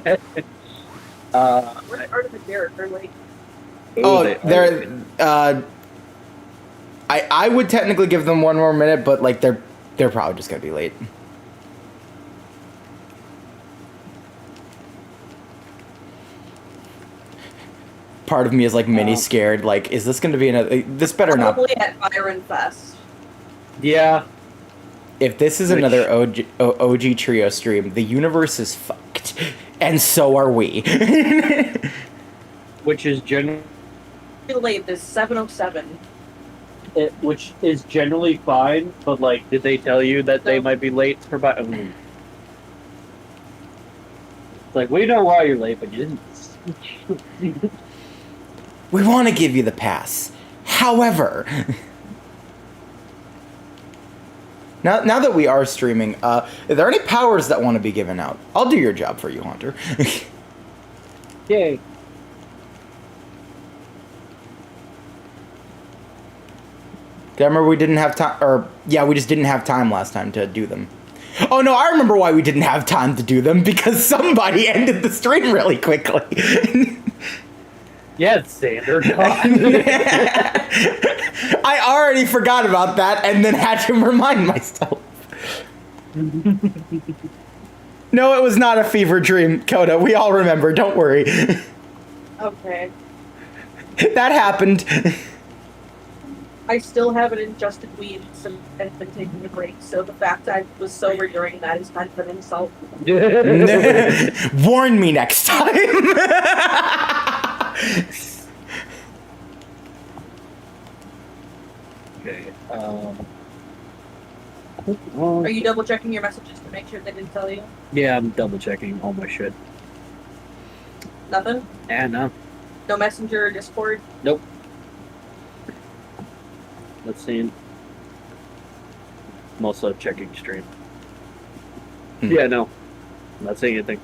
Where's Artem and Derek? They're late. They're I would technically give them one more minute, but like they're probably just gonna be late. Part of me is like mini scared. Like, is this gonna be another? This better not. Probably at Byron Fest. Yeah. If this is another OG trio stream, the universe is fucked, and so are we. Which is generally Late is 7:07. which is generally fine, but like, did they tell you that they No. might be late for like, we know why you're late, but you didn't. We want to give you the pass. However, now that we are streaming, are there any powers that want to be given out? I'll do your job for you, Hunter. Yay. Remember we didn't have time, or yeah, we just didn't have time last time to do them. Oh no, I remember why we didn't have time to do them, because somebody ended the stream really quickly. Yeah, Sander. I already forgot about that and then had to remind myself. No, it was not a fever dream, Coda. We all remember, don't worry. Okay. That happened. I still haven't ingested weed since I've been taking a break, so the fact I was sober during that is kind of an insult. Warn me next time. Okay. Are you double checking your messages to make sure they didn't tell you? Yeah, I'm double checking all my shit. Nothing? And no. No messenger or Discord? Nope. Let's see. I'm also checking stream. Yeah, no. I'm not saying anything.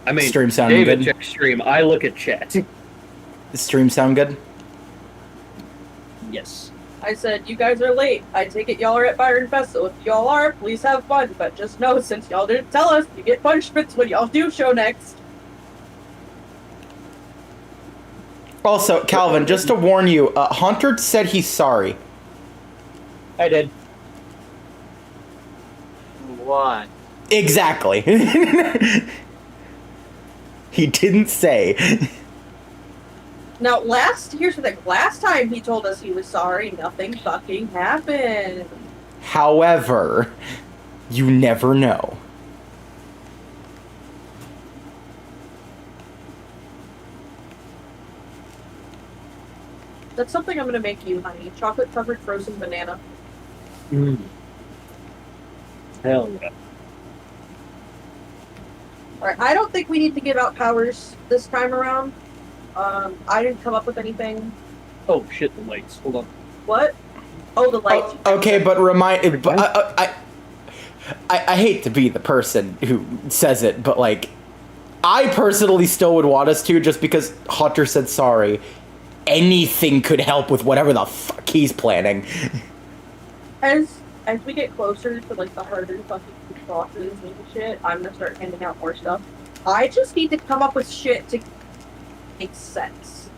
I mean, Stream sounding David good? checks stream. I look at chat. Does stream sound good? Yes. I said, you guys are late. I take it y'all are at Byron Fest, so if y'all are, please have fun. But just know, since y'all didn't tell us, you get punishments when y'all do show next. Also, Calvin, just to warn you, Hunter said he's sorry. I did. What? Exactly. He didn't say. Now, here's the thing. Last time he told us he was sorry, nothing fucking happened. However, you never know. That's something I'm gonna make you, honey. Chocolate-covered frozen banana. Mm. Hell yeah. Alright, I don't think we need to give out powers this time around. I didn't come up with anything. Oh shit, the lights. Hold on. What? Oh, the lights. Okay, but I hate to be the person who says it, but like, I personally still would want us to, just because Hunter said sorry. Anything could help with whatever the fuck he's planning. As we get closer to like the harder fucking bosses and shit, I'm gonna start handing out more stuff. I just need to come up with shit to make sense.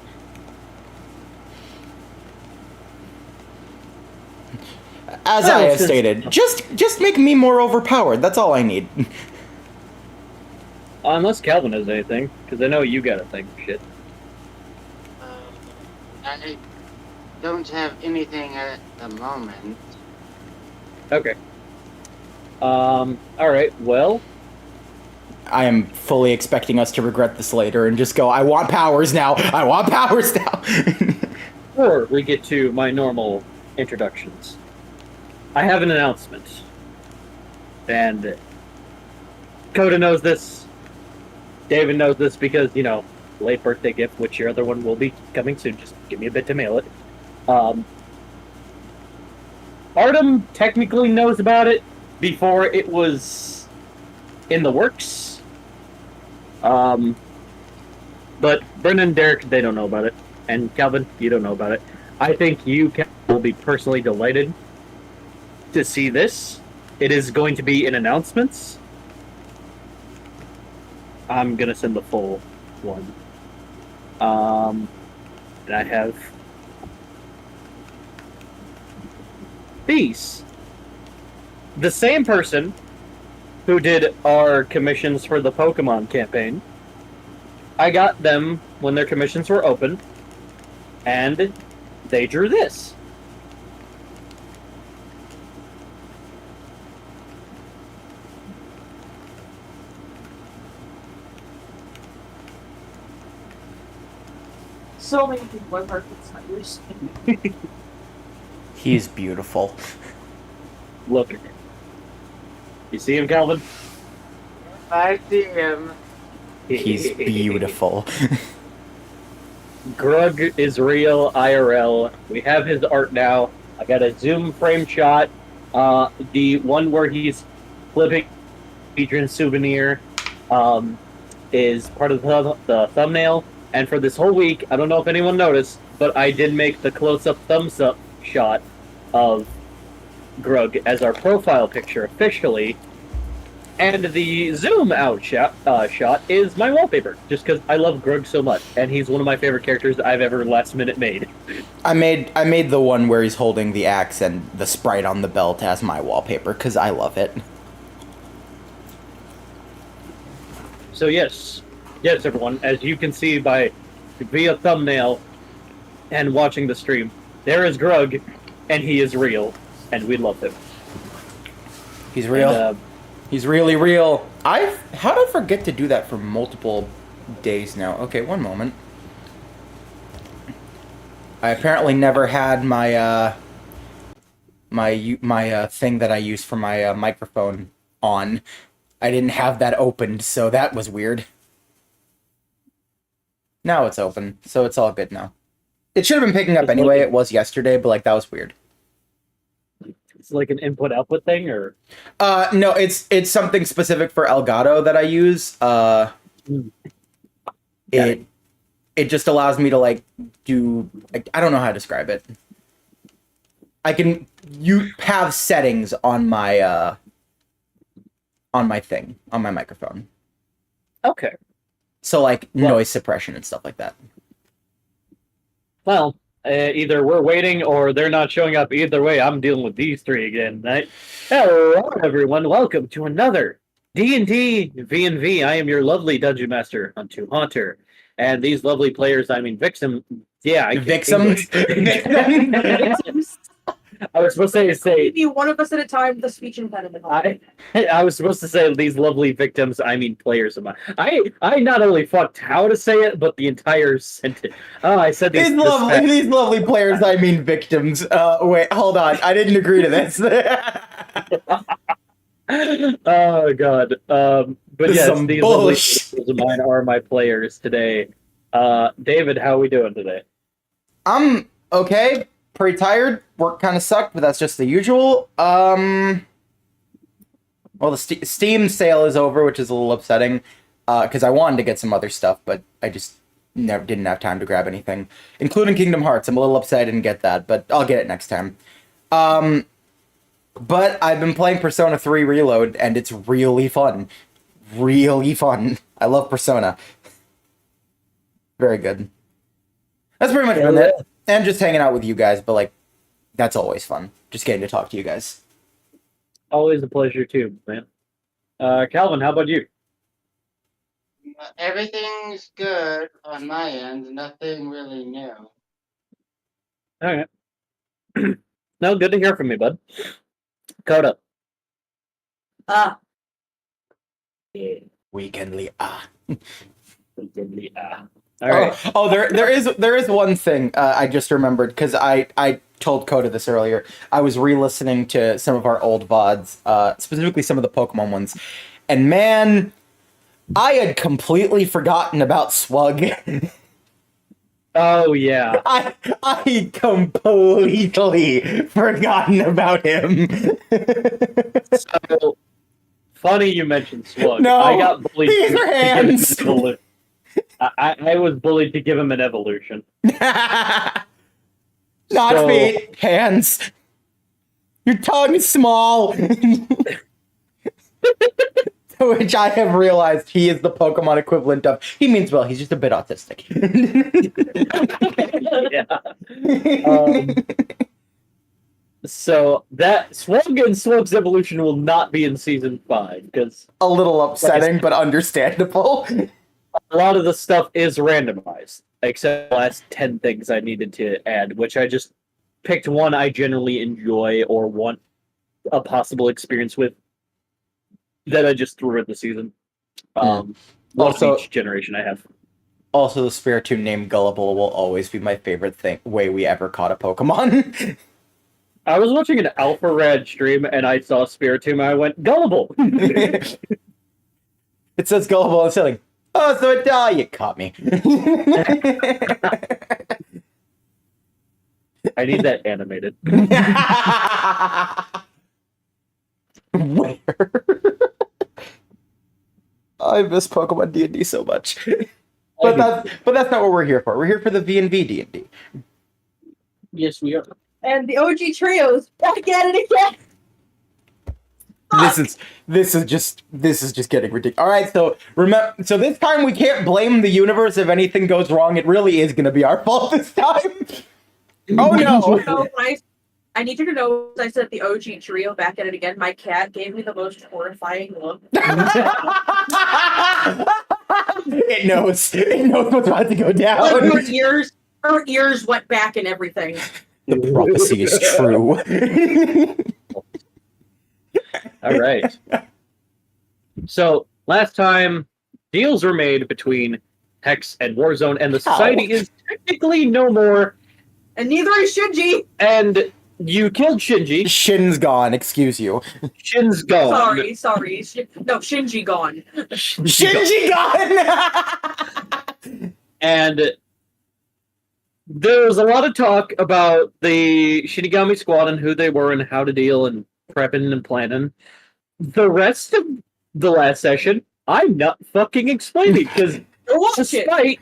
As I have stated, just make me more overpowered. That's all I need. Unless Calvin has anything, because I know you got a thing for shit. I don't have anything at the moment. Okay. Alright, well. I am fully expecting us to regret this later and just go, I want powers now! I want powers now! Or we get to my normal introductions. I have an announcement. And Coda knows this. David knows this because, you know, late birthday gift, which your other one will be coming soon. Just give me a bit to mail it. Artem technically knows about it before it was in the works. But Brennan and Derek, they don't know about it. And Calvin, you don't know about it. I think you will be personally delighted to see this. It is going to be in announcements. I'm gonna send the full one. And I have these. The same person who did our commissions for the Pokemon campaign. I got them when their commissions were open, and they drew this. So many people have heard this. He's beautiful. Look at him. You see him, Calvin? I see him. He's beautiful. Grug is real IRL. We have his art now. I got a zoom frame shot. The one where he's flipping Adrian's souvenir is part of the thumbnail. And for this whole week, I don't know if anyone noticed, but I did make the close-up thumbs-up shot of Grug as our profile picture officially. And the zoom-out shot is my wallpaper, just because I love Grug so much, and he's one of my favorite characters I've ever last-minute made. I made the one where he's holding the axe and the sprite on the belt as my wallpaper, because I love it. So yes, everyone, as you can see via thumbnail and watching the stream, there is Grug, and he is real, and we love him. He's real. And, He's really real. How did I forget to do that for multiple days now? Okay, one moment. I apparently never had my my thing that I use for my microphone on. I didn't have that opened, so that was weird. Now it's open, so it's all good now. It should have been picking up anyway. It was yesterday, but like that was weird. it's like an input-output thing, or? No, it's something specific for Elgato that I use. It just allows me to like do. I don't know how to describe it. You have settings on my thing, on my microphone. Okay. So like noise suppression and stuff like that. Well, either we're waiting or they're not showing up. Either way, I'm dealing with these three again. Hello, everyone. Welcome to another D&D V&V. I am your lovely Dungeon Master, Hunter. And these lovely players, I mean, Vixen. Yeah, Vixens? I was supposed to say Maybe one of us at a time, the speech impediment. I was supposed to say these lovely victims, I mean players of mine. I not only fucked how to say it, but the entire sentence. Oh, I said These lovely players, I mean victims. Wait, hold on. I didn't agree to this. Oh god. But yes, Some these bullshit. lovely players of mine are my players today. David, how are we doing today? I'm okay. Pretty tired. Work kind of sucked, but that's just the usual. Well, the Steam sale is over, which is a little upsetting, because I wanted to get some other stuff, but I just didn't have time to grab anything, including Kingdom Hearts. I'm a little upset I didn't get that, but I'll get it next time. But I've been playing Persona 3 Reload, and it's really fun. Really fun. I love Persona. Very good. That's pretty much been it. And just hanging out with you guys, but like, that's always fun. Just getting to talk to you guys. Always a pleasure too, man. Calvin, how about you? Everything's good on my end. Nothing really new. Alright. No, good to hear from you, bud. Coda. Weekendly, All right. there is one thing I just remembered, because I told Coda this earlier. I was re-listening to some of our old VODs, specifically some of the Pokemon ones, and man, I had completely forgotten about Swug. Oh yeah. I completely forgotten about him. So funny you mentioned Slug. No, I got bullied. these are hands. I was bullied to give him an evolution. Not feet, hands. Your tongue is small. Which I have realized he is the Pokemon equivalent of. He means well. He's just a bit autistic. Yeah. So that Swug and Slug's evolution will not be in season 5 because A little upsetting, but understandable. a lot of the stuff is randomized, except the last 10 things I needed to add, which I just picked one I generally enjoy or want a possible experience with that I just threw at the season. One Also- of each generation I have. Also, the Spiritomb named Gullible will always be my favorite way we ever caught a Pokemon. I was watching an Alpha Rad stream and I saw Spiritomb and I went, Gullible! It says Gullible and selling. Oh, so you caught me. I need that animated. Where? I miss Pokemon D&D so much. But that's not what we're here for. We're here for the V&V D&D. Yes, we are. And the OG trios back at it again. This is just getting ridiculous. All right, so this time we can't blame the universe if anything goes wrong. It really is going to be our fault this time. Oh no! I need you to know, as I said the OG trio back at it again, my cat gave me the most horrifying look. It knows what's about to go down. Like her ears went back and everything. The prophecy is true. All right. So last time, deals were made between Hex and Warzone, and the society is technically no more. And neither is Shinji. And you killed Shinji. Shin's gone. Excuse you. Shin's gone. Sorry. No, Shinji gone. Shinji gone. And there was a lot of talk about the Shinigami Squad and who they were and how to deal and prepping and planning. The rest of the last session, I'm not fucking explaining because despite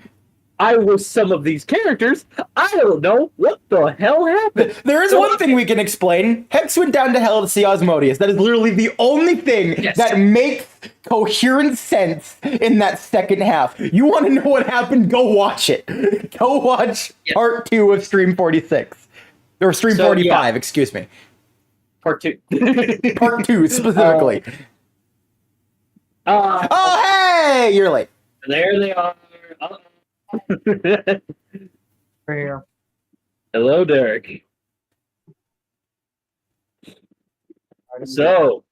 I was some of these characters, I don't know what the hell happened. There is one thing we can explain. Hex went down to hell to see Osmodius. That is literally the only thing that makes coherent sense in that second half. You want to know what happened? Go watch it. Go watch part 2 of Stream 46. Or Stream 45, excuse me. Part 2. Part 2, specifically. Oh, hey! You're late. There they are. Right here. Hello, Derek. So,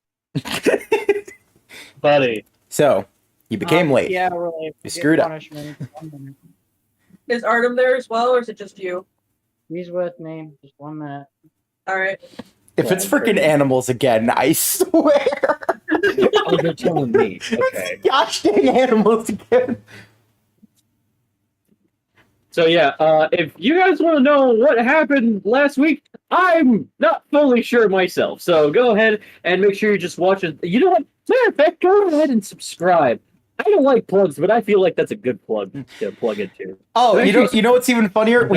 buddy. So, you became late. Yeah, really. You screwed up. Is Artem there as well, or is it just you? He's with me. Just 1 minute. All right. If it's freaking animals again, I swear. Oh, they're telling me. Okay. Gosh dang animals again. So yeah, if you guys want to know what happened last week, I'm not fully sure myself. So go ahead and make sure you just watch it. You know what? Matter of fact, go ahead and subscribe. I don't like plugs, but I feel like that's a good plug to plug into. Oh, you know what's even funnier?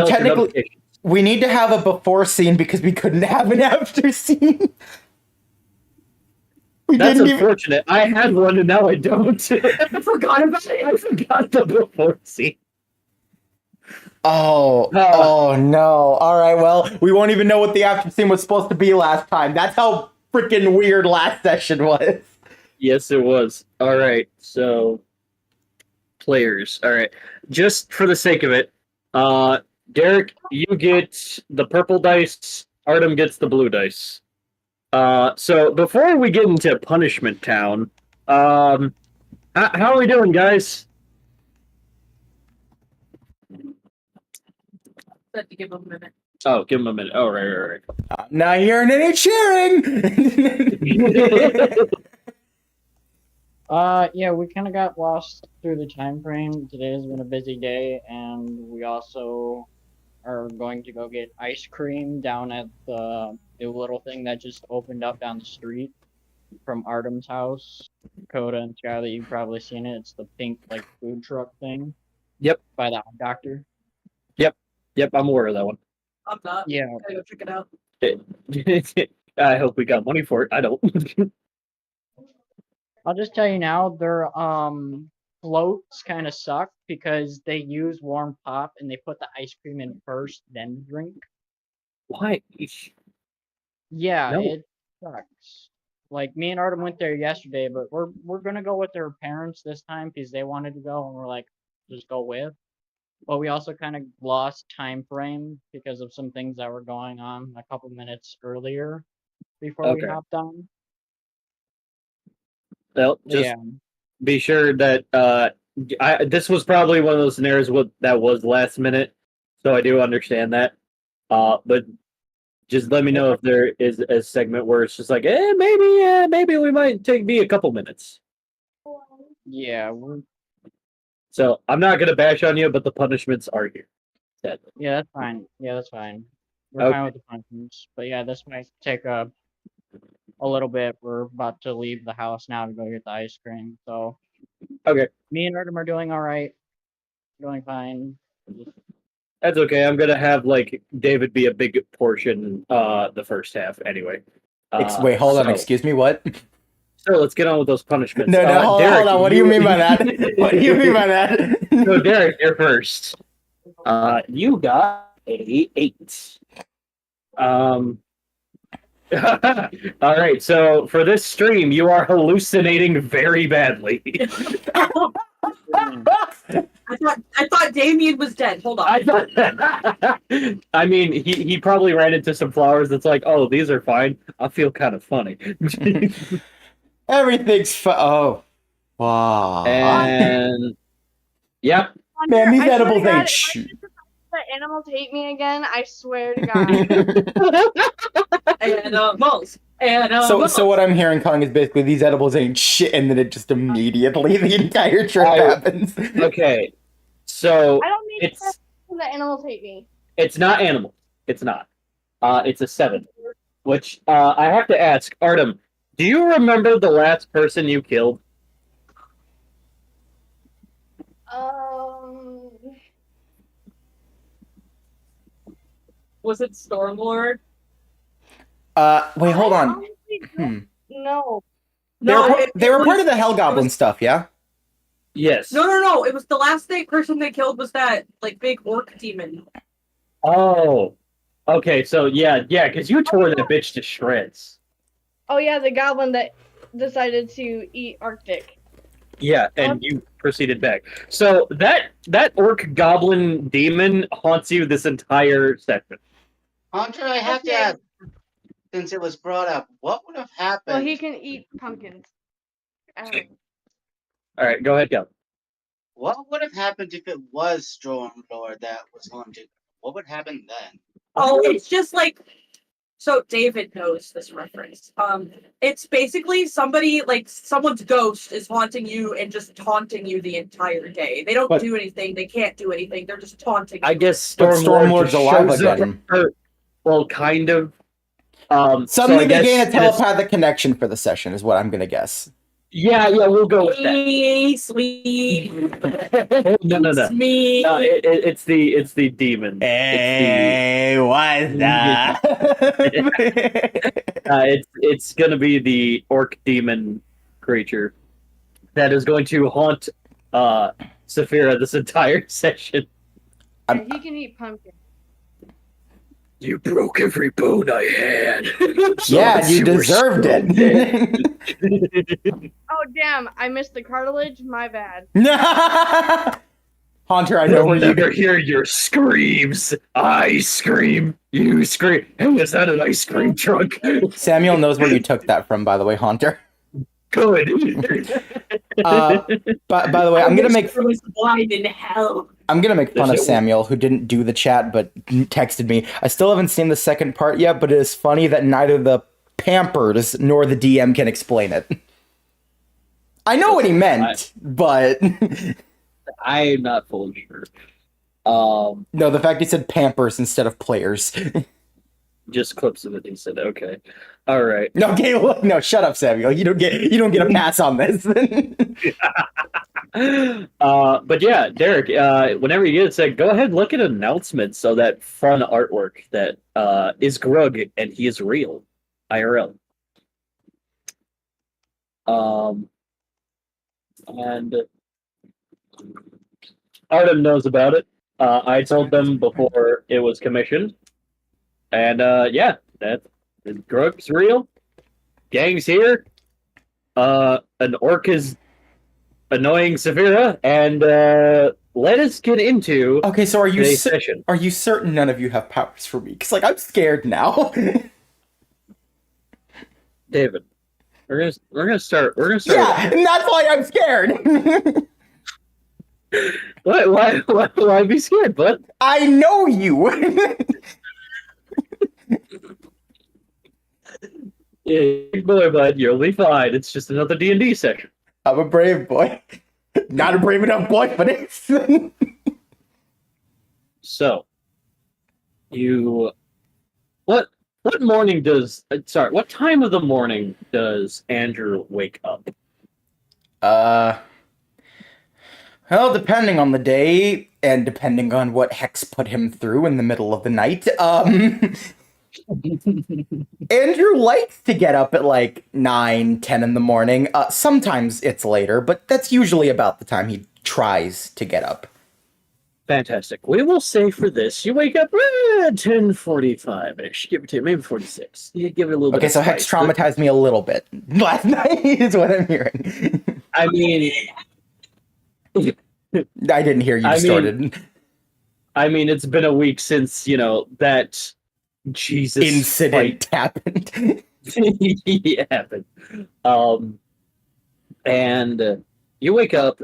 We need to have a before scene because we couldn't have an after scene. That's unfortunate. I had one and now I don't. I forgot about it. I forgot the before scene. Oh no. All right, well, we won't even know what the after scene was supposed to be last time. That's how freaking weird last session was. Yes, it was. All right, so players. All right, just for the sake of it, Derek, you get the purple dice. Artem gets the blue dice. So before we get into Punishment Town, how are we doing, guys? Have to give him a minute. Oh, give him a minute. Oh, right. I'm not hearing any cheering. Yeah, we kind of got lost through the time frame. Today has been a busy day, and we also are going to go get ice cream down at the little thing that just opened up down the street from Artem's house. Coda and Skylar, you've probably seen it. It's the pink, like, food truck thing. Yep. By the eye doctor. Yep, I'm aware of that one. I'm not. Yeah. I gotta go check it out. I hope we got money for it. I don't. I'll just tell you now, their floats kind of suck because they use warm pop and they put the ice cream in first, then drink. Why? Yeah, No. it sucks. Like me and Artem went there yesterday, but we're gonna go with their parents this time because they wanted to go, and we're like, just go with. But we also kind of lost time frame because of some things that were going on a couple minutes earlier before we Okay. hopped on. Well, But just yeah, be sure that this was probably one of those scenarios that was last minute, so I do understand that. But just let me know if there is a segment where it's just like, maybe we might take me a couple minutes. yeah, So I'm not gonna bash on you, but the punishments are here. Sadly. yeah, that's fine. Yeah, that's fine. We're Okay. fine with the punishments. But yeah, this might take a little bit. We're about to leave the house now to go get the ice cream. So Okay, me and Artem are doing all right. Doing fine. that's okay. I'm gonna have like David be a big portion the first half anyway. Wait, hold on. so- Excuse me. What? So let's get on with those punishments. No, hold Derek, on. What do you mean by that? What do you mean by that? So Derek, you're first. You got a 8. All right. So for this stream, you are hallucinating very badly. I thought Damien was dead. Hold on. I thought. I mean, he probably ran into some flowers. That's like, oh, these are fine. I feel kind of funny. Everything's oh, wow. And yep. Man, these I swear to edibles God, ain't if shit. the animals hate me again, I swear to God. Animals. So what I'm hearing, Kong, is basically these edibles ain't shit, and then it just immediately the entire trip happens. Okay. So I don't need it's the animals hate me. it's not animal. It's not. It's a 7. Which I have to ask, Artem, do you remember the last person you killed? Was it Stormlord? Wait, hold I on. honestly don't know. They were part of the Hell Goblin stuff, yeah? Yes. No. It was the last person they killed was that like big orc demon. Oh. Okay, so yeah, because you tore that bitch to shreds. Oh yeah, the goblin that decided to eat Arctic. Yeah, and you proceeded back. So that orc goblin demon haunts you this entire section. Hunter, I have to Okay. ask, since it was brought up, what would have happened? Well, he can eat pumpkins. All right, go ahead, go. What would have happened if it was Stormlord that was haunted? What would happen then? Oh, it's just like so David knows this reference. It's basically someone's ghost is haunting you and just taunting you the entire day. They don't do anything, they can't do anything, they're just taunting you. I guess But Stormlord Stormlord's alive shows up again. well, kind of. Suddenly so they gain a guess telepathic connection for the session, is what I'm gonna guess. Yeah, we'll go with that. Sweet. No. Sweet. No, it's the demon. Hey, what's that? It's gonna be the orc demon creature that is going to haunt Saphira this entire session. Yeah, he can eat pumpkins. You broke every bone I had. Yeah, you deserved it. Oh damn! I missed the cartilage. My bad. Hunter, I know where you never hear your screams. I scream, you scream. Hey, is that an ice cream truck? Samuel knows where you took that from, by the way, Hunter. Good. But by the way, I'm gonna make blind in hell. I'm gonna make fun of Samuel, who didn't do the chat but texted me. I still haven't seen the second part yet, but it is funny that neither the Pampers nor the DM can explain it. I know what he meant, but I'm not fully sure. No, the fact he said Pampers instead of players. Just clips of it. He said, "Okay, all right." No, no, shut up, Samuel. You don't get a pass on this. But yeah, Derek, whenever you get a sec, go ahead and look at announcements. So that fun artwork that is Grug and he is real, IRL. And Artem knows about it. I told them before it was commissioned. And yeah, that the Grug's real. Gang's here. An orc is annoying Severa, and let us get into Okay, so today's session. are you certain none of you have powers for me? Because, like, I'm scared now. David, we're gonna start. Yeah, and that's why I'm scared. Why be scared, bud? I know you. Yeah, big boy, bud. You'll be fine. It's just another D&D session. I'm a brave boy. Not a brave enough boy, but it's... So, what morning does? Sorry, what time of the morning does Andrew wake up? Well, depending on the day, and depending on what Hex put him through in the middle of the night, Andrew likes to get up at like 9, 10 in the morning. Sometimes it's later, but that's usually about the time he tries to get up. Fantastic. We will say for this, you wake up 10:45-ish, give or take, maybe 46. You give it a little bit. Okay, so Hex traumatized me a little bit last night, is what I'm hearing. I mean, I didn't hear you distorted. I mean, it's been a week since, that Jesus incident happened. it happened. And you wake up.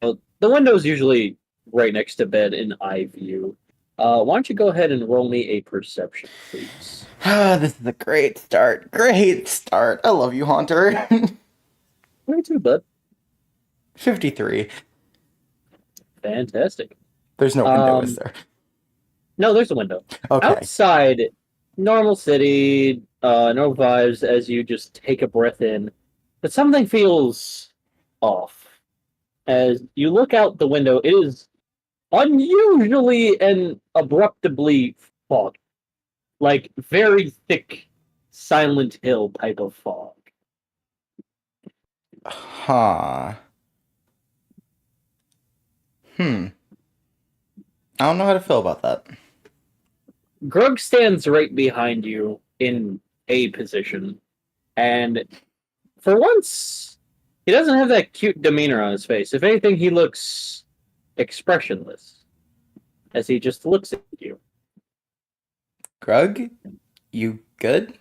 The window's usually right next to bed in eye view. Why don't you go ahead and roll me a perception, please? This is a great start. Great start. I love you, Haunter. Me too, bud. 53. Fantastic. There's no window, is there? No, there's a window. Okay. Outside, normal city, no vibes as you just take a breath in. But something feels off. As you look out the window, it is unusually and abruptly fog. Like very thick, Silent Hill type of fog. Huh. I don't know how to feel about that. Grug stands right behind you in a position, and for once, he doesn't have that cute demeanor on his face. If anything, he looks expressionless as he just looks at you. Grug, you good?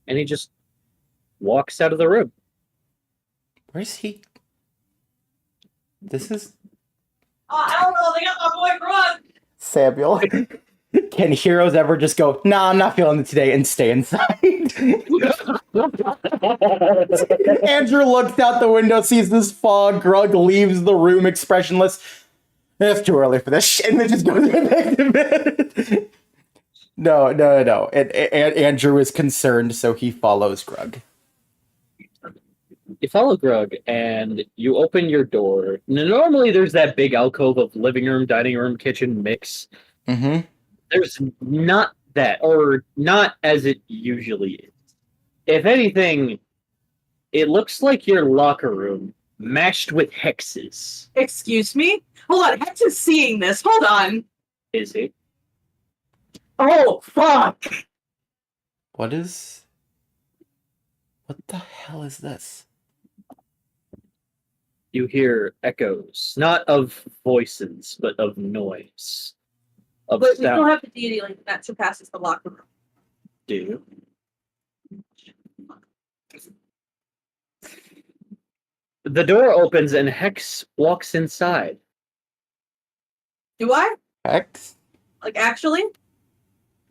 And he just walks out of the room. Where's he? This is I don't know. They got my boy Grug. Samuel. Can heroes ever just go, nah, I'm not feeling it today, and stay inside? Andrew looks out the window, sees this fog. Grug leaves the room expressionless. It's too early for this shit, and then just goes back to bed. No. And Andrew is concerned, so he follows Grug. You follow Grug, and you open your door. Normally, there's that big alcove of living room, dining room, kitchen mix. Mm-hmm. There's not that, or not as it usually is. If anything, it looks like your locker room matched with hexes. Excuse me? Hold on. Hex is seeing this. Hold on. Is it? Oh, fuck. What the hell is this? You hear echoes, not of voices, but of noise. Of But we sound. don't have the deity link that surpasses the locker room. Do you? The door opens and Hex walks inside. Do I? Hex? Like, actually?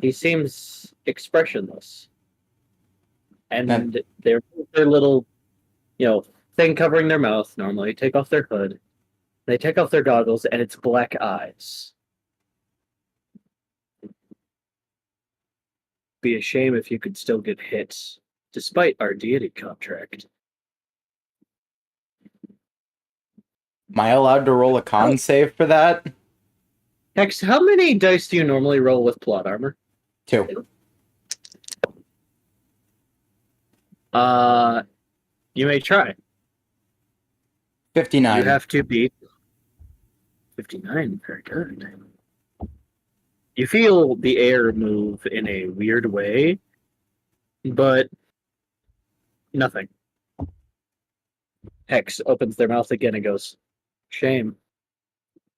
He seems expressionless. And Then- they're their little, thing covering their mouth normally. Take off their hood. They take off their goggles, and it's black eyes. Be a shame if you could still get hit, despite our deity contract. Am I allowed to roll a con save for that? Hex, how many dice do you normally roll with plot armor? 2. You may try. 59. You have to beat 59. Very good. You feel the air move in a weird way, but nothing. Hex opens their mouth again and goes, "Shame.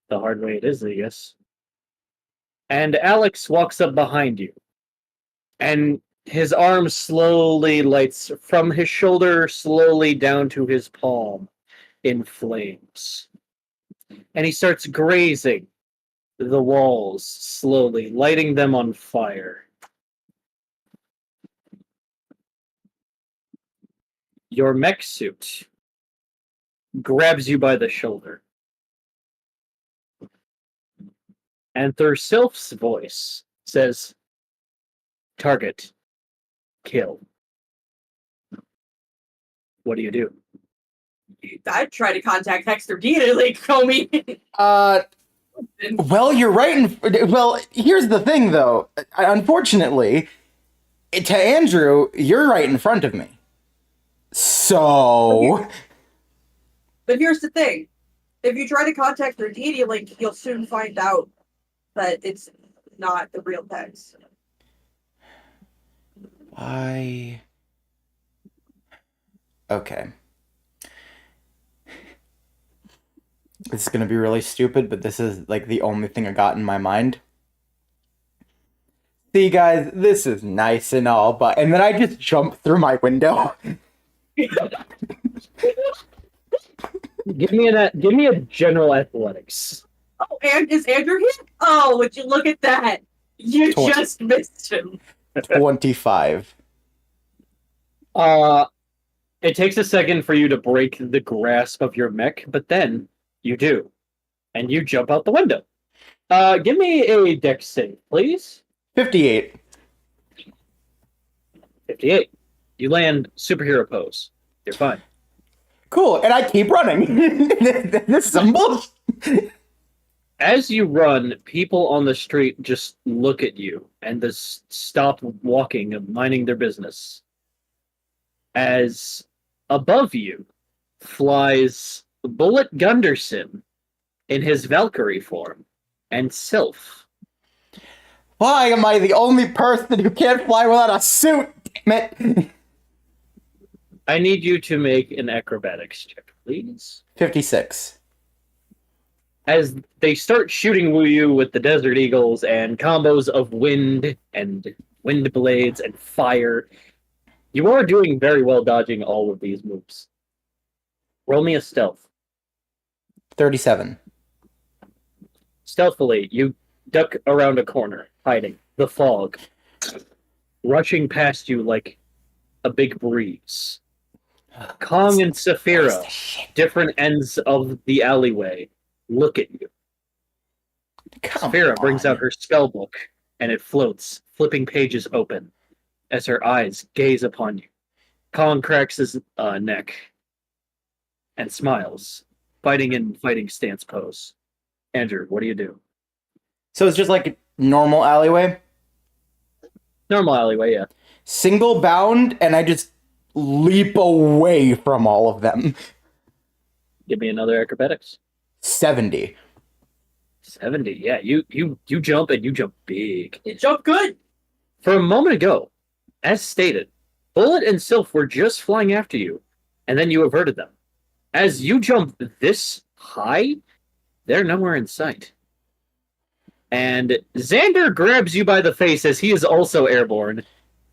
The hard way it is, I guess." And Alex walks up behind you, and his arm slowly lights from his shoulder slowly down to his palm in flames. And he starts grazing the walls slowly, lighting them on fire. Your mech suit grabs you by the shoulder. And through Sylph's voice says, "Target. Kill." What do you do? I'd try to contact Hexter immediately, Comey. Well, you're right. Well, here's the thing, though. Unfortunately, to Andrew, you're right in front of me. So... But here's the thing. If you try to contact their deity link, you'll soon find out that it's not the real Hex. Okay. This is gonna be really stupid, but this is like the only thing I got in my mind. See, guys, this is nice and all, but... And then I just jump through my window. Give me a general athletics. Oh, and is Andrew here? Oh, would you look at that? You 20. just missed him. 25. It takes a second for you to break the grasp of your mech, but then you do. And you jump out the window. Give me a dex save, please. 58. 58. You land superhero pose. You're fine. Cool, and I keep running. This is some bullshit. As you run, people on the street just look at you and just stop walking and minding their business. As above you flies Bullet Gunderson in his Valkyrie form and Sylph. Why am I the only person who can't fly without a suit? Damn it. I need you to make an acrobatics check, please. 56. As they start shooting you with the Desert Eagles and combos of wind and wind blades and fire, you are doing very well dodging all of these moves. Roll me a stealth. 37. Stealthily, you duck around a corner, hiding. The fog rushing past you like a big breeze. Kong and Saphira, different ends of the alleyway, look at you. Saphira brings out her spell book, and it floats, flipping pages open, as her eyes gaze upon you. Kong cracks his neck and smiles, fighting in fighting stance pose. Andrew, what do you do? So it's just like a normal alleyway? Normal alleyway, yeah. Single bound, and I just leap away from all of them. Give me another acrobatics. 70. 70, yeah. You jump, and you jump big. You jump good. For a moment ago, as stated, Bullet and Sylph were just flying after you, and then you averted them. As you jump this high, they're nowhere in sight. And Xander grabs you by the face as he is also airborne,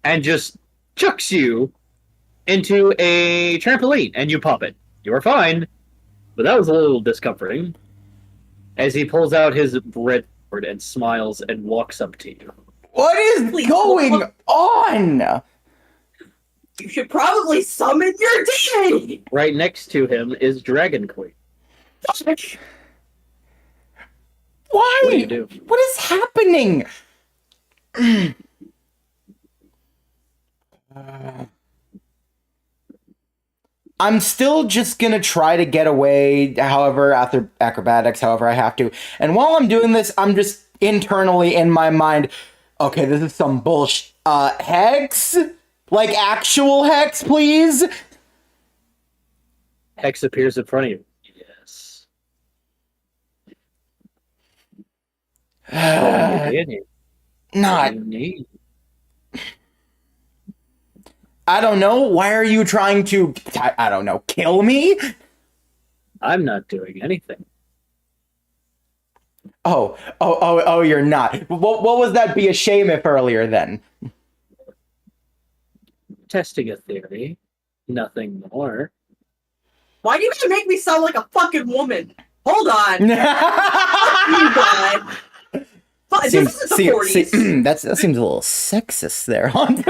and just chucks you into a trampoline, and you pop it. You are fine, but that was a little discomforting. As he pulls out his breadboard and smiles and walks up to you. What is going on? You should probably summon your deity. Right next to him is Dragon Queen. Why? What do you do? What is happening? I'm still just gonna try to get away, however, after acrobatics, however I have to. And while I'm doing this, I'm just internally in my mind, okay, this is some bullshit. Hex? Like actual hex, please? Hex appears in front of you. Yes. What do you need? Not. What do you need? I don't know. Why are you trying to, I don't know, kill me? I'm not doing anything. Oh, you're not. What was that be a shame if earlier then? Testing a theory. Nothing more. Why do you gotta make me sound like a fucking woman? Hold on. You guy. This is the 40s. That seems a little sexist there, Hunter.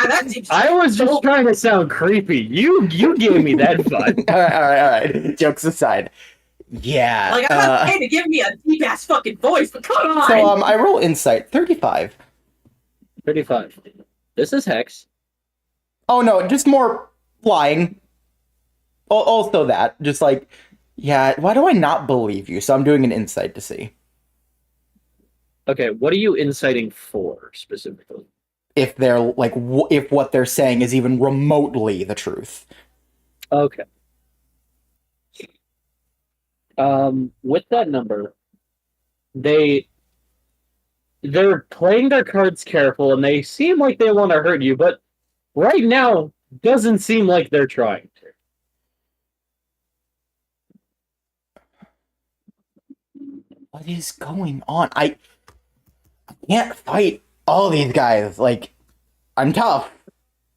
That seems. I was just trying to sound creepy. You gave me that vibe. All right. Jokes aside. Yeah. Like, I'm not paying to give me a deep ass fucking voice, but come on. So I roll insight 35. 35. This is Hex. Oh no, just more lying. Also that, just like, yeah. Why do I not believe you? So I'm doing an insight to see Okay, what are you inciting for specifically? if they're like, if what they're saying is even remotely the truth. Okay. With that number, they're playing their cards careful, and they seem like they want to hurt you, but right now doesn't seem like they're trying to. What is going on? I can't fight all these guys. Like, I'm tough.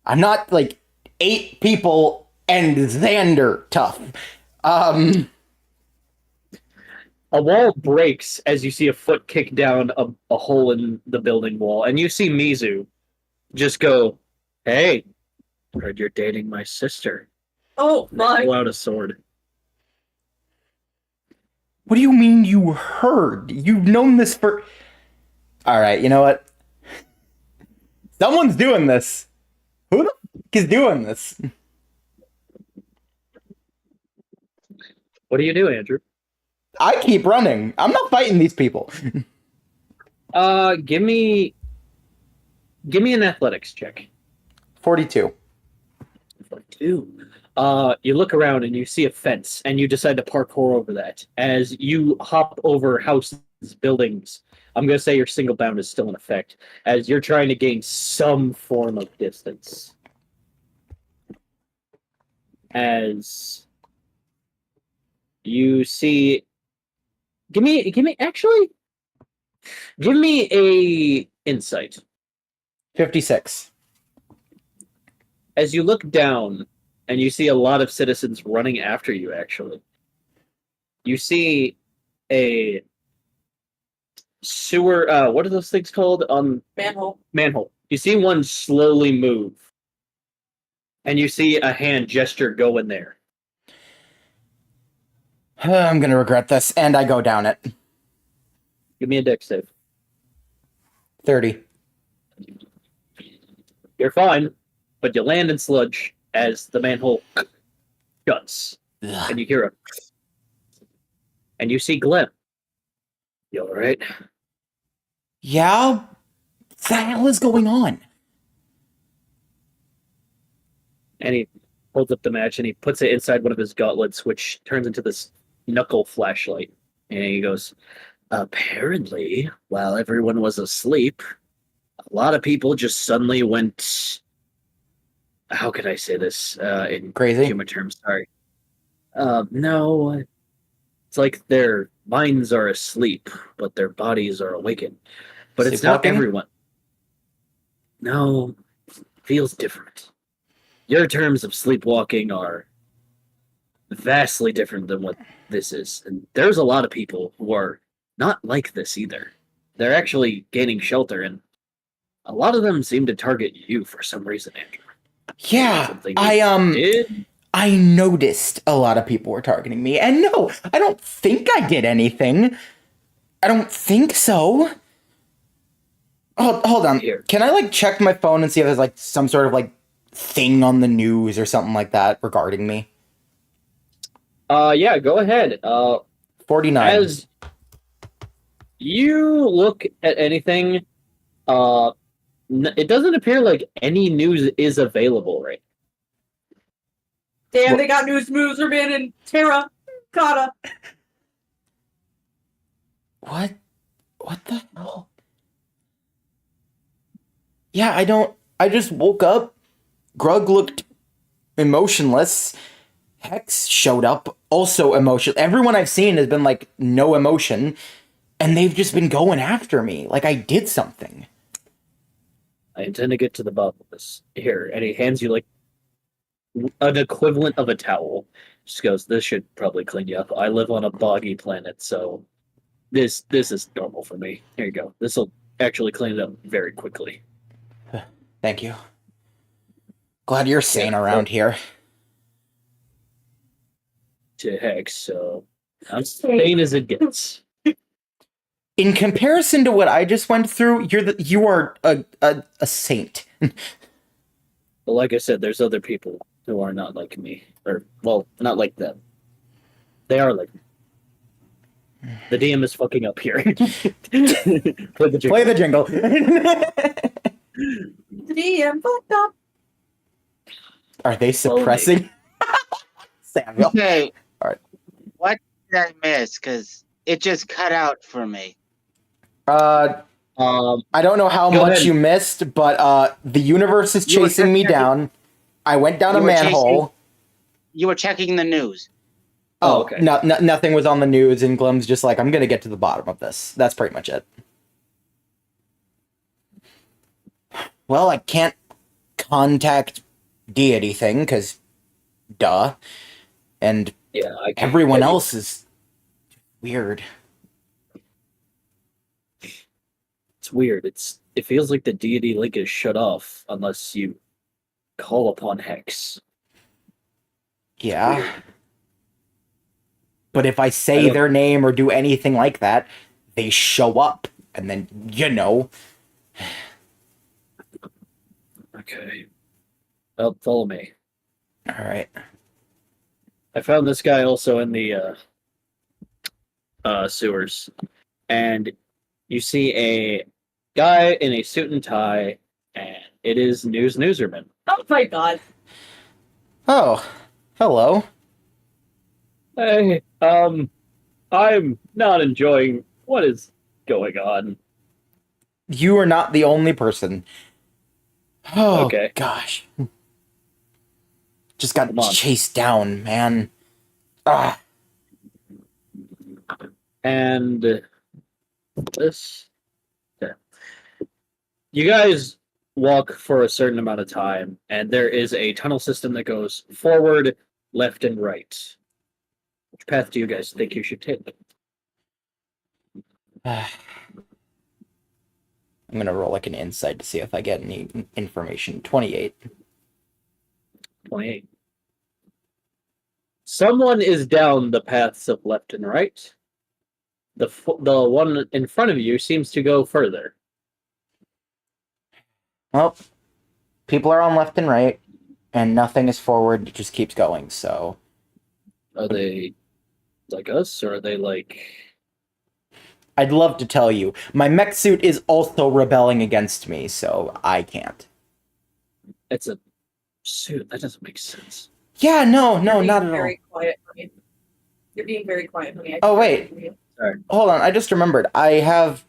I'm not like 8 people and Xander tough. A wall breaks as you see a foot kick down a hole in the building wall, and you see Mizu just go, "Hey, heard you're dating my sister." Oh my! Pull out a sword. What do you mean you heard? You've known this for... All right, you know what? Someone's doing this. Who the fuck is doing this? What do you do, Andrew? I keep running. I'm not fighting these people. Give me an athletics check. 42. 42. You look around and you see a fence, and you decide to parkour over that. As you hop over houses, buildings, I'm going to say your single bound is still in effect, as you're trying to gain some form of distance. As you see... Give me a insight. 56. As you look down, and you see a lot of citizens running after you, actually. You see a sewer, what are those things called? Manhole. Manhole. You see one slowly move. And you see a hand gesture go in there. I'm gonna regret this, and I go down it. Give me a dex save. 30. You're fine, but you land in sludge as the manhole shuts. Ugh. And you hear it. And you see Glenn. You alright? Yeah? What the hell is going on? And he holds up the match and he puts it inside one of his gauntlets, which turns into this knuckle flashlight. And he goes, apparently, while everyone was asleep, a lot of people just suddenly went... How could I say this in Crazy? human terms? Sorry. No. It's like their minds are asleep, but their bodies are awakened. But it's not Sleepwalking? everyone. No. Feels different. Your terms of sleepwalking are vastly different than what this is. And there's a lot of people who are not like this either. They're actually gaining shelter, and a lot of them seem to target you for some reason, Andrew. Yeah, Something you did? I noticed a lot of people were targeting me, and no, I don't think I did anything. I don't think so. Hold on. Here. Can I like check my phone and see if there's like some sort of like thing on the news or something like that regarding me? Yeah, go ahead. 49. As you look at anything, it doesn't appear like any news is available right Damn, What? they got new Smoozerman and Terra Kata. What? What the hell? Yeah, I don't. I just woke up. Grug looked emotionless. Hex showed up, also emotional. Everyone I've seen has been like no emotion, and they've just been going after me like I did something. I intend to get to the bottom of this. Here, and he hands you like an equivalent of a towel. Just goes, this should probably clean you up. I live on a boggy planet, so this is normal for me. Here you go. This will actually clean it up very quickly. Thank you. Glad you're sane around here. To Hex, so I'm sane as it gets. In comparison to what I just went through, you are a saint. But like I said, there's other people who are not like me. Or, well, not like them. They are like me. The DM is fucking up here. Play the jingle. Play the jingle. DM fucked up. Are they suppressing? Samuel. Okay. All right. What did I miss? Because it just cut out for me. I don't know how Go much ahead. you missed, but the universe is You were chasing me checking- down. I went down a You were manhole. You were checking the news. Oh, okay. Nothing was on the news, and Glum's just like, I'm gonna get to the bottom of this. That's pretty much it. Well, I can't contact deity thing, because duh. And Yeah, I can, everyone else is weird. It's weird. It feels like the deity link is shut off unless you call upon Hex. Yeah. Weird. But if I I say don't- their name or do anything like that, they show up. And then, you know. Okay. Well, follow me. Alright. I found this guy also in the sewers. And you see a guy in a suit and tie, and it is Newserman. Oh my god. Oh, hello. Hey, I'm not enjoying what is going on. You are not the only person. Oh, Okay. gosh. Just got Come on. chased down, man. Ah. And this. Okay. You guys walk for a certain amount of time, and there is a tunnel system that goes forward, left, and right. Which path do you guys think you should take? I'm gonna roll like an insight to see if I get any information. 28. 28. Someone is down the paths of left and right. The one in front of you seems to go further. Well, people are on left and right, and nothing is forward. It just keeps going, so... Are they like us, or are they like... I'd love to tell you. My mech suit is also rebelling against me, so I can't. It's a suit. That doesn't make sense. Yeah, no, You're not being at all. very quiet for me. You're being very quiet for me. I Oh, can't wait. hear you. Hold on, I just remembered. I have...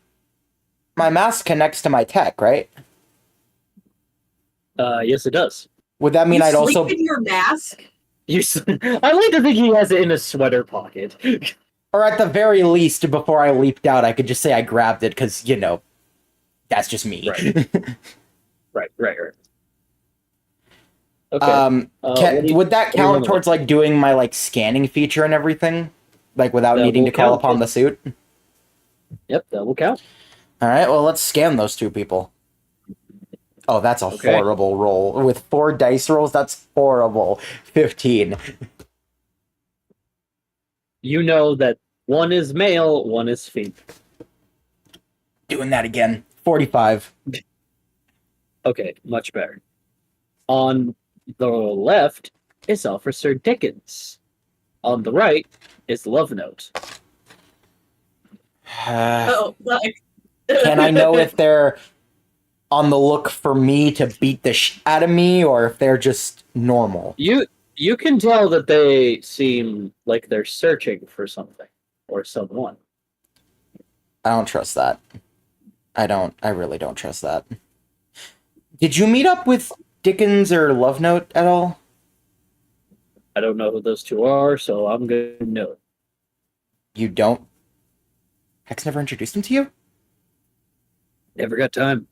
My mask connects to my tech, right? Yes, it does. Would that mean You I'd sleep also... in your mask? I like to think he has it in a sweater pocket. Or at the very least, before I leaped out, I could just say I grabbed it, because, you know, that's just me. Right. Okay. what do you- Would that what do you count wanna towards, like, doing my, like, scanning feature and everything? Like, without That needing will to call count. upon the suit? Yep, that will count. Alright, well, let's scan those two people. Oh, that's a Okay. horrible roll. With 4 dice rolls, that's horrible. 15. You know that one is male, one is female. Doing that again. 45. Okay, much better. On the left is Officer Dickens. On the right is Love Note. Oh, like. Can I know if they're on the look for me to beat the out of me, or if they're just normal? You You can tell that they seem like they're searching for something or someone. I don't trust that. I really don't trust that. Did you meet up with Dickens or Love Note at all? I don't know who those two are, so I'm gonna know. You don't? Hex never introduced him to you? Never got time.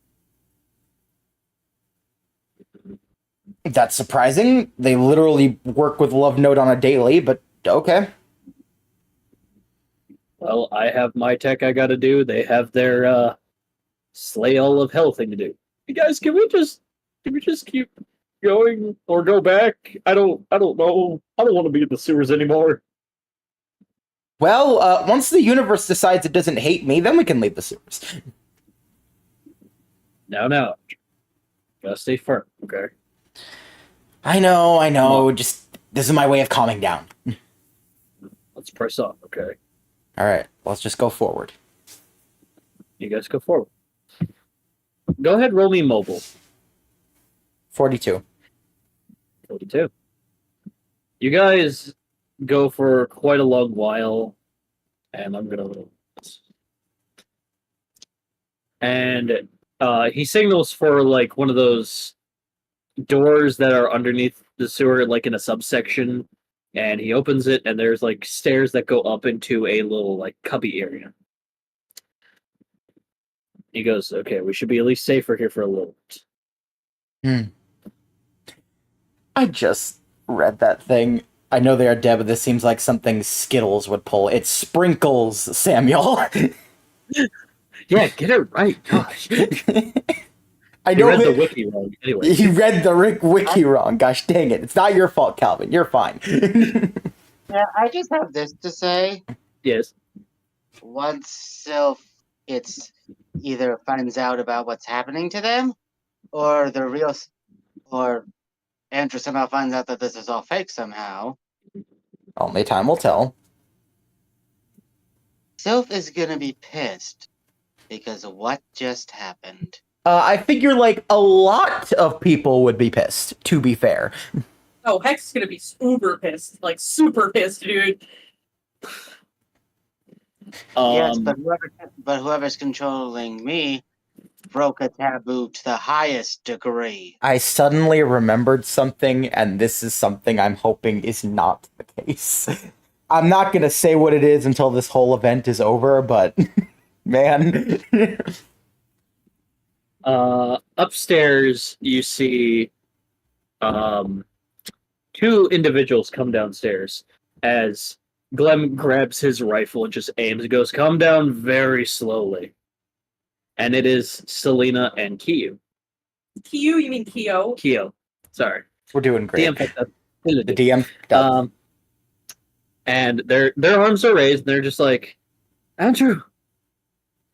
That's surprising. They literally work with Love Note on a daily, but okay. Well, I have my tech I gotta do. They have their slay all of hell thing to do. You guys, can we just keep going or go back? I don't know. I don't want to be in the sewers anymore. Well, once the universe decides it doesn't hate me, then we can leave the sewers. Now. Gotta stay firm, okay? I know. Just, this is my way of calming down. Let's press on, okay? Alright, let's just go forward. You guys go forward. Go ahead, roll me mobile. 42. 42. You guys go for quite a long while, and I'm gonna. And he signals for like one of those doors that are underneath the sewer, like in a subsection, and he opens it, and there's like stairs that go up into a little like cubby area. He goes, "Okay, we should be at least safer here for a little bit." I just read that thing. I know they are dead, but this seems like something Skittles would pull. It's Sprinkles, Samuel. Yeah, get it right. Gosh. I You know read the that wiki wrong. Anyway. you read the wiki wrong. Gosh dang it. It's not your fault, Calvin. You're fine. Yeah, I just have this to say. Yes. Once Sylph either finds out about what's happening to them, or or Andrew somehow finds out that this is all fake somehow, Only time will tell. Sylph is gonna be pissed because of what just happened. I figure like a lot of people would be pissed, to be fair. Oh, Hex is gonna be uber pissed, like super pissed, dude. Yes, but whoever's controlling me broke a taboo to the highest degree. I suddenly remembered something, and this is something I'm hoping is not the case. I'm not gonna say what it is until this whole event is over, but man. Upstairs, you see two individuals come downstairs as Glenn grabs his rifle and just aims and goes, "Come down very slowly." And it is Selena and Kiyu. Kiyu, you mean Kyo? Kyo. Sorry. We're doing great. DM picked up. The DM. And their arms are raised, and they're just like, "Andrew."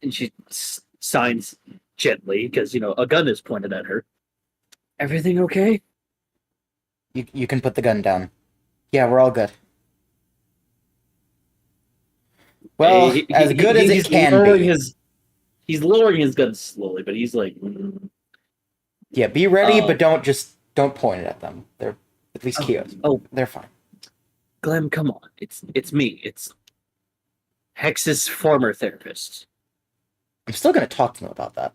And she signs gently, because, a gun is pointed at her. "Everything okay?" You can put the gun down. Yeah, we're all good. Well, as good as it can be. He's lowering his gun slowly, but he's like... Yeah, be ready, but don't point it at them. They're at least Kyo's. Oh, they're fine. Glenn, come on. It's me. It's Hex's former therapist. I'm still gonna talk to them about that.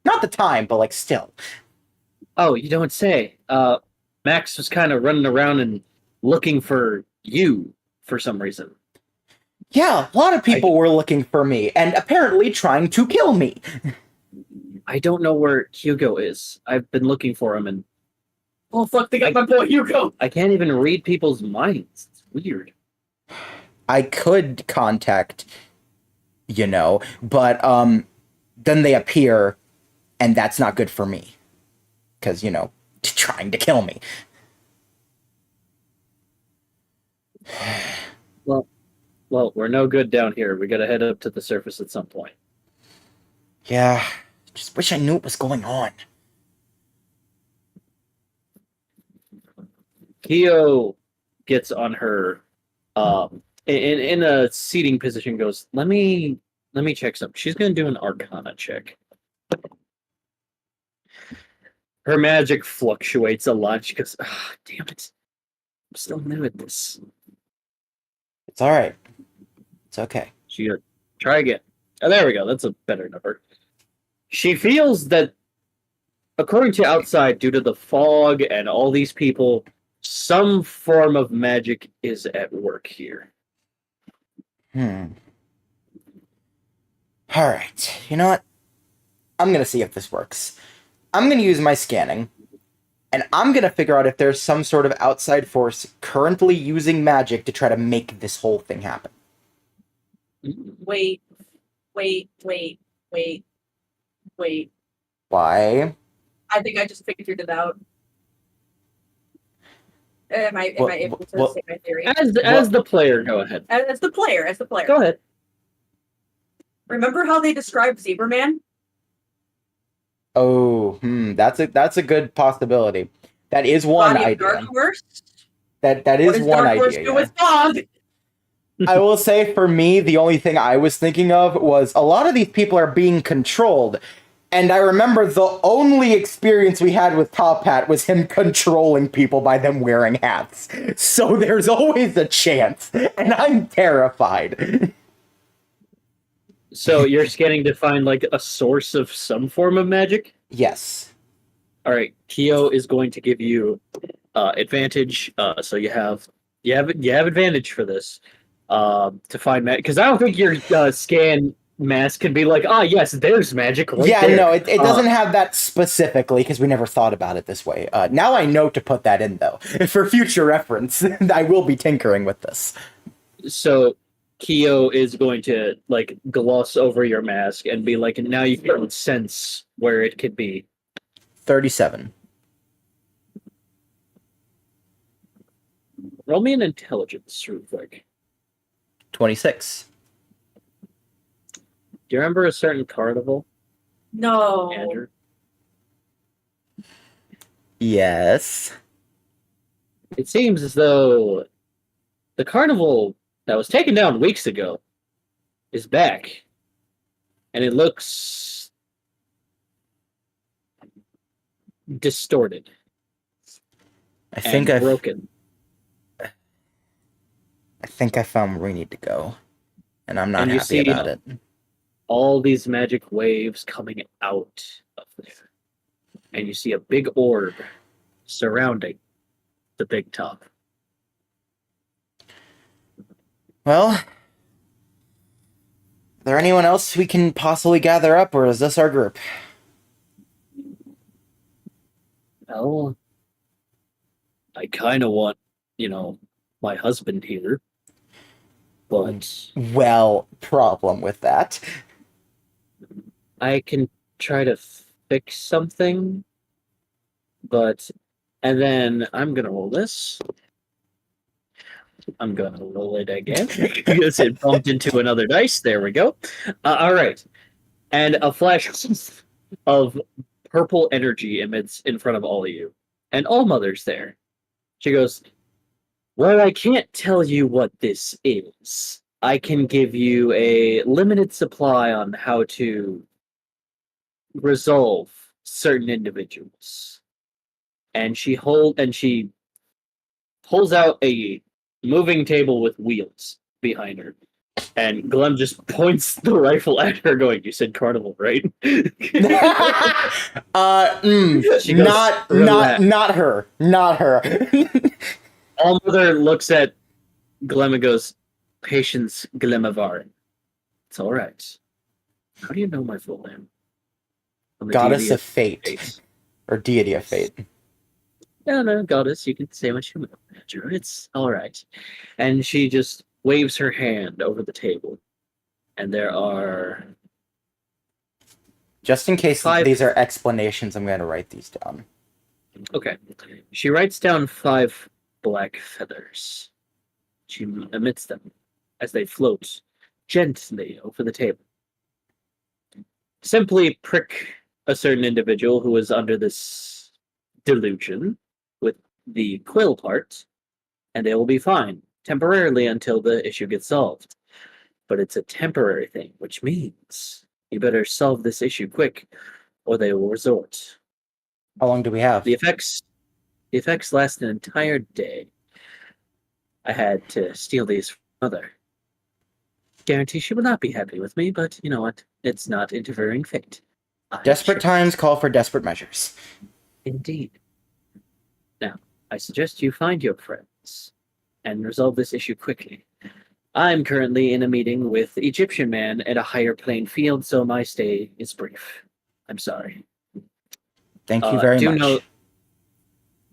Not the time, but like still. Oh, you don't say. Max was kind of running around and looking for you for some reason. Yeah, a lot of people were looking for me, and apparently trying to kill me. I don't know where Hugo is. I've been looking for him, and... Oh, fuck, they got my boy Hugo! I can't even read people's minds. It's weird. I could contact, but, then they appear, and that's not good for me. Because, trying to kill me. Well, we're no good down here. We gotta head up to the surface at some point. Yeah, just wish I knew what was going on. Kyo gets on her, in a seating position. Goes, let me check something. She's gonna do an Arcana check. Her magic fluctuates a lot. She goes, ah, damn it. I'm still new at this. It's all right. It's okay. She goes, try again. Oh, there we go. That's a better number. She feels that, according to outside, due to the fog and all these people, some form of magic is at work here. All right. You know what? I'm gonna see if this works. I'm gonna use my scanning, and I'm gonna figure out if there's some sort of outside force currently using magic to try to make this whole thing happen. Wait. Why? I think I just figured it out. Am I able to say my theory? As the player, go ahead. As the player. Go ahead. Remember how they described Zebra Man? Oh, that's a good possibility. That is one Body of idea. Dark Horse? That What is does one Dark Horse idea. do Yeah. with fog? I will say, for me, the only thing I was thinking of was a lot of these people are being controlled. And I remember the only experience we had with Top Hat was him controlling people by them wearing hats. So there's always a chance. And I'm terrified. So you're scanning to find like a source of some form of magic? Yes. All right. Kyo is going to give you advantage. So you have advantage for this to find magic, because I don't think your scan mask can be like, yes, there's magic right Yeah, there. no, it doesn't have that specifically, because we never thought about it this way. Now I know to put that in, though. For future reference, I will be tinkering with this. So Kyo is going to like gloss over your mask and be like, now you can sense where it could be. 37. Roll me an intelligence real quick. 26. Do you remember a certain carnival, No. Andrew? Yes. It seems as though the carnival that was taken down weeks ago is back. And it looks distorted. I think and broken. I think I found where we need to go. And I'm not And you happy see about it. all these magic waves coming out of there. And you see a big orb surrounding the big top. Well, is there anyone else we can possibly gather up, or is this our group? Well, I kind of want, my husband here. But Well, problem with that. I can try to fix something. And then I'm going to roll this. I'm going to roll it again because it bumped into another dice. There we go. All right. And a flash of purple energy emits in front of all of you. And All Mother's there. She goes, well, I can't tell you what this is. I can give you a limited supply on how to resolve certain individuals. And she pulls out a moving table with wheels behind her. And Glenn just points the rifle at her, going, "You said carnival, right?" She She goes, not her. Not her. All Mother looks at Glem and goes, "Patience Glemavar. It's all right. How do you know my full name?" I'm the Goddess deity of fate. Or deity of fate. No, goddess. You can say what you will, Andrew. It's all right. And she just waves her hand over the table, and there are Just in case 5. these are explanations, I'm going to write these down. Okay. She writes down 5 black feathers. She emits them as they float gently over the table. Simply prick a certain individual who is under this delusion with the quill part, and they will be fine temporarily until the issue gets solved. But it's a temporary thing, which means you better solve this issue quick, or they will resort How long do we have? The effects last an entire day. I had to steal these from mother. Guarantee she will not be happy with me, but you know what? It's not interfering fate. Desperate times call for desperate measures. Indeed. Now, I suggest you find your friends and resolve this issue quickly. I'm currently in a meeting with the Egyptian man at a higher plane field, so my stay is brief. I'm sorry. Thank you very do much.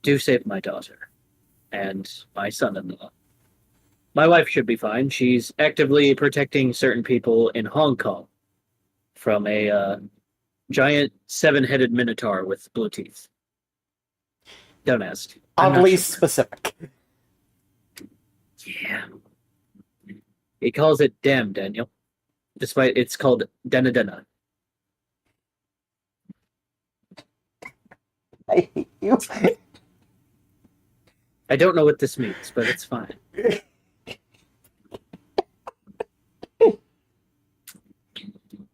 Do save my daughter and my son-in-law. My wife should be fine. She's actively protecting certain people in Hong Kong from a giant 7-headed minotaur with blue teeth. Don't ask. I'm not Oddly sure. specific. Yeah. He calls it Damn, Daniel. Despite it's called Dena Dena. I hate you. I don't know what this means, but it's fine.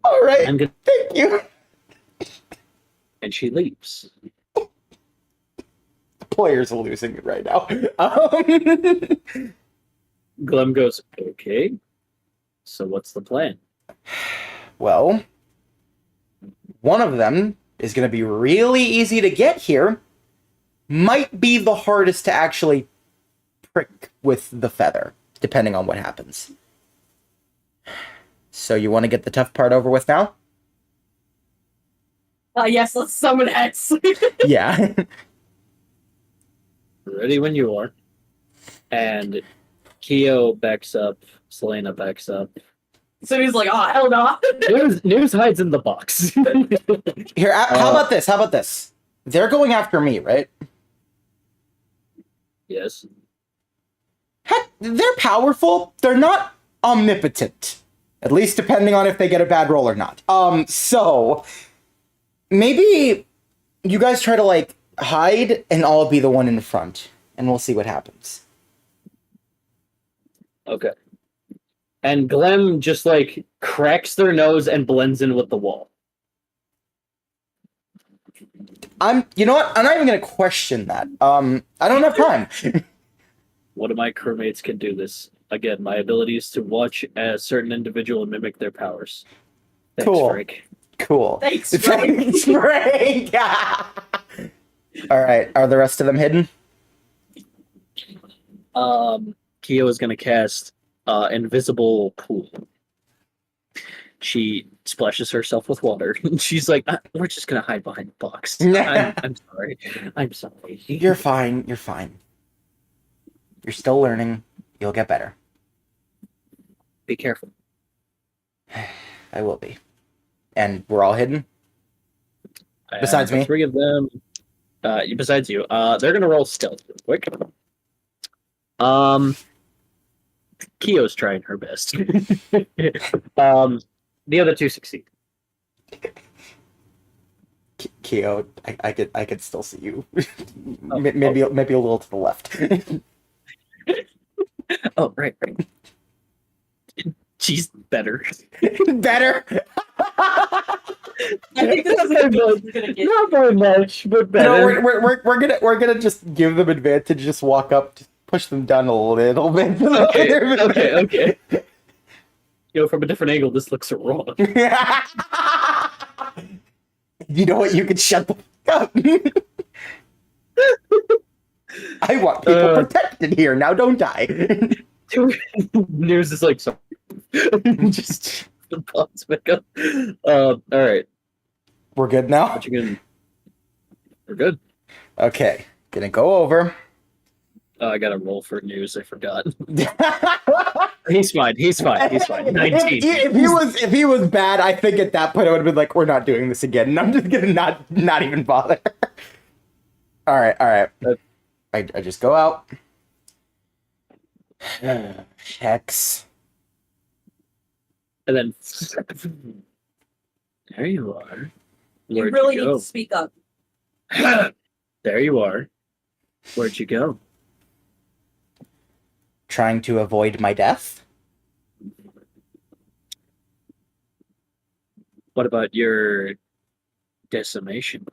All right. I'm gonna... Thank you. And she leaves. The players are losing it right now. Glem goes, okay. So what's the plan? Well, one of them is going to be really easy to get here. Might be the hardest to actually prick with the feather, depending on what happens. So you want to get the tough part over with now? Yes, let's summon X. Yeah. Ready when you are. And Keo backs up. Selena backs up. So he's like, oh, hell no. News hides in the box. Here, how about this? How about this? They're going after me, right? Yes. Heck, they're powerful. They're not omnipotent. At least depending on if they get a bad roll or not. So maybe you guys try to, like, hide and I'll be the one in front. And we'll see what happens. Okay. And Glem just, like, cracks their nose and blends in with the wall. You know what? I'm not even going to question that. I don't have time. One of my crewmates can do this. Again, my ability is to watch a certain individual and mimic their powers. Thanks, Cool. Frank. Cool. Thanks, Frank. Thanks, Frank. All right. Are the rest of them hidden? Keo is going to cast Invisible Pool. She splashes herself with water. She's like, we're just going to hide behind the box. I'm sorry. I'm sorry. You're fine. You're fine. You're still learning. You'll get better. Be careful. I will be. And we're all hidden? Besides me? 3 of them. Besides you. They're going to roll stealth real quick. Keo's trying her best. The other 2 succeed. Keo, I could still see you. Maybe a little to the left. Oh, right. She's better. Better. I think this is gonna get. Not very much, but better. No, we're gonna just give them advantage. Just walk up, just push them down a little bit. Okay. You know, from a different angle, this looks wrong. You know what? You can shut the fuck up. I want people protected here. Now don't I? News is like, sorry. Just pops back up. All right. We're good now? What you gonna... We're good. Okay. Gonna go over. I got to roll for news. I forgot. He's fine. 19. If he was bad, I think at that point I would have been like, we're not doing this again. And I'm just gonna not even bother. All right. I just go out. Hex. And then there you are. You Where'd really you need go? to speak up. There you are. Where'd you go? Trying to avoid my death. What about your decimation?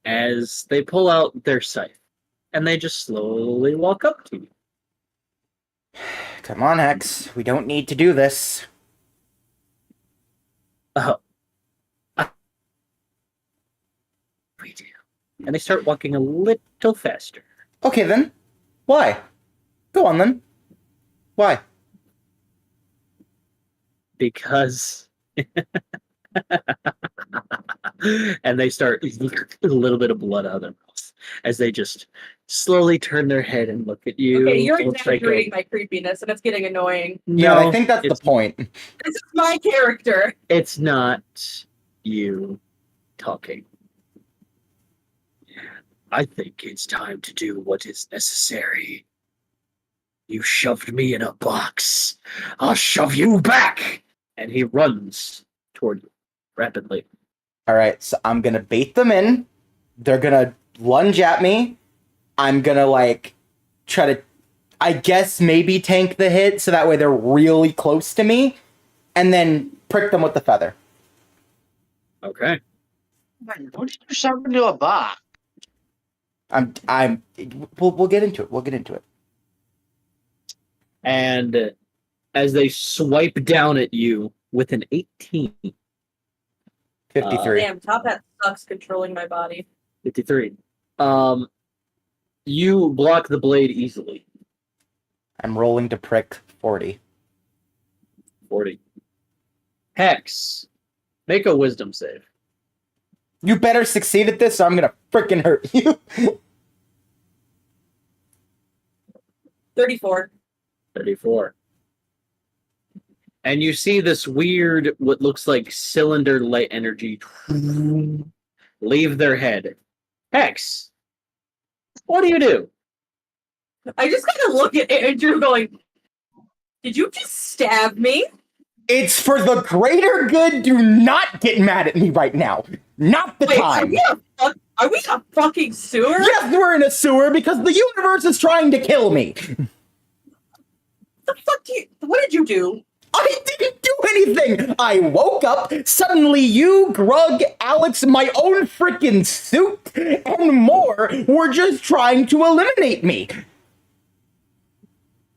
as they pull out their scythe and they just slowly walk up to you. Come on, Hex. We don't need to do this. We do. And they start walking a little faster. Okay, then. Why? Go on, then. Why? Because and they start a little bit of blood out of their mouths as they just slowly turn their head and look at you. Okay, you're Looks like exaggerating my creepiness, and it's getting annoying. Yeah, No, I think that's the point. This is my character. it's not you talking. I think it's time to do what is necessary. You shoved me in a box. I'll shove you back. And he runs toward you rapidly. Alright, so I'm gonna bait them in. They're gonna lunge at me. I'm gonna, like, try to, I guess, maybe tank the hit so that way they're really close to me. And then prick them with the feather. Okay. Don't you shove into a box? We'll get into it. We'll get into it. And as they swipe down at you with an 18, 53. Damn, Top Hat sucks controlling my body. 53, you block the blade easily. I'm rolling to prick 40. 40. Hex, make a wisdom save. You better succeed at this, or I'm gonna frickin' hurt you. 34. 34. And you see this weird, what looks like cylinder light energy leave their head. Hex, what do you do? I just kind of look at Andrew going, did you just stab me? It's for the greater good. Do not get mad at me right now. Not the Wait, time. are we in a fucking sewer? Yes, we're in a sewer because the universe is trying to kill me. What the fuck what did you do? I didn't do anything. I woke up. Suddenly, you, Grug, Alex, my own frickin' suit, and more were just trying to eliminate me.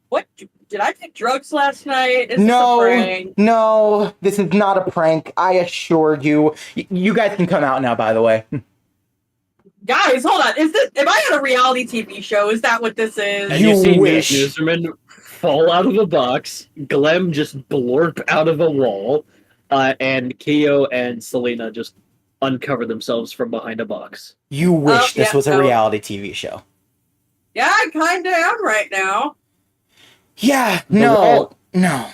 What? Did I take drugs last night? Is this a No, prank? no, this is not a prank. I assure you. You guys can come out now, by the way. Guys, hold on. Am I on a reality TV show? Is that what this is? And You you see wish. Newsman fall out of a box, Glem just blurp out of a wall, and Keo and Selena just uncover themselves from behind a box. You wish this yeah, was a no. reality TV show. Yeah, I kinda am right now. Yeah, The no, wall- no.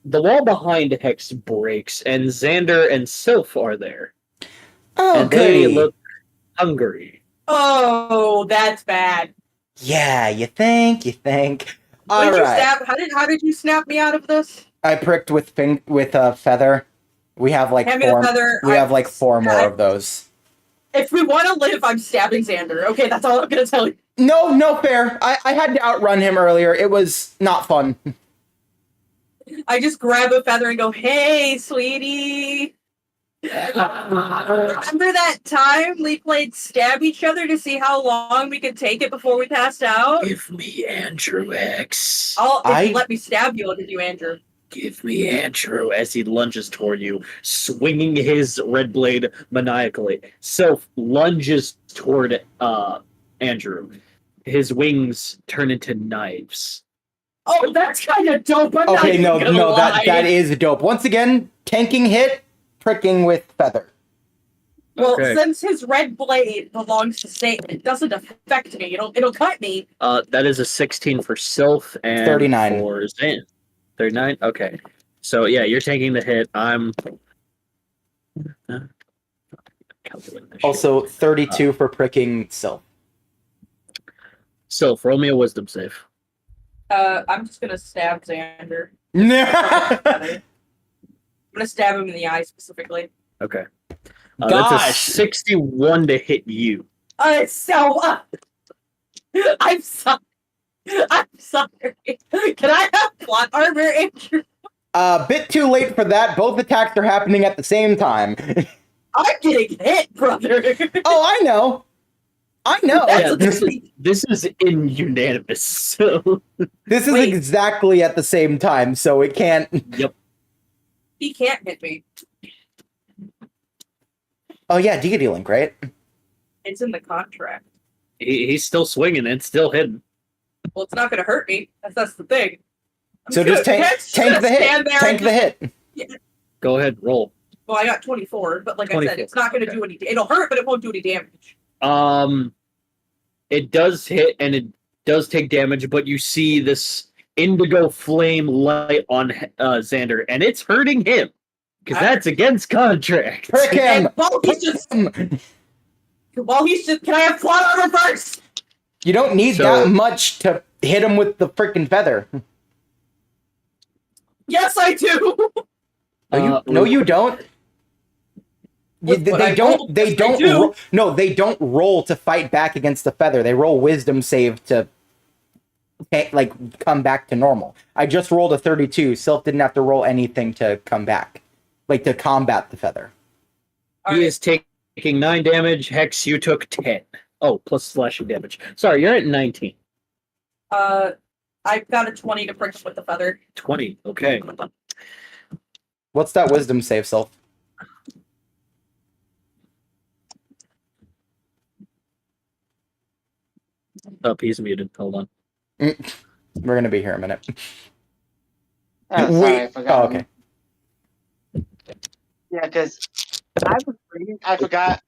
The wall behind Hex breaks, and Xander and Soph are there. Oh, and they goody. look hungry. Oh, that's bad. Yeah, you think. What All did you right. stab? How did you snap me out of this? I pricked with a feather. We have like Hand me the four. feather. We have like four more of those. If we want to live, I'm stabbing Xander. Okay, that's all I'm gonna tell you. No, fair. I had to outrun him earlier. It was not fun. I just grab a feather and go, "Hey, sweetie." Remember that time we played stab each other to see how long we could take it before we passed out? Give me Andrew X. If you let me stab you, I'll give you Andrew. Give me Andrew as he lunges toward you, swinging his red blade maniacally. Soph lunges toward Andrew. His wings turn into knives. Oh, that's kind of dope. I'm not Okay, even no, gonna lie. that is dope. Once again, tanking hit, pricking with feather. Well, Okay. since his red blade belongs to Satan, it doesn't affect me. It'll cut me. That is a 16 for Soph and 39. for Zan. 39? Okay. So, yeah, you're taking the hit. I'm... calculating this shit. Also, 32 for pricking Sylph. Soph, roll me a wisdom save. I'm just gonna stab Xander. I'm gonna stab him in the eye specifically. Okay. That's a Gosh. 61 to hit you. So I'm sorry. I'm sorry. Can I have plot armor, Andrew? Bit too late for that. Both attacks are happening at the same time. I'm getting hit, brother. Oh, I know. I know. That's Yeah, what this is in unanimous. So This is Wait. exactly at the same time, so it can't. yep. He can't hit me. Oh yeah, Deity Link, right? It's in the contract. He's still swinging and still hitting. Well, it's not going to hurt me. That's the thing. I'm So just tank the hit. stand there Tank and the hit. Go ahead, roll. Well, I got 24, but like I 24. said, it's not going to do any. It'll hurt, but it won't do any damage. It does hit and it does take damage, but you see this indigo flame light on Xander, and it's hurting him because that's against contract. Prick him. And while he's just, can I have plot armor first? You don't need that much to hit him with the freaking feather. Yes, I do. No, you don't. They don't. No, they don't roll to fight back against the feather. They roll wisdom save to like come back to normal. I just rolled a 32. Sylph didn't have to roll anything to come back, like to combat the feather. He is taking 9 damage. Hex, you took 10. Oh, plus slashing damage. Sorry, you're at 19. I've got a 20 to prick with the feather. 20. Okay. What's that wisdom save, Sylph? Oh, he's muted. Hold on. We're gonna be here a minute. Oh, sorry, Wait. I forgot. Oh, okay. Yeah, because I was reading, I forgot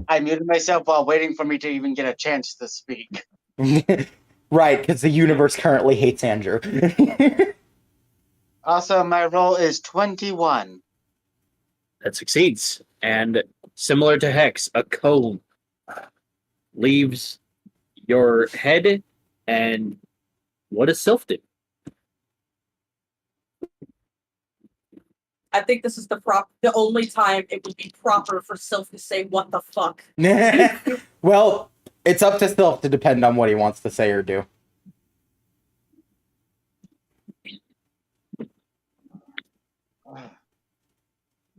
I muted myself while waiting for me to even get a chance to speak. Right, because the universe currently hates Andrew. Also, my roll is 21. That succeeds. And similar to Hex, a cone leaves your head. And what does Sylph do? I think this is the only time it would be proper for Sylph to say "What the fuck." Well, it's up to Sylph to depend on what he wants to say or do.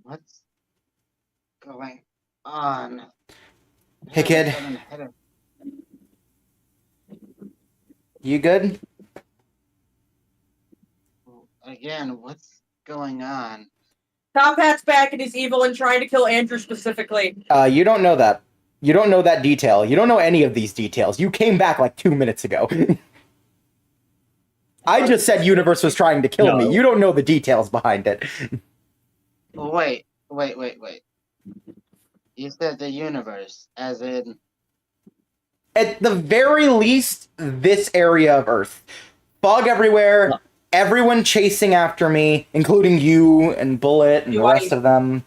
What's going on? Hey, kid. You good? Again, what's going on? Top Hat's back and he's evil and trying to kill Andrew specifically. You don't know that. You don't know that detail. You don't know any of these details. You came back like 2 minutes ago. I just said Universe was trying to kill me. You don't know the details behind it. Wait. You said the universe, as in... At the very least, this area of Earth. Fog everywhere, everyone chasing after me, including you and Bullet and the rest of them.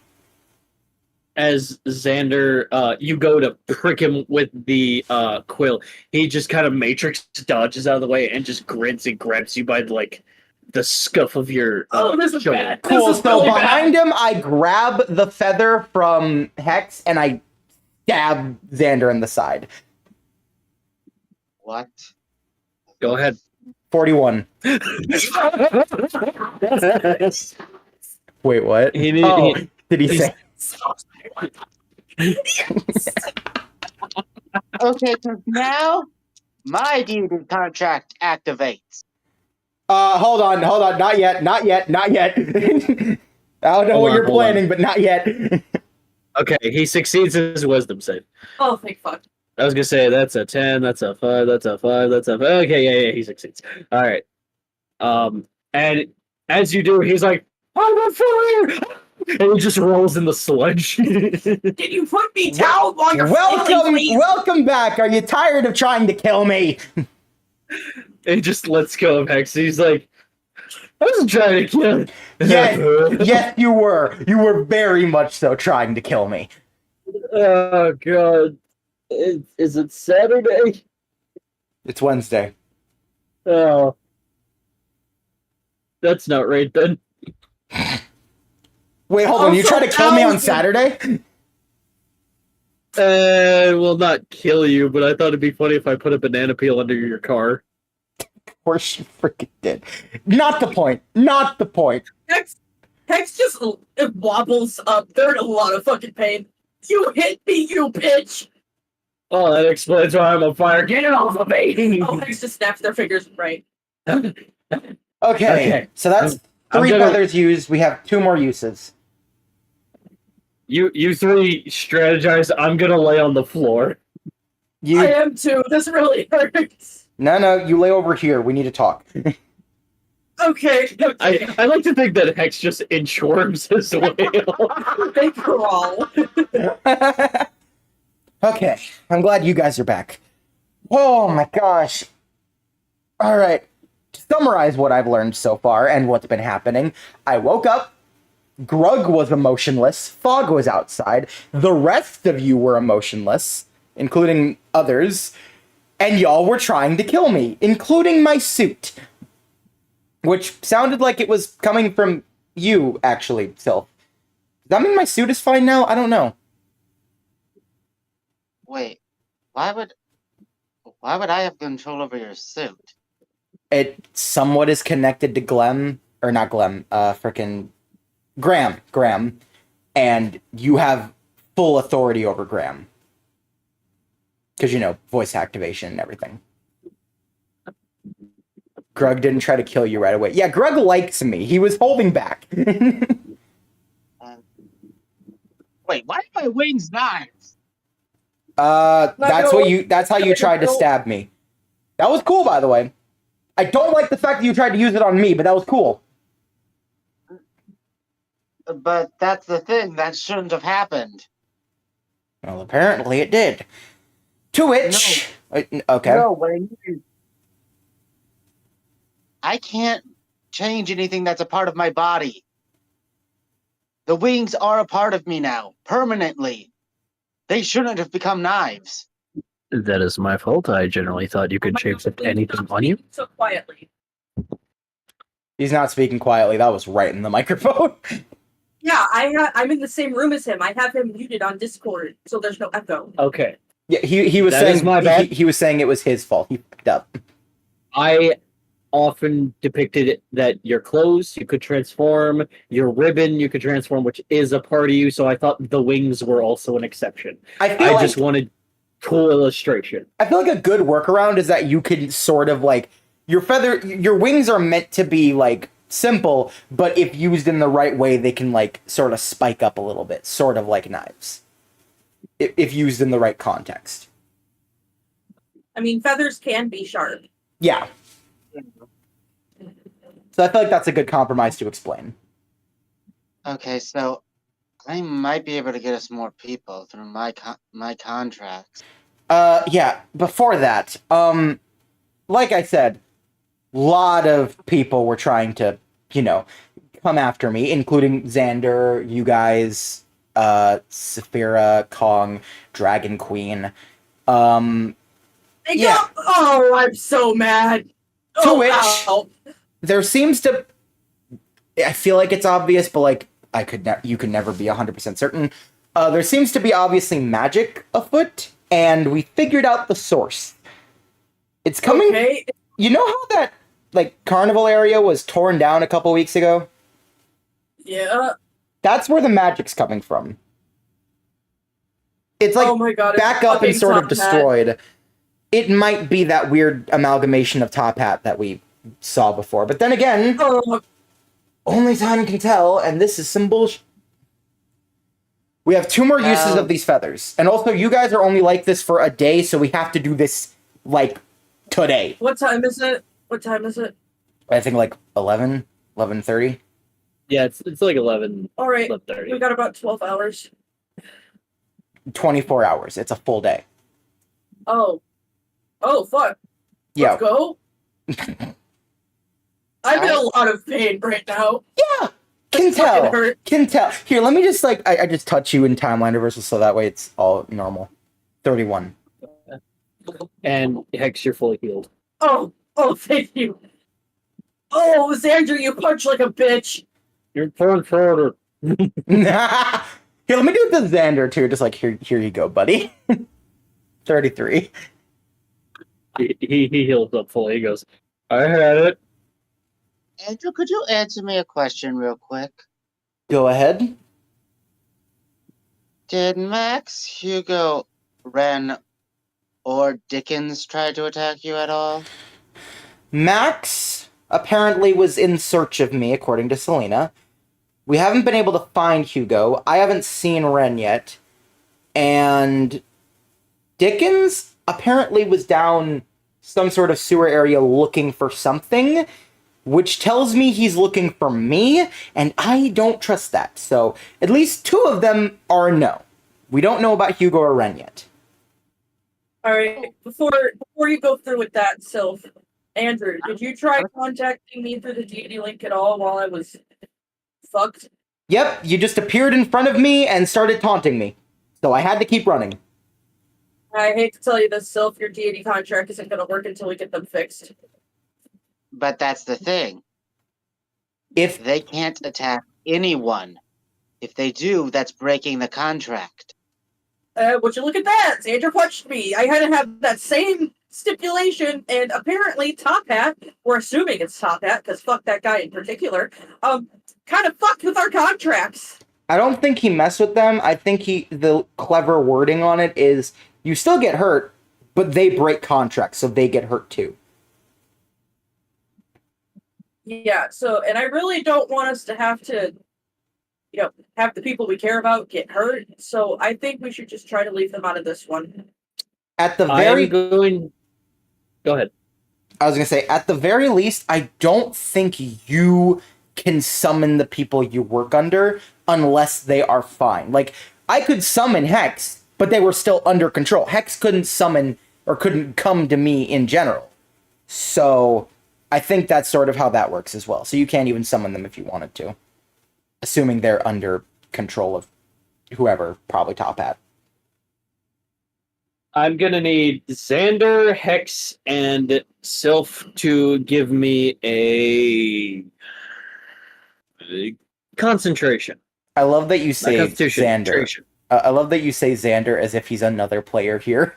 As Xander, you go to prick him with the quill, he just kind of matrix dodges out of the way and just grins and grabs you by the scuff of your this is shoulder. bad. Cool, This is so really behind him, I grab the feather from Hex and I stab Xander in the side. What? Go ahead. 41. Wait, what? Did he say? Okay, so now my D&D contract activates. Hold on, not yet. I don't know what you're planning, but not yet. Okay, he succeeds his wisdom save. Oh, thank fuck. I was gonna say that's a 10, that's a 5, that's a 5, that's a 5. Okay, yeah, he succeeds. All right. And as you do, he's like, "I'm on fire!" And he just rolls in the sludge. Can you put me down while you're Welcome back. Are you tired of trying to kill me? And he just lets go of Hex. He's like, "I wasn't trying to kill you." Yes, you were. You were very much so trying to kill me. Oh god. Is it Saturday? It's Wednesday. Oh. That's not right then. Wait, hold on. You try to kill me on Saturday? Well, not kill you, but I thought it'd be funny if I put a banana peel under your car. Of course you freaking did. Not the point. Not the point. Hex just wobbles up. They're in a lot of fucking pain. You hit me, you bitch! Oh, that explains why I'm on fire. Get it off of me! Oh, Hex just snaps their fingers right. Okay, so that's I'm 3 gonna- feathers used. We have 2 more uses. You 3 strategize. I'm gonna lay on the floor. You I am too. This really hurts. no, you lay over here. We need to talk. Okay. I like to think that Hex just inchworms his way. They crawl. Okay, I'm glad you guys are back. Oh my gosh. All right. To summarize what I've learned so far and what's been happening, I woke up. Grug was emotionless. Fog was outside. The rest of you were emotionless, including others. And y'all were trying to kill me, including my suit. Which sounded like it was coming from you, actually, Sylph. Does that mean my suit is fine now? I don't know. Wait, why would I have control over your suit? It somewhat is connected to Glem, or not Glem, frickin' Graham, and you have full authority over Graham. Because, you know, voice activation and everything. Grug didn't try to kill you right away. Yeah, Grug likes me. He was holding back. Wait, why are my wings knives? That's how you tried to stab me. That was cool, by the way. I don't like the fact that you tried to use it on me, but that was cool. But that's the thing, that shouldn't have happened. Well, apparently it did. To which... Okay. No way. I can't change anything that's a part of my body. The wings are a part of me now, permanently. They shouldn't have become knives. That is my fault. I generally thought you could shapeshift anything on you. So quietly. He's not speaking quietly. That was right in the microphone. Yeah, I'm in the same room as him. I have him muted on Discord, so there's no echo. Okay. Yeah, he was That saying is my bad. He was saying it was his fault. He picked up. I often depicted that your clothes you could transform, your ribbon you could transform, which is a part of you, so I thought the wings were also an exception. I just wanted cool illustration. I feel like a good workaround is that you can sort of like your wings are meant to be like simple, but if used in the right way, they can like sort of spike up a little bit, sort of like knives. If used in the right context. I mean, feathers can be sharp. Yeah. So I feel like that's a good compromise to explain. Okay, so I might be able to get us more people through my contracts. Yeah, before that, like I said, a lot of people were trying to, you know, come after me, including Xander, you guys, Saphira, Kong, Dragon Queen. Oh, I'm so mad. To which there seems to, I feel like it's obvious, but like you could never be 100% certain. There seems to be obviously magic afoot, and we figured out the source. It's coming. Okay. You know how that like carnival area was torn down a couple weeks ago? Yeah. That's where the magic's coming from. It's like oh my God, back up and sort of destroyed. It might be that weird amalgamation of Top Hat that we saw before. But then again, only time can tell, and this is some bullshit. We have 2 more uses of these feathers. And also, you guys are only like this for a day, so we have to do this, like, today. What time is it? I think, like, 11:30. Yeah, it's like 11. All right. 11:30. We got about 12 hours. 24 hours. It's a full day. Oh, fuck. Yeah. Let's go. I'm in a lot of pain right now. Yeah. Can tell. Here, let me just, like, I just touch you in timeline reversal so that way it's all normal. 31. And Hex, you're fully healed. Oh, thank you. Oh, Xander, you punch like a bitch. You're throwing further. Here, let me do it to Xander, too. Just like, here you go, buddy. 33. He heals up fully. He goes, I had it. Andrew, could you answer me a question real quick? Go ahead. Did Max, Hugo, Ren, or Dickens try to attack you at all? Max apparently was in search of me, according to Selena. We haven't been able to find Hugo. I haven't seen Ren yet. And Dickens apparently was down some sort of sewer area looking for something, which tells me he's looking for me, and I don't trust that. So at least 2 of them are no. We don't know about Hugo or Ren yet. All right, before you go through with that, Sylph, Andrew, did you try contacting me through the D&D link at all while I was fucked? Yep, you just appeared in front of me and started taunting me. So I had to keep running. I hate to tell you this, Sylph, your D&D contract isn't going to work until we get them fixed. But that's the thing. If They can't attack anyone. If they do, that's breaking the contract. Would you look at that? Sandra punched me. I had to have that same stipulation, and apparently Top Hat, we're assuming it's Top Hat, because fuck that guy in particular, kind of fucked with our contracts. I don't think he messed with them. I think the clever wording on it is you still get hurt, but they break contracts, so they get hurt too. Yeah, so, and I really don't want us to have to, have the people we care about get hurt, so I think we should just try to leave them out of this one. At the very... Go ahead. I was going to say, at the very least, I don't think you can summon the people you work under unless they are fine. Like, I could summon Hex, but they were still under control. Hex couldn't summon or couldn't come to me in general. So I think that's sort of how that works as well. So you can't even summon them if you wanted to, assuming they're under control of whoever, probably Top Hat. I'm gonna need Xander, Hex, and Sylph to give me a concentration. I love that you say Constitution. Xander. I love that you say Xander as if he's another player here.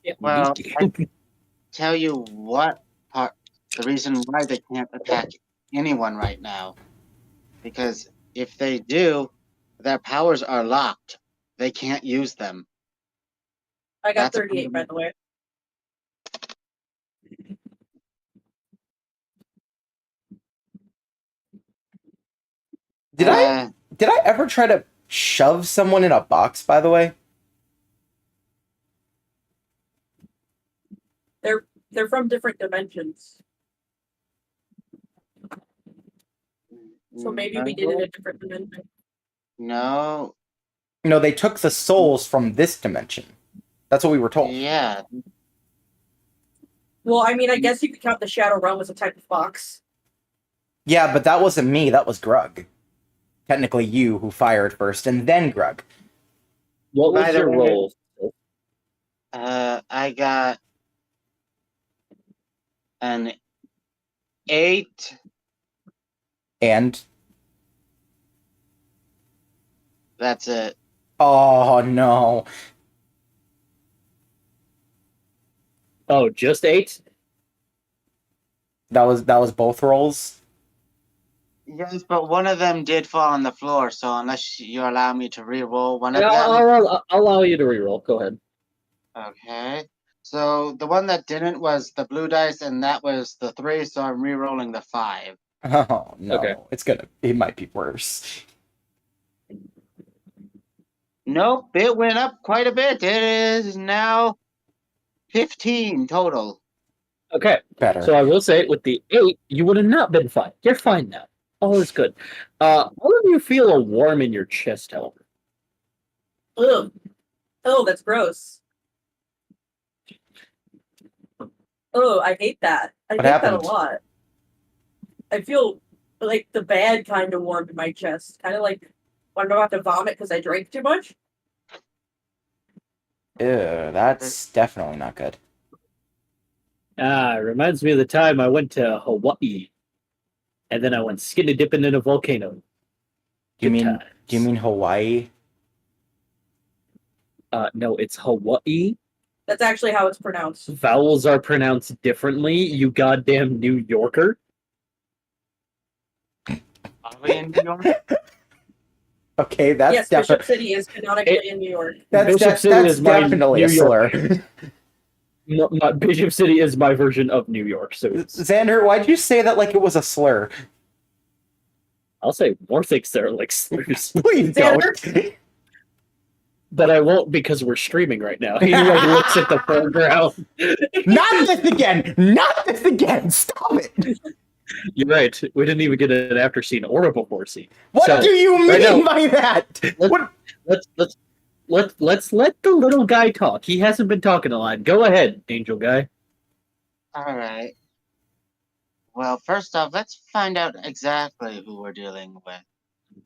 Yeah, Well, I can tell you what part, the reason why they can't attack anyone right now. Because if they do, their powers are locked. They can't use them. I got That's a 38, by the way. Did I ever try to shove someone in a box, by the way? They're from different dimensions. So maybe we did it in a different dimension. No. No, they took the souls from this dimension. That's what we were told. Yeah. Well, I mean, I guess you could count the Shadow Realm as a type of box. Yeah, but that wasn't me, that was Grug. Technically you who fired first, and then Grug. What By was the your way- roll? I got an 8. And? That's it. Oh, no. Oh, just 8? That was both rolls? Yes, but one of them did fall on the floor, so unless you allow me to re-roll one of Yeah, them. I'll allow you to reroll. Go ahead. Okay. So the one that didn't was the blue dice, and that was the 3, so I'm re-rolling the 5. Oh, no. Okay. It might be worse. Nope, it went up quite a bit. It is now 15 total. Okay. Better. So I will say, with the 8, you would have not been fine. You're fine now. All is good. All of you feel a warm in your chest, however. Ugh. Oh, that's gross. Oh, I hate that. I What hate happened? that a lot. I feel like the bad kind of warm in my chest. Kind of like when I'm about to vomit because I drank too much. Ew, that's definitely not good. Reminds me of the time I went to Hawaii. And then I went skinny dipping in a volcano. Do you Good mean times. Hawaii? No, it's Hawaii. That's actually how it's pronounced. Vowels are pronounced differently, you goddamn New Yorker. Are we in New York? Okay, that's Yes, Bishop City is canonically in New York. Bishop City is my definitely New a York. slur. Bishop City is my version of New York, so Xander, why'd you say that like it was a slur? I'll say more things that are like slurs. Please don't. But I won't because we're streaming right now. He like looks at the foreground. Not this again! Not this again! Stop it! You're right. We didn't even get an after scene or a before scene. What So, do you mean right now- by that? What? Let's let the little guy talk. He hasn't been talking a lot. Go ahead, Angel Guy. All right. Well, first off, let's find out exactly who we're dealing with.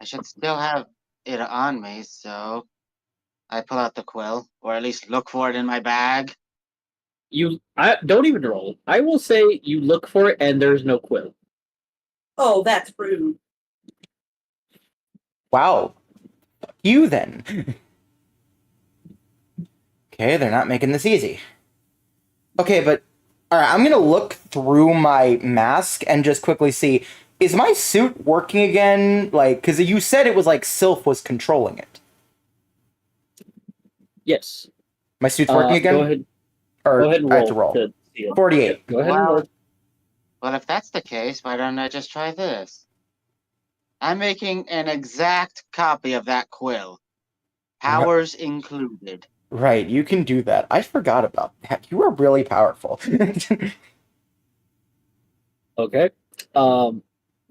I should still have it on me, so I pull out the quill, or at least look for it in my bag. I don't even roll. I will say you look for it and there's no quill. Oh, that's rude. Wow. Fuck you then. Okay, they're not making this easy. Okay, but alright, I'm gonna look through my mask and just quickly see, is my suit working again? Like, because you said it was like Sylph was controlling it. Yes. My suit's working again? Go ahead. Or Go ahead and I roll. have to roll. To see it. 48. Go ahead and roll. Well, if that's the case, why don't I just try this? I'm making an exact copy of that quill. Powers included. Right, you can do that. I forgot about that. You are really powerful. Okay. Go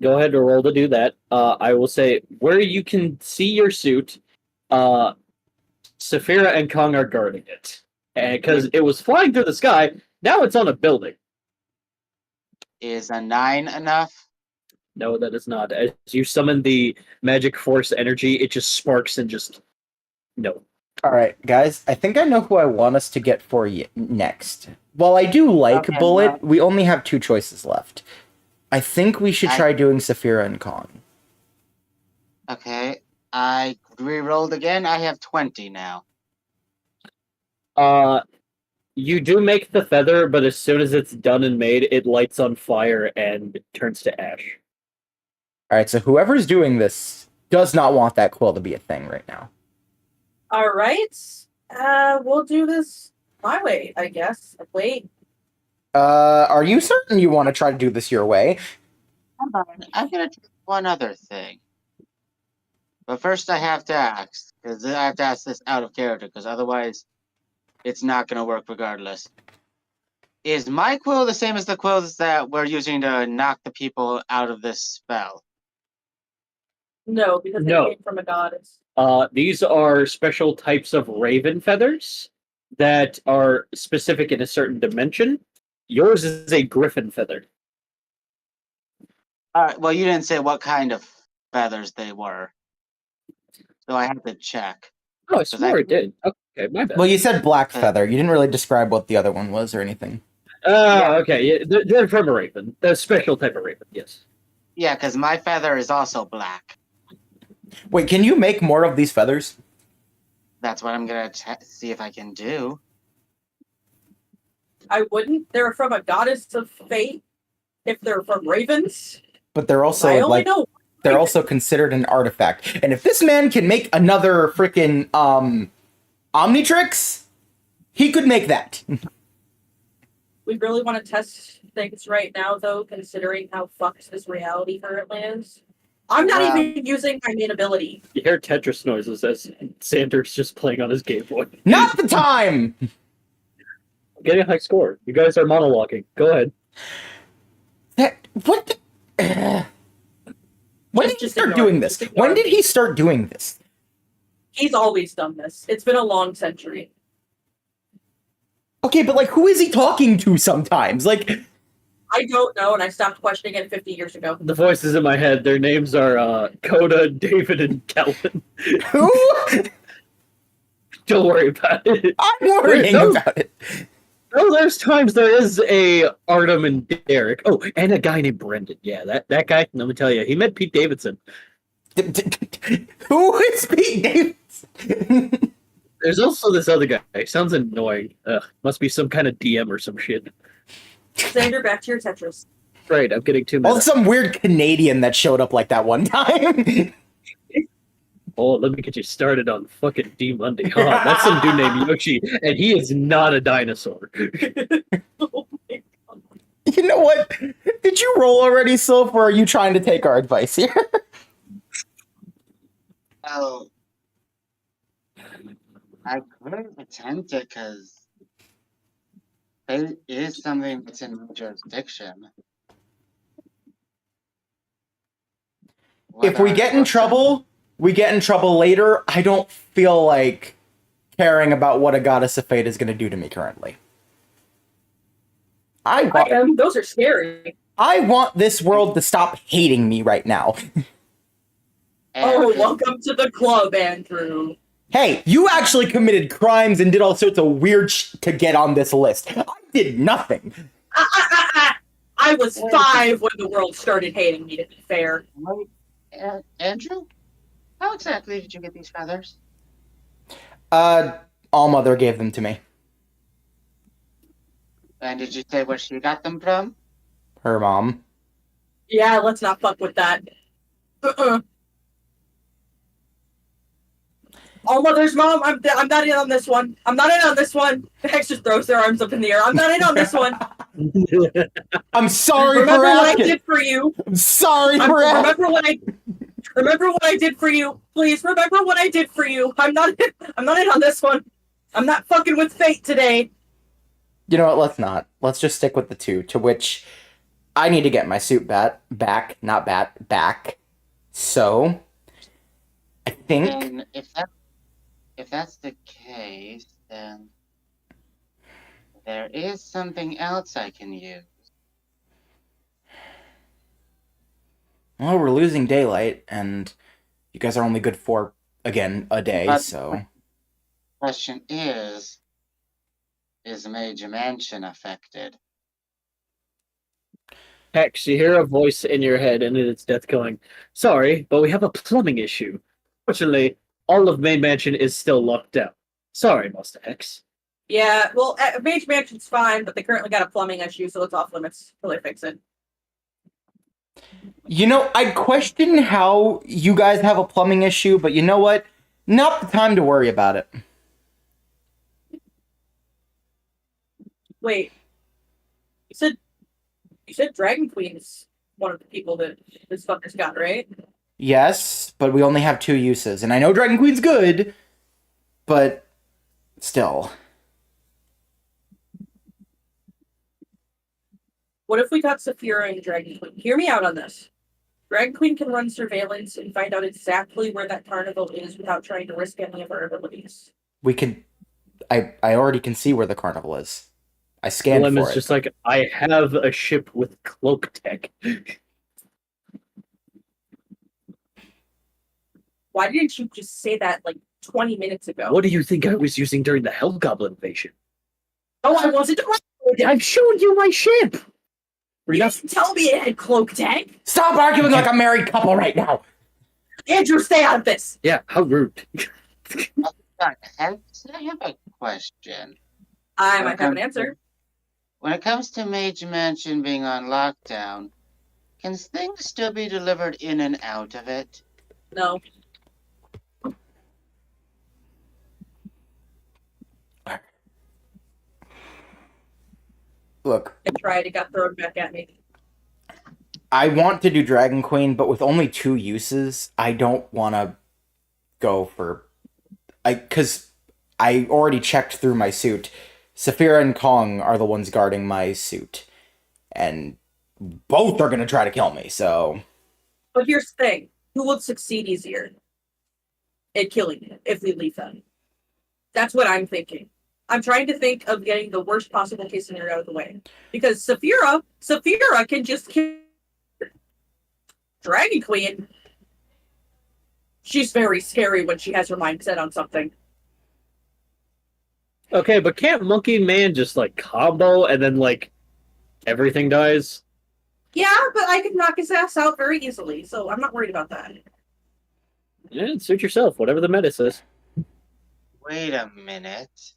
ahead and roll to do that. I will say where you can see your suit, Saphira and Kong are guarding it. Because it was flying through the sky, now it's on a building. Is a 9 enough? No, that is not. As you summon the magic force energy, it just sparks and just... No. Alright, guys, I think I know who I want us to get for you next. While I do like Okay, Bullet, well- we only have 2 choices left. I think we should I- try doing Saphira and Kong. Okay. I re-rolled again. I have 20 now. You do make the feather, but as soon as it's done and made, it lights on fire and turns to ash. Alright, so whoever's doing this does not want that quill to be a thing right now. All right. We'll do this my way, I guess. Wait. Are you certain you want to try to do this your way? Hold on. I'm gonna do one other thing. But first I have to ask, because I have to ask this out of character, because otherwise it's not gonna work regardless. Is my quill the same as the quills that we're using to knock the people out of this spell? No, because they No. came from a goddess. These are special types of raven feathers that are specific in a certain dimension. Yours is a griffin feather. Alright, well you didn't say what kind of feathers they were. So I have to check. Oh, I swore it did. Okay, my bad. Well, you said black feather. You didn't really describe what the other one was or anything. Okay. Yeah, they're from a raven. They're a special type of raven, yes. Yeah, because my feather is also black. Wait, can you make more of these feathers? That's what I'm gonna see if I can do. I wouldn't. They're from a goddess of fate. If they're from ravens, But they're also I only like know. they're also considered an artifact. And if this man can make another freaking Omnitrix, he could make that. We really want to test things right now, though, considering how fucked this reality currently is. I'm not Wow. even using my main ability. You hear Tetris noises as Xander's just playing on his Game Boy. Not the time. Getting a high score. You guys are monologuing. Go ahead. What? When did he Just start ignore doing it. this? Just ignore When it. did he start doing this? He's always done this. It's been a long century. Okay, but like, who is he talking to sometimes? Like, I don't know, and I stopped questioning it 50 years ago. The voices in my head, their names are Coda, David, and Kelvin. who? Don't worry about it. I'm worrying No. about it. Oh, there's times there is a Artem and Derek. Oh, and a guy named Brendan. Yeah, that guy, let me tell you, he met Pete Davidson. Who is Pete Davidson? There's also this other guy. He sounds annoying. Ugh, must be some kind of DM or some shit. Xander, back to your Tetris. Right, I'm getting 2 Oh, minutes. some weird Canadian that showed up like that one time. Oh, let me get you started on fucking D Monday. Huh? That's some dude named Yoshi, and he is not a dinosaur. Oh my God. You know what? Did you roll already, Sylph, or are you trying to take our advice here? Oh, I could attempt it because it is something that's in my jurisdiction. If we get in trouble, we get in trouble later. I don't feel like caring about what a goddess of fate is going to do to me currently. Those are scary. I want this world to stop hating me right now. Oh, welcome to the club, Andrew. Hey, you actually committed crimes and did all sorts of weird to get on this list. I did nothing. I was 5 when the world started hating me, to be fair. Wait, Andrew? How exactly did you get these feathers? Allmother gave them to me. And did you say where she got them from? Her mom. Yeah, let's not fuck with that. All Mother's mom, I'm not in on this one. I'm not in on this one. The Hex just throws their arms up in the air. I'm not in on this one. I'm sorry Remember for what asking. I did for you. I'm sorry for asking. Remember what I did for you. Please remember what I did for you. I'm not in on this one. I'm not fucking with fate today. You know what? Let's not. Let's just stick with the 2. To which I need to get my suit back. So I think. And if that's the case, then there is something else I can use. Well, we're losing daylight, and you guys are only good for, again, a day, But- so... Question is Mage Mansion affected? Hex, you hear a voice in your head, and it's death going, "Sorry, but we have a plumbing issue. Fortunately, all of Main Mansion is still locked down. Sorry, Master Hex." Yeah, well, Mage Mansion's fine, but they currently got a plumbing issue, so it's off limits till they fix it. You know, I question how you guys have a plumbing issue, but you know what? Not the time to worry about it. Wait, you said Dragon Queen is one of the people that this fucker's got, right? Yes, but we only have 2 uses, and I know Dragon Queen's good, but still. What if we got Saphira and Dragon Queen? Hear me out on this. Dragon Queen can run surveillance and find out exactly where that carnival is without trying to risk any of her abilities. We can... I already can see where the carnival is. I scanned Lem for is it. just like, "I have a ship with cloak tech." Why didn't you just say that like 20 minutes ago? What do you think I was using during the Hell Goblin invasion? Oh, I wasn't. I've shown you my ship! You didn't tell me it had cloak tech. Stop arguing like a married couple right now! Andrew, stay out of this. Yeah, how rude. I have a question. I might have an answer. When it comes to Mage Mansion being on lockdown, can things still be delivered in and out of it? No. Look, I tried. It got thrown back at me. I want to do Dragon Queen, but with only 2 uses, I don't want to go for... Because I already checked through my suit. Saphira and Kong are the ones guarding my suit. And both are going to try to kill me, so... But here's the thing. Who would succeed easier at killing you if we leave them? That's what I'm thinking. I'm trying to think of getting the worst possible case scenario out of the way. Because Saphira can just kill Dragon Queen. She's very scary when she has her mind set on something. Okay, but can't Monkey Man just, like, combo and then, like, everything dies? Yeah, but I can knock his ass out very easily, so I'm not worried about that. Yeah, suit yourself, whatever the meta says. Wait a minute.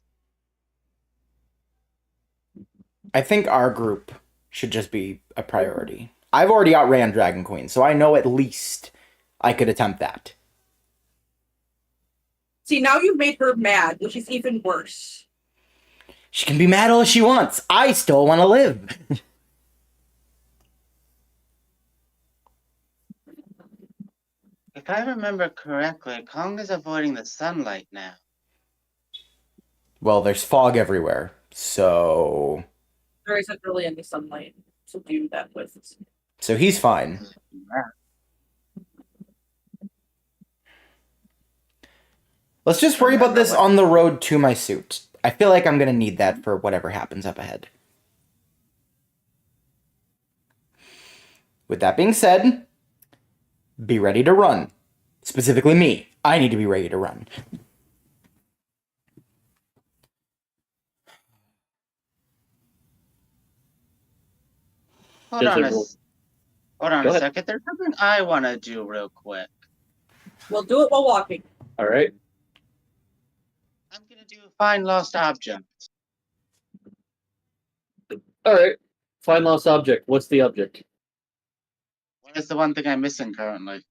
I think our group should just be a priority. I've already outran Dragon Queen, so I know at least I could attempt that. See, now you've made her mad, which is even worse. She can be mad all she wants. I still want to live. If I remember correctly, Kong is avoiding the sunlight now. Well, there's fog everywhere, so There isn't really any sunlight to do that with. he's fine. Let's just worry about this on the road to my suit. I feel like I'm gonna need that for whatever happens up ahead. With that being said, be ready to run. Specifically me. I need to be ready to run. Hold on Go a ahead. second. There's something I want to do real quick. We'll do it while walking. All right. I'm going to do find lost objects. All right. Find lost object. What's the object? What is the one thing I'm missing currently?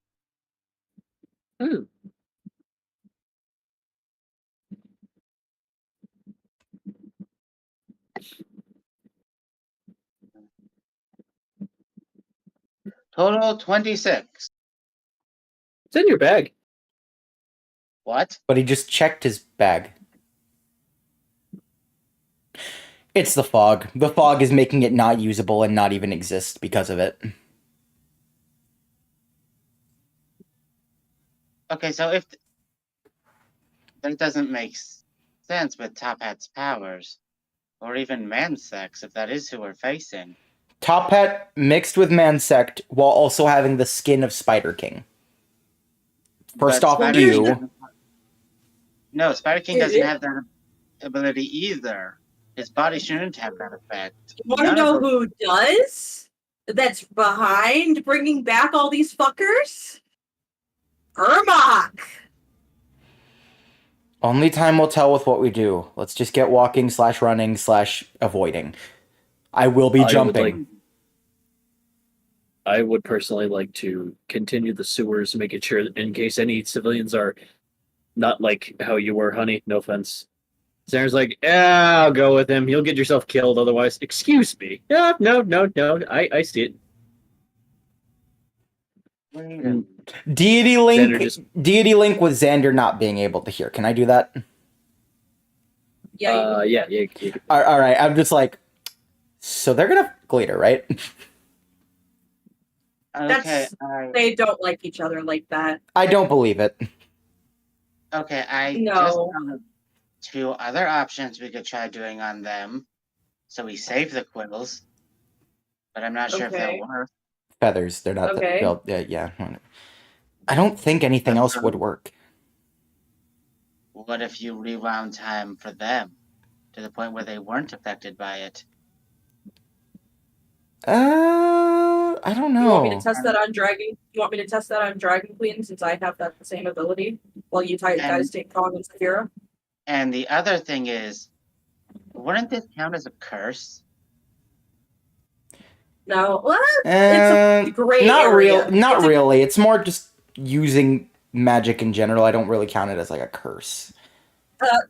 Total 26. It's in your bag. What? But he just checked his bag. It's the fog. The fog is making it not usable and not even exist because of it. Okay, so if that doesn't make sense with Top Hat's powers, or even Mansex, if that is who we're facing. Top Hat mixed with Mansect while also having the skin of Spider King. First But off, Spider you. King doesn't- No, Spider King doesn't have that ability either. His body shouldn't have that effect. You want to know who does? That's behind bringing back all these fuckers? Ermach! Only time will tell with what we do. Let's just get walking / running / avoiding. I will be jumping. I would personally like to continue the sewers, making sure that in case any civilians are not like how you were, honey. No offense. Sarah's like, yeah, I'll go with him. You'll get yourself killed otherwise. Excuse me. Yeah, no. I see it. Deity Link. Xander just- Deity Link with Xander not being able to hear. Can I do that? Yeah. Yeah. All right. I'm just like, so they're gonna Glader, right? Okay, They don't like each other like that. I don't believe it. okay, I No. just found of 2 other options we could try doing on them. So we save the quills. But I'm not sure if Okay. they'll work. Feathers. They're not. Okay. Yeah. I don't think anything else would work. What if you rewound time for them to the point where they weren't affected by it? I don't know. You want me to test that on Dragon? You want me to test that on Dragon Queen since I have that same ability? While you guys take Kong and Saphira? And the other thing is, wouldn't this count as a curse? No. What? It's a gray not area. Not really. It's more just using magic in general. I don't really count it as like a curse.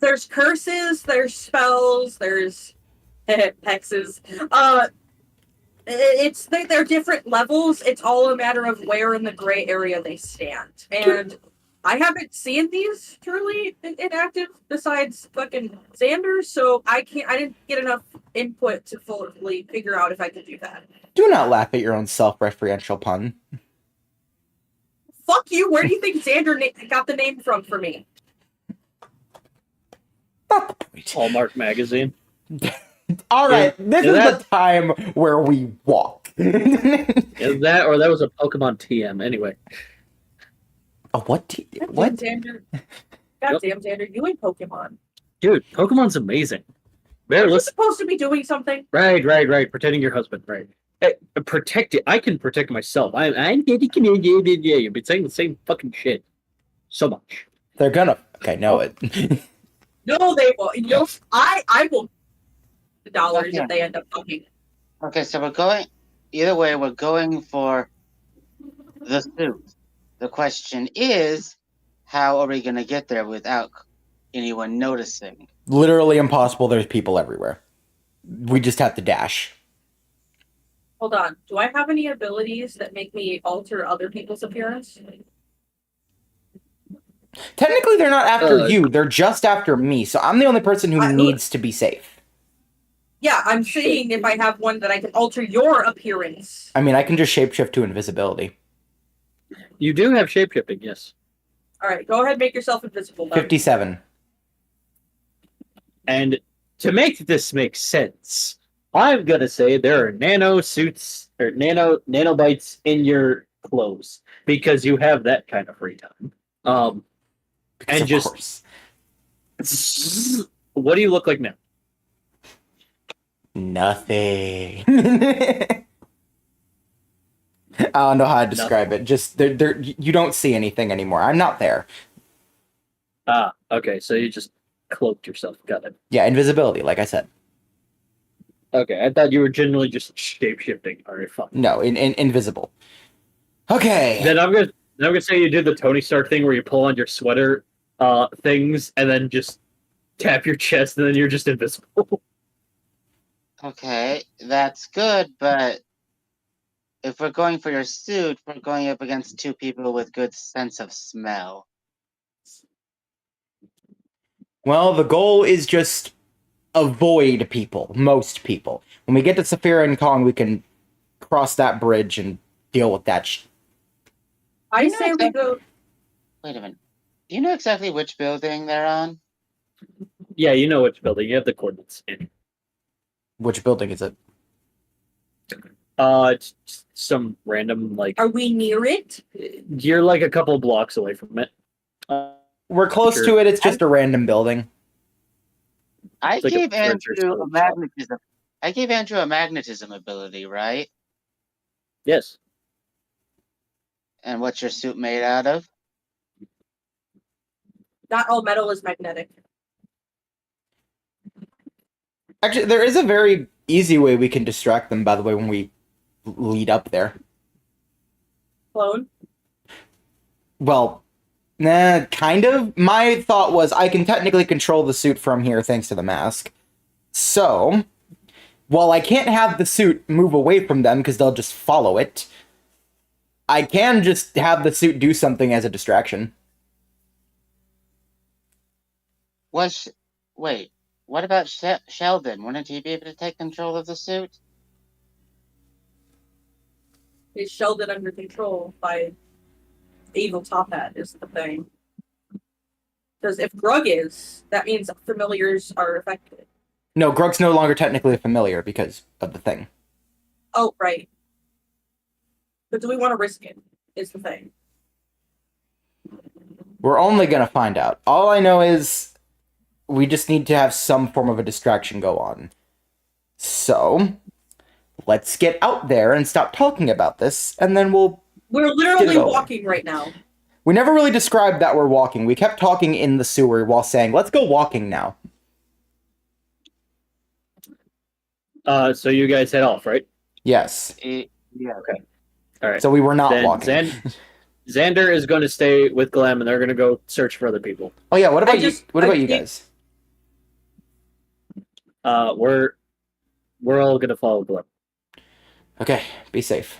There's curses, there's spells, there's hexes. They're different levels. It's all a matter of where in the gray area they stand. And I haven't seen these truly inactive besides fucking Xander, so I didn't get enough input to fully figure out if I could do that. Do not laugh at your own self-referential pun. Fuck you, where do you think Xander got the name from for me? Not the point. Hallmark magazine. All right, this is that- the time where we walk. Is that or that was a Pokemon TM anyway? What? What? Xander. Goddamn, Xander, you ain't Pokemon. Dude, Pokemon's amazing. There, You're let's supposed to be doing something. right. Protecting your husband, right? Hey, protect it. I can protect myself. I'm dedicated. You've been saying the same fucking shit so much. They're gonna. I know it. No, they won't. I will dollars Okay. if they end up talking. Okay, so we're going. Either way, we're going for the suit. The question is, how are we gonna get there without anyone noticing? Literally impossible. There's people everywhere. We just have to dash. Hold on. Do I have any abilities that make me alter other people's appearance? Technically, they're not after Uh, you. They're just after me. So I'm the only person who I- needs to be safe. Yeah, I'm saying if I have one that I can alter your appearance. I mean, I can just shapeshift to invisibility. You do have shapeshifting, yes. All right, go ahead, make yourself invisible. Then. 57. And to make this make sense, I'm gonna say there are nano suits or nanobites in your clothes because you have that kind of free time. Because And of just- course. What do you look like now? Nothing. I don't know how to describe it. Just you don't see anything anymore. I'm not there. Ah, okay, so you just cloaked yourself. Got it. Yeah, invisibility, like I said. Okay, I thought you were generally just shape-shifting. All right, fine. No, invisible. Okay. Then I'm gonna say you did the Tony Stark thing where you pull on your sweater things and then just tap your chest and then you're just invisible. Okay, that's good, but if we're going for your suit, we're going up against two people with good sense of smell. Well, the goal is just avoid people, most people. When we get to Saphira and Kong, we can cross that bridge and deal with that I You know say we exactly- go. Wait a minute. Do you know exactly which building they're on? Yeah, you know which building. You have the coordinates. Which building is it? It's just some random like Are we near it? you're like a couple blocks away from it. We're close Sure. to it. It's just a random building. I It's like a gave furniture Andrew store a shop. magnetism. I gave Andrew a magnetism ability, right? Yes. And what's your suit made out of? Not all metal is magnetic. Actually, there is a very easy way we can distract them, by the way, when we lead up there. Clone. Well, kind of. My thought was I can technically control the suit from here thanks to the mask. So, while I can't have the suit move away from them because they'll just follow it, I can just have the suit do something as a distraction. Wait, what about Sheldon? Wouldn't he be able to take control of the suit? Is Sheldon under control by the evil Top Hat is the thing. Because if Grug is, that means familiars are affected. No, Grug's no longer technically a familiar because of the thing. Oh, right. But do we want to risk it? Is the thing. We're only gonna find out. All I know is we just need to have some form of a distraction go on. So, let's get out there and stop talking about this, and then we'll... We're Get literally it over. walking right now. We never really described that we're walking. We kept talking in the sewer while saying, let's go walking now. So you guys head off, right? Yes. Yeah. All right. So we were not Then walking. Xander is going to stay with Glam, and they're going to go search for other people. Oh yeah, what about I What about you think- guys? We're all going to follow Glam. Okay, be safe.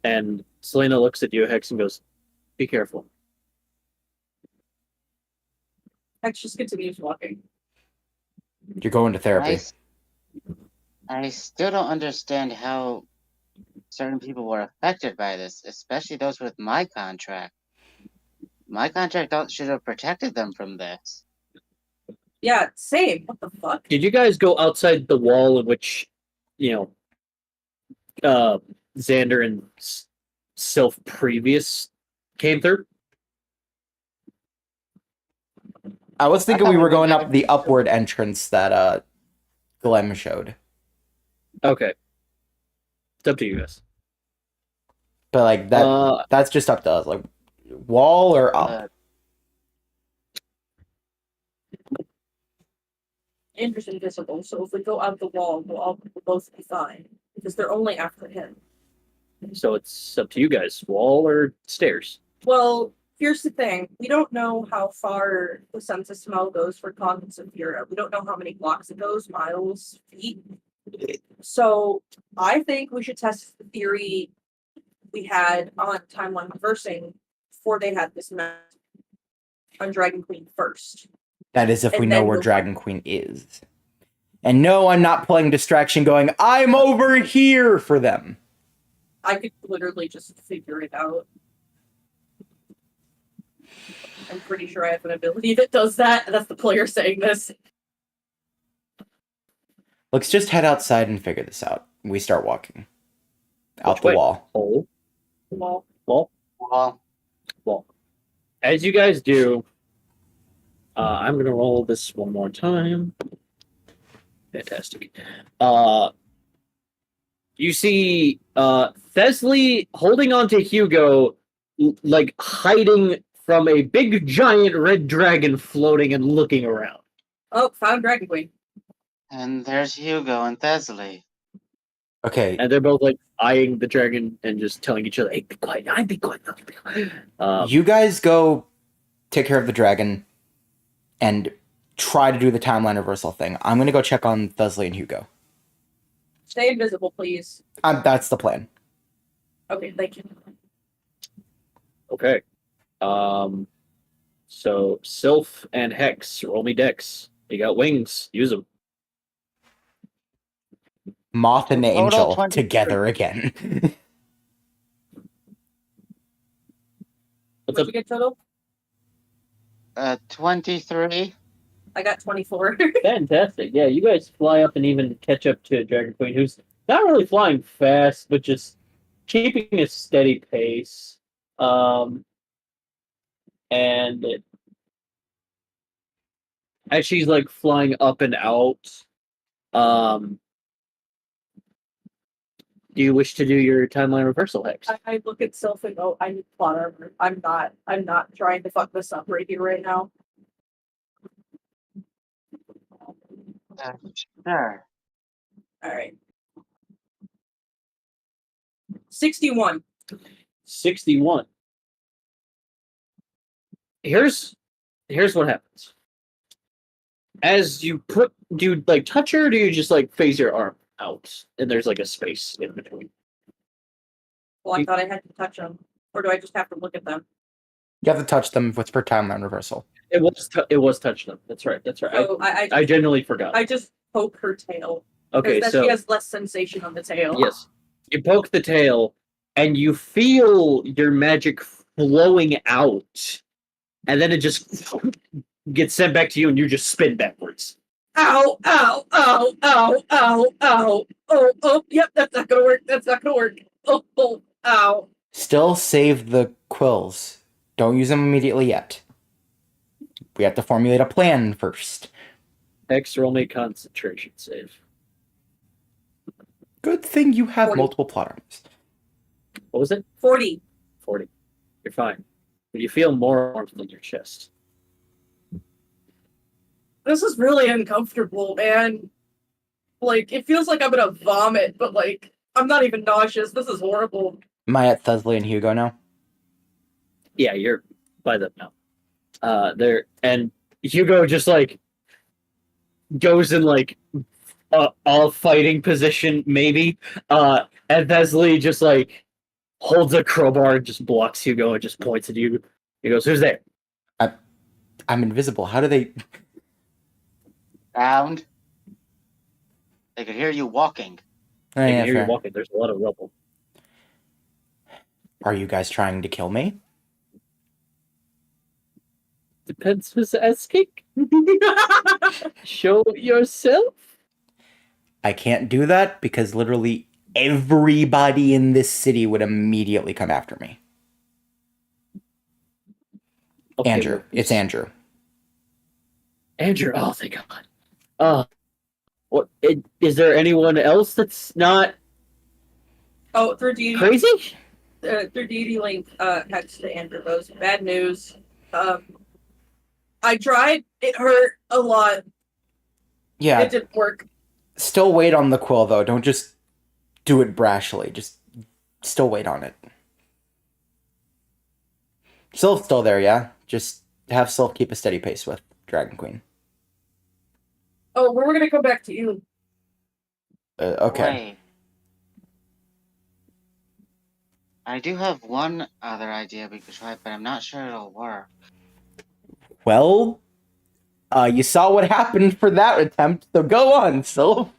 And Selena looks at you, Hex, and goes, "Be careful." Hex just continues walking. You're going to therapy. I still don't understand how certain people were affected by this, especially those with my contract. My contract should have protected them from this. Yeah, same. What the fuck? Did you guys go outside the wall in which, Xander and Sylph previous came through? I was thinking I thought we we were were going gonna- up the upward entrance that Glenn showed. Okay. It's up to you guys. But like that's just up to us. Like wall or up. Uh, Andrew's invisible, so if we go out the wall, we'll both be fine. Because they're only after him. So it's up to you guys. Wall or stairs? Well, here's the thing. We don't know how far the sense of smell goes for cognitive Vera. We don't know how many blocks it goes, miles, feet. So I think we should test the theory we had on timeline reversing before they had this mess on Dragon Queen first. That is if And we know then where we'll- Dragon Queen is. And no, I'm not playing distraction going, I'm over here for them. I could literally just figure it out. I'm pretty sure I have an ability that does that. That's the player saying this. Let's just head outside and figure this out. We start walking. Out Which the way? wall. Hole. Well, Well, Well, as you guys do, I'm gonna roll this one more time. Fantastic. You see Thesley holding onto Hugo, like hiding from a big giant red dragon floating and looking around. oh, found Dragon Queen. and there's Hugo and Thessaly. Okay, And they're both like eyeing the dragon and just telling each other, "Hey, be quiet! I be quiet! Be quiet!" you guys go take care of the dragon and try to do the timeline reversal thing. I'm gonna go check on Thusley and Hugo. Stay invisible, please. That's the plan. Okay, thank you. Okay. So Sylph and Hex, roll me dex. You got wings. Use them. Moth and Total Angel 23. together again. What's What'd up? you get total? 23. I got 24. Fantastic. Yeah, you guys fly up and even catch up to Dragon Queen, who's not really flying fast, but just keeping a steady pace. And as she's like flying up and out, do you wish to do your timeline reversal, Hex? I look at Sylph and go, I need plot armor. I'm not trying to fuck this up right here, right now. Sure. Alright. 61. 61. Here's what happens. As you do you like touch her, or do you just like phase your arm out and there's like a space in between? Well, I thought I had to touch them. Or do I just have to look at them? You have to touch them if it's for timeline reversal. It was touch them. That's right. That's right. So I genuinely forgot. I just poke her tail. Okay, Because so she has less sensation on the tail. yes, you poke the tail and you feel your magic flowing out, and then it just gets sent back to you, and you just spin backwards. Ow, ow, ow, ow, ow, ow. Oh, yep, that's not gonna work. That's not gonna work. Oh, ow. Still save the quills. Don't use them immediately yet. We have to formulate a plan first. X, roll me a concentration save. Good thing you have 40. multiple plot armors. What was it? 40. 40. You're fine. But you feel more warmth in your chest. This is really uncomfortable, man. Like, it feels like I'm gonna vomit, but like, I'm not even nauseous. This is horrible. Am I at Thusley and Hugo now? Yeah, you're by them now. There and Hugo just like goes in like a fighting position, maybe. And Thesley just like holds a crowbar and just blocks Hugo and just points at you. He goes, "Who's there?" I'm invisible. How do they... Sound. They could hear you walking. Oh, I yeah, can hear you fair. walking. There's a lot of rubble. Are you guys trying to kill me? Depends who's asking. Show yourself. I can't do that because literally everybody in this city would immediately come after me. Okay, Andrew. It's Andrew. Andrew. Oh, thank God. What? Is there anyone else that's not Oh, through DD, crazy? through DD link, text to Andrew goes, bad news. I tried. It hurt a lot. Yeah, It didn't work. still wait on the quill, though. Don't just do it brashly. Just still wait on it. Sylph's still there, yeah? Just have Sylph keep a steady pace with Dragon Queen. Oh, we're gonna come back to you. Okay. Wait. I do have one other idea we could try, but I'm not sure it'll work. Well, you saw what happened for that attempt, so go on, Sylph.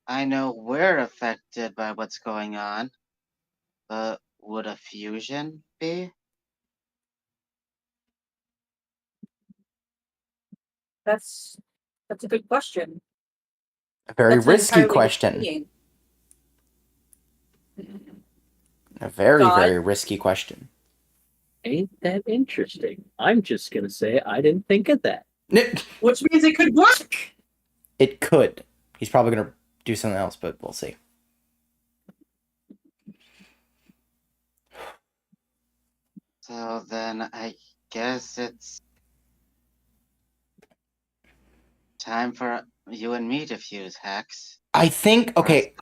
I know we're affected by what's going on, but would a fusion be? That's a good question. A very That's risky entirely question. being. A very, God. very risky question. Ain't that interesting? I'm just gonna say I didn't think of that. Which means it could work. It could. He's probably gonna do something else, but we'll see. So then I guess it's time for you and me to fuse, Hex. I think, okay,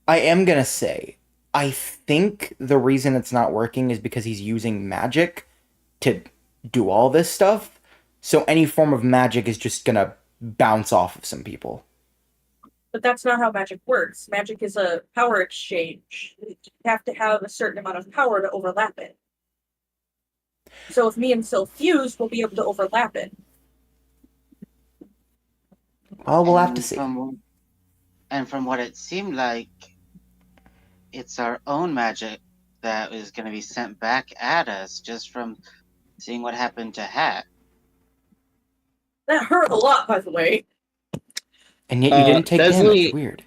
I am gonna say, I think the reason it's not working is because he's using magic to do all this stuff. So any form of magic is just gonna bounce off of some people. But that's not how magic works. Magic is a power exchange. You have to have a certain amount of power to overlap it. So if me and Sylph fuse, we'll be able to overlap it. Well, we'll have to see. And from what it seemed like, it's our own magic that is going to be sent back at us just from seeing what happened to Hat. That hurt a lot, by the way. And yet you didn't take damage. Weird.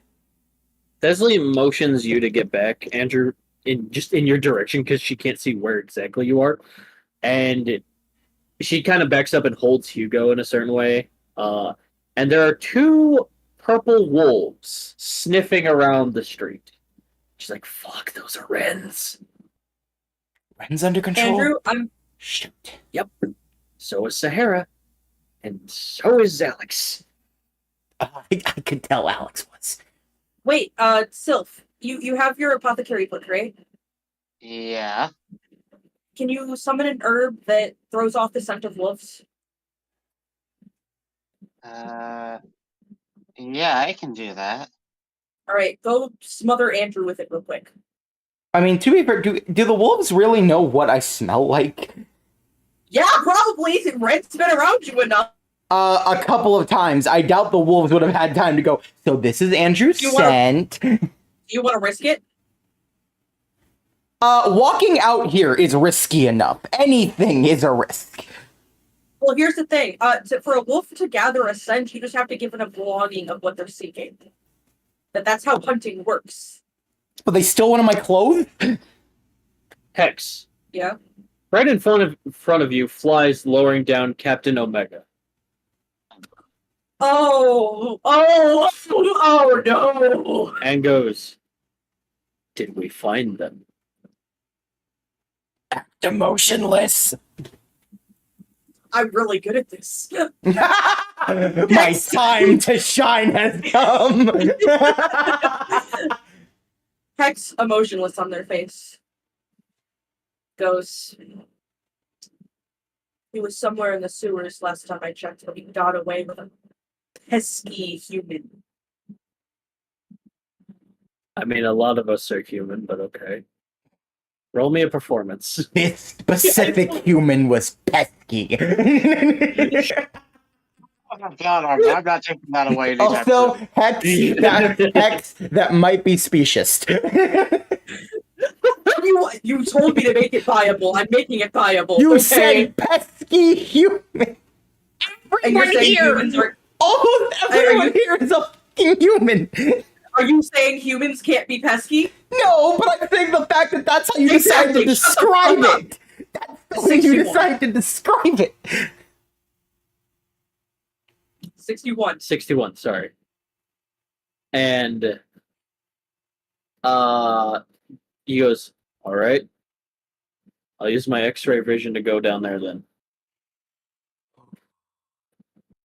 Desley motions you to get back, Andrew, in your direction because she can't see where exactly you are, and she kind of backs up and holds Hugo in a certain way. And there are two purple wolves sniffing around the street. She's like, "Fuck, those are wrens." Ren's under control. Andrew, I'm Shoot. Yep. So is Sahara, and so is Alex. I could tell Alex was. Wait, Sylph, you have your apothecary book, right? Yeah. Can you summon an herb that throws off the scent of wolves? Yeah, I can do that. Alright, go smother Andrew with it real quick. I mean, to be fair, do the wolves really know what I smell like? Yeah, probably. Red's been around you enough. A couple of times. I doubt the wolves would have had time to go, so this is Andrew's scent. Do you want to risk it? Walking out here is risky enough. Anything is a risk. Well, here's the thing. For a wolf to gather a scent, you just have to give it a belonging of what they're seeking. That's how hunting works. But they stole one of my clothes? Hex. Yeah? Right in front of you flies lowering down Captain Omega. Oh no! And goes, "Did we find them?" Act emotionless. I'm really good at this. My time to shine has come. Hex emotionless on their face. Goes. He was somewhere in the sewers last time I checked, but he got away with a pesky human. I mean, a lot of us are human, but okay. Roll me a performance. This specific human was pesky. Oh God, I'm not taking that away anytime Also, soon. Hex that might be specious. You told me to make it viable. I'm making it viable. You okay? said pesky human. And you're Everyone saying here, humans are. almost everyone here is a fucking human. Are you saying humans can't be pesky? No, but I'm saying the fact that that's how you decide to Exactly, shut the describe fuck it. That's the way you 61. decide to describe it. 61. 61, sorry. And he goes, "All right. I'll use my X-ray vision to go down there then."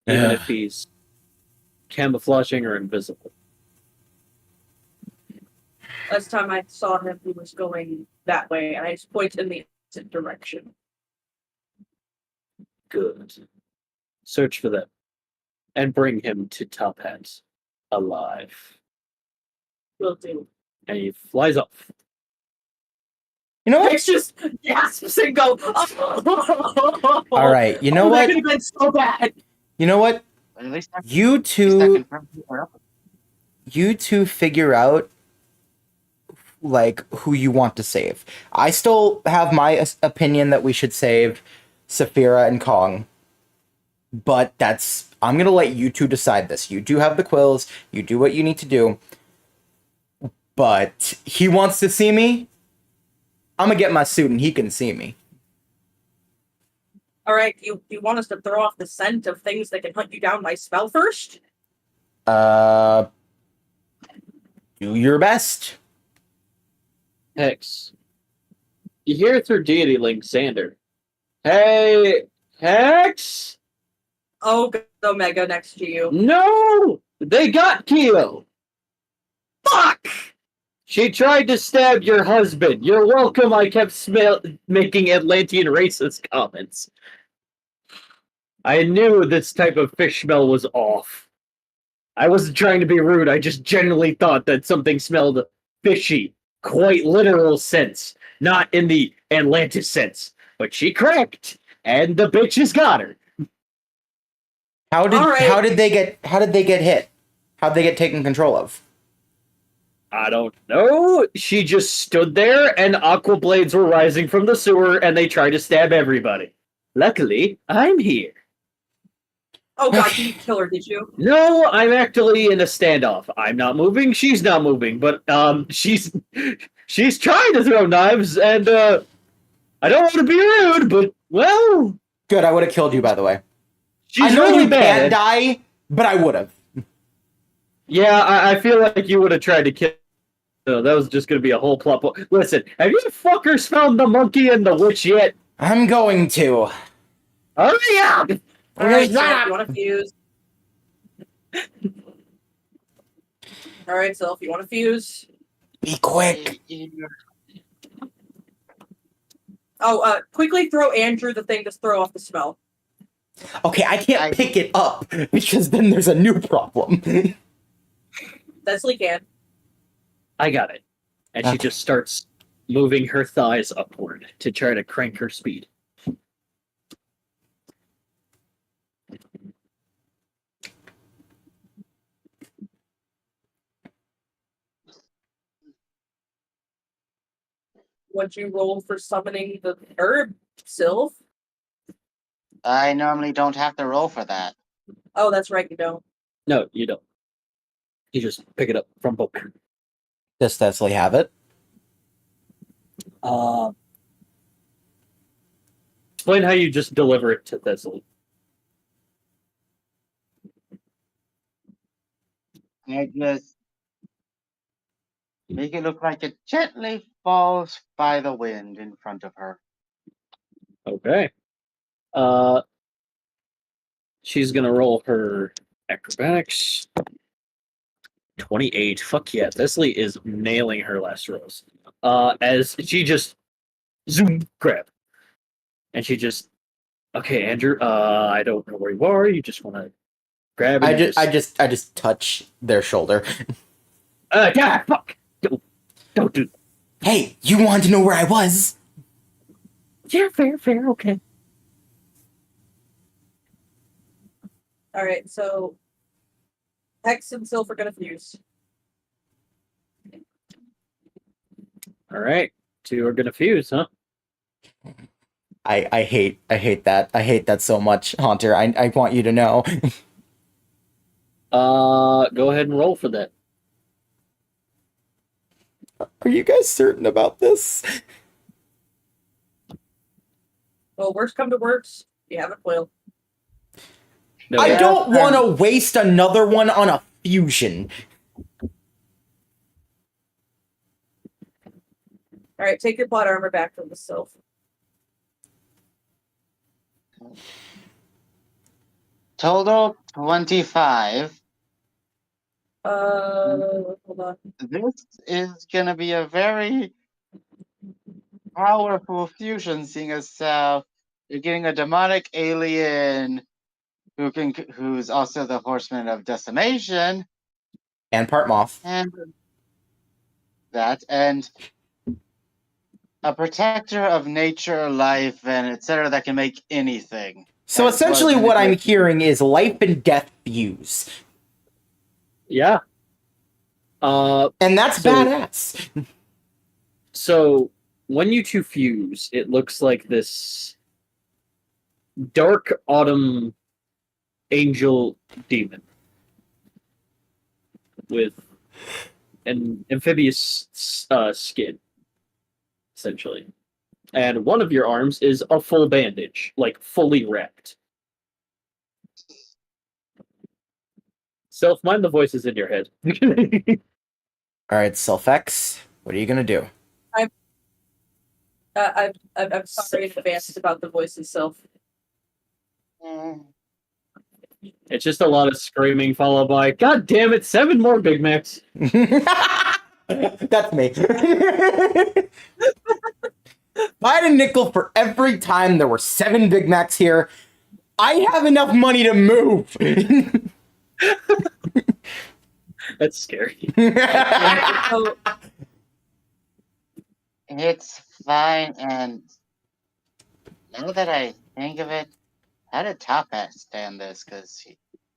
Even if he's camouflaging or invisible. Last time I saw him, he was going that way, and I just point in the opposite direction. Good. Search for them. And bring him to Top Hat. Alive. Will do. And he flies off. You know what? It's just gasps and go. All right. You know That what? could have been so bad. You know what? But at least that You two confirms we were up. you two figure out like who you want to save. I still have my opinion that we should save Saphira and Kong. But I'm going to let you two decide this. You do have the quills. You do what you need to do. But he wants to see me. I'm going to get my suit and he can see me. All right, you want us to throw off the scent of things that can hunt you down by spell first? Do your best. Hex. You hear through deity link Xander. Hey, Hex? Oh, good, Omega next to you. No! They got Keo! Fuck! She tried to stab your husband. You're welcome I kept making Atlantean racist comments. I knew this type of fish smell was off. I wasn't trying to be rude, I just generally thought that something smelled fishy. Quite literal sense. Not in the Atlantis sense. But she cracked, and the bitches got her. How did they get hit? How'd they get taken control of? I don't know. She just stood there, and aqua blades were rising from the sewer, and they tried to stab everybody. Luckily, I'm here. Oh god, you didn't kill her, did you? No, I'm actually in a standoff. I'm not moving, she's not moving, but she's trying to throw knives, and I don't want to be rude, but well, Good, I would have killed you, by the way. she's I know really you can't bad. die, but I would have. Yeah, I feel like you would have tried to kill. No, that was just going to be a whole plot. Listen, have you fuckers found the monkey and the witch yet? I'm going to. Hurry up! Alright, so if you want to fuse. Alright, so if you want to fuse. Be quick. Oh, quickly throw Andrew the thing to throw off the smell. Okay, I can't pick it up because then there's a new problem. Leslie can. I got it. And she just starts moving her thighs upward to try to crank her speed. What'd you roll for summoning the herb, Sylph? I normally don't have to roll for that. Oh, that's right, you don't. No, you don't. You just pick it up from book. Does Thessley have it? Explain how you just deliver it to Thessaloniki. I just make it look like it gently falls by the wind in front of her. Okay. She's gonna roll her acrobatics. 28. Fuck yeah. Thessaly is nailing her last rolls. As she just zoom grab. And she just okay, Andrew, I don't know where you are. You just wanna grab and I just touch their shoulder. God, fuck! Don't do that. Hey, you wanted to know where I was? Yeah, fair, okay. Alright, so Hex and Sylph are gonna fuse. Alright. Two are gonna fuse, huh? I hate that. I hate that so much, Haunter. I want you to know. Go ahead and roll for that. Are you guys certain about this? Well, worst come to worst, you have a quill. No, I don't want to waste another one on a fusion. Alright, take your plot armor back from the Sylph. Total 25. Hold on. This is gonna be a very powerful fusion, seeing as you're getting a demonic alien who's also the horseman of decimation, And part moth. and a protector of nature, life, and etc. that can make anything. So That's essentially what's what gonna I'm be- hearing is life and death fuse. Yeah. And that's So- badass. So when you two fuse, it looks like this dark autumn angel demon with an amphibious skin, essentially. And one of your arms is a full bandage, like fully wrapped. Self, mind the voices in your head. Alright, Self X, what are you gonna do? I'm sorry in advance about the voice itself. Mm. It's just a lot of screaming followed by, God damn it, 7 more Big Macs. That's me. If I had a nickel for every time there were 7 Big Macs here, I have enough money to move. That's scary. So, It's fine, and now that I think of it, how did Top Hat stand this? Because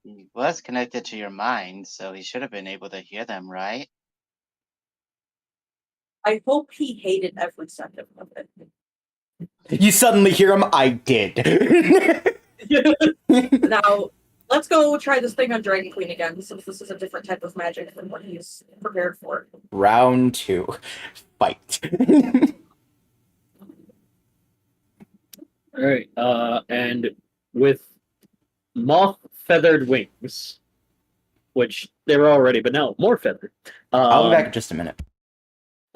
he was connected to your mind, so he should have been able to hear them, right? I hope he hated every second of it. You suddenly hear him, I did. Now, let's go try this thing on Dragon Queen again, since this is a different type of magic than what he's prepared for. Round 2. Fight. Alright, and with moth feathered wings, which they were already, but now more feathered. I'll be back in just a minute.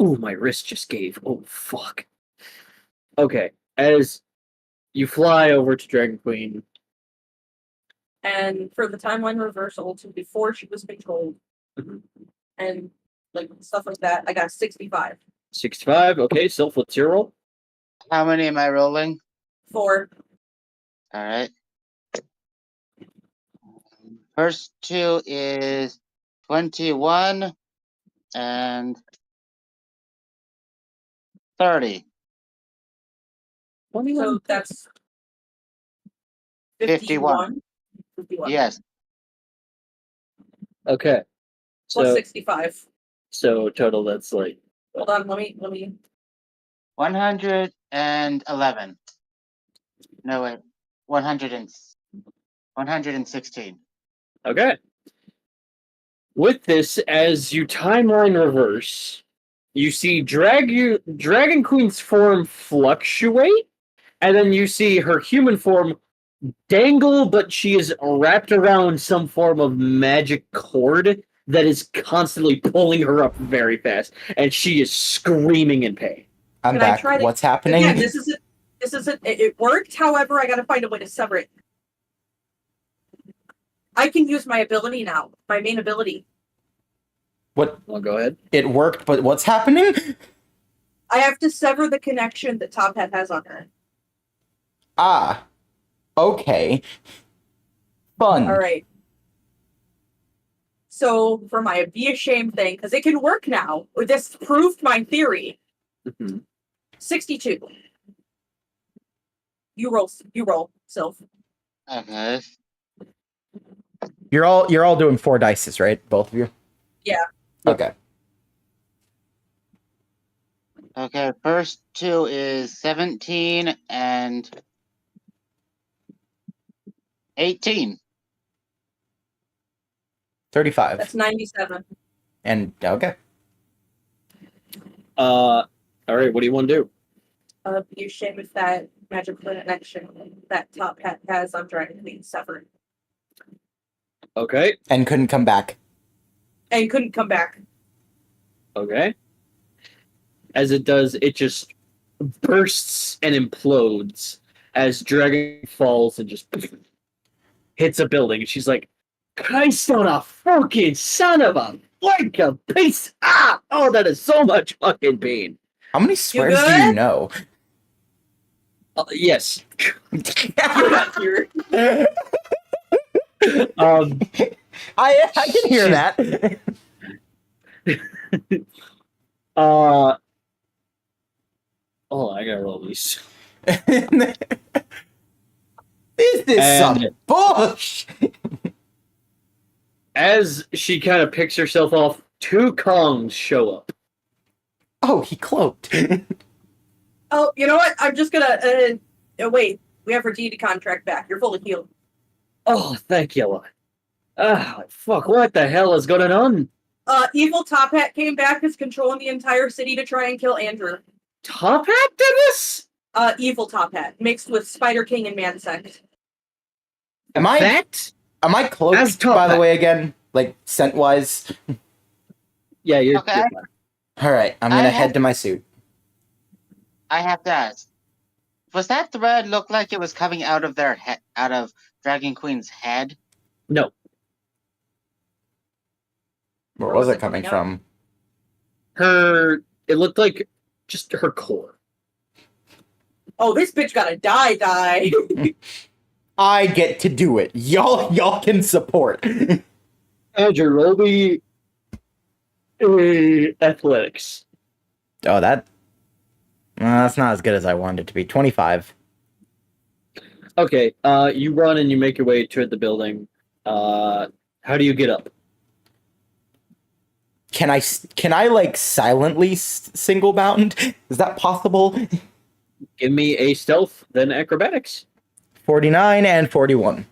Ooh, my wrist just gave. Oh, fuck. Okay, as you fly over to Dragon Queen, And for the timeline reversal to before she was controlled, and like stuff like that, I got 65. 65, okay, Sylph, what's your roll? How many am I rolling? 4. All right. First 2 is 21 and 30. So that's 51. 51. Yes. Okay, Plus so 65. so total that's like, Hold on, let me 111. No, wait. 116. okay. With this, as you timeline reverse, you see Dragon Queen's form fluctuate, and then you see her human form dangle, but she is wrapped around some form of magic cord that is constantly pulling her up very fast, and she is screaming in pain. I'm Can I back. try to- What's happening? Again, this isn't it worked, however, I gotta find a way to sever it. I can use my ability now, my main ability. What? Well, go ahead. It worked, but what's happening? I have to sever the connection that Top Hat has on her. Ah. Okay. Fun. Alright. So for my be ashamed thing, because it can work now. This proved my theory. 62. You roll, Sylph. Okay. You're all doing 4 dices, right? Both of you? Yeah. Okay. Okay, first 2 is 17 and 18. 35. That's 97. And okay. All right, what do you want to do? Be ashamed with that magic connection that Top Hat has on Dragon Queen severed. Okay, And couldn't come back. And couldn't come back. okay. As it does, it just bursts and implodes as Dragon falls and just hits a building. And she's like, Christ on a fucking son of a fucking piece! Ah! Oh, that is so much fucking pain. How many swears do you good? know? Yes. You're- I can hear that. Oh, I gotta roll these. This is some And- bullshit. As she kind of picks herself off, 2 Kongs show up. Oh, he cloaked. Oh, you know what? I'm just gonna. Wait. We have her deed contract back. You're fully healed. Oh, thank you. Ah, fuck, what the hell is going on? Evil Top Hat came back as controlling the entire city to try and kill Andrew. Top Hat did this? Evil Top Hat mixed with Spider King and Mansect. Am I That? cloaked, As Top by the Hat. way, again? Like, scent-wise? Yeah, you're Okay. you're fine. Alright, I'm I gonna have- head to my suit. I have to ask. Was that thread look like it was coming out of their out of Dragon Queen's head? No. Where was it coming out? from? It looked like just her core. Oh, this bitch got a die. I get to do it. Y'all can support. Andrew, roll me athletics. Oh, that's not as good as I wanted it to be. 25. Okay, you run and you make your way toward the building. How do you get up? Can I like silently single bound? Is that possible? Give me a stealth, then acrobatics. 49 and 41.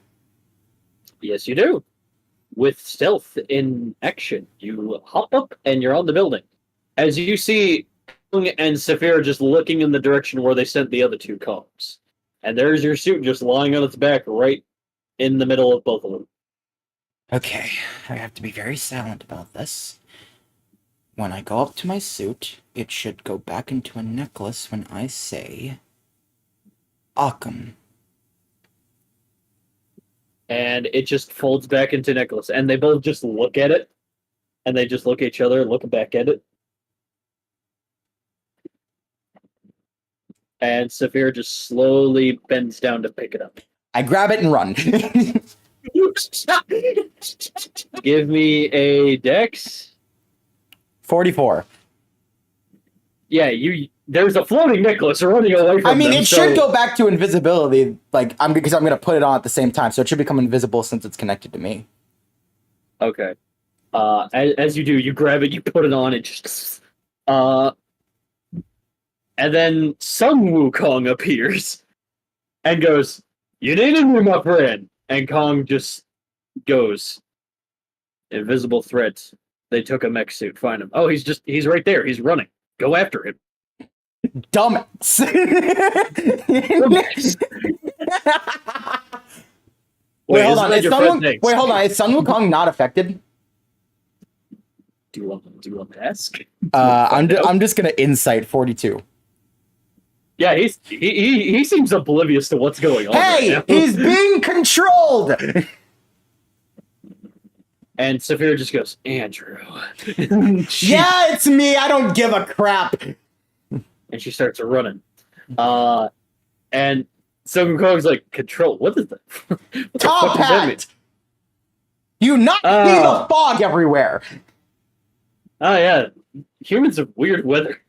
Yes, you do. With stealth in action, you hop up and you're on the building. As you see Kong and Saphira just looking in the direction where they sent the other 2 Kongs. And there's your suit just lying on its back right in the middle of both of them. Okay, I have to be very silent about this. When I go up to my suit, it should go back into a necklace when I say Occam. And it just folds back into necklace. And they both just look at it. And they just look at each other, look back at it. And Saphira just slowly bends down to pick it up. I grab it and run. Give me a dex. 44. Yeah, there's a floating necklace running away from I mean, them, it should so- go back to invisibility, because I'm gonna put it on at the same time, so it should become invisible since it's connected to me. Okay. As you do, you grab it, you put it on, it just... And then Sun Wukong appears and goes, "You needed me, my friend." And Kong just goes, "Invisible threats. They took a mech suit. Find him." Oh, he's right there. He's running. Go after him. Dumbass. Wait, hold on. Wait, hold on. Is Sun Wukong not affected? Do you want to ask? I'm just gonna insight 42. Yeah, he seems oblivious to what's going on. Hey, right now. he's being controlled. And Saphira just goes, "Andrew." Yeah, it's me. I don't give a crap. And she starts running. And Sun Wukong's like, "Control? What is that?" What the Top fuck does that mean? hat. You not see the fog everywhere. Oh yeah, humans have weird weather.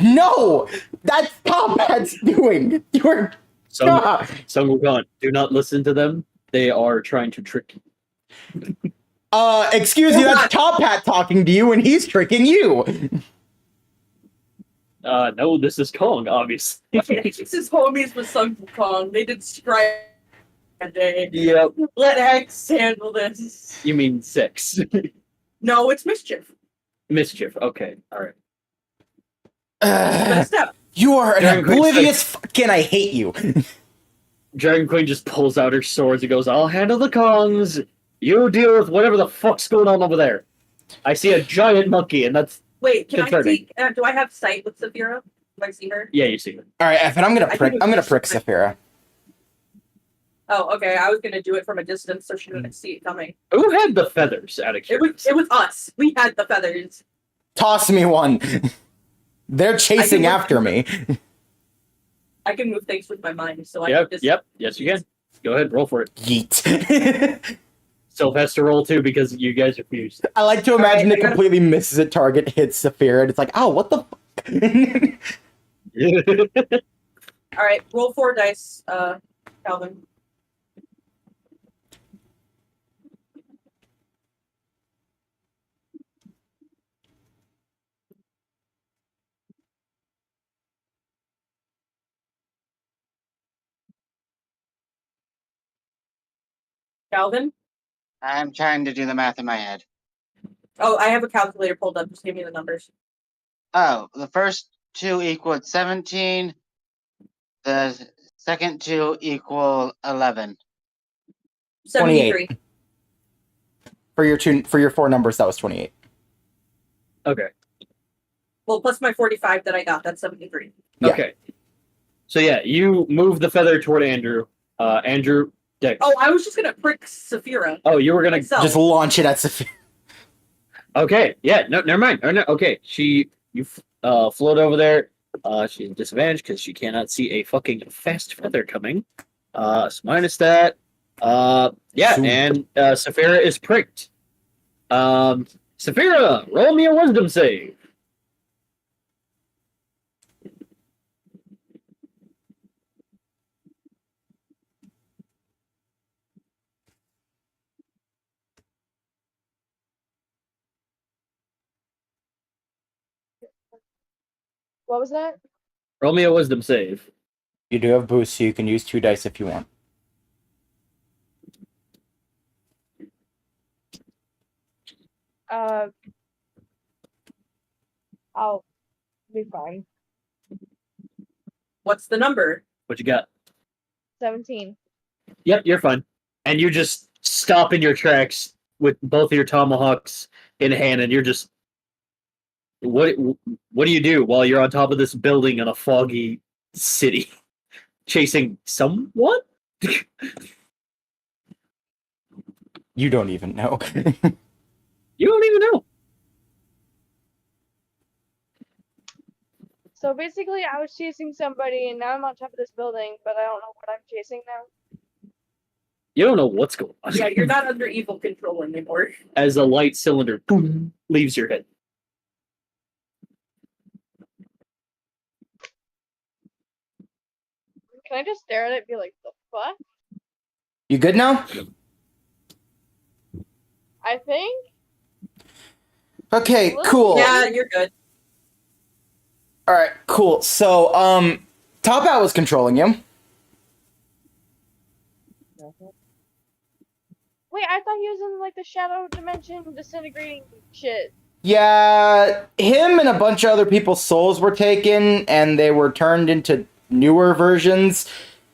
No, that's Top Hat's doing. You're Sun Wukong, do not listen to them. They are trying to trick you. excuse you. That's Top Hat talking to you, and he's tricking you. No, this is Kong, obviously. This is homies with Sun Wukong. They did strike a day. Yep. Let Hex handle this. You mean 6. No, it's Mischief. Mischief. Okay. All right. Best step. You are an Dragon Queen's oblivious fucking. I hate you. Dragon Queen just pulls out her swords and goes, "I'll handle the Kongs. You deal with whatever the fuck's going on over there." I see a giant monkey, and that's... Wait, can I Concerning. see? Do I have sight with Saphira? Do I see her? Yeah, you see it. All right, Evan. I'm gonna prick think Saphira. Oh, okay. I was gonna do it from a distance so she didn't see it coming. Who had the feathers out of It was curiosity? us. We had the feathers. Toss me one. They're chasing after me. I can move things with my mind, so I Yep, can just. yep, yes you can. Go ahead, roll for it. Yeet. Sylph has to roll too because you guys are fused. I like to imagine Alright, it completely misses a target, hits Saphira, and it's like, oh, what the fuck? All right, roll 4 dice, Calvin. Calvin? I'm trying to do the math in my head. Oh, I have a calculator pulled up. Just give me the numbers. Oh, the first 2 equaled 17. The second 2 equal 11. 73. 28. For your 4 numbers, that was 28. Okay. Well, plus my 45 that I got. That's 73. Yeah. Okay. So yeah, you move the feather toward Andrew. Andrew, Dex. Oh, I was just gonna prick Saphira. Oh, you were gonna. myself. Just launch it at Saphira. Okay. Yeah. No. Never mind. Oh, no, okay. You float over there. She's disadvantaged because she cannot see a fucking fast feather coming. So minus that. Yeah. Zoom. And Saphira is pricked. Saphira, roll me a wisdom save. What was that? Roll me a wisdom save. You do have boost, so you can use 2 dice if you want. I'll be fine. What's the number? What you got? 17. Yep, you're fine. And you just stop in your tracks with both of your tomahawks in hand, and you're just what do you do while you're on top of this building in a foggy city, chasing someone? You don't even know. You don't even know. So basically, I was chasing somebody, and now I'm on top of this building, but I don't know what I'm chasing now. You don't know what's going on. Yeah, you're not under evil control anymore. As a light cylinder boom, leaves your head. Can I just stare at it and be like, the fuck? You good now? I think? Okay, cool. Yeah, you're good. Alright, cool. So, Top Hat was controlling you. Wait, I thought he was in, like, the shadow dimension disintegrating shit. Yeah, him and a bunch of other people's souls were taken, and they were turned into newer versions.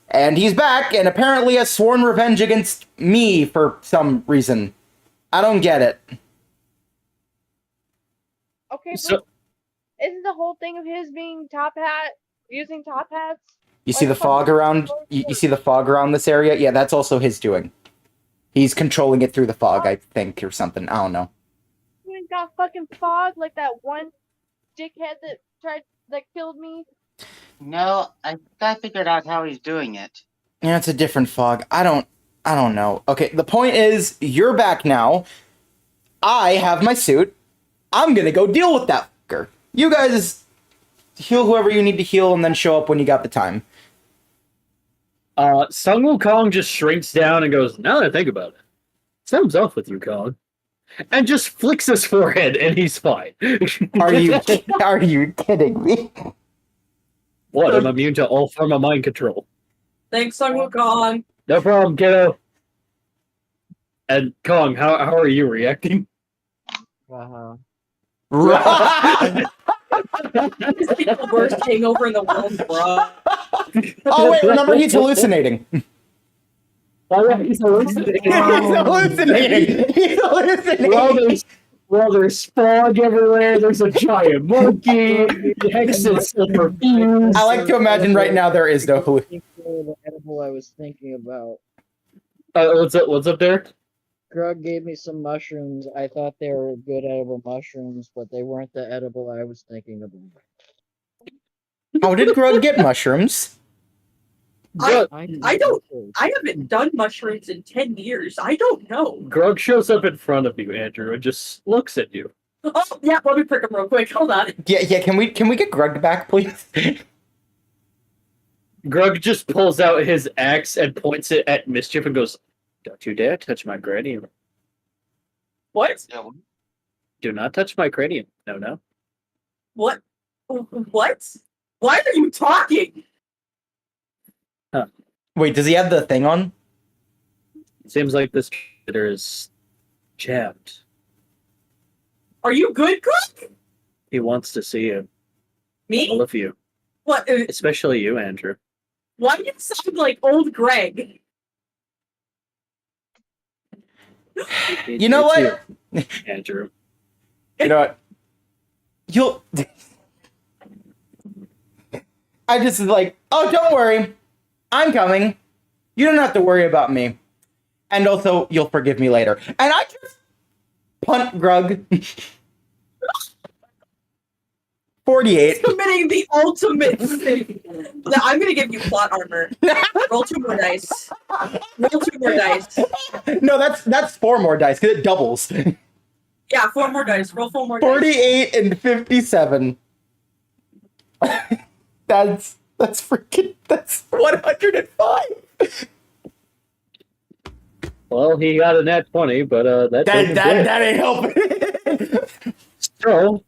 And he's back, and apparently has sworn revenge against me for some reason. I don't get it. Okay, but So isn't the whole thing of his being Top Hat, using Top Hats? You see the Like, fog around? You see the fog around this area? Yeah, that's also his doing. He's controlling it through the fog, I think, or something. I don't know. You ain't got fucking fog like that one dickhead that killed me. No, I figured out how he's doing it. Yeah, it's a different fog. I don't know. Okay, the point is, you're back now. I have my suit. I'm gonna go deal with that fucker. You guys heal whoever you need to heal and then show up when you got the time. Sung Wukong just shrinks down and goes, now that I think about it, something's off with you, Kong. And just flicks his forehead and he's fine. Are you kidding me? What? I'm immune to all form of mind control. Thanks, Sung Wukong. No problem, kiddo. And Kong, how are you reacting? This is the worst hangover in the world, bro. Oh wait, remember he's hallucinating. Oh, yeah, he's hallucinating. He's hallucinating. He's hallucinating. Well, there's fog everywhere. There's a giant monkey. The hexes are confused. I like to imagine right now there is no hallucination. The edible I was thinking about. What's up, Derek? Grug gave me some mushrooms. I thought they were good edible mushrooms, but they weren't the edible I was thinking of. How did Grug get mushrooms? Grug, I haven't done mushrooms in 10 years. I don't know. Grug shows up in front of you, Andrew, and just looks at you. Oh, yeah, let me prick him real quick. Hold on. Yeah, can we get Grug back, please? Grug just pulls out his axe and points it at Mischief and goes, "Don't you dare touch my cranium. What? Yeah, Do not touch my cranium. No. What? What? Why are you talking? Wait, does he have the thing on? Seems like this computer is jammed. Are you good, Greg? He wants to see you. All Me? of you. What? Especially you, Andrew. Why do you sound like old Greg? You know what? You, Andrew. You know what? You'll. I just like, oh, don't worry. I'm coming. You don't have to worry about me. And also, you'll forgive me later. And I just punt Grug. 48. Committing the ultimate sin. I'm gonna give you plot armor. Roll 2 more dice. Roll 2 more dice. No, that's 4 more dice, because it doubles. Yeah, 4 more dice. Roll 4 more dice. 48 and 57. That's 105. Well, he got a nat 20, but that That ain't helping. So,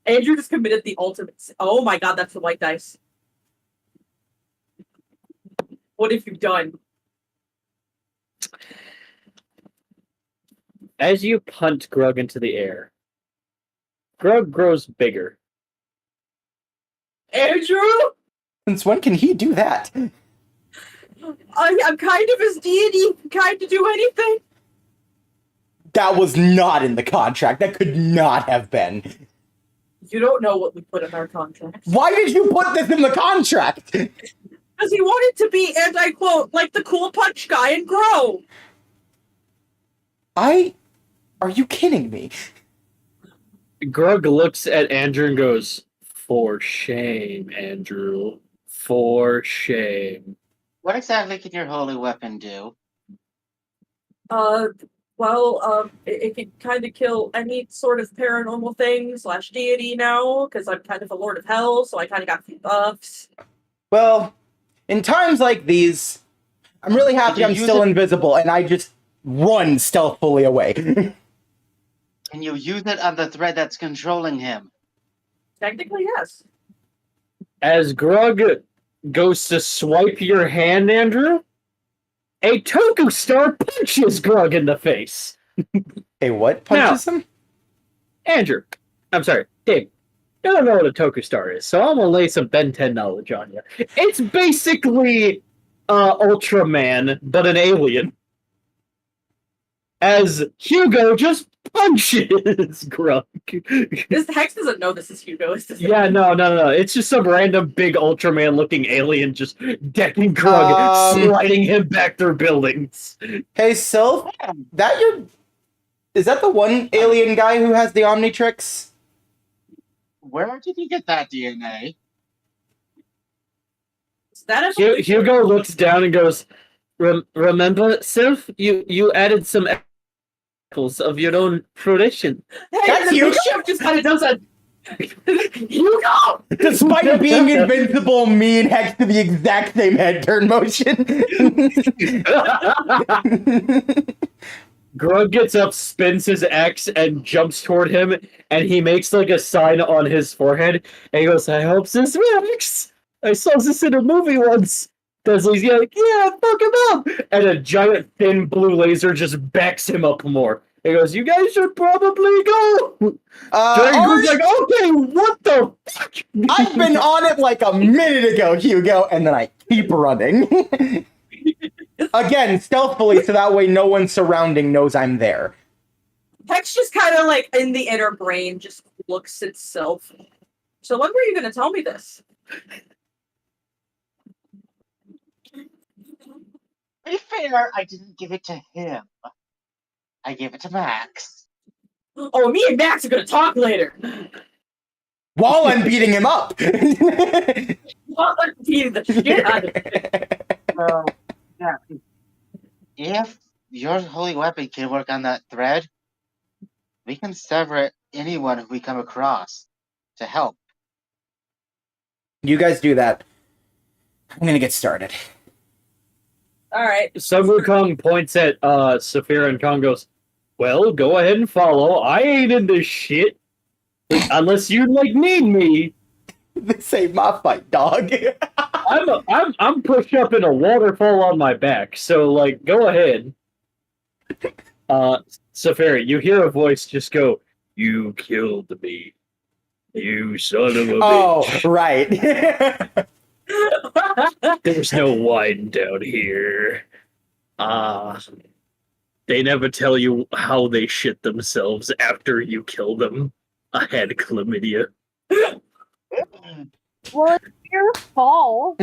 Andrew just committed the ultimate sin. Oh my god, that's the white dice. What have you done? as you punt Grug into the air, Grug grows bigger. Andrew? Since when can he do that? I'm kind of his deity, kind to do anything. That was not in the contract. That could not have been. You don't know what we put in our contract. Why did you put this in the contract? Because he wanted to be, and I quote, like the cool punch guy and grow. Are you kidding me? Grug looks at Andrew and goes, "For shame, Andrew. For shame." What exactly can your holy weapon do? It can kind of kill any sort of paranormal thing / deity now, because I'm kind of a lord of hell, so I kind of got a few buffs. Well, in times like these, I'm really happy I'm still invisible and I just run stealthily away. Can you use it on the thread that's controlling him? Technically, yes. As Grug goes to swipe your hand, Andrew, a Toku star punches Grug in the face. Hey, what punches him? Andrew, I'm sorry, Dave. You don't know what a Toku star is, so I'm gonna lay some Ben 10 knowledge on you. It's basically Ultraman, but an alien. As Hugo just punches Grug. This Hex doesn't know this is Hugo. Yeah, no. It's just some random big Ultraman-looking alien just decking Grug, sliding him back through buildings. Hey, Sylph, is that the one alien guy who has the Omnitrix? Where did you get that DNA? Hugo looks down and goes, "Remember, Sylph? You added some apples of your own fruition." Hey, That's Hugo? Just kind of does that. Hugo! Despite being invincible, me and Hex do the exact same head turn motion. Grug gets up, spins his axe, and jumps toward him, and he makes like a sign on his forehead, and he goes, "I hope this works. I saw this in a movie once." He's like, "Yeah, fuck him up!" And a giant thin blue laser just backs him up more. He goes, "You guys should probably go." Grug's like, "Okay, what the fuck?" I've been on it like a minute ago, Hugo, and then I keep running. Again, stealthily, so that way no one surrounding knows I'm there. Hex just kind of like in the inner brain just looks itself. So when were you going to tell me this? be fair, I didn't give it to him. I gave it to Max. Oh, me and Max are gonna talk later. While I'm beating him up. While I'm beating the shit out of him. So, yeah. If your holy weapon can work on that thread, we can sever it anyone who we come across to help. You guys do that. I'm gonna get started. All right. Sun Wukong points at Saphira and Kong goes, well, go ahead and follow. I ain't in this shit. Unless you need me. This ain't my fight, dog. I'm pushed up in a waterfall on my back, so go ahead. Saphira, you hear a voice just go, you killed me. You son of a bitch. Oh, right. There's no wine down here. They never tell you how they shit themselves after you kill them. I had chlamydia. Well, it's your fault.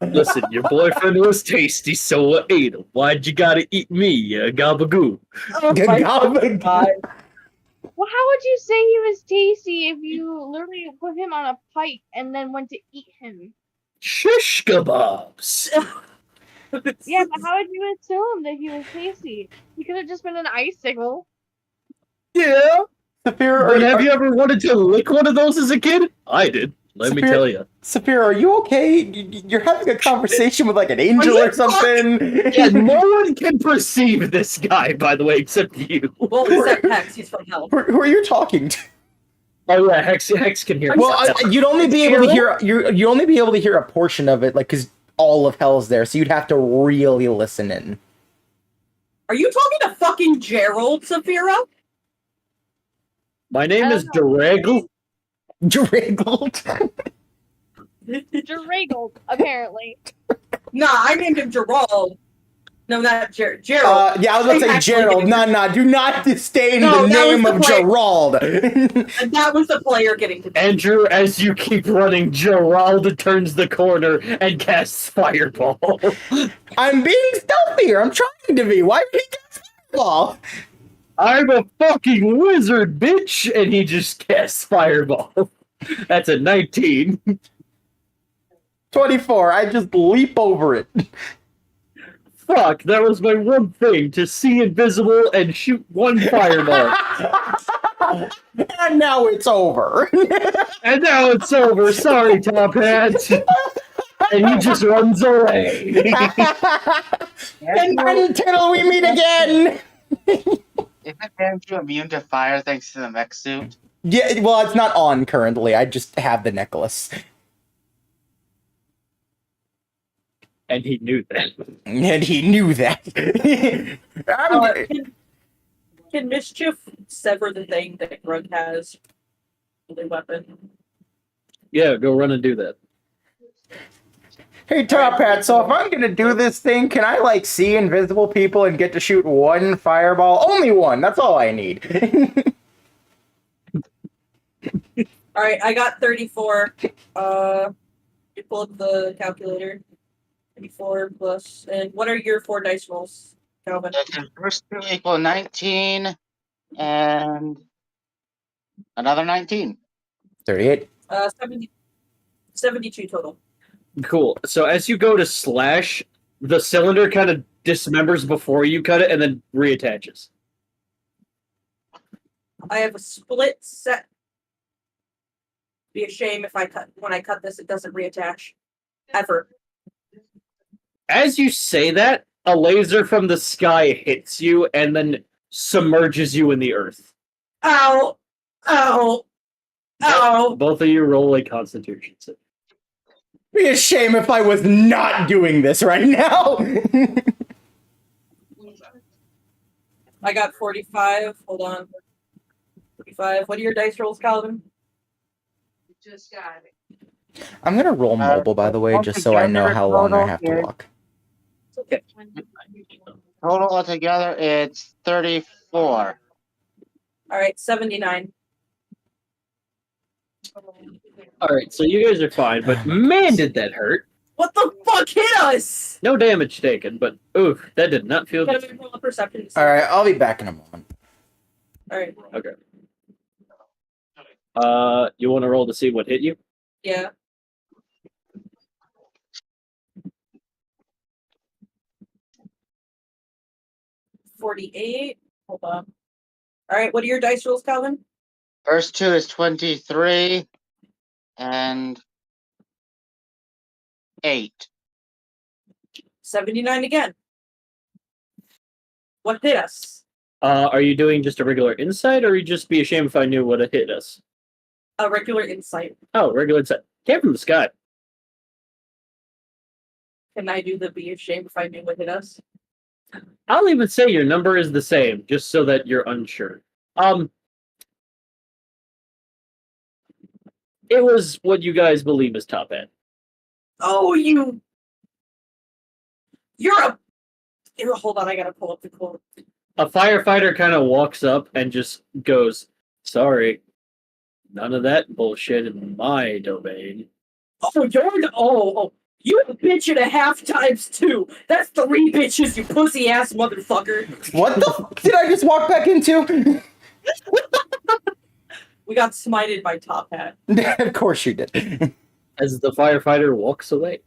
Listen, your boyfriend was tasty, so I ate him. Why'd you gotta eat me, you gabagoo? Oh my God. Well, how would you say he was tasty if you literally put him on a pike and then went to eat him? Shish kebabs. Yeah, but how would you assume that he was tasty? He could have just been an icicle. Yeah. Saphira, But have you ever wanted to lick one of those as a kid? I did. Let me Saphira- tell you. Saphira, are you okay? You're having a conversation with an angel or something? Yeah, no one can perceive this guy, by the way, except you. Well, except Hex, he's from hell. Who are you talking to? Oh yeah, Hex can hear. Well, you'd only be able to hear you only be able to hear a portion of it, because all of hell's there, so you'd have to really listen in. Are you talking to fucking Gerald, Saphira? My name is Deregle. Driggled. Deraggled, apparently. Nah, I named him Gerald. No, not Gerald. Yeah, I was gonna say Gerald. No, do not disdain the name of Gerald. And that was the player getting to Andrew, as you keep running, Gerald turns the corner and casts Fireball. I'm being stealthier. I'm trying to be. Why would he cast Fireball? I'm a fucking wizard, bitch! And he just casts Fireball. That's a 19. 24. I just leap over it. Fuck, that was my one thing, to see invisible and shoot one fireball. And now it's over. And now it's over. Sorry, Top Hat. And he just runs away. And until we meet again. Isn't Andrew immune to fire thanks to the mech suit? Yeah, well, it's not on currently. I just have the necklace. And he knew that. And he knew that. Can Mischief sever the thing that Grug has? The weapon. Yeah, go run and do that. Hey, Top Hat, so if I'm gonna do this thing, can I, see invisible people and get to shoot one fireball? Only one, that's all I need. Alright, I got 34. You pull up the calculator. 34 plus. And what are your 4 dice rolls, Calvin? The first two equal 19, and another 19. 38. 72 total. Cool. So as you go to slash, the cylinder kind of dismembers before you cut it and then reattaches. I have a split set. Be a shame if when I cut this, it doesn't reattach. Ever. As you say that, a laser from the sky hits you and then submerges you in the earth. Ow! Ow! Ow! Both of you roll a constitution save. Be a shame if I was not doing this right now. I got 45. Hold on. 45. What are your dice rolls, Calvin? Just got it. I'm gonna roll mobile, by the way, just so I know how long I have to walk. Okay. Total altogether, it's 34. Alright, 79. Alright, so you guys are fine, but man, did that hurt. What the fuck hit us? No damage taken, but ooh, that did not feel Gotta good. roll a perception. All right, I'll be back in a moment. All right. Okay. You want to roll to see what hit you? Yeah. $48. Hold on. All right. What are your dice rolls, Calvin? First two is 23 and 8. 79 again. What hit us? Are you doing just a regular insight, or you just be ashamed if I knew what hit us? A regular insight. Oh, regular insight. Came from the sky. Can I do the be ashamed if I knew what hit us? I'll even say your number is the same, just so that you're unsure. It was what you guys believe is top end. Oh, you're a. Hold on, I gotta pull up the quote. A firefighter kind of walks up and just goes, "Sorry, none of that bullshit in my domain." Oh, you a bitch and a half times two. That's 3 bitches, you pussy ass motherfucker. What the fuck did I just walk back into? We got smited by Top Hat. Of course you did. As the firefighter walks away.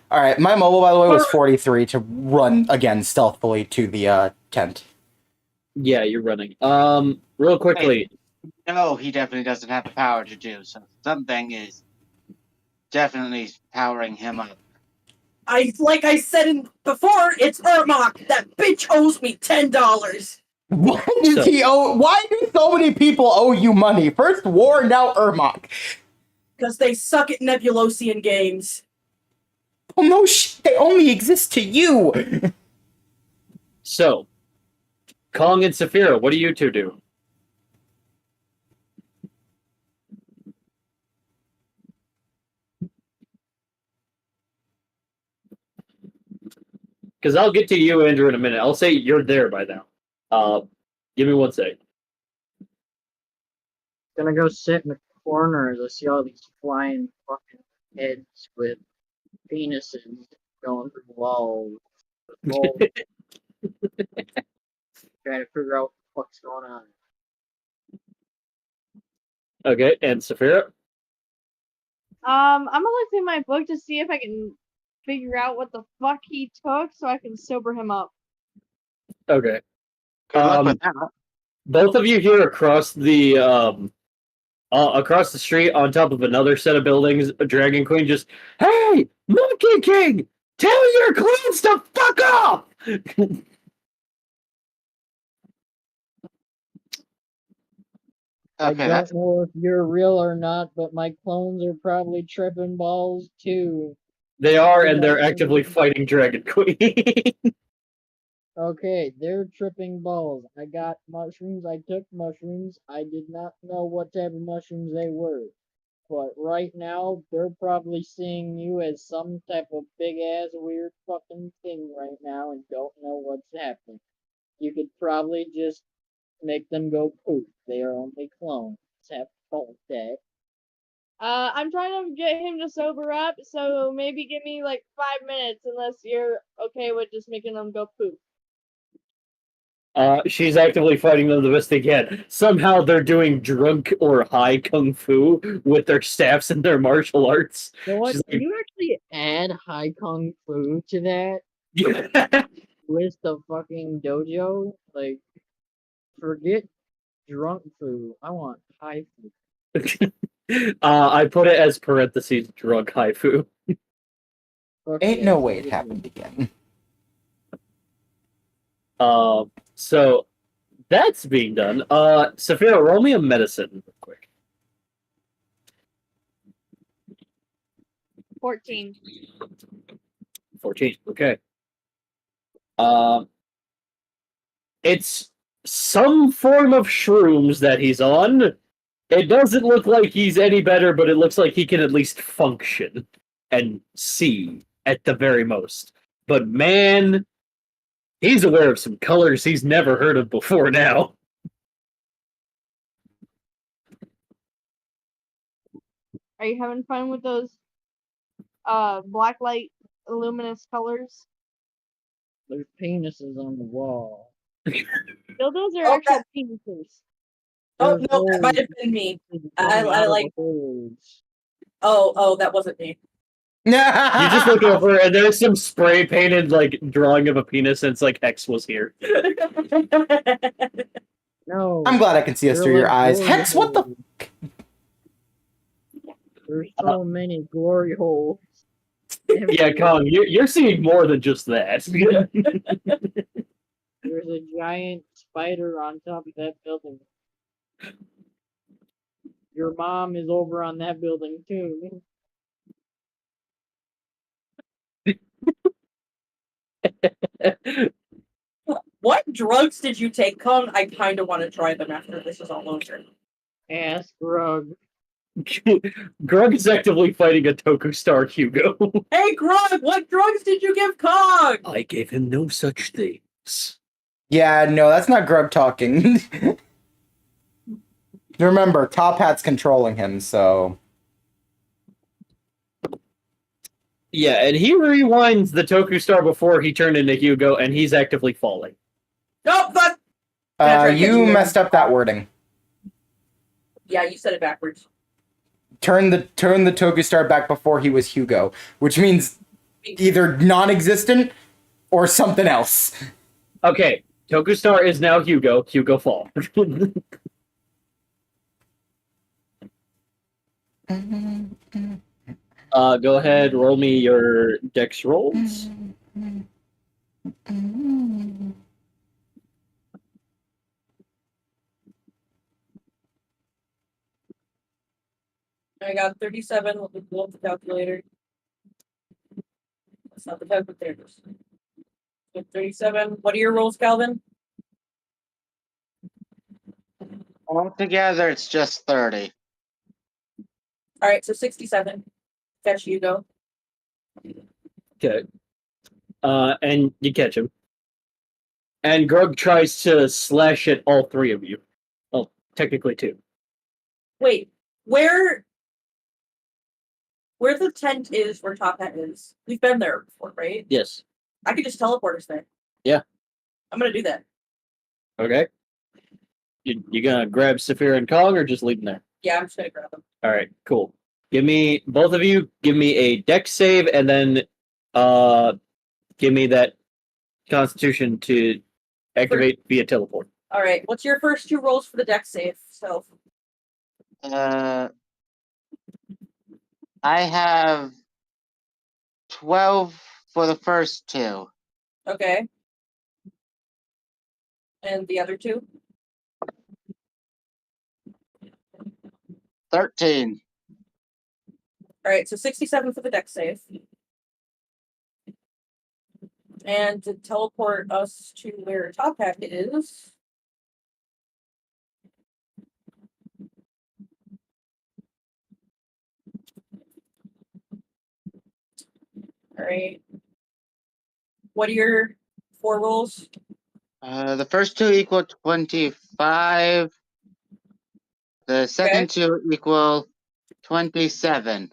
All right, my mobile, by the way, was 43 to run again stealthily to the tent. Yeah, you're running. Real quickly. No, he definitely doesn't have the power to do so. Something is definitely powering him up. Like I said before, it's Ermok. That bitch owes me $10. Why does he owe? Why do so many people owe you money? First war, now Ermok. Because they suck at Nebulosian games. Well, no shit. They only exist to you. So, Kong and Saphira, what do you two do? Because I'll get to you, Andrew, in a minute. I'll say you're there by now. Give me 1 second. Gonna go sit in the corner to see all these flying fucking heads with penises going through walls. Trying to figure out what's going on. Okay, and Saphira? I'm gonna look through my book to see if I can figure out what the fuck he took so I can sober him up. Okay. Good luck with that. Both of you here across the street on top of another set of buildings, a Dragon Queen just, "Hey, Monkey King, tell your clones to fuck off!" I Okay, don't know if you're real or not, but my clones are probably tripping balls too. They are, and they're actively fighting Dragon Queen. Okay, they're tripping balls. I got mushrooms. I took mushrooms. I did not know what type of mushrooms they were. But right now, they're probably seeing you as some type of big ass weird fucking thing right now and don't know what's happening. You could probably just make them go poof. They are only clones. Have fun with that. I'm trying to get him to sober up, so maybe give me like 5 minutes unless you're okay with just making them go poop. She's actively fighting them the best they can. Somehow they're doing drunk or high kung fu with their staffs and their martial arts. You know what? She's Can you actually add high kung fu to that like, list of fucking dojo? Like, forget drunk fu. I want high fu. I put it as parentheses drunk haifu. Ain't no way it happened again. So that's being done. Saphira, roll me a medicine real quick. 14. 14. Okay. It's some form of shrooms that he's on. It doesn't look like he's any better, but it looks like he can at least function and see at the very most. But man, he's aware of some colors he's never heard of before now. Are you having fun with those blacklight luminous colors. There's penises on the wall. Dildos are Oh, actual penises. Oh There's no, that might have holes been me. coming I out of like. the holes. Oh, that wasn't me. You just look over and there's some spray painted like drawing of a penis and it's like Hex was here. No. I'm glad I can see us they're through your like eyes. glory Hex, what the? holes. There's so many glory holes. Yeah, Kong, you're seeing more than just that. There's a giant spider on top of that building. Your mom is over on that building too. What drugs did you take, Kong? I kind of want to try them after this is all over. Ass Grug. Grug is actively fighting a Toku Star Hugo. Hey, Grog, what drugs did you give Kong? I gave him no such things. Yeah, no, that's not Grub talking. Remember, Top Hat's controlling him, so. Yeah, and he rewinds the Toku Star before he turned into Hugo, and he's actively falling. Nope, that. You messed up that wording. Yeah, you said it backwards. Turn the Toku Star back before he was Hugo, which means either non-existent or something else. Okay, Toku Star is now Hugo. Hugo fall. Go ahead, roll me your dex rolls. I got 37. We'll pull up the calculator. That's not the calculator. There it is. 37. What are your rolls, Calvin? Altogether, it's just 30. All right, so 67. Catch Hugo. Okay. And you catch him. And Grug tries to slash at all three of you. Well, technically two. Wait, where the tent is, where Top Hat is? We've been there before, right? Yes. I could just teleport us there. Yeah. I'm gonna do that. Okay. You gonna grab Saphira and Kong or just leave them there? Yeah, I'm just gonna grab them. Alright, cool. Both of you, give me a dex save and then give me that constitution to activate via teleport. All right, what's your first two rolls for the deck save? So I have 12 for the first two. okay. And the other two? 13. All right, so 67 for the deck save. And to teleport us to where Top Hat is. All right. What are your 4 rolls? The first two equal 25. The second two equal 27.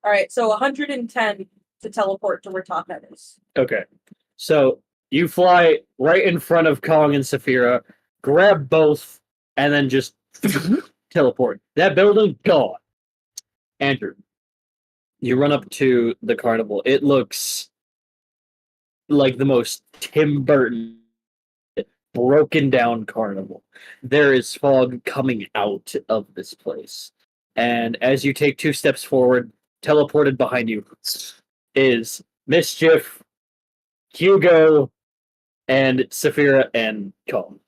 All right, so 110 to teleport to where Top Hat is. Okay. So you fly right in front of Kong and Saphira, grab both, and then just teleport. That building, gone. Andrew, you run up to the carnival. It looks like the most Tim Burton broken down carnival. There is fog coming out of this place. And as you take 2 steps forward, teleported behind you is Mischief, Hugo, and Saphira and Kong.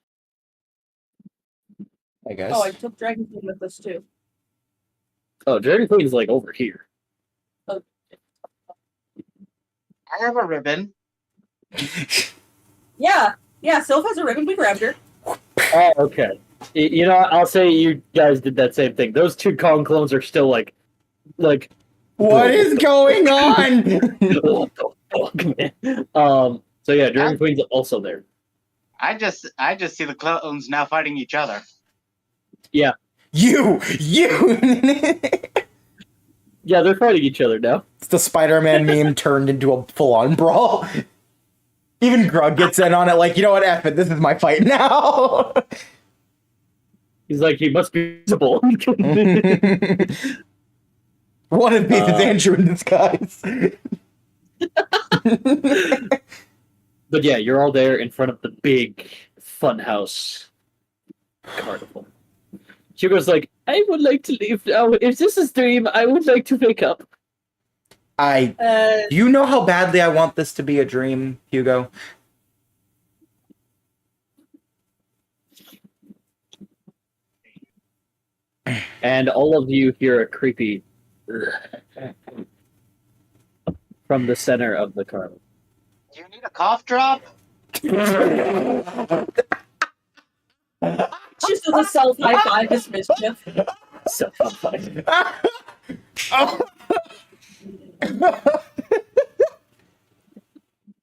I guess. Oh, I took Dragon Queen with us too. Oh, Dragon Queen's like over here. I have a ribbon. Yeah, Sylph has a ribbon. We grabbed her. Oh, okay. You know, I'll say you guys did that same thing. Those 2 Kong clones are still like. What is going on? What the fuck, man? So yeah, Dragon Queen's also there. I just see the clones now fighting each other. Yeah. You. Yeah, they're fighting each other now. It's the Spider-Man meme turned into a full-on brawl. Even Grug gets in on it, like, you know what, F it, this is my fight now. He's like, he must be visible. One of these is Andrew in disguise. But yeah, you're all there in front of the big funhouse carnival. Hugo's like, I would like to leave now. If this is dream, I would like to wake up. Do you know how badly I want this to be a dream, Hugo? And all of you hear a creepy from the center of the carnival. Do you need a cough drop? Just as a self high five is mischief. So funny.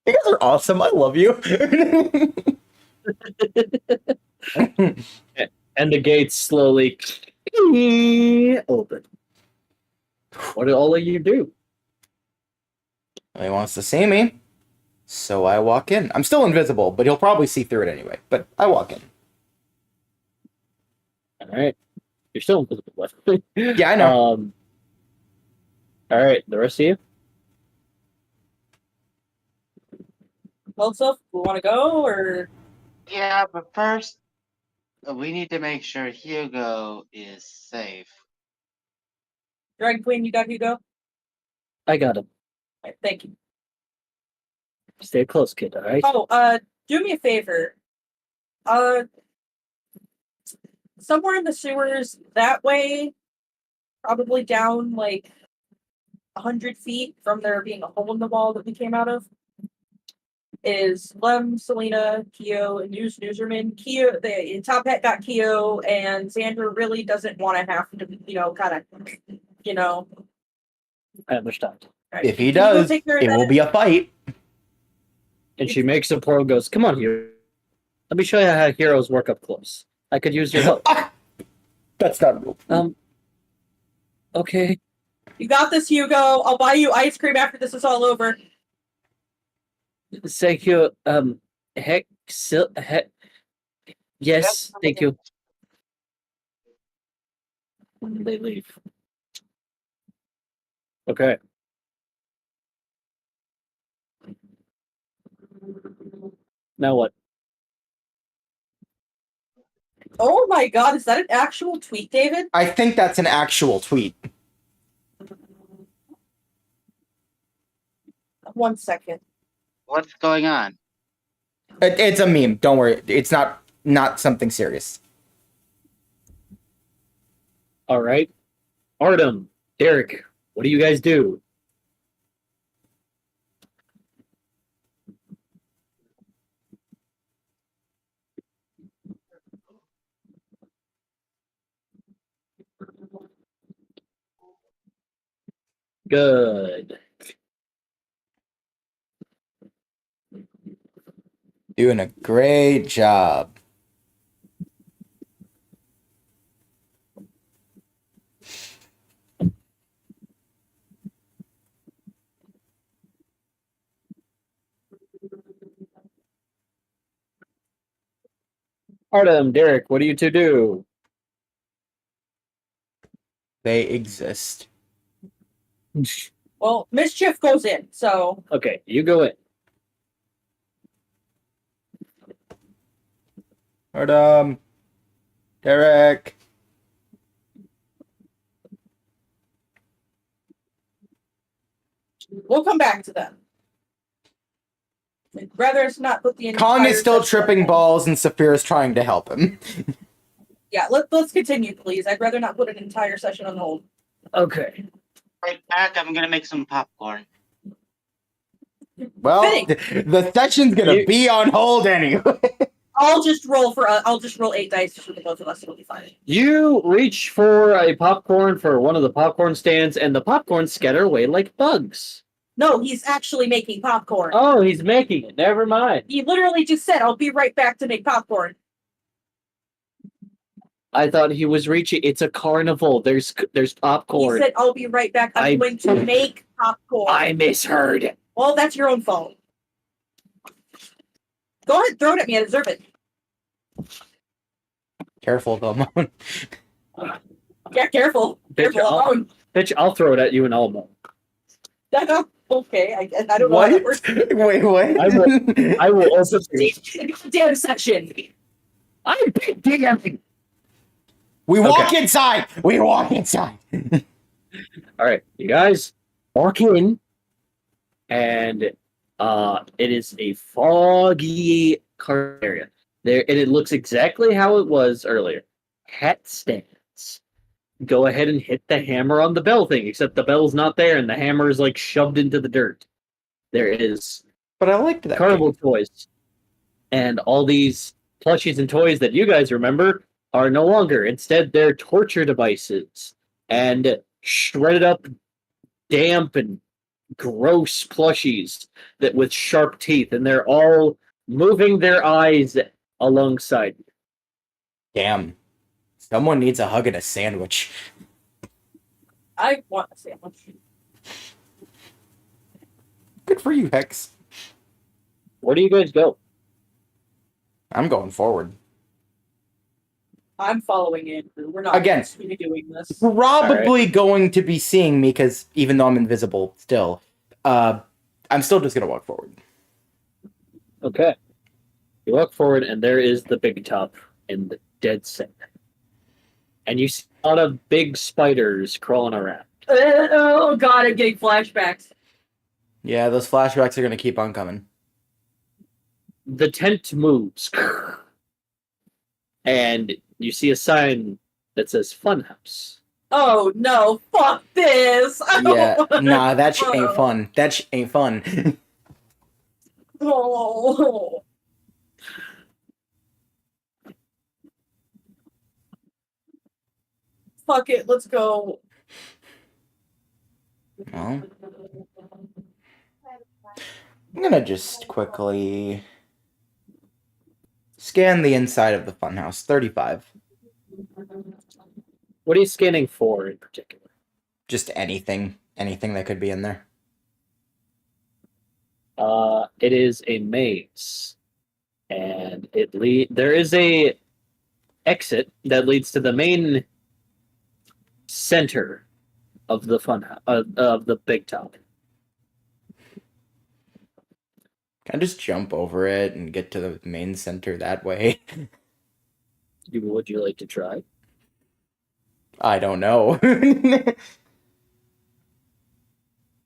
You guys are awesome. I love you. And the gates slowly open. What do all of you do? He wants to see me, so I walk in. I'm still invisible, but he'll probably see through it anyway. But I walk in. All right, you're still invisible. Yeah, I know. All right, the rest of you. Well, so we want to go, or Yeah, but first, we need to make sure Hugo is safe. Drag Queen, you got Hugo? I got him. All right, thank you. Stay close, kid. All right. Oh, do me a favor. Somewhere in the sewers that way, probably down like 100 feet from there being a hole in the wall that we came out of, is Lem, Selena, Keo, and Newserman. Keo, the Top Hat got Keo, and Xander really doesn't want to have to, kind of, I understand. Right. If he Can you go does, take care of it will that? be a fight. And she makes a pro. Goes, come on, hero. Let me show you how heroes work up close. I could use your help. That's not real. Okay. You got this, Hugo. I'll buy you ice cream after this is all over. Thank you. Yes, thank you. When they leave. Okay. Now what? Oh my god, is that an actual tweet, David? I think that's an actual tweet. 1 second. What's going on? It's a meme. Don't worry. It's not something serious. All right. Artem, Derek, what do you guys do? Good. Doing a great job. Artem, Derek, what do you two do? They exist. Well, mischief goes in, so Okay, you go in. Artem. Derek. we'll come back to them. I'd rather us not put the Kong entire is still session tripping on- balls and Saphir is trying to help him. Yeah, let's continue, please. I'd rather not put an entire session on hold. Okay. Right back, I'm gonna make some popcorn. Well, Fitting. the session's gonna be on hold anyway. I'll just roll 8 dice just for the both of us. It'll be fine. You reach for a popcorn for one of the popcorn stands, and the popcorn scatter away like bugs. No, he's actually making popcorn. Oh, he's making it. Never mind. He literally just said, "I'll be right back to make popcorn." I thought he was reaching. It's a carnival. There's He popcorn. said, "I'll be right back. I'm going to make popcorn." I misheard. Well, that's your own phone. Go ahead, throw it at me. I deserve it. Careful, though. Yeah, careful. Bitch, Careful. I'll throw it at you and I'll moan. Okay, I don't know how that works. Wait, what? I will also. Damn section. I'm big DMing. We walk inside. We walk inside. All right, you guys walk in, and it is a foggy car area there, and it looks exactly how it was earlier. Hat stands. Go ahead and hit the hammer on the bell thing, except the bell's not there, and the hammer is like shoved into the dirt. There is But I liked that. carnival toys, and all these plushies and toys that you guys remember are no longer. Instead, they're torture devices and shredded up, damp and gross plushies that with sharp teeth, and they're all moving their eyes alongside. Damn. Someone needs a hug and a sandwich. I want a sandwich. Good for you, Hex. Where do you guys go? I'm going forward. I'm following Andrew. We're not Again. supposed to be doing this. Probably going to be seeing me, because even though I'm invisible still, I'm still just going to walk forward. Okay. You walk forward, and there is the big top in the dead center. And you see a lot of big spiders crawling around. Oh god, I'm getting flashbacks. Yeah, those flashbacks are going to keep on coming. The tent moves. And you see a sign that says Funhouse. Oh no, fuck this! I don't Yeah, wanna nah, that shit go. ain't fun. That shit ain't fun. Oh. Fuck it, let's go. Well, I'm gonna just quickly scan the inside of the funhouse. 35. What are you scanning for in particular? Just anything. Anything that could be in there. It is a maze. And there is a exit that leads to the main center of the of the big top. Can I just jump over it and get to the main center that way? Would you like to try? I don't know.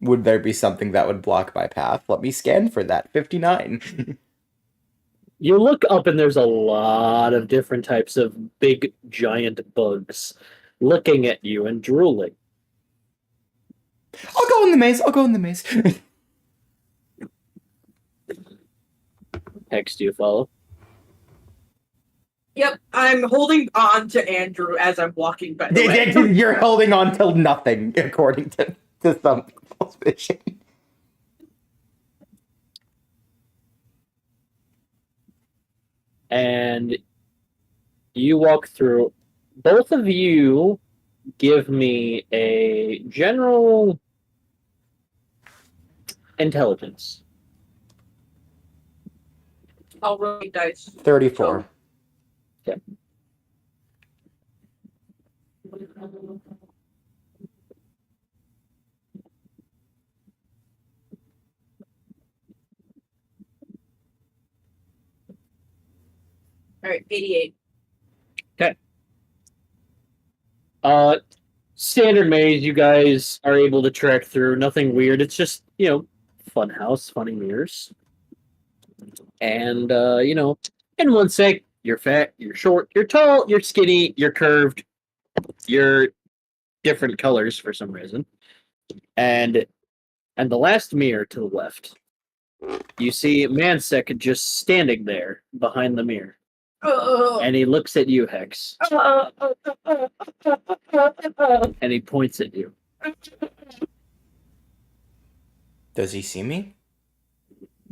Would there be something that would block my path? Let me scan for that. 59. You look up and there's a lot of different types of big giant bugs looking at you and drooling. I'll go in the maze. I'll go in the maze. Hex, do you follow? Yep, I'm holding on to Andrew as I'm walking by the way. You're holding on till nothing, according to some people's vision. And you walk through. Both of you give me a general intelligence. I'll roll dice. 34. Okay. Alright, 88. Standard maze, you guys are able to track through. Nothing weird. It's just, fun house, funny mirrors. And, in one sec, you're fat, you're short, you're tall, you're skinny, you're curved, you're different colors for some reason. And the last mirror to the left, you see Mansek just standing there behind the mirror. And he looks at you, Hex. And he points at you. Does he see me?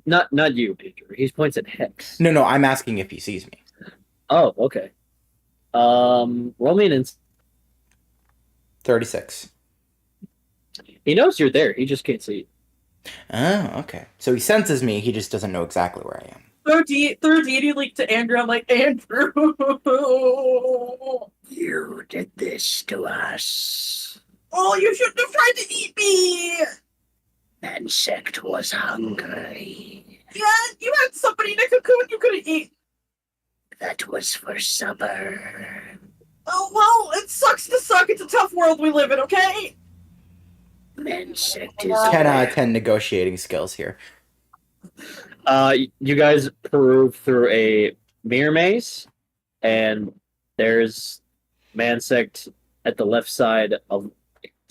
Not you, Peter. He points at Hex. No, I'm asking if he sees me. Oh, okay. Roll me an 36. He knows you're there. He just can't see you. Oh, okay. So he senses me. He just doesn't know exactly where I am. Through deity leak to Andrew. I'm like, Andrew. You did this to us. Oh, you shouldn't have tried to eat me. Insect was hungry. Yeah, you had somebody in a cocoon you couldn't eat. That was for supper. Oh, well, it sucks to suck. It's a tough world we live in, okay? Insect is 10 out aware. of 10 negotiating skills here. You guys peruse through a mirror maze, and there's Mansect at the left side of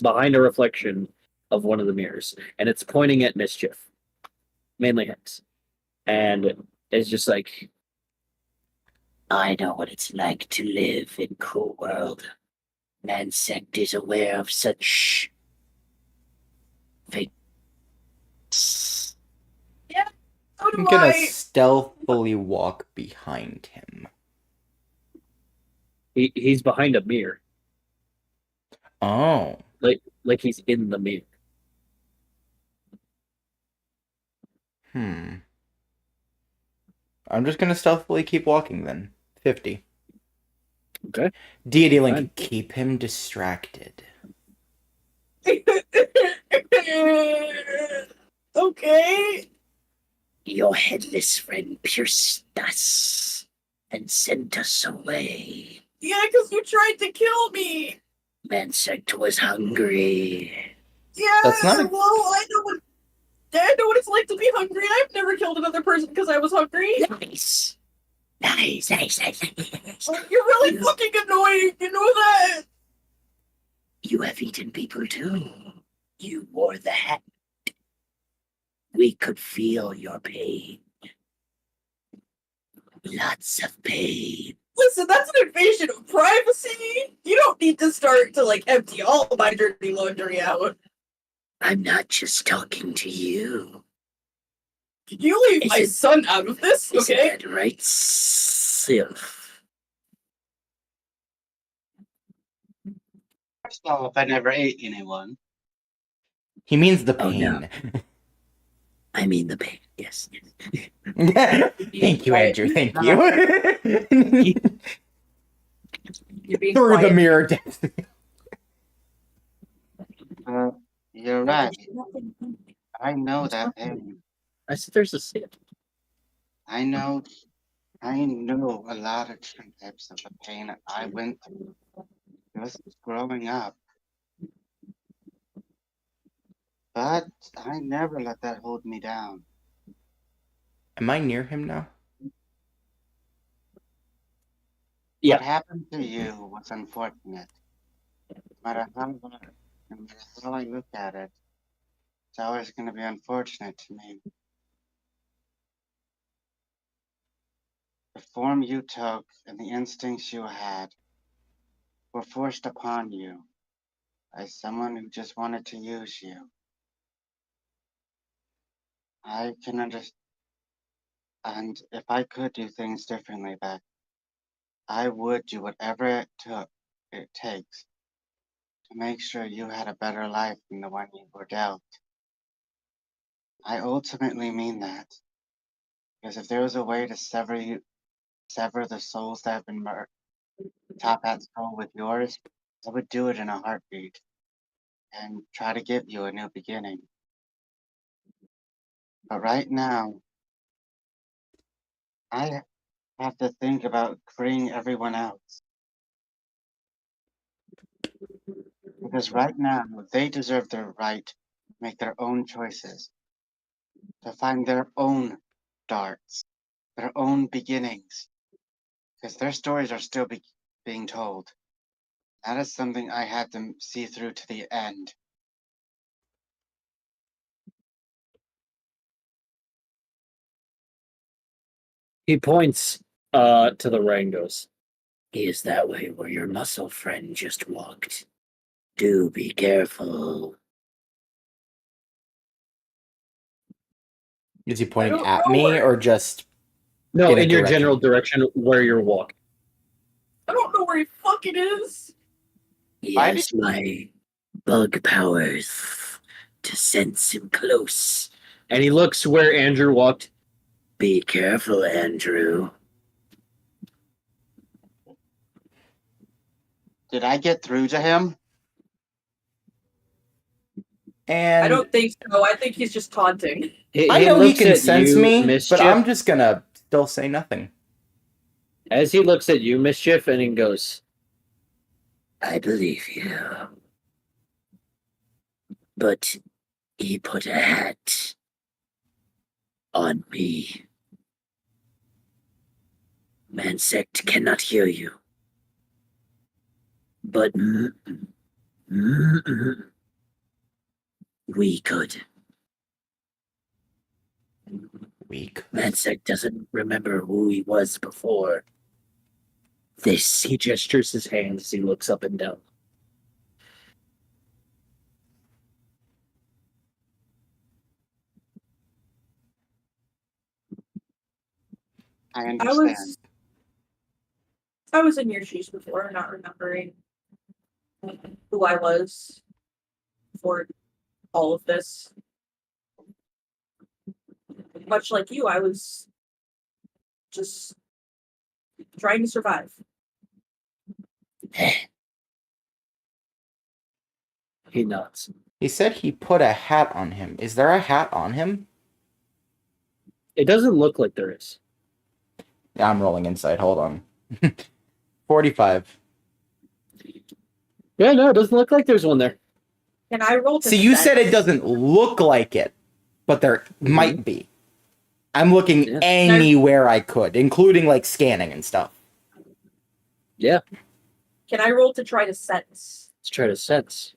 behind a reflection of one of the mirrors, and it's pointing at Mischief, mainly Hex, and it's just like, I know what it's like to live in Cool World. Mansect is aware of such things. So I'm do gonna I. stealthily walk behind him. he's behind a mirror, Oh. like he's in the mirror. I'm just gonna stealthily keep walking then. 50. Okay. Deity Link, Fine. keep him distracted. Okay. Your headless friend pierced us and sent us away. Yeah, because you tried to kill me. Mansect was hungry. Yeah, That's not a- well, I know what it's like to be hungry. I've never killed another person because I was hungry. Nice. Nice. You're really fucking annoying. You know that. You have eaten people too. You wore the hat. We could feel your pain. Lots of pain. Listen, that's an invasion of privacy. You don't need to start to like empty all of my dirty laundry out. I'm not just talking to you. You leave my son out of this, Is okay? that right, Sylph? First off, I never ate anyone. He means the Oh, no. pain. I mean the pain, yes. Thank you, Andrew. Thank you. You're being Through the quiet. mirror depths. You're right. I know that pain. I said there's a sit. I know a lot of different types of the pain I went through just growing up. But I never let that hold me down. Am I near him now? Yeah. What happened to you was unfortunate. No matter how I look at it, it's always going to be unfortunate to me. The form you took and the instincts you had were forced upon you by someone who just wanted to use you. I can understand, and if I could do things differently back, I would do whatever it takes to make sure you had a better life than the one you were dealt. I ultimately mean that, because if there was a way to sever the souls that have been top at soul with yours, I would do it in a heartbeat and try to give you a new beginning. But right now, I have to think about freeing everyone else. Because right now, they deserve the right to make their own choices, to find their own darts, their own beginnings. Because their stories are still being told. That is something I had to see through to the end. He points to the Rangos. Is that way where your muscle friend just walked? Do be careful. Is he pointing don't at know me where. or just No, In a in your direction. general direction where you're walking. I don't know where he fucking is. Yes, my bug powers to sense him close. And he looks where Andrew walked. Be careful, Andrew. Did I get through to him? And I don't think so. I think he's just taunting. I know he looks can at sense you, me, Mischief, but I'm just gonna still say nothing. as he looks at you, Mischief, and he goes, I believe you. But he put a hat on me. Mansect cannot hear you. But we could. Weak. Mansect doesn't remember who he was before. This. he gestures his hands as he looks up and down. I I understand. was in your shoes before, not remembering who I was for all of this. Much like you, I was just trying to survive. He nods. He said he put a hat on him. Is there a hat on him? It doesn't look like there is. Yeah, I'm rolling insight. Hold on. 45. Yeah, no, it doesn't look like there's one there. Can I roll to See, you sense? said it doesn't look like it, but there might be. I'm looking Yeah. anywhere I could, including like scanning and stuff. Yeah, Can I roll to try to sense? let's try to sense.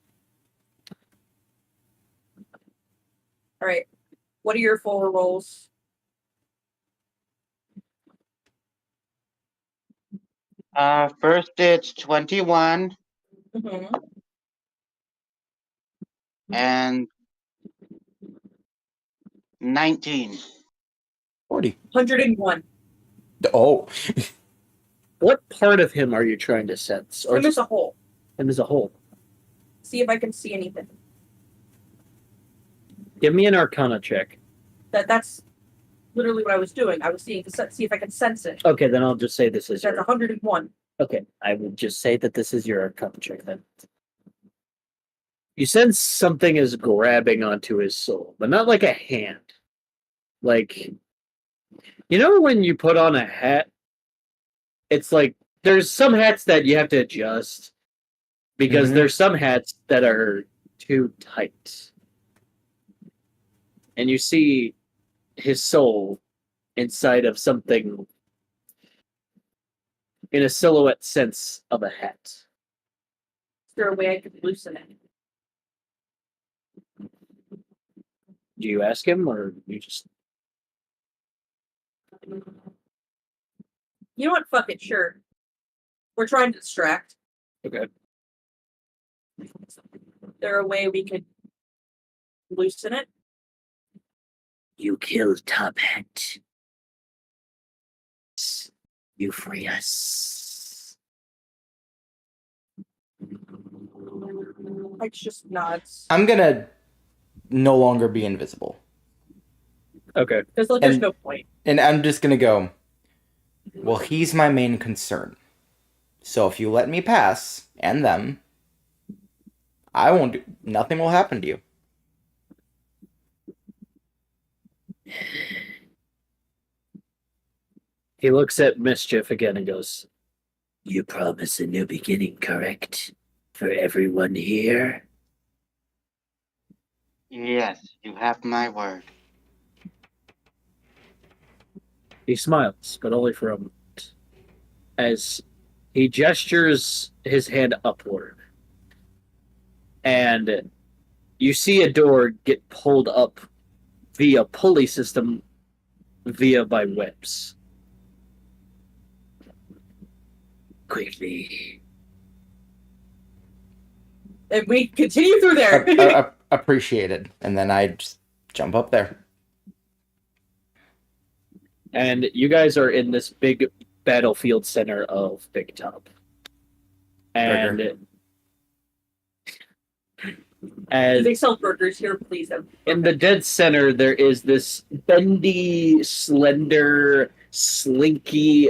All right. What are your full rolls? First it's 21 Mm-hmm. and 19. 40. 101. Oh. What part of him are you trying to sense? Or Him as just a whole. him as a whole? See if I can see anything. Give me an Arcana check. That's literally what I was doing. I was seeing to see if I can sense it. Okay, then I'll just say this is That's your... 101. Okay, I will just say that this is your Arcana check then. You sense something is grabbing onto his soul, but not like a hand. Like, you know when you put on a hat, it's like, there's some hats that you have to adjust because Mhm. there's some hats that are too tight. And you see his soul inside of something in a silhouette sense of a hat. Is there a way I could loosen it? Do you ask him or you just... You know what? Fuck it. Sure. We're trying to distract. Okay. Is there a way we could loosen it? You killed Top Hat. You free us. Like just nods. I'm gonna no longer be invisible. Okay. Because like, there's And- no point. And I'm just gonna go, well, he's my main concern. So if you let me pass, and them, I won't do, nothing will happen to you. He looks at Mischief again and goes, You promise a new beginning, correct? For everyone here? Yes, you have my word. he smiles, but only for a moment, as he gestures his hand upward. And you see a door get pulled up via pulley system by webs. Quickly. And we continue through there. Appreciated. And then I just jump up there. And you guys are in this big battlefield center of Big Top. And Burger. as They sell burgers here, please. Have in the dead center, there is this bendy, slender, slinky,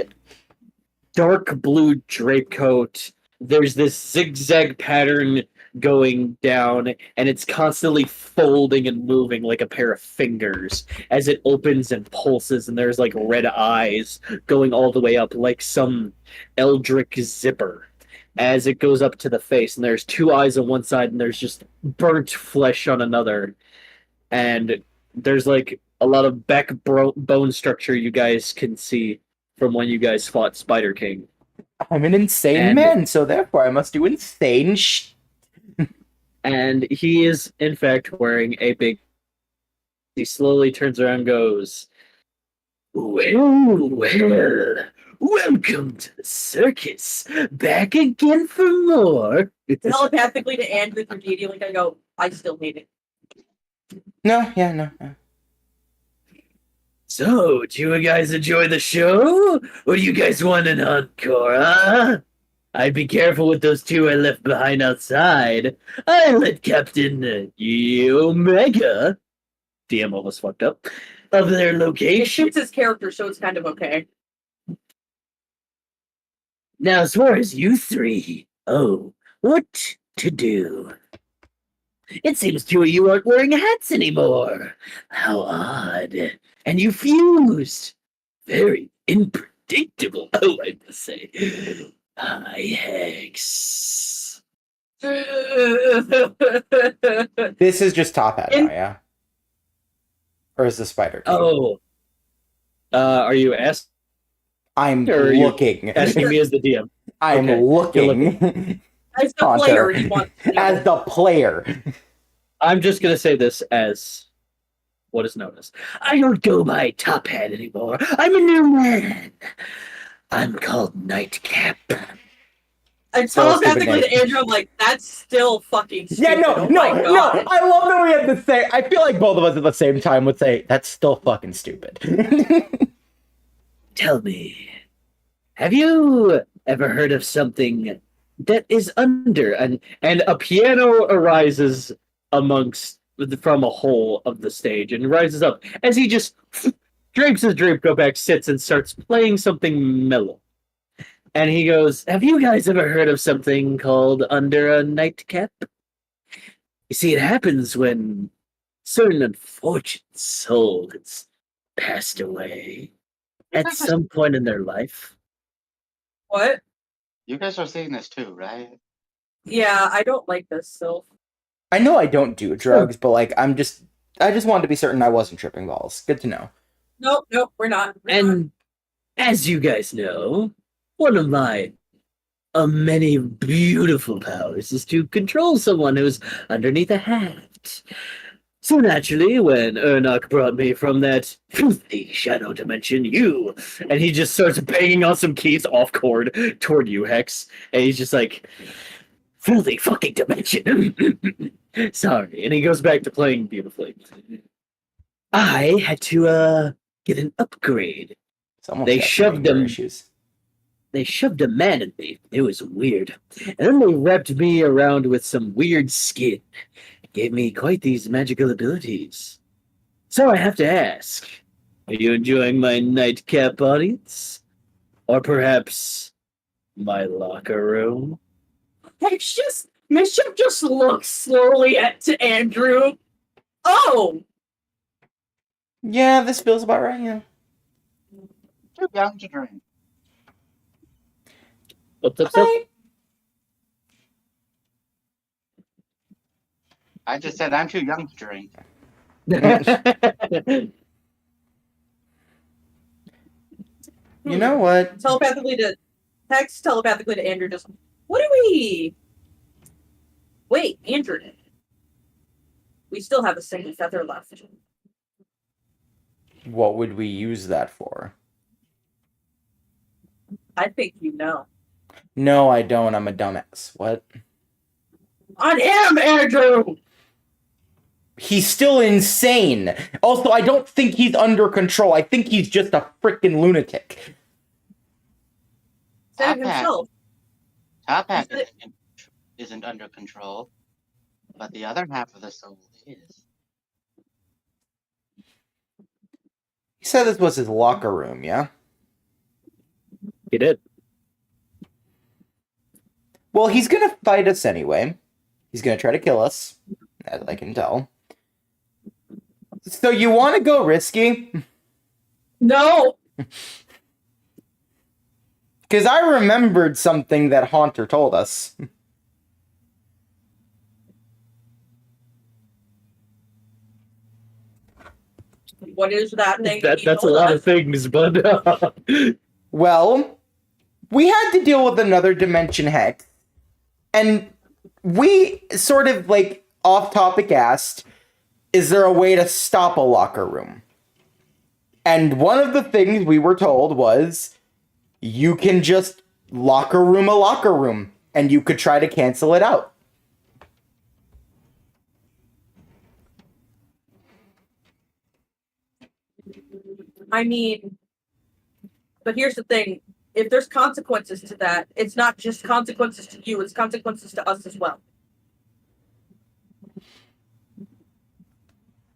dark blue drape coat. There's this zigzag pattern going down, and it's constantly folding and moving like a pair of fingers as it opens and pulses, and there's like red eyes going all the way up like some eldritch zipper as it goes up to the face, and there's two eyes on one side and there's just burnt flesh on another, and there's like a lot of bone structure you guys can see from when you guys fought Spider King. I'm an insane man, so therefore I must do insane And he is, in fact, wearing a big... He slowly turns around and goes, well, welcome to the circus. Back again for more. telepathically to Andrew through DD, like I go, I still hate it. No. So, do you guys enjoy the show? Or do you guys want an encore, huh? I'd be careful with those two I left behind outside. I let Captain Omega, DM almost fucked up, of their It location. shoots his character, so it's kind of okay. Now, as far as you three, what to do? It seems two of you aren't wearing hats anymore. How odd. And you fused. Very unpredictable, I must say. Hi, Hex. This is just Top Hat now, yeah? Or is the Spider King? Oh. Are you asking I'm or are you looking. me as the DM? I'm Okay, looking. As the Haunter. player, he wants to know. As the player. I'm just going to say this as what is known as. I don't go by Top Hat anymore. I'm a new man. I'm called Nightcap. And So stupid telepathically name. to Andrew, I'm like, that's still fucking stupid. Yeah, no. Oh my God. I love that we had the same. I feel like both of us at the same time would say, that's still fucking stupid. Tell me, have you ever heard of something that is under and a piano arises from a hole of the stage and rises up as he just drapes his drape, go back, sits and starts playing something mellow. And he goes, have you guys ever heard of something called under a nightcap? You see, it happens when certain unfortunate soul has passed away at some point in their life. What? You guys are seeing this too, right? Yeah, I don't like this, Sylph. I know I don't do drugs, but like I just wanted to be certain I wasn't tripping balls. Good to know. Nope, we're not. And as you guys know, one of my many beautiful powers is to control someone who's underneath a hat. So naturally, when Ernok brought me from that filthy shadow dimension, and he just starts banging on some keys off chord toward you, Hex, and he's just like, filthy fucking dimension. Sorry, and he goes back to playing beautifully. I had to get an upgrade. Someone's They got some shoved anger them. issues. They shoved a man in me. It was weird. And then they wrapped me around with some weird skin. It gave me quite these magical abilities. So I have to ask, are you enjoying my nightcap audience? Or perhaps my locker room? Mischief just looks slowly to Andrew. Oh! Yeah, this feels about right, yeah. Too young to drink. What's up, Seth? I just said I'm too young to drink. You know what? Telepathically to Hex, telepathically to Andrew, just, what do we... Wait, Andrew. We still have a single feather left. What would we use that for? I think you know. No, I don't. I'm a dumbass. What? On him, Andrew! He's still insane. Also, I don't think he's under control. I think he's just a freaking lunatic. Save Top Hat. himself. top half isn't under control, but the other half of the soul is. He said this was his locker room, yeah? He did. Well, he's gonna fight us anyway. He's gonna try to kill us, as I can tell. So you want to go risky? No! Because I remembered something that Haunter told us. What is that thing? That's a told lot us? of things, but Well, we had to deal with another dimension hex, and we sort of, like, off-topic asked, is there a way to stop a locker room? And one of the things we were told was, you can just locker room a locker room, and you could try to cancel it out. I mean, but here's the thing. If there's consequences to that, it's not just consequences to you, it's consequences to us as well.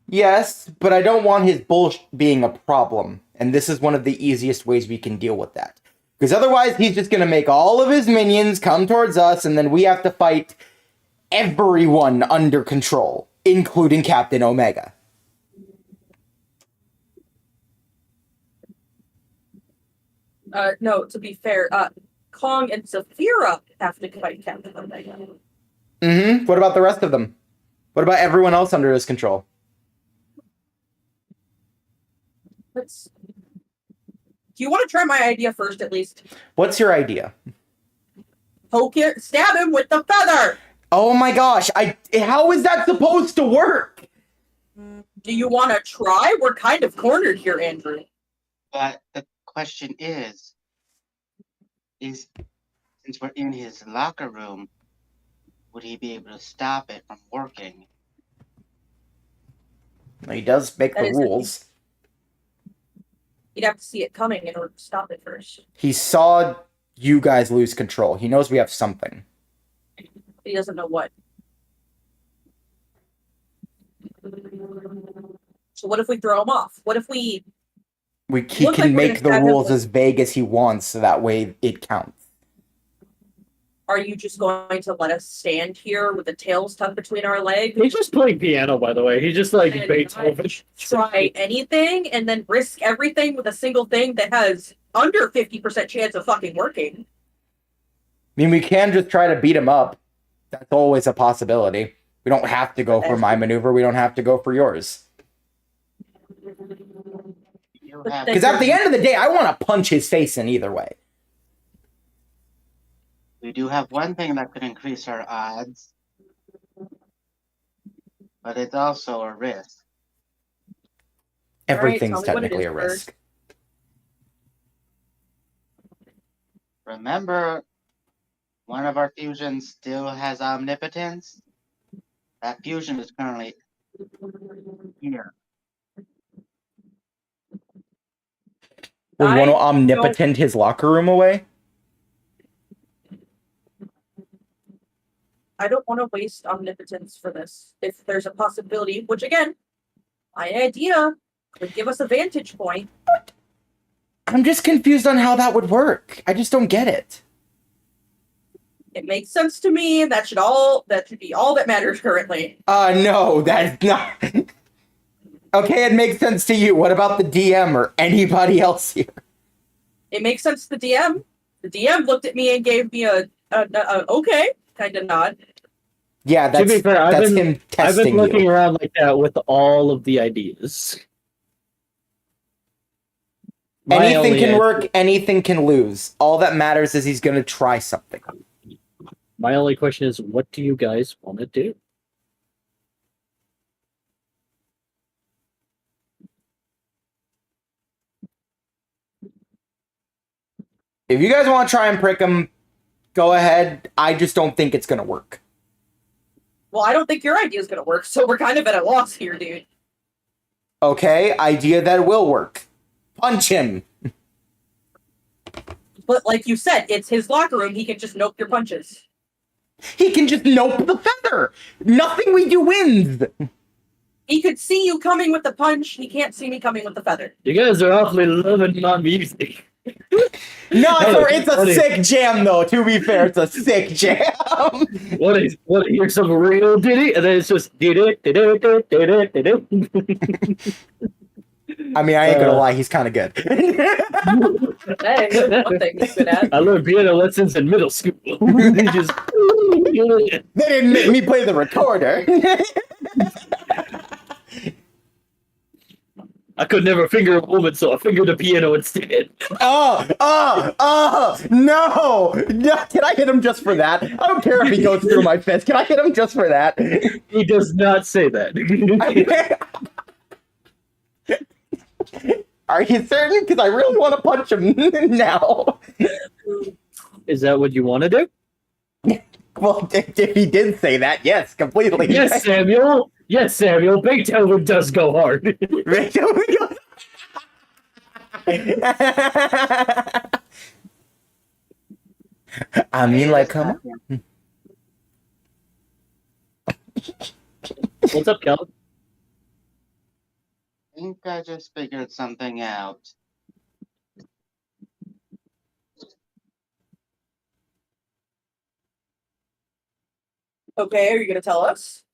Yes, but I don't want his bullshit being a problem, and this is one of the easiest ways we can deal with that. Because otherwise, he's just going to make all of his minions come towards us, and then we have to fight everyone under control, including Captain Omega. No, to be fair, Kong and Saphira have to fight Captain Omega. Mm-hmm. What about the rest of them? What about everyone else under his control? Let's... Do you want to try my idea first, at least? What's your idea? Poke it, stab him with the feather! Oh my gosh, how is that supposed to work? Do you want to try? We're kind of cornered here, Andrew. But the question is since we're in his locker room, would he be able to stop it from working? He does make That the is rules. You'd have to see it coming in order to stop it first. He saw you guys lose control. He knows we have something. He doesn't know what. So what if we throw him off? What if we... He Looks like can we're make gonna the stab him rules with- as vague as he wants, so that way it counts. Are you just going to let us stand here with the tails tucked between our legs? he's just playing piano, by the way. He just like And Beethoven. Try anything and then risk everything with a single thing that has under 50% chance of fucking working. I mean, we can just try to beat him up. That's always a possibility. We don't have to go for my maneuver. We don't have to go for yours. Because at the end of the day, I want to punch his face in either way. We do have one thing that could increase our odds, but it's also a risk. Everything's tell me what it technically is a risk. Remember, one of our fusions still has omnipotence? That fusion is currently here. We want I to omnipotent his locker room away? I don't want to waste omnipotence for this. If there's a possibility, which again, my idea could give us a vantage point. I'm just confused on how that would work. I just don't get it. It makes sense to me. That should be all that matters currently. No, that's not... Okay, it makes sense to you. What about the DM or anybody else here? It makes sense to the DM. The DM looked at me and gave me a okay kind of nod. Yeah, To that's, be fair, that's him I've testing been looking you. around like that with all of the ideas. My Anything only can idea- work, anything can lose. All that matters is he's going to try something. My only question is, what do you guys want to do? If you guys want to try and prick him, go ahead. I just don't think it's going to work. Well, I don't think your idea is going to work, so we're kind of at a loss here, dude. Okay, idea that will work. Punch him. But like you said, it's his locker room. He can just nope your punches. He can just nope the feather. Nothing we do wins. He could see you coming with the punch. He can't see me coming with the feather. You guys are awfully loving my music. No, it's a sick jam, though. To be fair, it's a sick jam. Want to hear some real ditty? And then it's just I mean, I ain't gonna lie, he's kind of good. Hey, one thing he's good at. I learned piano lessons in middle school. They just They didn't make me play the recorder. I could never finger a woman, so I fingered the piano instead. No! Can I hit him just for that? I don't care if he goes through my fist. Can I hit him just for that? He does not say that. Are you certain? Because I really want to punch him now. Is that what you want to do? Well, if he did say that, yes, completely. Yes, Samuel. Yes, Samuel. Beethoven does go hard. I mean, like, come on. What's up, Calvin? I think I just figured something out. Okay, are you gonna tell us?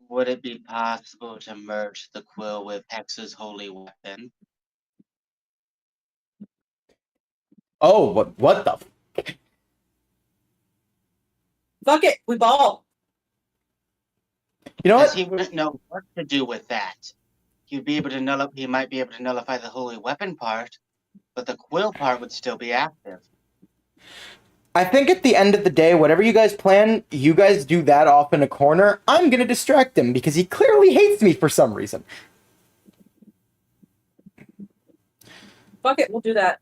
Would it be possible to merge the quill with Hex's holy weapon? Oh, what the? Fuck it, we ball. You know Because what? he wouldn't know what to do with that. He'd be able to he might be able to nullify the holy weapon part, but the quill part would still be active. I think at the end of the day, whatever you guys plan, you guys do that off in a corner. I'm gonna distract him because he clearly hates me for some reason. Fuck it, we'll do that.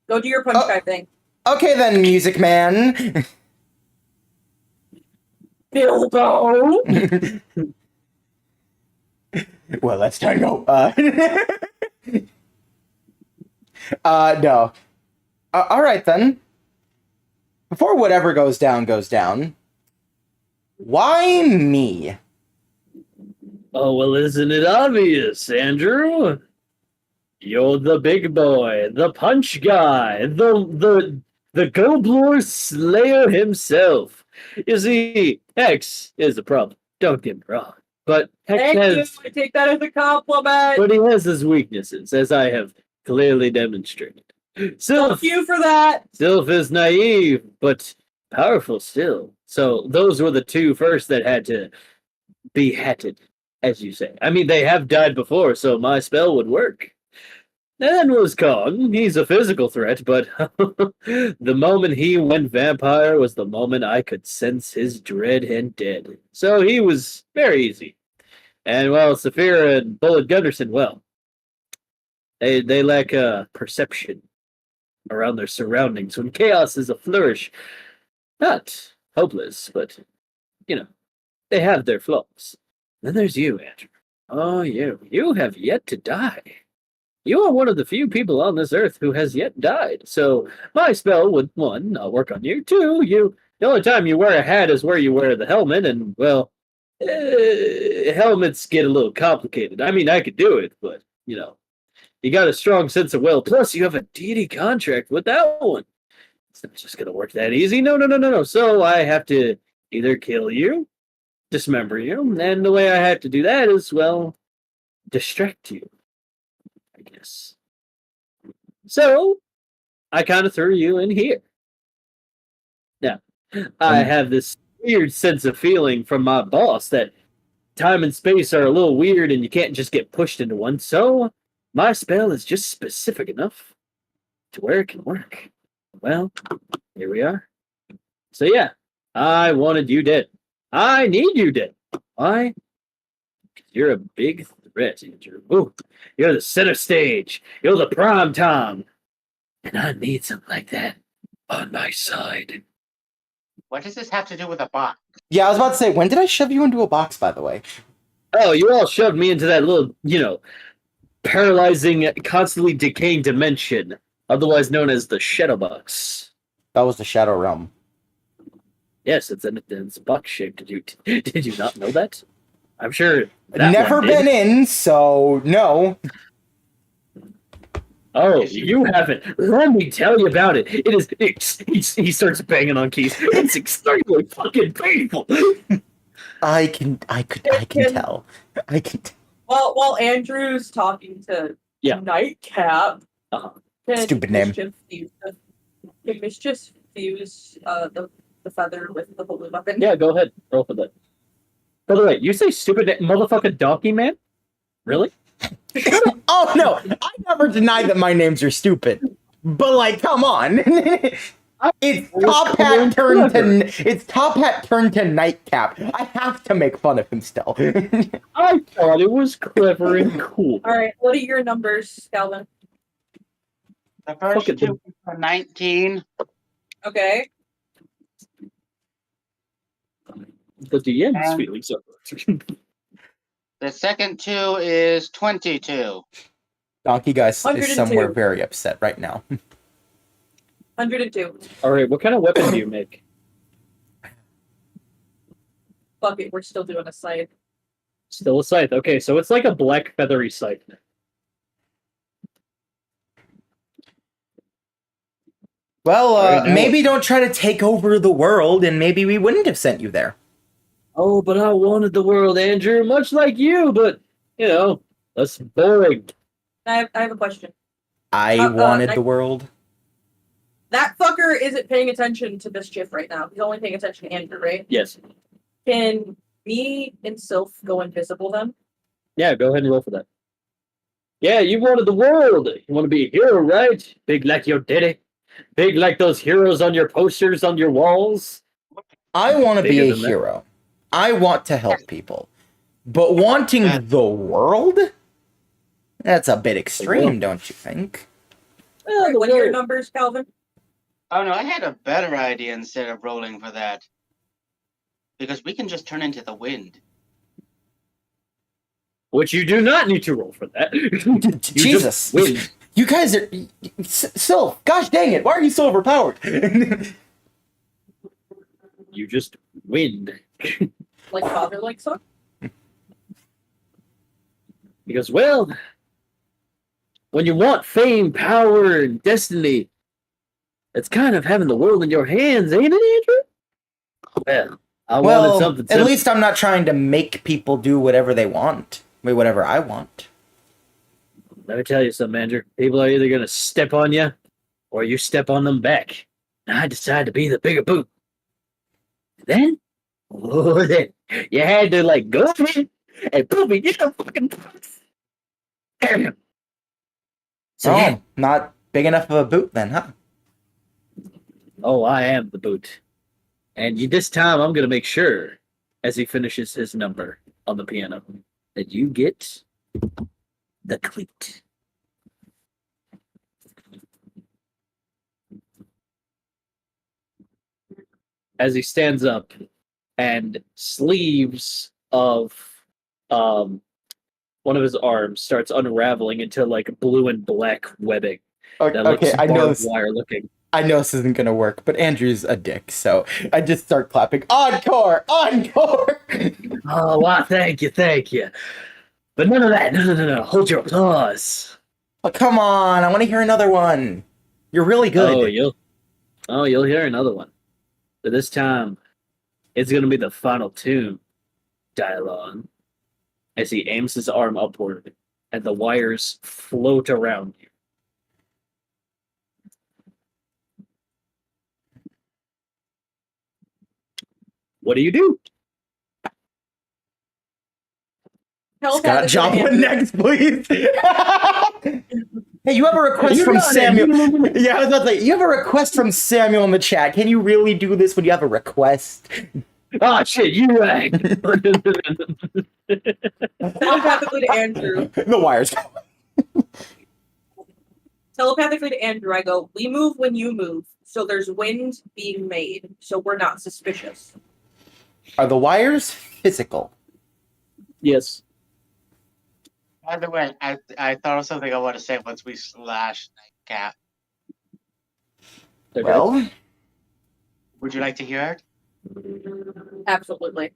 Go do your punch guy thing. Okay then, Music Man. Bilbo! Well, let's tango. No. All right then. Before whatever goes down, why me? Oh, well, isn't it obvious, Andrew? You're the big boy, the punch guy, the Goblor Slayer himself. You see, Hex is a problem. Don't get me wrong. But Hex Thank has... you, I take that as a compliment! But he has his weaknesses, as I have clearly demonstrated. Thank you for that! Sylph is naive, but powerful still. So those were the two first that had to be hatted, as you say. I mean, they have died before, so my spell would work. Then was Kong. He's a physical threat, but the moment he went vampire was the moment I could sense his dread and dead. So he was very easy. And well, Saphira and Bullet Gunderson, well, they lack perception around their surroundings when chaos is a flourish. Not hopeless, but, you know, they have their flaws. Then there's you, Andrew. Oh, you have yet to die. You are one of the few people on this earth who has yet died. So my spell would, one, not work on you. Two, the only time you wear a hat is where you wear the helmet, and, well, helmets get a little complicated. I mean, I could do it, but, you know, you got a strong sense of will. Plus, you have a deity contract with that one. It's not just going to work that easy. No. So I have to either kill you, dismember you, and the way I have to do that is, well, distract you, I guess. So I kind of threw you in here. Now, I have this weird sense of feeling from my boss that time and space are a little weird and you can't just get pushed into one. So my spell is just specific enough to where it can work. Well, here we are. So yeah, I wanted you dead. I need you dead. Why? Because you're a big threat, Andrew. Ooh, you're the center stage. You're the prime time. And I need something like that on my side. What does this have to do with a box? Yeah, I was about to say, when did I shove you into a box, by the way? Oh, you all shoved me into that little, paralyzing, constantly decaying dimension otherwise known as the Shadowbox. That was the Shadow Realm. Yes, it's box shaped. Did you not know that? I'm sure that Never one did. been in, so no. Oh, you haven't. Let me tell you about it. He starts banging on keys. It's extremely fucking painful. I can tell. I can. While Andrew's talking to Yeah. Nightcap, Uh-huh. can Stupid name. Mischief fuse the feather with the holy weapon? Yeah, go ahead. Roll for that. By the way, you say stupid motherfucking donkey man? Really? Oh no! I never denied that my names are stupid. But like, come on. It's Top Hat turned to Nightcap. I have to make fun of him still. I thought it was clever and cool. Alright, what are your numbers, Calvin? The first Fuck it, two are 19. Okay. The DM's And- feeling so. The second two is 22. Donkey Guy is 102. somewhere very upset right now. 102. Alright, what kind of weapon do you make? Fuck it, we're still doing a scythe. Still a scythe. Okay, so it's like a black feathery scythe. Well, Right now- maybe don't try to take over the world, and maybe we wouldn't have sent you there. Oh, but I wanted the world, Andrew, much like you, but, that's boring. I have a question. I wanted I- the world. That fucker isn't paying attention to Mischief right now. He's only paying attention to Andrew, right? Yes. Can me and Sylph go invisible then? Yeah, go ahead and roll for that. Yeah, you wanted the world. You want to be a hero, right? Big like your daddy. Big like those heroes on your posters on your walls. I want to be Bigger a than that. hero. I want to help people. But wanting the world? That's a bit extreme, don't you think? Well, the What are your world. numbers, Calvin? Oh no, I had a better idea instead of rolling for that. Because we can just turn into the wind. Which you do not need to roll for that. You Jesus. just win. You guys are... Sylph, gosh dang it, why are you so overpowered? You just win. Like father, like son? Because, well, when you want fame, power, and destiny, it's kind of having the world in your hands, ain't it, Andrew? Well, I wanted Well, something at simple. least I'm not trying to make people do whatever they want. I mean, whatever I want. Let me tell you something, Andrew. People are either going to step on you, or you step on them back. And I decided to be the bigger boot. Then, then you had to, go ahead and put me in the fucking box. So, yeah. Oh, not big enough of a boot then, huh? Oh, I am the boot. And this time I'm going to make sure, as he finishes his number on the piano, that you get the cleat. As he stands up and sleeves of one of his arms starts unraveling into blue and black webbing that looks Okay, I know barbed this. wire looking. I know this isn't gonna work, but Andrew's a dick, so I just start clapping. Encore! Encore! Oh, wow, thank you. But none of that. No. Hold your applause. Oh, come on, I want to hear another one. You're really good. You'll hear another one. But this time, it's gonna be the final tune. Dialogue. As he aims his arm upward, and the wires float around you. What do you do? Scott Telepathically Joplin Andrew. next, please. Hey, you have a request You from got it. Samuel. Yeah, I was about to say, you have a request from Samuel in the chat. Can you really do this when you have a request? Ah, shit, you rang. Telepathically to Andrew. The wires. Telepathically to Andrew, I go, we move when you move. So there's wind being made. So we're not suspicious. Are the wires physical? Yes. By the way, I thought of something I want to say once we slash Nightcap. Okay. Well, Would you like to hear it? Absolutely.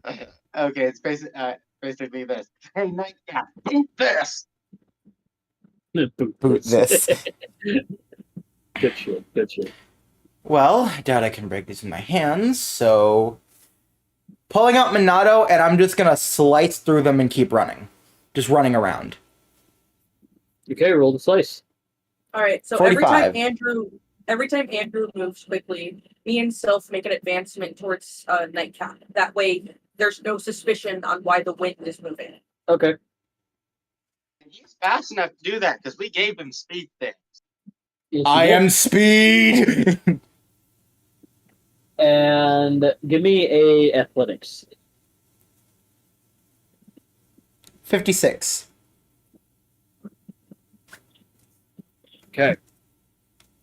Okay, it's basically this. Hey, Nightcap, eat this! boot this. Good shit. Good shit. Well, I doubt I can break these with my hands, so pulling out Minato, and I'm just gonna slice through them and keep running. Just running around. Okay, roll the slice. All right. So 45. every time Andrew moves quickly, me and Sylph make an advancement towards Nightcap. That way, there's no suspicion on why the wind is moving. Okay. He's fast enough to do that because we gave him speed things. Yes, I you am speed. did. And give me a athletics. 56. Okay.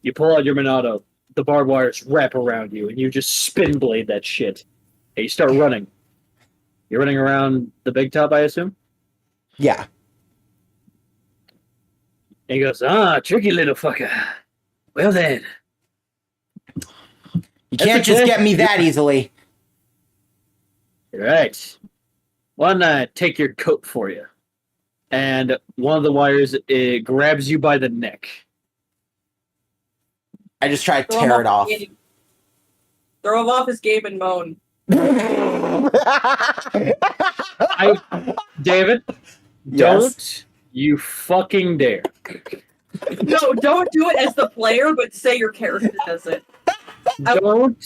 You pull out your Minato. The barbed wires wrap around you, and you just spin blade that shit. And you start running. You're running around the big top, I assume? Yeah. And he goes, tricky little fucker. Well then. You can't just get me that easily. Right. Why don't I take your coat for you? And one of the wires, it grabs you by the neck. I just try to Throw him tear it off. Throw him off his game and moan. David, Yes. don't you fucking dare. No, don't do it as the player, but say your character does it. Don't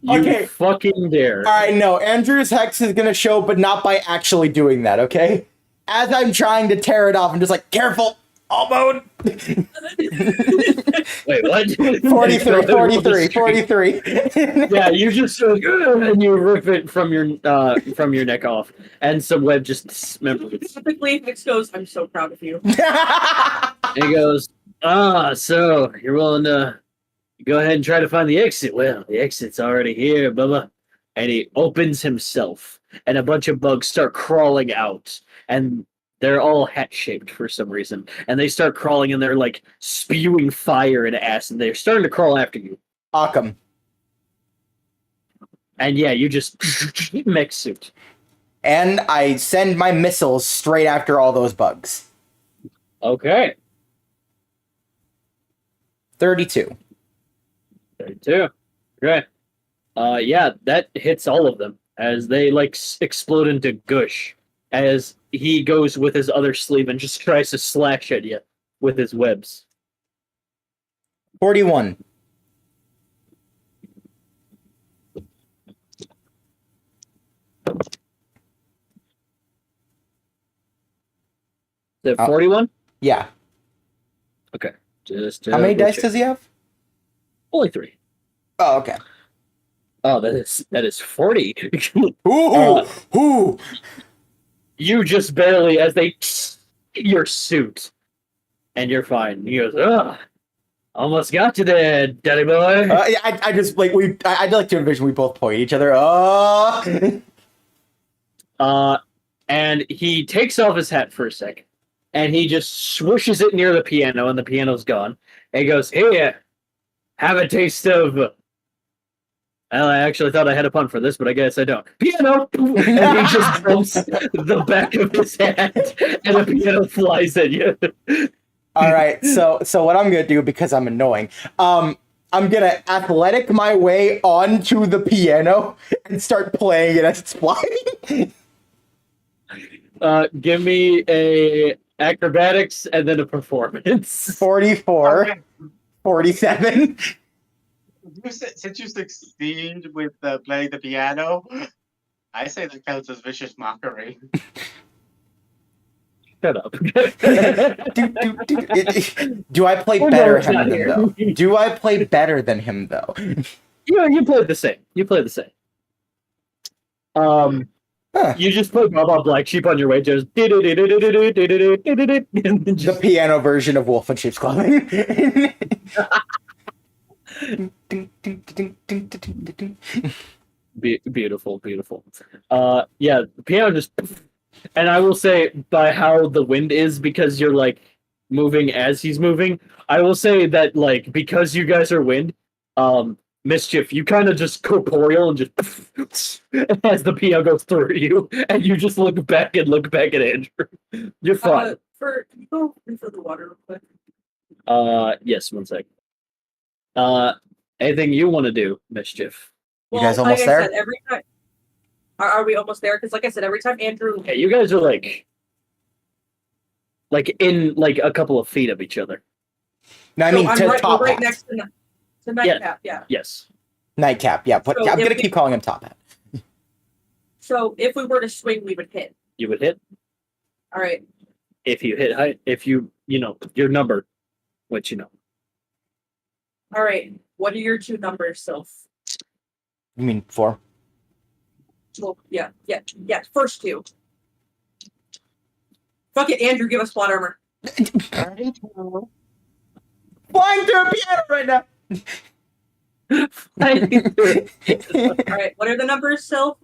you Okay. fucking dare. Alright, no. Andrew's Hex is gonna show, but not by actually doing that, okay? As I'm trying to tear it off, I'm just like, careful! All mode! Wait, what? 43. Yeah, you just and you rip it from your neck off, and some web just dismembers. Typically, Hicks goes, I'm so proud of you. And he goes, so you're willing to go ahead and try to find the exit? Well, the exit's already here, blah. And he opens himself, and a bunch of bugs start crawling out, and they're all hat-shaped for some reason. And they start crawling, and they're, like, spewing fire and acid. They're starting to crawl after you. Occam. And yeah, you just mech suit. And I send my missiles straight after all those bugs. Okay. 32. 32. Okay. Yeah, that hits all of them as they, like, explode into gush. As he goes with his other sleeve and just tries to slash at you with his webs. 41. Is it 41? Yeah. Okay. Just How many we'll dice check. does he have? Only 3. Oh, okay. Oh, that is 40. Ooh! Ooh! You just barely, as they your suit, and you're fine. He goes, almost got you there, daddy boy. I just like I'd like to envision we both point at each other. And he takes off his hat for a second, and he just swooshes it near the piano, and the piano's gone. And he goes, here, have a taste of. Well, I actually thought I had a pun for this, but I guess I don't. Piano! And he just bumps the back of his hat, and the piano flies at you. All right, so what I'm gonna do, because I'm annoying, I'm gonna athletic my way onto the piano and start playing it as it's flying. Give me a acrobatics and then a performance. 44, Okay. 47. Since you succeed with playing the piano, I say that counts as vicious mockery. Shut up. Do I play We're better not than him here. though? Do I play better than him though? You played the same. Huh. You just put Bob Black Sheep on your way, just The piano version of Wolf in Sheep's Clothing. Beautiful. Yeah, the piano just, and I will say by how the wind is, because you're like moving as he's moving. I will say that, like, because you guys are wind, Mischief, you kind of just corporeal and just as the PO goes through you, and you just look back at Andrew. You're fine. Can you go refill the water real quick? Yes, one sec. Anything you want to do, Mischief? You guys Well, almost like there? I said, every time. Are we almost there? Because, like I said, every time Andrew. Okay, you guys are like in like a couple of feet of each other. No, I So mean I'm to right, Top we're right Hat. next to Nightcap, yeah. Yes. Nightcap, yeah. But So I'm if gonna we- keep calling him Top Hat. So if we were to swing, we would hit. You would hit All right. if you hit high. If you know your number, which you know. All right. What are your two numbers, Sylph? You mean 4? Well, yeah. First two. Fuck it, Andrew, give us plot armor. 32. Flying through a piano right now. All right. What are the numbers, Sylph?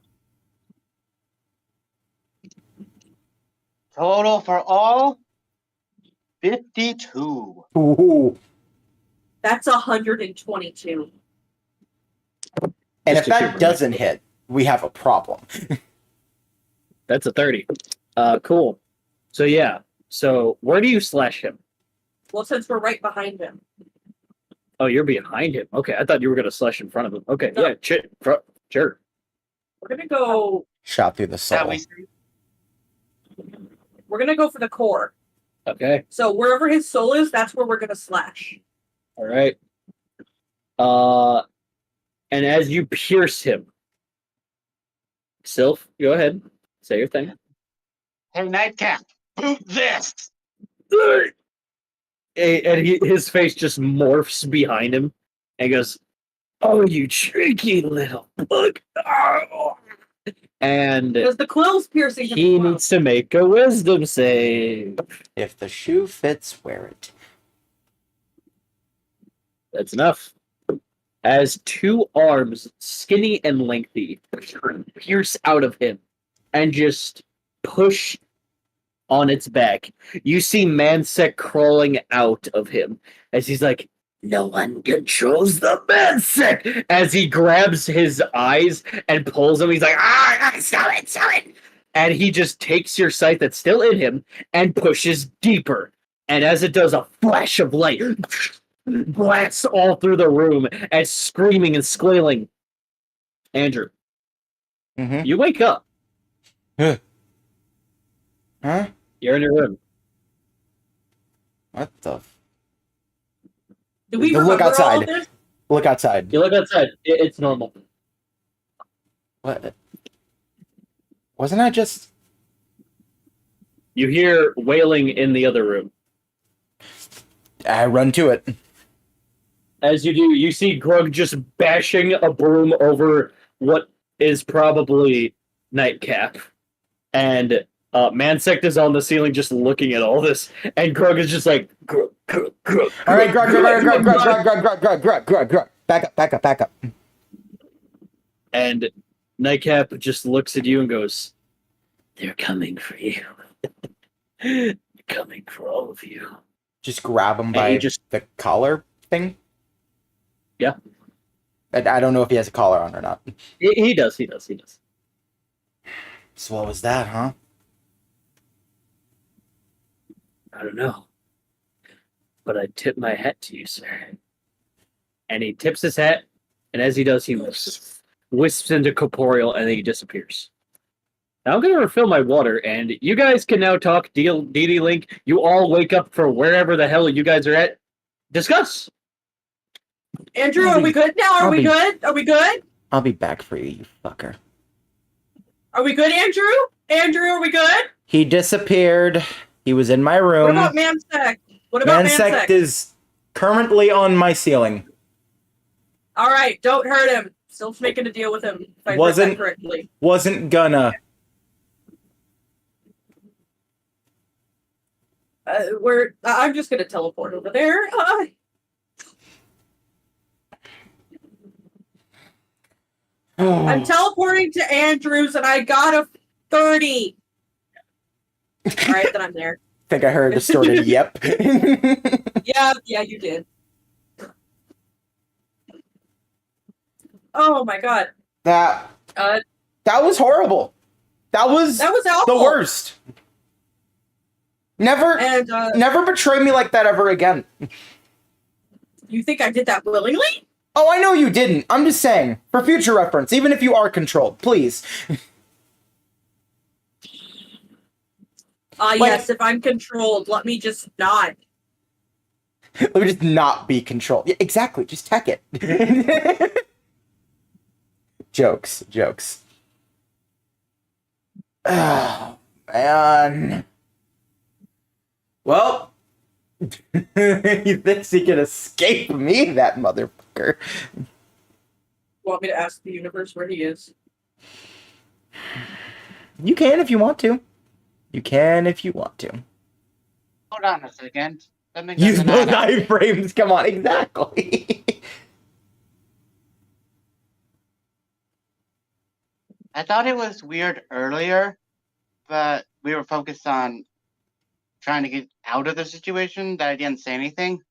Total for all 52. Ooh. That's 122. And Just if a that two. doesn't hit, we have a problem. That's a 30. Cool. So yeah. So where do you slash him? Well, since we're right behind him. Oh, you're behind him. Okay, I thought you were gonna slash in front of him. Okay, No. yeah, sure. We're gonna go. Shot through the That soul. we We're gonna go for the core. Okay, So wherever his soul is, that's where we're gonna slash. all right. And as you pierce him, Sylph, go ahead, say your thing. Hey, Nightcap, boot this. And his face just morphs behind him, and goes, "Oh, you cheeky little bug!" And Because the quill's piercing him. he as well. needs to make a wisdom save. If the shoe fits, wear it. That's enough. As two arms, skinny and lengthy, pierce out of him and just push on its back. You see Mansek crawling out of him as he's like, "No one controls the Mansek!" As he grabs his eyes and pulls him, he's like, stop it! And he just takes your sight that's still in him and pushes deeper. And as it does, a flash of light blasts all through the room and screaming and squealing. Andrew, Mm-hmm. you wake up. Huh? You're in your room. What the? Do we Look remember all outside. of this? Look outside. You look outside. It's normal. What? Wasn't I just? You hear wailing in the other room. I run to it. As you do, you see Grug just bashing a broom over what is probably Nightcap. And Mansect is on the ceiling just looking at all this. And Grug is just like, Grug. All right, Grug. Back up. And Nightcap just looks at you and goes, "They're coming for you. They're coming for all of you." Just grab him And by he just- the collar thing. Yeah. I don't know if he has a collar on or not. He does. So what was that, huh? I don't know. But I tip my hat to you, sir. And he tips his hat, and as he does, he wisps into corporeal, and then he disappears. Now I'm going to refill my water, and you guys can now talk DD Link. You all wake up for wherever the hell you guys are at. Discuss! Andrew, are we good now? Are we good? Are we good? I'll be back for you fucker. Are we good, Andrew? Andrew, are we good? He disappeared. He was in my room. What about Mansect? What about Mansect Mansect? is currently on my ceiling. All right, don't hurt him. Still making a deal with him. If I heard that correctly. Wasn't gonna. I'm just gonna teleport over there. I'm teleporting to Andrews, and I got a 30. All right, then I'm there. think I heard a distorted yep. Yeah, you did. Oh my god. That was horrible. That was awful. the worst. Never betray me like that ever again. You think I did that willingly? Oh, I know you didn't. I'm just saying, for future reference, even if you are controlled, please. Yes, if I'm controlled, let me just not. Let me just not be controlled. Yeah, exactly, just tech it. Jokes. Oh, man. Well, he thinks he can escape me, that motherfucker. Want me to ask the universe where he is? You can if you want to. Hold on a second. Something Use doesn't both add up. iframes, come on, exactly. I thought it was weird earlier, but we were focused on trying to get out of the situation that I didn't say anything.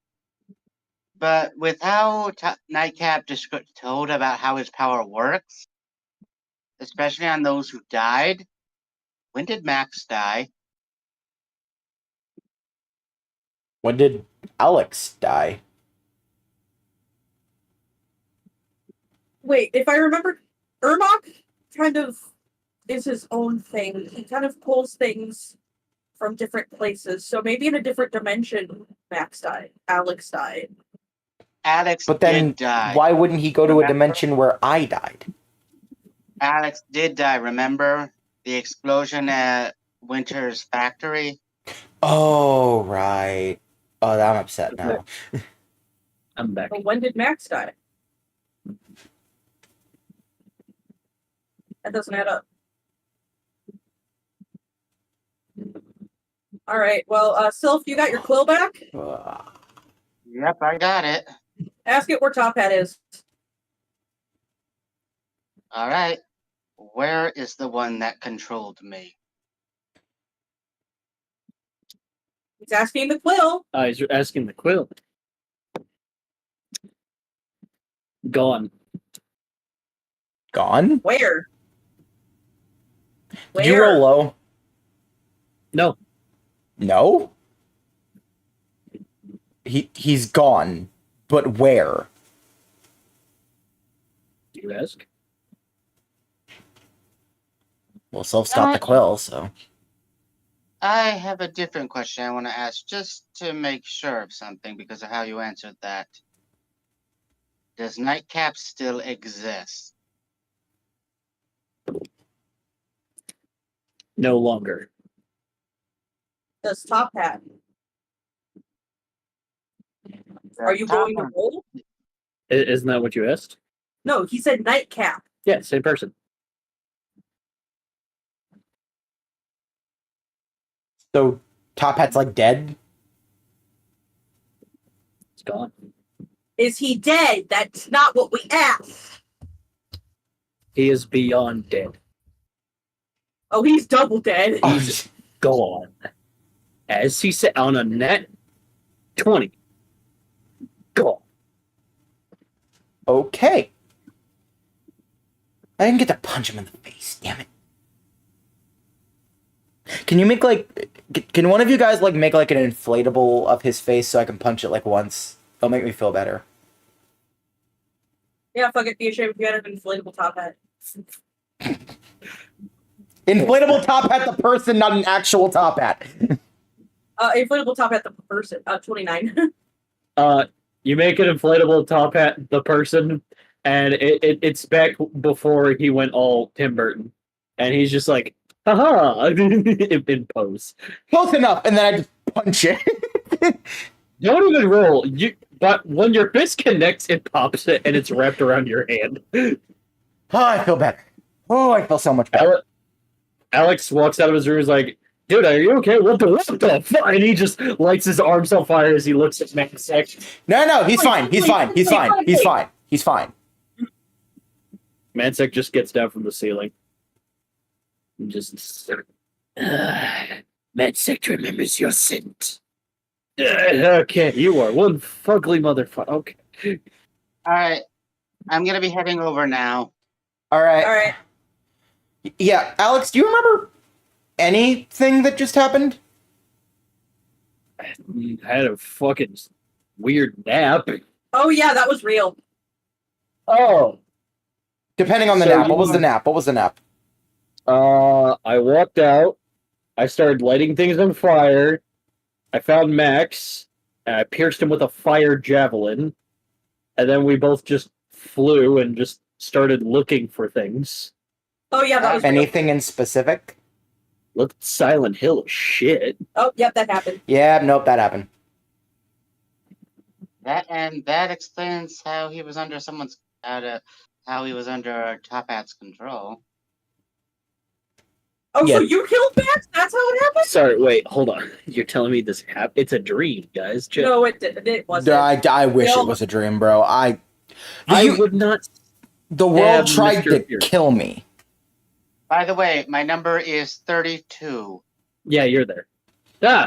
But with how Nightcap told about how his power works, especially on those who died, when did Max die? When did Alex die? Wait, if I remember, Ermac kind of is his own thing. He kind of pulls things from different places. So maybe in a different dimension, Max died. Alex died. Alex But then, did die. why wouldn't he go to a Remember? dimension where I died? Alex did die, remember? The explosion at Winter's factory? Oh, right. Oh, I'm upset now. I'm back. But when did Max die? That doesn't add up. Alright, well, Sylph, you got your quill back? Yep, I got it. Ask it where Top Hat is. Alright. Where is the one that controlled me? He's asking the quill. He's asking the quill. Gone. Gone? Where? Did you roll low? No. No? He's gone. But where? Do you ask? Well, Sylph's got the quill, so... I have a different question I want to ask just to make sure of something because of how you answered that. Does Nightcap still exist? No longer. Does Top Hat? Are you going to roll? Isn't that what you asked? No, he said Nightcap. Yeah, same person. So, Top Hat's like dead? It's gone. Is he dead? That's not what we asked. He is beyond dead. Oh, he's double dead. He's gone. As he said on a net 20. Gone. Okay. I didn't get to punch him in the face, damn it. Can you make, like... Can one of you guys, like, make, like, an inflatable of his face so I can punch it, like, once? It'll make me feel better. Yeah, fuck it. Be ashamed if you had an inflatable Top Hat. Inflatable Top Hat the person, not an actual Top Hat. Inflatable Top Hat the person. 29. You make an inflatable Top Hat the person, and it's back before he went all Tim Burton. And he's just like, haha, in pose. Close enough, and then I just punch it. Don't even roll. But when your fist connects, it pops it, and it's wrapped around your hand. Oh, I feel better. Oh, I feel so much better. Alex walks out of his room and is like, dude, are you okay? What the fuck? And he just lights his arms on fire as he looks at Max. No, he's fine. He's fine. He's fine. He's fine. He's fine. Mansek just gets down from the ceiling. And just... Mansect remembers your scent. Okay, you are one fugly motherfucker. Okay. All right, I'm gonna be heading over now. All right. All right. Yeah, Alex, do you remember anything that just happened? I had a fucking weird nap. Oh yeah, that was real. Oh. Depending on the So nap. you- What was the nap? What was the nap? I walked out. I started lighting things on fire. I found Max. And I pierced him with a fire javelin. And then we both just flew and just started looking for things. Oh yeah, that was real. Anything in specific? Look at Silent Hill shit. Oh yep, that happened. Yeah, nope, that happened. That explains how he was under how he was under Top Hat's control. Oh, Yeah. so you killed Max? That's how it happened? Sorry, wait, hold on. You're telling me this happened? It's a dream, guys. No, it wasn't. I wish Bill- it was a dream, bro. I would not. The world Damn, tried Mr. to Fury. kill me. By the way, my number is 32. Yeah, you're there.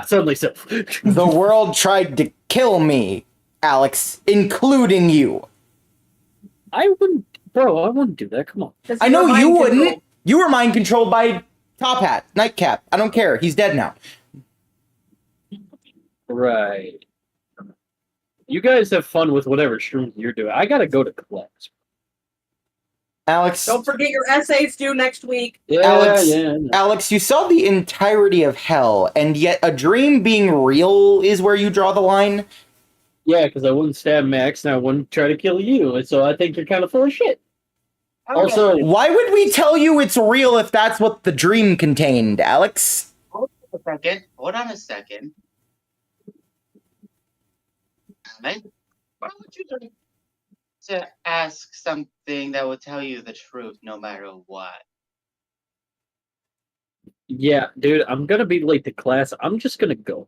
Suddenly so. The world tried to kill me, Alex, including you. I wouldn't, bro. I wouldn't do that. Come on. 'Cause I you know were you mind wouldn't. controlled. You were mind controlled by Top Hat, Nightcap. I don't care. He's dead now. Right. You guys have fun with whatever shrooms you're doing. I gotta go to class. Alex, Don't forget your essays due next week. Yeah, Alex- yeah. Alex, you saw the entirety of hell, and yet a dream being real is where you draw the line. Yeah, because I wouldn't stab Max and I wouldn't try to kill you, and so I think you're kind of full of shit. Okay. Also, Why would we tell you it's real if that's what the dream contained, Alex? Hold on a second. Alan, why would you like to ask something that will tell you the truth no matter what? yeah, dude, I'm gonna be late to class. I'm just gonna go.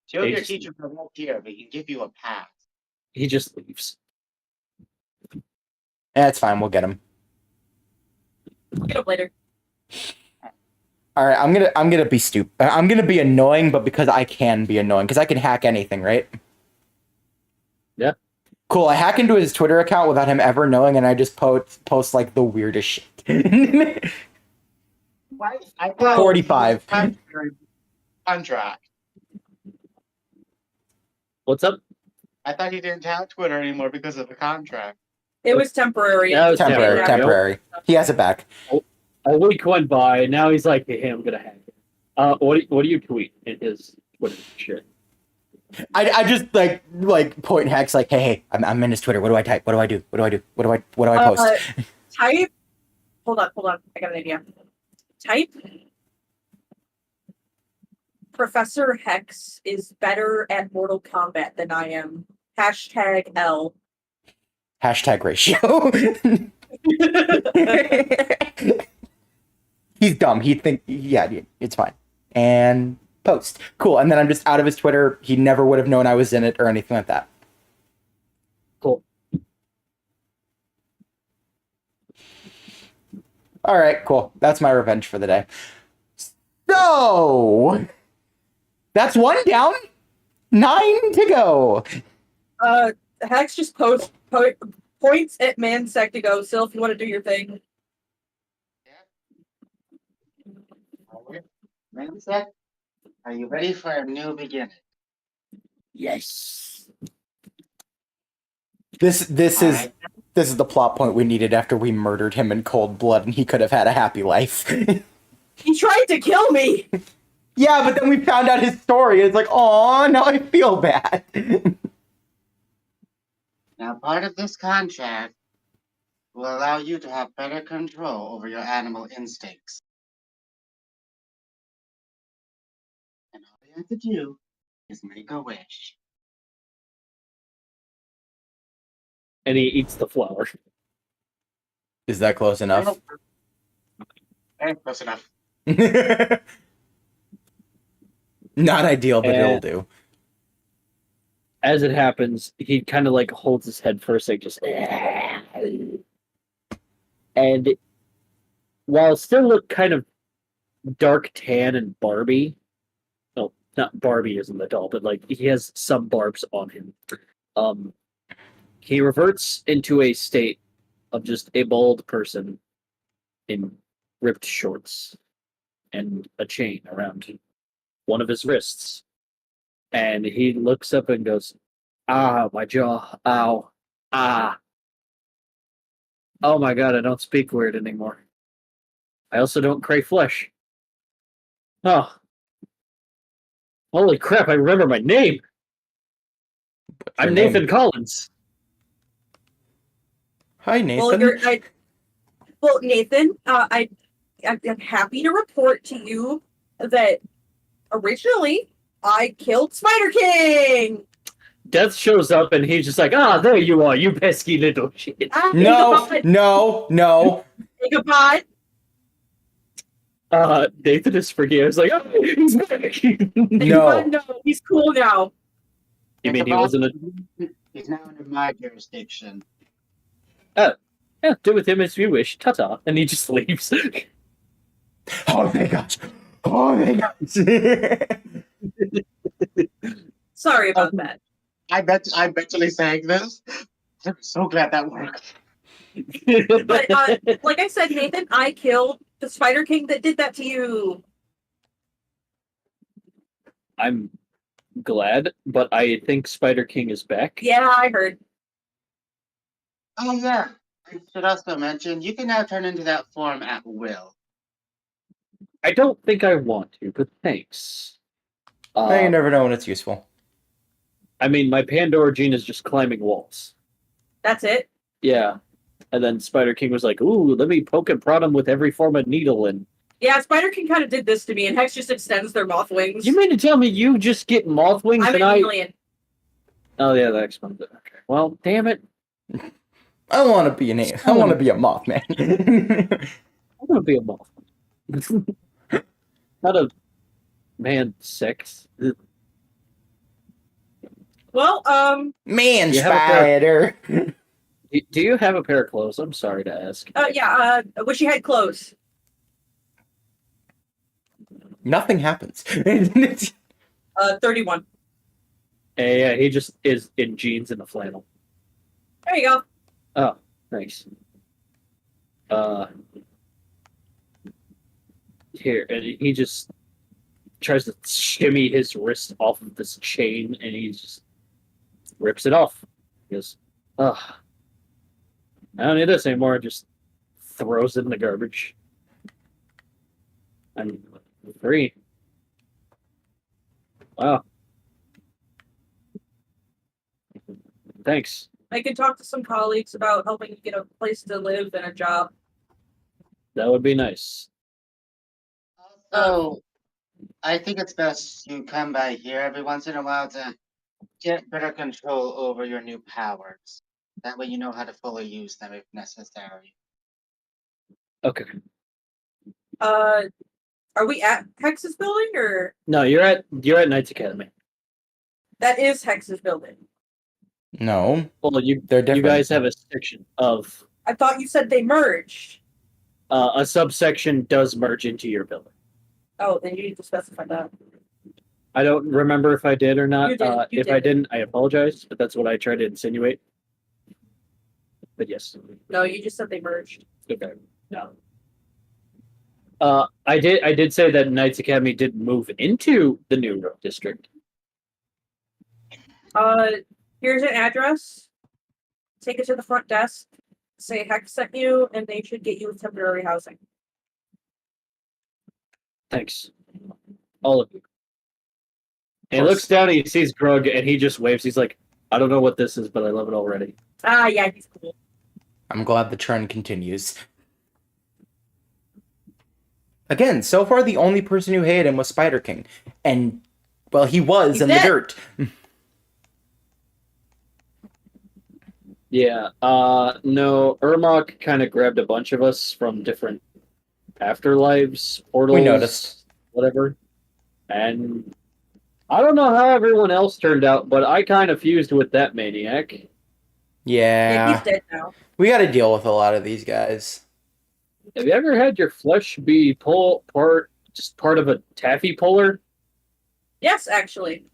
Joe, your Ace. teacher from right here, but he can give you a pass. He just leaves. That's fine. We'll get him. Get up later. All right. I'm gonna be stupid. I'm gonna be annoying, but because I can be annoying, because I can hack anything, right? Yeah. Cool. I hack into his Twitter account without him ever knowing, and I just post like the weirdest shit. Why? I thought 45. Contract. What's up? I thought he didn't have Twitter anymore because of the contract. It was temporary. That was Temporary. Yeah. Temporary. He has it back. A week went by, and now he's like, hey, I'm gonna hack it. What do you tweet in his Twitter shit? I just like point hacks like, hey, I'm in his Twitter. What do I type? What do I do? What do I do? What do I post? Type. Hold on. I got an idea. Type. Professor Hex is better at Mortal Kombat than I am. Hashtag L. Hashtag ratio. He's dumb. Yeah, it's fine. And post. Cool. And then I'm just out of his Twitter. He never would have known I was in it or anything like that. Cool. All right, cool. That's my revenge for the day. So, that's one down. 9 to go. Hex just points at Mansec to go, Sylph, you want to do your thing? Mansec, are you ready for a new beginning? Yes. This All is right. this is the plot point we needed after we murdered him in cold blood and he could have had a happy life. He tried to kill me! Yeah, but then we found out his story. It's like, oh, now I feel bad. Now, part of this contract will allow you to have better control over your animal instincts. And all you have to do is make a wish. And he eats the flower. Is that close enough? Close enough. Not ideal, but it'll do. As it happens, he kind of like holds his head for a sec, just and while it still look kind of dark tan and Barbie, not Barbie isn't the doll, but like he has some barbs on him. He reverts into a state of just a bald person in ripped shorts and a chain around one of his wrists. And he looks up and goes, "Ah, my jaw, ow, ah. Oh my god, I don't speak weird anymore. I also don't crave flesh. Oh. Holy crap, I remember my name! I'm your Nathan name? Collins." Hi, Nathan. Well, Nathan, I'm happy to report to you that originally I killed Spider King. Death shows up and he's just like, "Ah, there you are, you pesky little shit." No. Say goodbye. Nathan is freaking out. He's like, "Oh, he's back." No. No, he's cool now. You mean he wasn't a... He's now under my jurisdiction. Yeah, do with him as you wish. Ta-ta. And he just leaves. Oh my gosh. Oh my gosh. Sorry about that. I'm mentally saying this. I'm so glad that worked. But like I said, Nathan, I killed the Spider King that did that to you. I'm glad, but I think Spider King is back. Yeah, I heard. Oh yeah. I should also mention you can now turn into that form at will. I don't think I want to, but thanks. You never know when it's useful. I mean, my Pandora gene is just climbing walls. That's it. Yeah. And then Spider King was like, "Ooh, let me poke and prod him with every form of needle." And Yeah, Spider King kind of did this to me, and Hex just extends their moth wings. you mean to tell me you just get moth wings I'm and an alien. Oh yeah, that explains it. Okay. Well, damn it. I want to be I want to be a Mothman. I'm gonna be a moth. Not a man sex. Well, Man You have a pair- spider. Do you have a pair of clothes? I'm sorry to ask. yeah, I wish you had clothes. Nothing happens. 31. Yeah, he just is in jeans and a flannel. There you go. Oh, nice. Here, and he just tries to shimmy his wrist off of this chain, and he just rips it off. He goes, "Ugh, I don't need this anymore." Just throws it in the garbage. I'm free. Wow. Thanks. I can talk to some colleagues about helping you get a place to live and a job. That would be nice. Also, I think it's best you come by here every once in a while to get better control over your new powers. That way you know how to fully use them if necessary. Okay. Are we at Hex's building, or No, you're at Knights Academy. that is Hex's building? No, Well, they're you different. guys have a section of I thought you said they merged. a subsection does merge into your building. Oh, then you need to specify that. I don't remember if I did or not. You did, you If I did. didn't, I apologize, but that's what I tried to insinuate. But yes. No, you just said they merged. Okay. No. I did say that Knights Academy did move into the new road district. Here's an address. Take it to the front desk. Say Hex sent you, and they should get you temporary housing. Thanks. All of you. And he course. looks down and he sees Grug and he just waves. He's like, "I don't know what this is, but I love it already." Ah, yeah, he's cool. I'm glad the trend continues. Again, so far the only person who hated him was Spider King. And, well, he was He's in dead. the dirt. Yeah. No, Ermok kind of grabbed a bunch of us from different afterlives, portals. We noticed. Whatever. And I don't know how everyone else turned out, but I kind of fused with that maniac. Yeah, Yeah. he's dead now. We gotta deal with a lot of these guys. Have you ever had your flesh be part of a taffy puller? Yes, actually.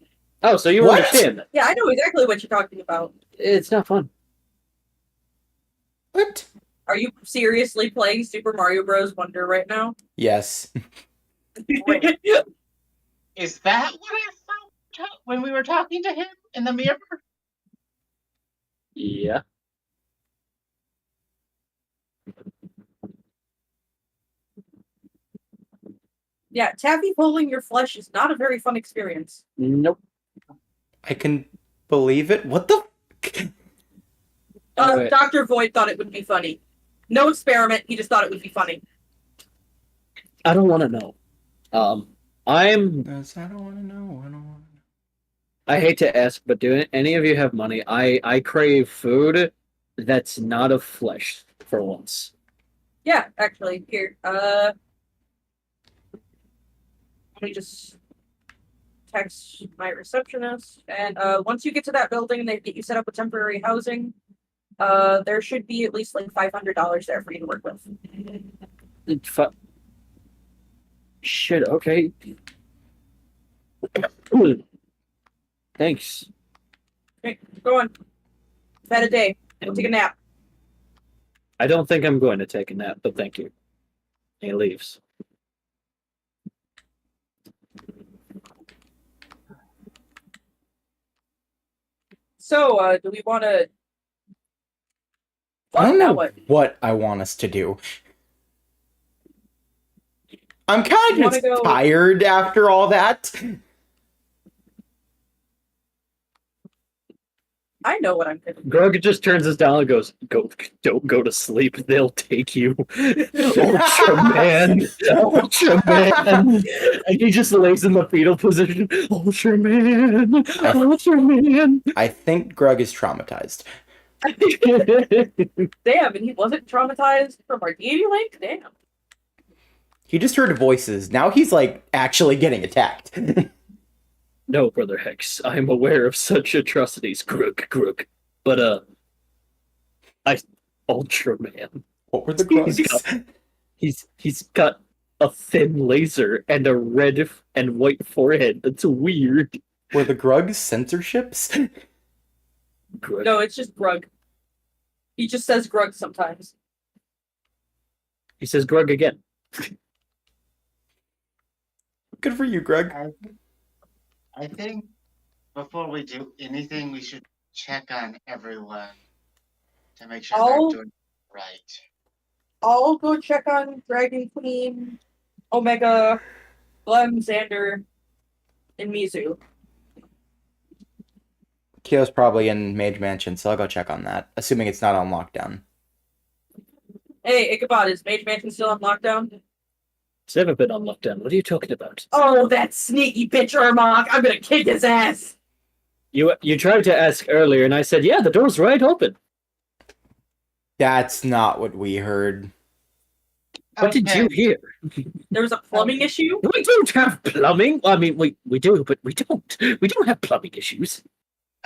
Oh, so you What? understand that. Yeah, I know exactly what you're talking about. It's not fun. What? Are you seriously playing Super Mario Bros. Wonder right now? Yes. Great. Is that what I thought when we were talking to him in the mirror? Yeah. Yeah, taffy pulling your flesh is not a very fun experience. Nope. I can believe it. What the? Anyway. Dr. Void thought it would be funny. No experiment, he just thought it would be funny. I don't want to know. I'm. I don't want to know. I don't want to know. I hate to ask, but do any of you have money? I crave food that's not of flesh for once. Yeah, actually, here. Let me just text my receptionist. And once you get to that building and they get you set up with temporary housing, there should be at least like $500 there for you to work with. Shit, okay. Thanks. Okay, go on. I've had a day. Go take a nap. I don't think I'm going to take a nap, but thank you. He leaves. So, do we want to... I don't know What? what I want us to do. I'm kind You of wanna go- tired after all that. I know what I'm going to do. Grog just turns us down and goes, don't go to sleep. They'll take you. Ultraman. Ultraman. And he just lays in the fetal position. Ultraman. Ultraman. I think Grug is traumatized. Damn, and he wasn't traumatized from our deity link? Damn. He just heard voices. Now he's like actually getting attacked. No, Brother Hex, I am aware of such atrocities, Grook. But, Ultraman. What were the Grugs? He's got a thin laser and a red and white forehead. That's weird. Were the Grugs censorships? Grug. No, it's just Grug. He just says Grug sometimes. He says Grug again. Good for you, Greg. I think before we do anything, we should check on everyone to make sure Oh. they're doing right. I'll go check on Dragon Queen, Omega, Glem, Xander, and Mizu. Kyo's probably in Mage Mansion, so I'll go check on that, assuming it's not on lockdown. Hey, Ichabod, is Mage Mansion still on lockdown? It's never been on lockdown. What are you talking about? Oh, that sneaky bitch Ermok! I'm gonna kick his ass! You tried to ask earlier, and I said, yeah, the door's right open. That's not what we heard. What did you hear? There was a plumbing issue? We don't have plumbing. I mean, we do, but we don't. We don't have plumbing issues.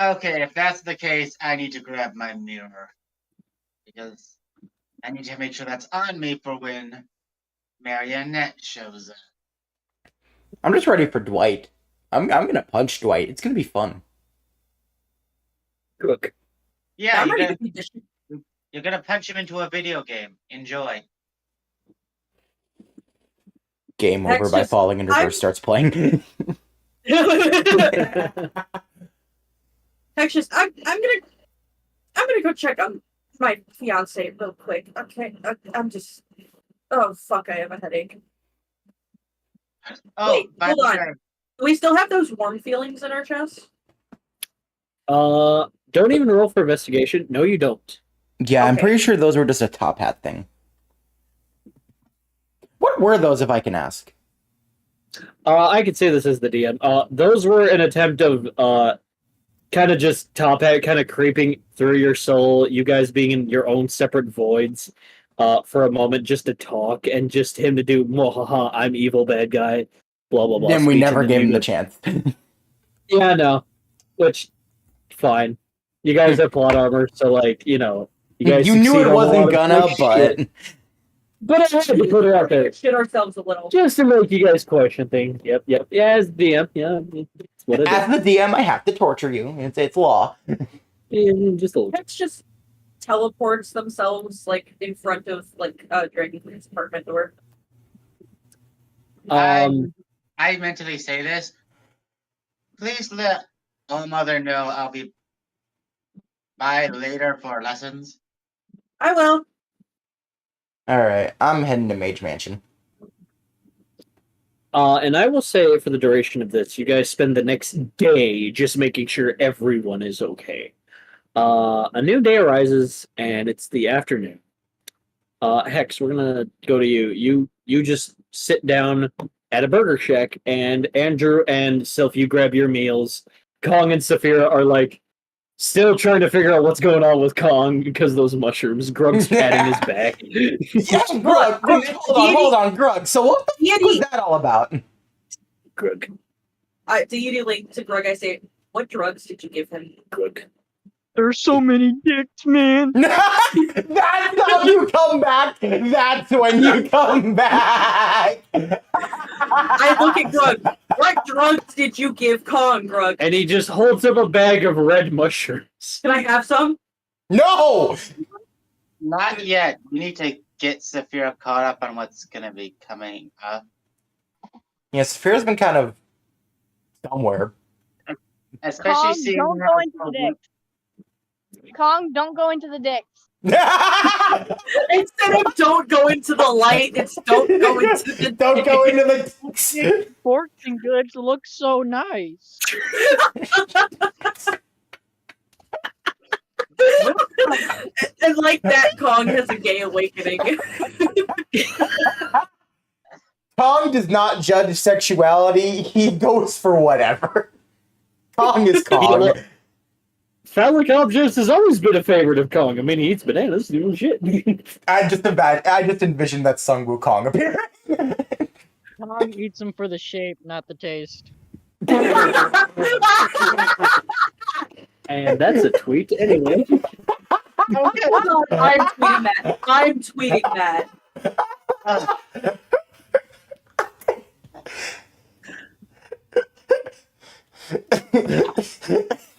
Okay, if that's the case, I need to grab my mirror. Because I need to make sure that's on me for when Marionette shows up. I'm just ready for Dwight. I'm gonna punch Dwight. It's gonna be fun. Look, Yeah, I'm you're ready gonna, to be you're gonna punch him into a video game. Enjoy. Game Hex over by just- falling in reverse starts playing. Hex just, I'm gonna go check on my fiance real quick. Okay, I'm just. Oh fuck! I have a headache. Oh, Wait, by hold the on. way, Do we still have those warm feelings in our chest? don't even roll for investigation. No, you don't. Yeah, I'm Okay. pretty sure those were just a top hat thing. What were those, if I can ask? I could say this as the DM. Those were an attempt of kind of just top hat, kind of creeping through your soul. You guys being in your own separate voids, for a moment, just to talk and just him to do, "Mwahaha, I'm evil, bad guy." Blah blah blah. Then we speech, never and gave you him the go, chance. Yeah, no. Which, fine. You guys have plot armor, so like, you know, you guys You knew succeed it on a lot wasn't of gonna, quick but shit. But I had to put it out there Shit ourselves a little. just to make you guys question things. Yep. Yeah, as DM, yeah, it's what it As is. the DM, I have to torture you. It's law. Yeah, just a little. Hex just teleports themselves like in front of like Dragon's apartment door. I mentally say this. Please let All Mother know I'll be by later for lessons. I will. Alright, I'm heading to Mage Mansion. And I will say for the duration of this, you guys spend the next day just making sure everyone is okay. A new day arises, and it's the afternoon. Hex, we're gonna go to you. You just sit down at a burger shack, and Andrew and Sylph, you grab your meals. Kong and Saphira are like still trying to figure out what's going on with Kong because of those mushrooms. Grug's patting his back. Yeah, Grug, hold on, Grug. So what the fuck was that all about? Grug. Deity link to Grug, I say, what drugs did you give him? Grug. There's so many dicks, man. That's how you come back. That's when you come back. I look at Grug. What drugs did you give Kong, Grug? And he just holds up a bag of red mushrooms. Can I have some? No! Not yet. We need to get Saphira caught up on what's gonna be coming up. Yeah, Saphira's been kind of somewhere. Especially Kong, seeing don't her go into the for dicks. Kong, don't go into the dicks. Instead of don't go into the light, it's don't go into the Don't go into the... Forks and goods look so nice. And like that, Kong has a gay awakening. Kong does not judge sexuality. He goes for whatever. Kong is Kong. Phallic objects has always been a favorite of Kong. I mean, he eats bananas, doing shit. I just envisioned that Sung Wukong appearing. Kong eats them for the shape, not the taste. And that's a tweet anyway. Okay, hold on. I'm tweeting that. I'm tweeting that.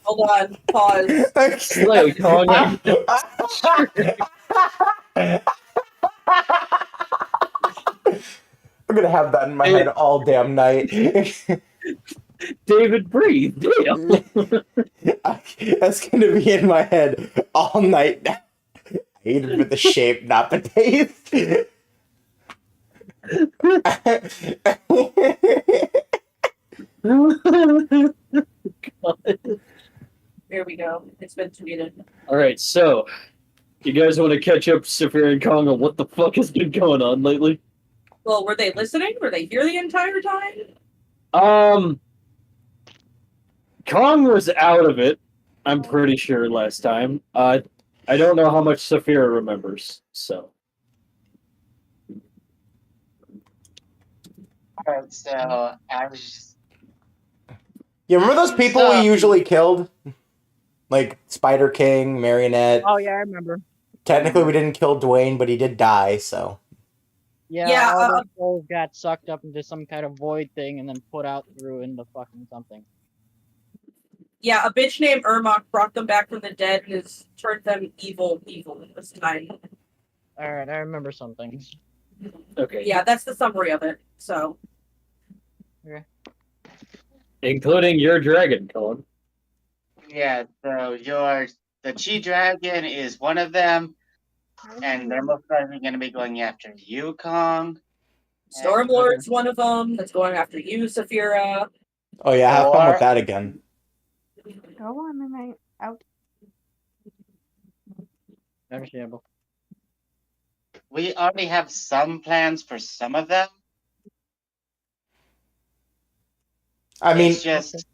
Hold on. Pause. Slay, Kong. I'm gonna have that in my head all damn night. David, breathe. Damn. That's gonna be in my head all night. I ate it with the shape, not the taste. There we go. It's been tweeted. Alright, so you guys want to catch up Saphira and Kong on what the fuck has been going on lately? Well, were they listening? Were they here the entire time? Kong was out of it, I'm pretty sure, last time. I don't know how much Saphira remembers, so. Alright, so as You remember those people we usually killed? Like Spider King, Marionette. Oh yeah, I remember. Technically, we didn't kill Dwayne, but he did die, so. Yeah, all those souls got sucked up into some kind of void thing and then put out through into fucking something. Yeah, a bitch named Ermok brought them back from the dead and has turned them evil this time. Alright, I remember some things. Okay. Yeah, that's the summary of it. So. Okay. Including your dragon, Kong. yeah, so the Chi Dragon is one of them, and they're most likely going to be going after you, Kong. Stormlord's one of them that's going after you, Saphira. Oh yeah, have fun with that again. Go on, midnight. Out. Understandable. We already have some plans for some of them. I mean, It's just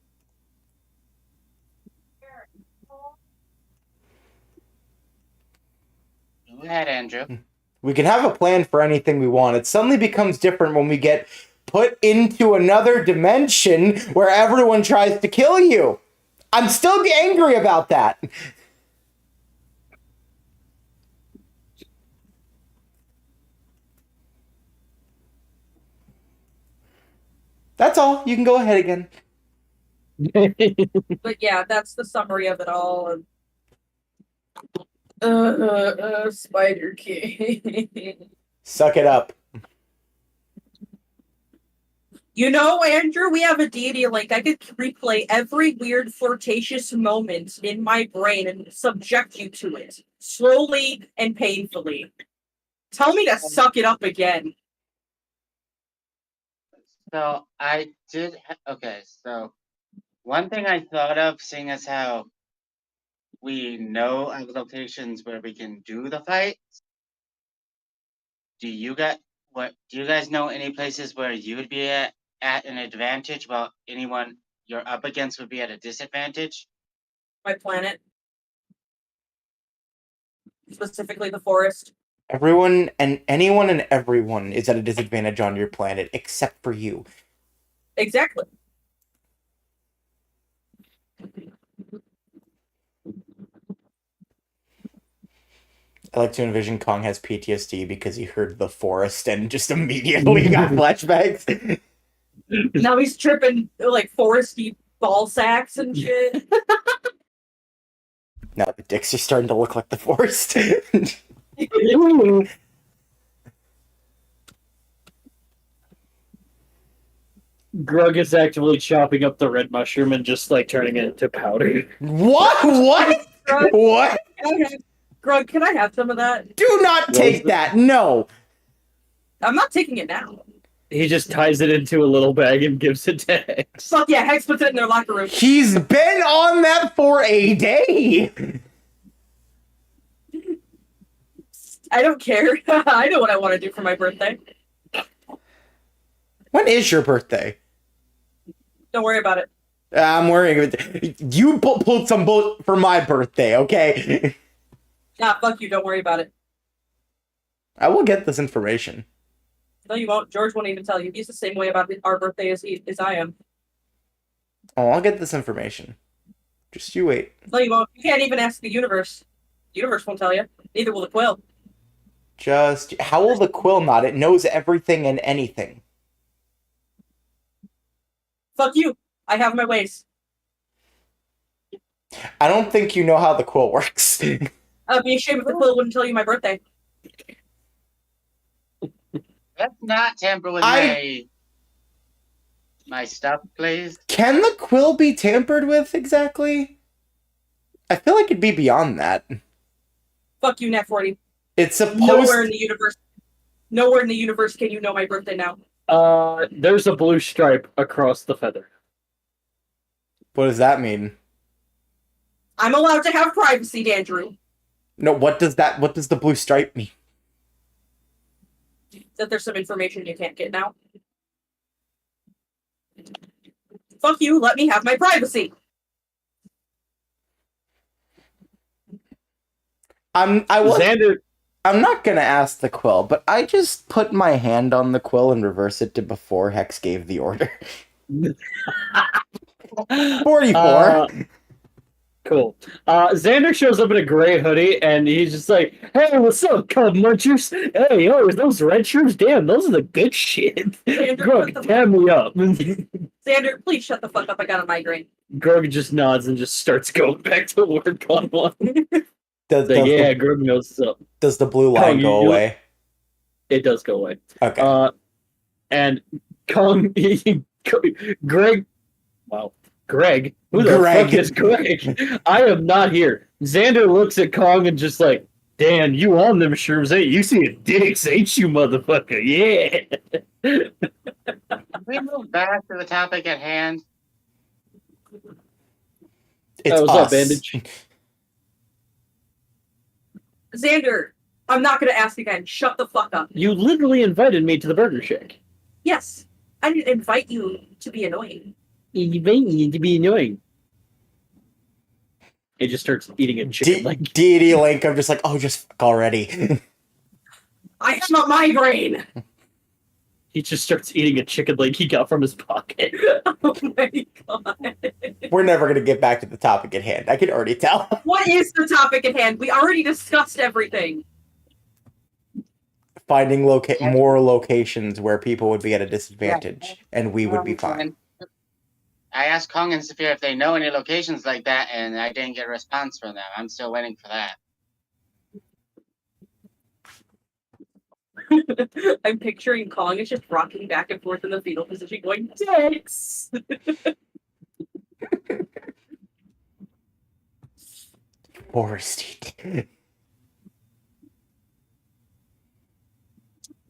go ahead, Andrew. we can have a plan for anything we want. It suddenly becomes different when we get put into another dimension where everyone tries to kill you. I'm still angry about that. That's all. You can go ahead again. But yeah, that's the summary of it all. Spider King. Suck it up. You know, Andrew, we have a deity link. I could replay every weird flirtatious moment in my brain and subject you to it. Slowly and painfully. Tell me to suck it up again. So I did. Okay, so one thing I thought of, seeing as how we know of locations where we can do the fight. Do you guys know any places where you would be at an advantage while anyone you're up against would be at a disadvantage? My planet. Specifically the forest. Everyone and anyone and everyone is at a disadvantage on your planet, except for you. Exactly. I like to envision Kong has PTSD because he heard the forest and just immediately got flashbacks. Now he's tripping like foresty ball sacks and shit. Now the dicks are starting to look like the forest. Grug is actively chopping up the red mushroom and just like turning it into powder. What? What? Grug, What? Grug, can I have some of that? Do not take that. No. I'm not taking it now. He just ties it into a little bag and gives it to Hex. Fuck yeah, Hex puts it in their locker room. He's been on that for a day. I don't care. I know what I want to do for my birthday. When is your birthday? Don't worry about it. I'm worrying. You pulled some bull for my birthday, okay? Nah, fuck you. Don't worry about it. I will get this information. No, you won't. George won't even tell you. He's the same way about our birthday as I am. Oh, I'll get this information. Just you wait. No, you won't. You can't even ask the universe. The universe won't tell you. Neither will the quill. Just how will the quill not? It knows everything and anything. Fuck you. I have my ways. I don't think you know how the quill works. I'd be ashamed if the quill wouldn't tell you my birthday. Let's not tamper with my stuff, please. Can the quill be tampered with exactly? I feel like it'd be beyond that. Fuck you, Nat 40. It's supposed. Nowhere in the universe can you know my birthday now. There's a blue stripe across the feather. What does that mean? I'm allowed to have privacy, Andrew. No, what does the blue stripe mean? That there's some information you can't get now. Fuck you, let me have my privacy. Xander. I'm not gonna ask the quill, but I just put my hand on the quill and reverse it to before Hex gave the order. 44. Cool. Xander shows up in a gray hoodie and he's just like, "Hey, what's up, cub munchers? Hey, yo, those red shrooms? Damn, those are the good shit. Grug, tab me up." Xander, please shut the fuck up. I got a migraine. Grug just nods and just starts going back to work on one. Grug knows what's up. Does the blue line go away? It does go away. Okay. And Kong, Greg, wow. Greg? Who the fuck is Greg? I am not here. Xander looks at Kong and just like, "Damn, you on them shrooms, ain't you? Seeing dicks, ain't you, motherfucker? Yeah." Can we move back to the topic at hand? It's what's us. up, Bandage? Xander, I'm not gonna ask again. Shut the fuck up. You literally invited me to the Burger Shack. Yes, I didn't invite you to be annoying. You invite me to be annoying. It just starts eating a chicken leg. Deity Link, I'm just like, oh, just fuck already. I have a migraine. He just starts eating a chicken leg he got from his pocket. Oh my god. We're never gonna get back to the topic at hand. I can already tell. What is the topic at hand? We already discussed everything. finding more locations where people would be at a disadvantage, and we would be fine. I asked Kong and Saphir if they know any locations like that, and I didn't get a response from them. I'm still waiting for that. I'm picturing Kong is just rocking back and forth in the fetal position, going, "Dicks!" Foresty.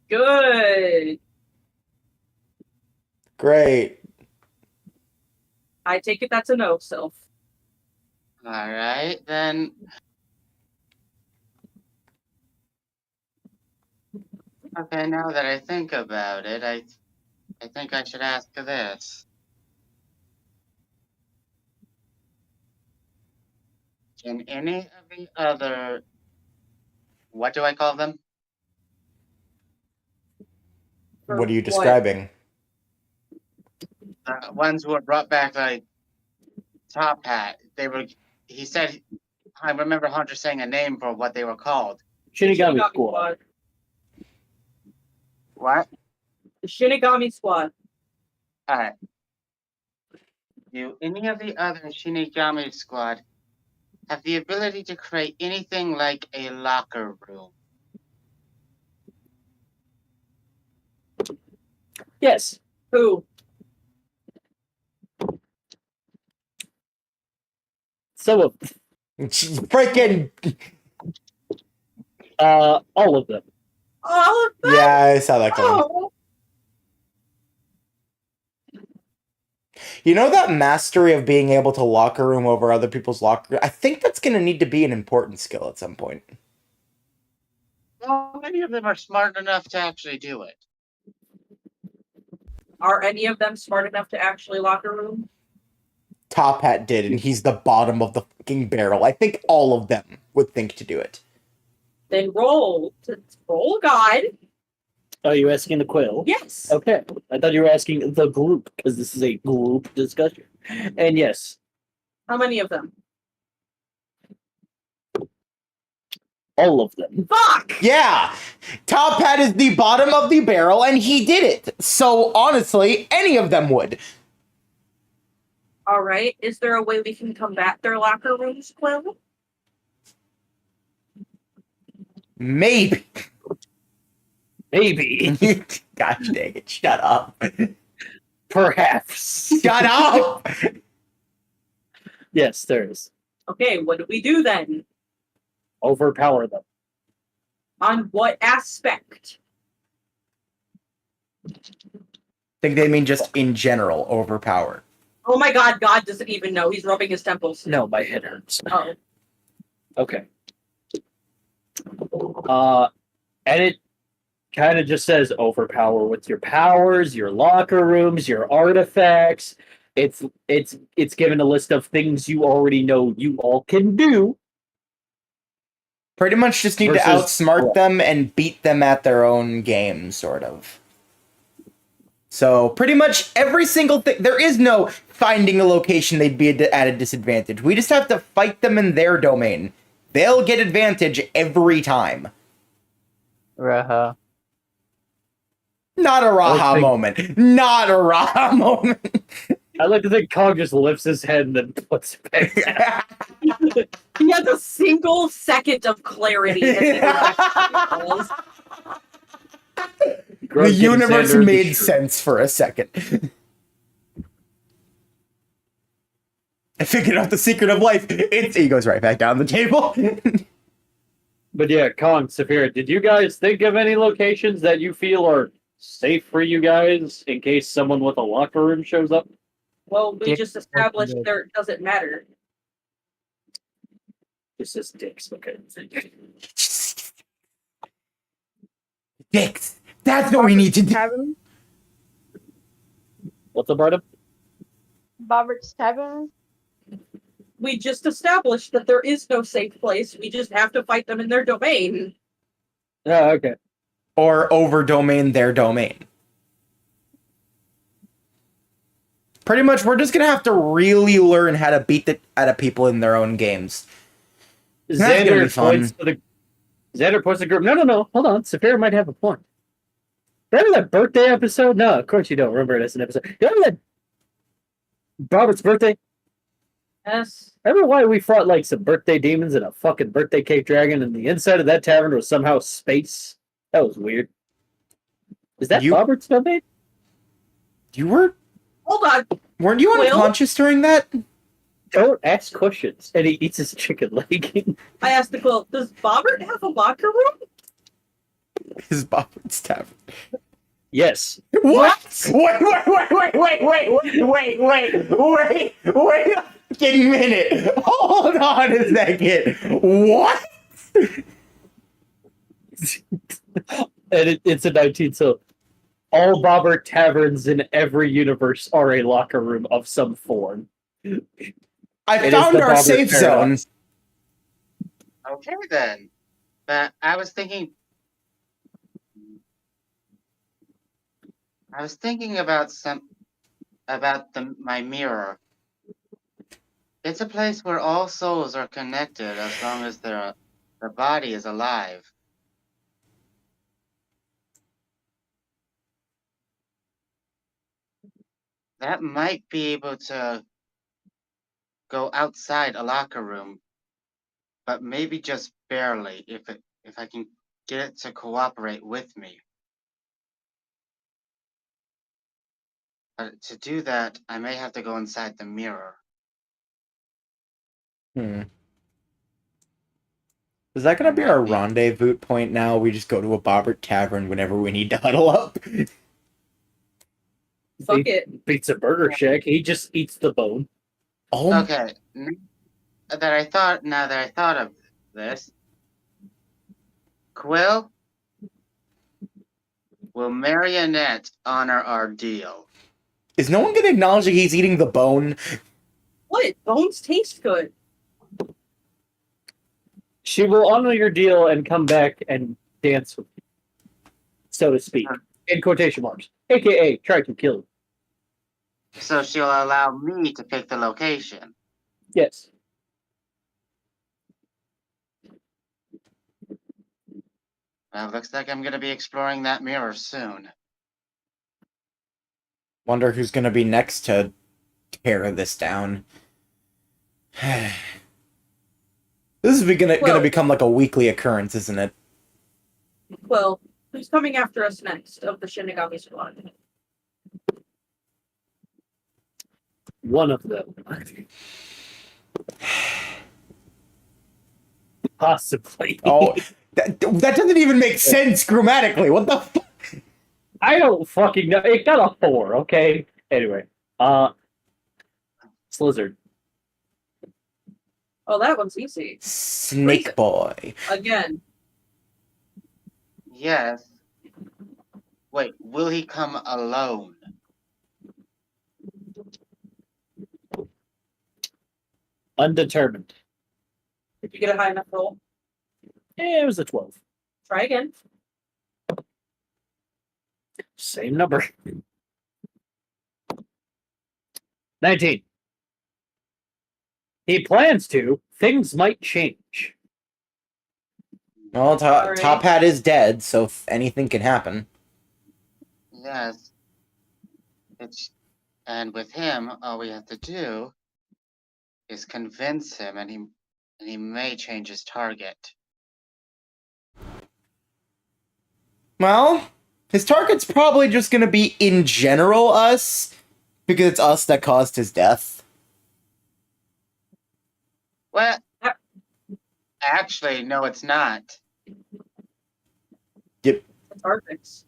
Good. Great. I take it that's a no, Sylph. All right, then. Okay, now that I think about it, I think I should ask this. Can any of the other, what do I call them? What are you describing? The ones who were brought back, like Top Hat. They were. He said. I remember Hunter saying a name for what they were called. Shinigami Squad. What? The Shinigami Squad. All right. Do any of the other Shinigami Squad have the ability to create anything like a locker room? Yes. Who? Some of Freaking all of them. All of them? yeah, I saw that coming. Oh. You know that mastery of being able to locker room over other people's locker? I think that's going to need to be an important skill at some point. Well, many of them are smart enough to actually do it. Are any of them smart enough to actually locker room? Top Hat did, and he's the bottom of the fucking barrel. I think all of them would think to do it. Then roll God. Are you asking the Quill? Yes. Okay. I thought you were asking the group, because this is a group discussion. And yes, How many of them? all of them. Fuck! Yeah! Top Hat is the bottom of the barrel, and he did it. So, honestly, any of them would. All right. Is there a way we can combat their locker rooms, Quill? Maybe. Maybe. Gosh dang it, shut up. Perhaps. Shut up! Yes, there is. Okay, what do we do then? Overpower them. On what aspect? I think they mean just in general, overpower. Oh my god, God doesn't even know. He's rubbing his temples. No, my head hurts. Oh. Okay. And it kind of just says overpower with your powers, your locker rooms, your artifacts. It's given a list of things you already know you all can do. Pretty much just need to outsmart them and beat them at their own game, sort of. So, pretty much every single thing... There is no finding a location they'd be at a disadvantage. We just have to fight them in their domain. They'll get advantage every time. Raha. Not a Raha moment. Not a Raha moment. I like to think Kong just lifts his head and then puts it back down. He has a single second of clarity. As he relaxes. The universe made sense for a second. I figured out the secret of life. He goes right back down the table. But yeah, Kong, Saphira, did you guys think of any locations that you feel are safe for you guys in case someone with a locker room shows up? Well, we just established there it doesn't matter. This is dicks, okay. Dicks. That's what we need to do. Tavern? What's up, Bartum? Bobert's Tavern? We just established that there is no safe place. We just have to fight them in their domain. Oh, okay. Or over domain their domain. Pretty much, we're just gonna have to really learn how to beat the out of people in their own games. That's gonna be Xander fun. Xander posts a group. No. Hold on. Saphira might have a point. Remember that birthday episode? No, of course you don't remember it as an episode. You remember that Robert's birthday? Yes. Remember why we fought like some birthday demons and a fucking birthday cake dragon, and the inside of that tavern was somehow space? That was weird. Is that You- Robert's birthday? You were? Hold on. Weren't you Will? unconscious during that? Don't ask questions. And he eats his chicken leg. I asked the quill, does Bobbert have a locker room? His Bobbert's tavern. Yes. What? Wait a fucking minute. Hold on a second. What? And it's a 19, so all Bobber taverns in every universe are a locker room of some form. I It is found the our Bobber safe paradox. zone. Okay then. But I was thinking about my mirror. It's a place where all souls are connected as long as the body is alive. That might be able to go outside a locker room, but maybe just barely if I can get it to cooperate with me. But to do that, I may have to go inside the mirror. Is that gonna be our rendezvous point now? We just go to a Bobbert tavern whenever we need to huddle up? Fuck it. Pizza Burger Shack. He just eats the bone. Oh, Okay. Now that I thought of this, Quill, will Marionette honor our deal? is no one gonna acknowledge that he's eating the bone? What? Bones taste good. She will honor your deal and come back and dance with you, so to speak, in quotation marks, aka try to kill you. So she'll allow me to pick the location. Yes. Well, looks like I'm gonna be exploring that mirror soon. Wonder who's gonna be next to tear this down. This is gonna Well- become like a weekly occurrence, isn't it? Well, who's coming after us next of the Shinigami squad? One of them. Possibly. Oh, that doesn't even make sense grammatically. What the fuck? I don't fucking know. It got a 4, okay? Anyway. Slizzard. Oh, that one's easy. Snake Boy. Again. Yes. Wait, will he come alone? Undetermined. Did you get a high enough roll? It was a 12. Try again. Same number. 19. He plans to. Things might change. Well, Alright. Top Hat is dead, so anything can happen. Yes. And with him, all we have to do is convince him, and he may change his target. Well, his target's probably just gonna be, in general, us, because it's us that caused his death. Well, actually, no, it's not. Yep. It's Arctics.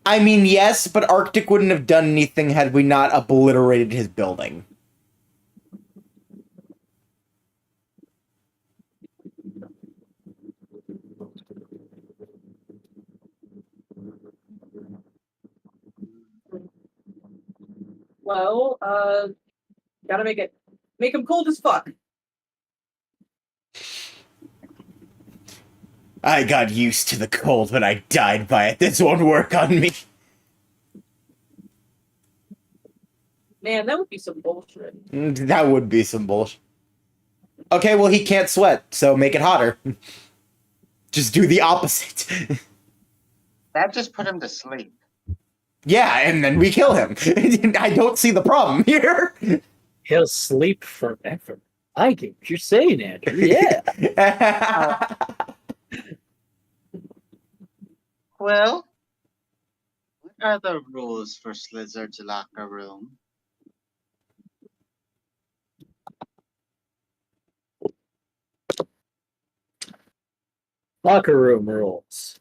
I mean, yes, but Arctic wouldn't have done anything had we not obliterated his building. Well, gotta make him cold as fuck. I got used to the cold when I died by it. This won't work on me. Man, that would be some bullshit. That would be some bullshit. Okay, well, he can't sweat, so make it hotter. Just do the opposite. That just put him to sleep. Yeah, and then we kill him. I don't see the problem here. He'll sleep forever. I get what you're saying, Andrew. Yeah. Well, what are the rules for Slizzard's locker room? Locker room rules.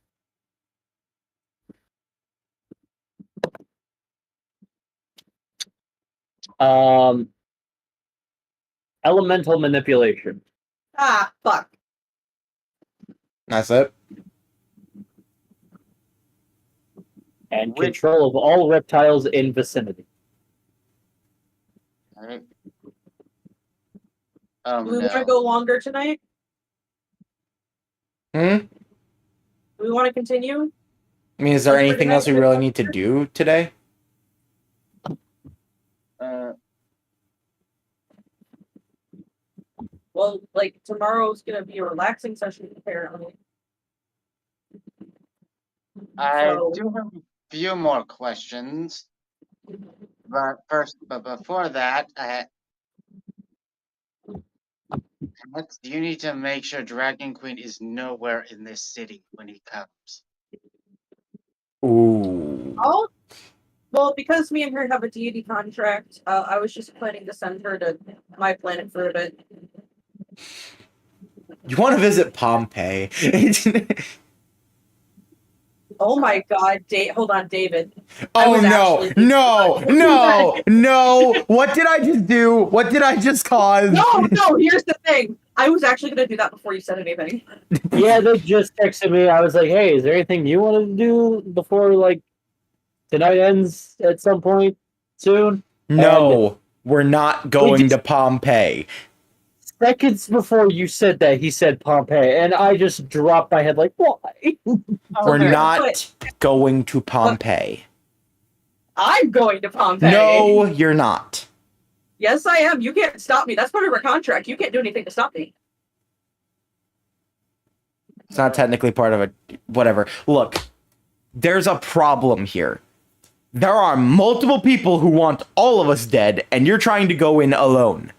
Um, elemental manipulation. Ah, fuck. That's it. And Which- control of all reptiles in vicinity. Right? Oh Do we want to no. go longer tonight? Hmm? Do we want to continue? I mean, is there Like, we're anything gonna else we have to really go need to longer? do today? Well, like tomorrow's gonna be a relaxing session apparently. I So- do have a few more questions. But before that, Alex, you need to make sure Dragon Queen is nowhere in this city when he comes. Ooh. Oh, well, because me and her have a deity contract, I was just planning to send her to my planet for a bit. You want to visit Pompeii? Oh my god, hold on, David. I Oh was no, actually- no! What did I just do? What did I just cause? No, here's the thing. I was actually gonna do that before you said anything. Yeah, they just texted me. I was like, hey, is there anything you want to do before, like, tonight ends at some point soon? No, we're not going to Pompeii. Seconds before you said that, he said Pompeii, and I just dropped my head like, why? We're Okay, not but going to Pompeii. I'm going to Pompeii. No, you're not. Yes, I am. You can't stop me. That's part of our contract. You can't do anything to stop me. It's not technically part of it. Whatever. Look, there's a problem here. There are multiple people who want all of us dead, and you're trying to go in alone.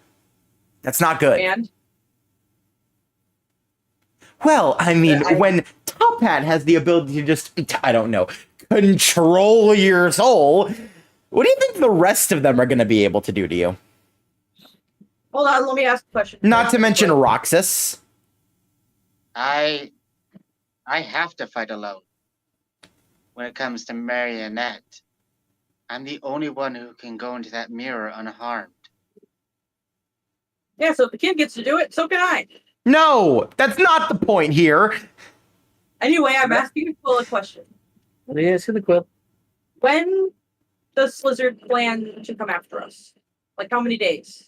That's not good. And Well, I mean, when Top Hat has the ability to just, I don't know, control your soul, what do you think the rest of them are going to be able to do to you? hold on, let me ask a question. Not to mention Roxas. I have to fight alone. When it comes to Marionette, I'm the only one who can go into that mirror unharmed. Yeah, so if the kid gets to do it, so can I. No, that's not the point here. Anyway, I'm asking Quill a question. Let me ask you the quill. When does Slizzard plan to come after us? Like how many days?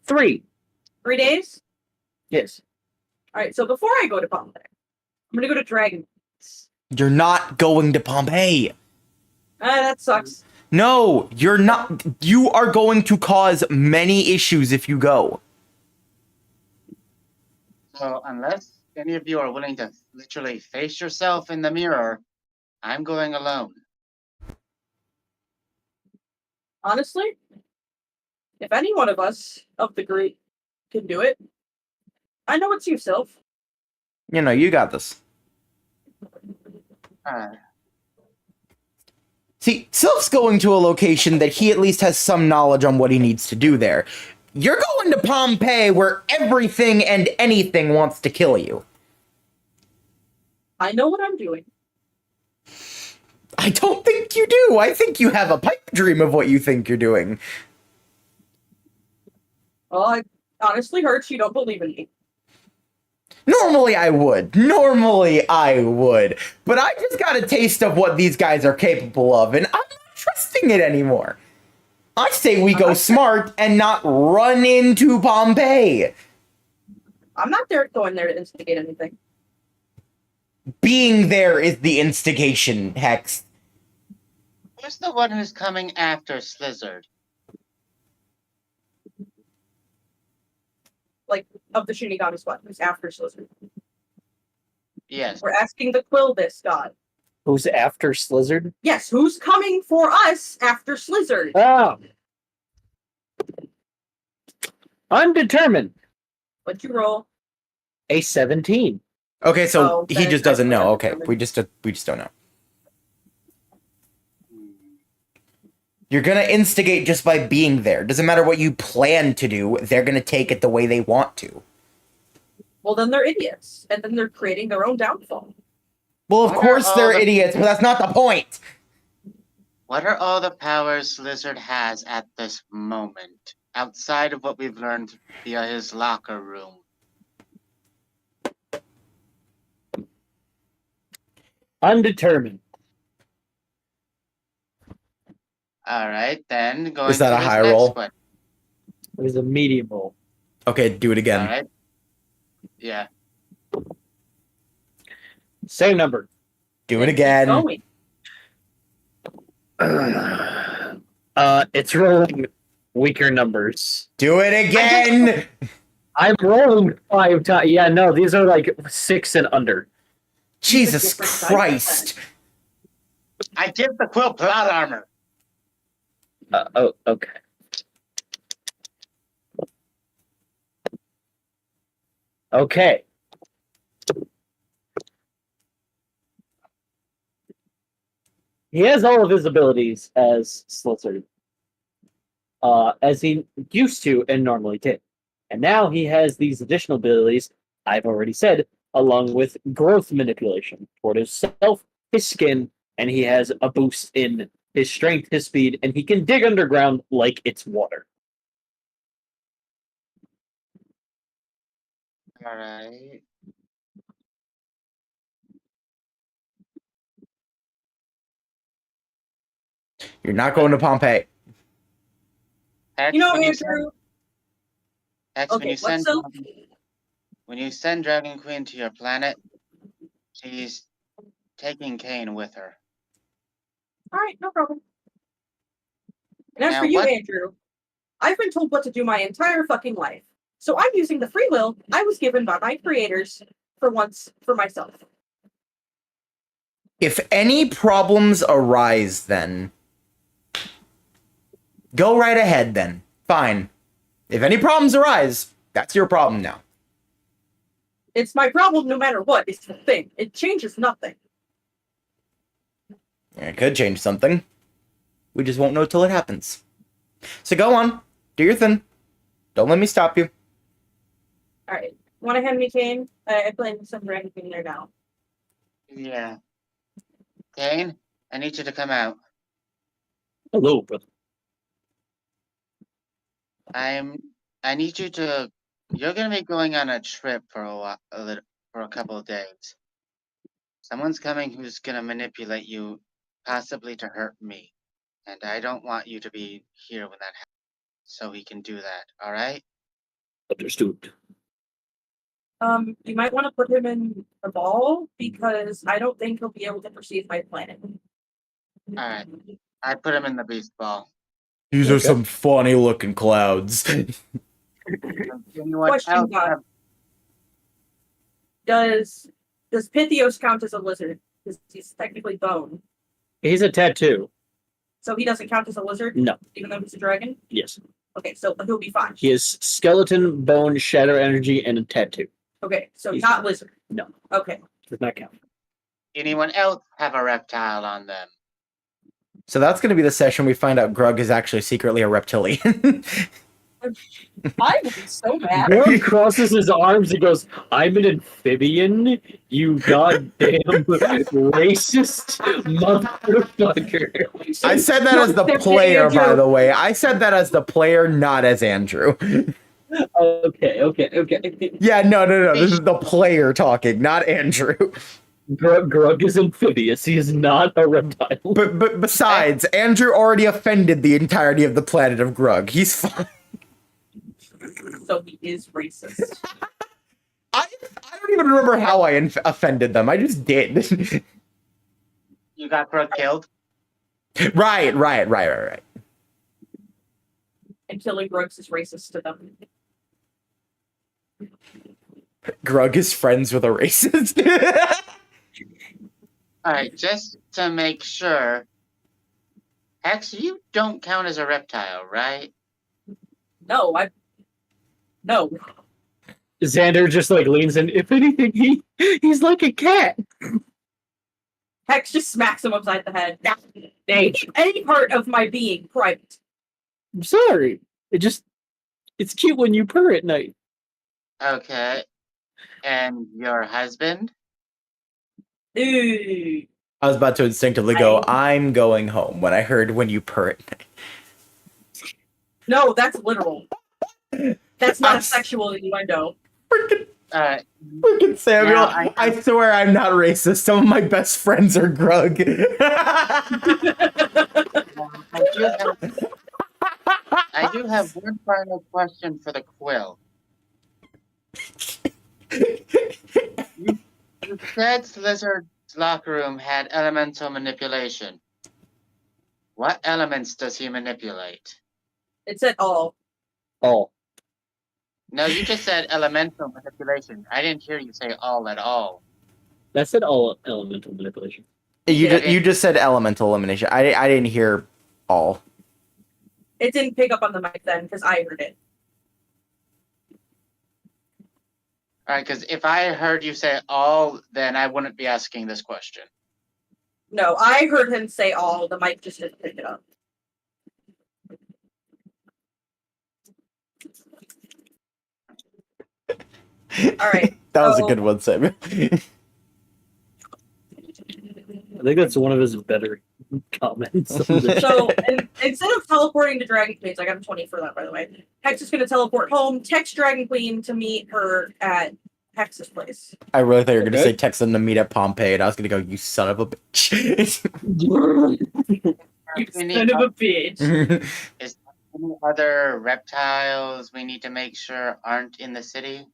3. 3 days? Yes. Alright, so before I go to Pompeii, I'm gonna go to Dragon. You're not going to Pompeii. That sucks. No, you're not. You are going to cause many issues if you go. So unless any of you are willing to literally face yourself in the mirror, I'm going alone. Honestly, if any one of us of the group can do it, I know it's you, Sylph. You know, you got this. See, Sylph's going to a location that he at least has some knowledge on what he needs to do there. You're going to Pompeii where everything and anything wants to kill you. I know what I'm doing. I don't think you do. I think you have a pipe dream of what you think you're doing. Well, it honestly hurts you don't believe in me. Normally I would. But I just got a taste of what these guys are capable of, and I'm not trusting it anymore. I say we go smart and not run into Pompeii. I'm not there going there to instigate anything. Being there is the instigation, Hex. Who's the one who's coming after Slizzard? of the Shinigami squad who's after Slytherin. Yes. We're asking the Quilbis god. Who's after Slizzard? Yes, who's coming for us after Slytherin? Oh. Undetermined. What'd you roll? A 17. Okay, so he then just doesn't that's know. what Okay, I'm we just don't know. You're gonna instigate just by being there. Doesn't matter what you plan to do, they're gonna take it the way they want to. Well, then they're idiots, and then they're creating their own downfall. Well, of What are course all they're the- idiots, but that's not the point. What are all the powers Lizard has at this moment, outside of what we've learned via his locker room? Undetermined. All right, then going Is that to a his high next roll? one. It was a medium roll. Okay, do it All again. right. Yeah. Same number. Do it Keep again. going. It's rolling weaker numbers. Do it again. I'm rolling 5 times. Yeah, no, these are like 6 and under. Jesus different dice Christ. I give the quill plot armor. Oh, okay. Okay. He has all of his abilities as Slizzard, as he used to and normally did. And now he has these additional abilities, I've already said, along with growth manipulation toward himself, his skin, and he has a boost in his strength, his speed, and he can dig underground like it's water. All right. You're not going to Pompeii. Hex, You know, when Andrew. Hex, Okay, what's so? when you send Dragon Queen to your planet, she's taking Kane with her. All right, no problem. And as Now, for you, what- Andrew, I've been told what to do my entire fucking life. So I'm using the free will I was given by my creators for once for myself. If any problems arise, then go right ahead then. Fine. If any problems arise, that's your problem now. It's my problem no matter what. It's the thing. It changes nothing. It could change something. We just won't know till it happens. So go on. Do your thing. Don't let me stop you. All right. Want to hand me Kane? I plan some Dragon Queen there now. Yeah. Kane, I need you to come out. Hello, brother. I need you to. You're gonna be going on a trip for for a couple of days. Someone's coming who's gonna manipulate you, possibly to hurt me, and I don't want you to be here when that happens. So he can do that. All right? Understood. You might want to put him in a ball because I don't think he'll be able to perceive my planet. All right. I put him in the beast ball. These are some funny looking clouds. Anyone Question, else God. have- Does Pythios count as a lizard? Because he's technically bone. He's a tattoo. So he doesn't count as a lizard? No. Even though he's a dragon? Yes. Okay, so he'll be fine. He is skeleton, bone, shadow energy, and a tattoo. Okay, so He's- not lizard. No. Okay. Does not count. Anyone else have a reptile on them? So that's going to be the session we find out Grug is actually secretly a reptilian. I would be so mad. Grog crosses his arms and goes, "I'm an amphibian, you goddamn racist motherfucker." I said that as the player, by the way. I said that as the player, not as Andrew. Okay. Yeah, no. This is the player talking, not Andrew. Grug is amphibious. He is not a reptile. But besides, Andrew already offended the entirety of the planet of Grug. He's fine. So he is racist. I don't even remember how I offended them. I just did. You got Brooke killed? Right. And killing Brooks is racist to them. Grug is friends with a racist. Alright, just to make sure. Hex, you don't count as a reptile, right? No, no. Xander just like leans in. If anything, he's like a cat. Hex just smacks him upside the head. Any part of my being private. I'm sorry. It's cute when you purr at night. Okay. And your husband? Ooh. I was about to instinctively go, I'm going home when I heard when you purr it. No, that's literal. That's not a sexual innuendo. Freaking Samuel, Now, I swear I'm not racist. Some of my best friends are Grug. I do have one final question for the quill. You said Slizzard's locker room had elemental manipulation. What elements does he manipulate? It's at all. Oh. No, you just said elemental manipulation. I didn't hear you say all at all. That said all elemental manipulation. You just said elemental elimination. I didn't hear all. It didn't pick up on the mic then because I heard it. Alright, because if I heard you say all, then I wouldn't be asking this question. No, I heard him say all. The mic just didn't pick it up. All right. That was a good one, Samuel. I think that's one of his better comments. So instead of teleporting to Dragon Queen's, I got a 20 for that, by the way. Hex is going to teleport home, text Dragon Queen to meet her at Hex's place. I really thought you were going to say text them to meet at Pompeii, and I was going to go, you son of a bitch. You son of a bitch. Is there any other reptiles we need to make sure aren't in the city?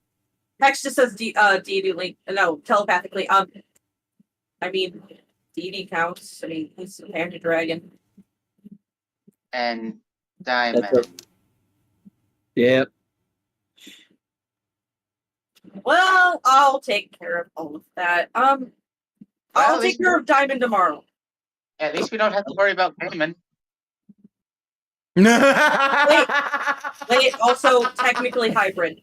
Hex just says deity, no, telepathically. I mean, deity counts. I mean, he's a banded dragon. And Diamond. Yep. Well, I'll take care of all of that. I'll take care of Diamond tomorrow. At least we don't have to worry about Cayman. Wait, also technically hybrid.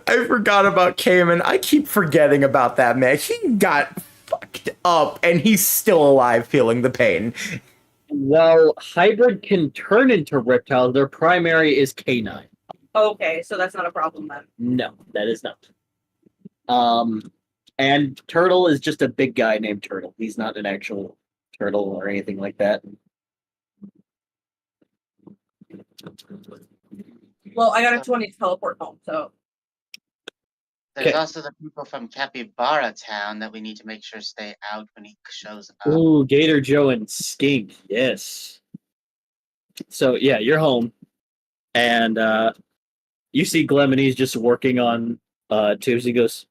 I forgot about Cayman. I keep forgetting about that man. He got fucked up, and he's still alive feeling the pain. While hybrid can turn into reptiles, their primary is canine. Okay, so that's not a problem then. No, that is not. And Turtle is just a big guy named Turtle. He's not an actual turtle or anything like that. Well, I got a 20 to teleport home, so. There's also the people from Capybara Town that we need to make sure stay out when he shows up. Ooh, Gator Joe and Skink, yes. So yeah, you're home, and you see Glemonese just working on tubes. He goes,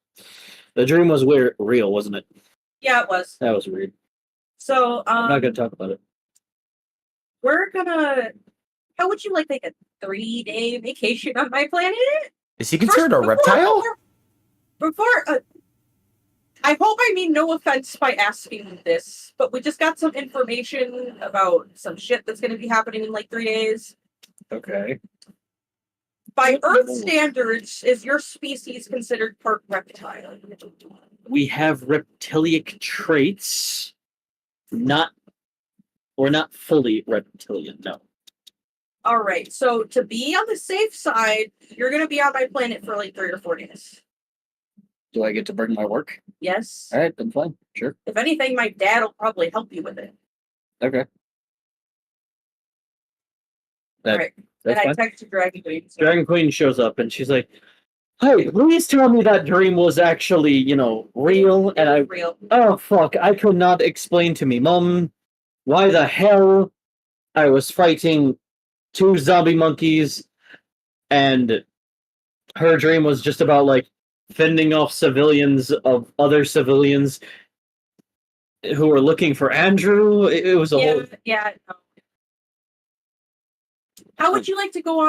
"The dream was real, wasn't it?" Yeah, it was. That was weird. So I'm not gonna talk about it. we're gonna. How would you like to take a 3-day vacation on my planet? Is he considered a reptile? I hope I mean no offense by asking this, but we just got some information about some shit that's going to be happening in like 3 days. Okay. By Earth standards, is your species considered part reptile? We have reptilic traits. We're not fully reptilian, no. All right, so to be on the safe side, you're going to be on my planet for like 3 or 4 days. Do I get to bring my work? Yes. All right, then fine. Sure. If anything, my dad will probably help you with it. Okay. All right. And I Fine. texted Dragon Queen. So. Dragon Queen shows up and she's like, "Hey, please tell me that dream was actually, real." And I, real. oh fuck, I could not explain to me, Mom, why the hell I was fighting 2 zombie monkeys, and her dream was just about like fending off civilians of other civilians who were looking for Andrew. It was a whole. Yeah. No. How would you like to go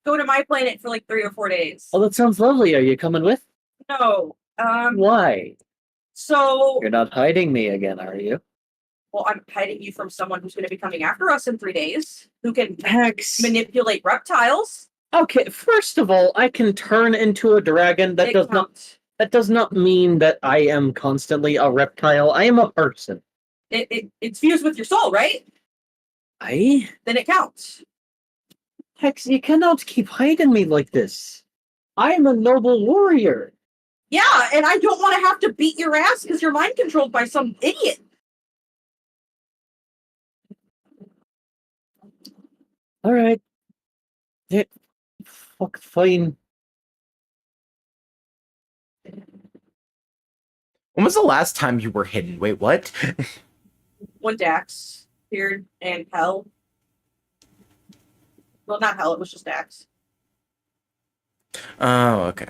go to my planet for like 3 or 4 days. Oh, that sounds lovely. Are you coming with? No. Why? So, You're not hiding me again, are you? well, I'm hiding you from someone who's going to be coming after us in 3 days, who can Hex. manipulate reptiles. Okay, first of all, I can turn into a dragon. That does not mean that I am constantly a reptile. I am a person. It's fused with your soul, right? Then it counts. Hex, you cannot keep hiding me like this. I am a noble warrior. Yeah, and I don't want to have to beat your ass because you're mind controlled by some idiot. All right. Yeah, fuck, fine. When was the last time you were hidden? Wait, what? When Dax appeared and Hell. Well, not Hell, it was just Dax. Oh, okay.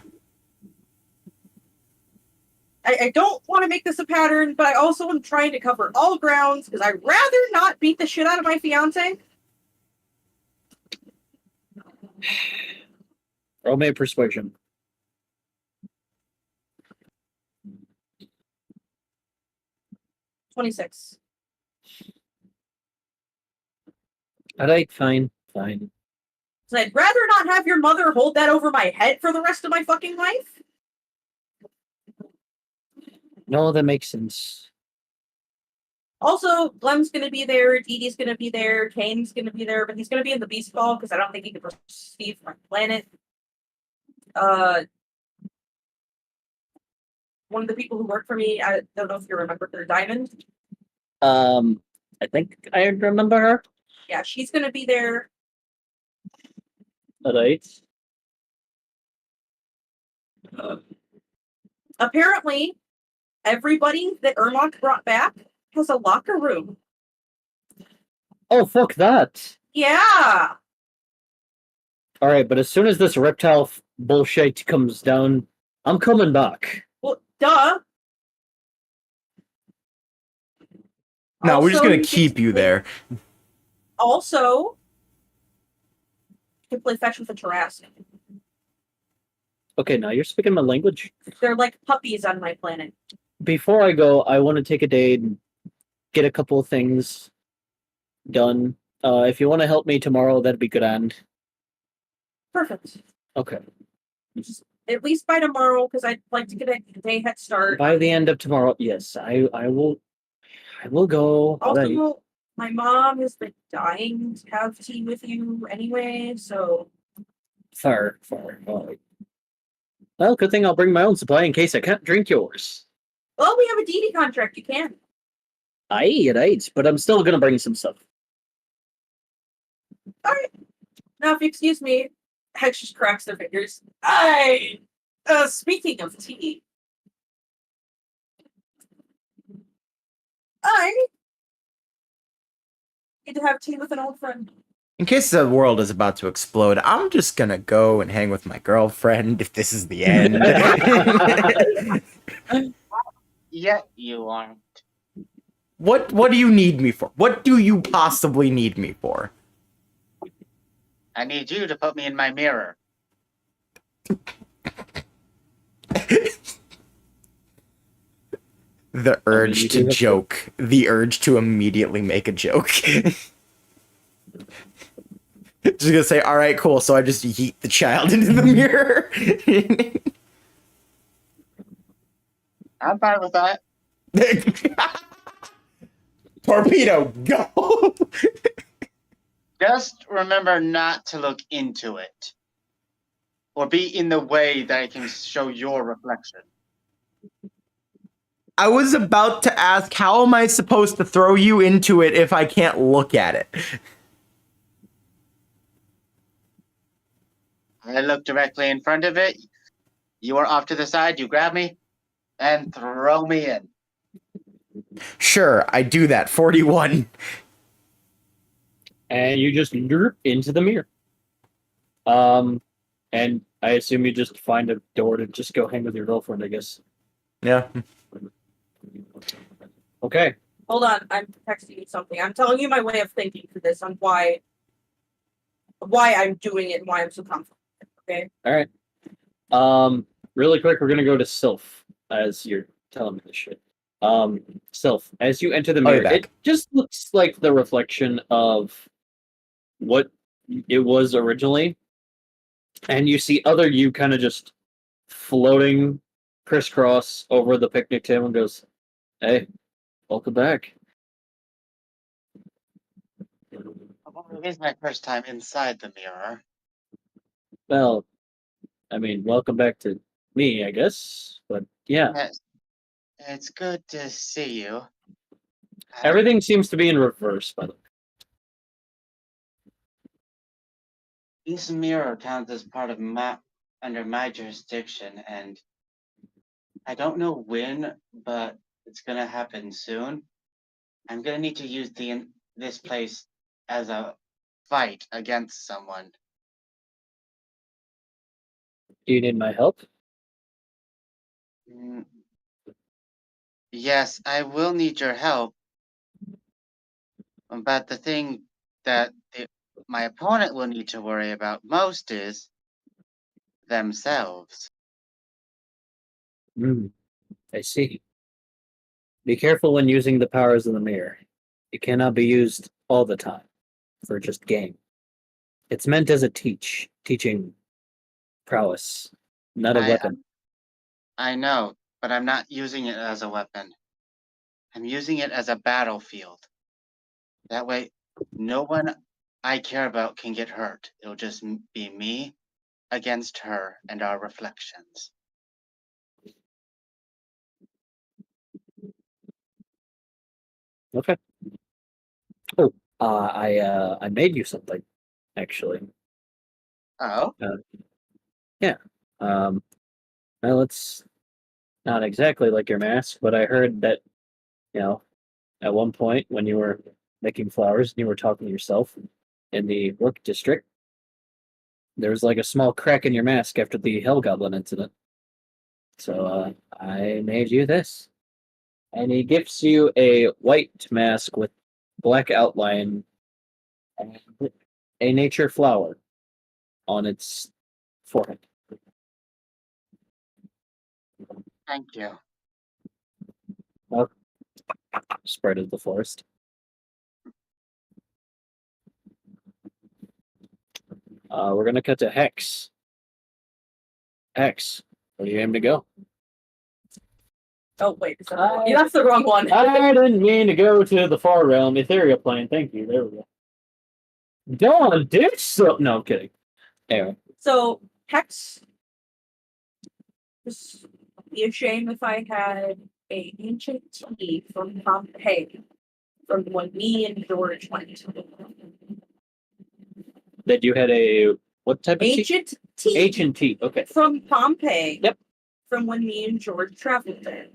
I don't want to make this a pattern, but I also am trying to cover all grounds because I'd rather not beat the shit out of my fiance. Roll me a persuasion. $26. Alright, fine. Fine. So I'd rather not have your mother hold that over my head for the rest of my fucking life. No, that makes sense. Also, Glem's gonna be there, Dee Dee's gonna be there, Kane's gonna be there, but he's gonna be in the Beast Ball because I don't think he can perceive my planet. One of the people who work for me, I don't know if you remember her, Diamond. I think I remember her. Yeah, she's gonna be there. Alright. Apparently, everybody that Ermont brought back has a locker room. Oh, fuck that. Yeah! Alright, but as soon as this reptile bullshit comes down, I'm coming back. Well, duh. No, we're just Also, gonna you keep can you play- there. Also, you can play fetch with a Tarrasque. Okay, now you're speaking my language. They're like puppies on my planet. Before I go, I want to take a day and get a couple of things done. If you want to help me tomorrow, that'd be good. And Perfect. okay, Just at least by tomorrow, because I'd like to get a day head start. by the end of tomorrow, yes, I will. I will go. Also, Alright. my mom has been dying to have tea with you anyway, so Fair. Alright. Well, good thing I'll bring my own supply in case I can't drink yours. well, we have a DD contract. You can. Aye, right, but I'm still gonna bring some stuff. All right. Now, if you excuse me, Hex just cracks their fingers. Speaking of tea, I need to have tea with an old friend. In case the world is about to explode, I'm just gonna go and hang with my girlfriend if this is the end. Yet you aren't. What do you need me for? What do you possibly need me for? I need you to put me in my mirror. The urge you to do have to- joke. The urge to immediately make a joke. Just gonna say, alright, cool, so I just yeet the child into the mirror. I'm fine with that. Torpedo, go! Just remember not to look into it. Or be in the way that I can show your reflection. I was about to ask, how am I supposed to throw you into it if I can't look at it? I look directly in front of it. You are off to the side, you grab me, and throw me in. Sure, I do that. 41. And you just derp into the mirror. And I assume you just find a door to just go hang with your girlfriend, I guess. Yeah. Okay. Hold on, I'm texting you something. I'm telling you my way of thinking for this on why why I'm doing it and why I'm so confident. Okay. All right. Really quick, we're gonna go to Sylph as you're telling me this shit. Sylph, as you enter the I'll be mirror, back. it just looks like the reflection of what it was originally, and you see other you kind of just floating crisscross over the picnic table and goes, "Hey, welcome back." Well, it is my first time inside the mirror. Well, I mean, welcome back to me, I guess. But yeah, Yes, it's good to see you. everything seems to be in reverse, by the way. This mirror counts as part of under my jurisdiction, and I don't know when, but it's gonna happen soon. I'm gonna need to use this place as a fight against someone. Do you need my help? Mm, Yes, I will need your help, but the thing that my opponent will need to worry about most is themselves. Hmm, I see. Be careful when using the powers of the mirror. It cannot be used all the time for just game. It's meant as a teaching prowess, not a I weapon. I know, but I'm not using it as a weapon. I'm using it as a battlefield. That way, no one I care about can get hurt. It'll just be me against her and our reflections. Okay. Oh, I made you something, actually. Oh, Uh, yeah. Um, well, it's not exactly like your mask, but I heard that, you know, at one point when you were making flowers and you were talking to yourself in the work district, there was like a small crack in your mask after the Hell Goblin incident. So I made you this. And he gives you a white mask with black outline and a nature flower on its forehead. thank you. Spread of the forest. We're gonna cut to Hex. Hex, where do you aim to go? Oh wait, yeah, that's the wrong one. I didn't mean to go to the far realm, ethereal plane. Thank you. There we go. Dawn did so. No, I'm kidding. Anyway, So Hex. This would be a shame if I had a ancient tea from Pompeii, from when me and George went. that you had a what type of tea? Ancient tea Ancient tea. Okay. from Pompeii. Yep. From when me and George traveled there.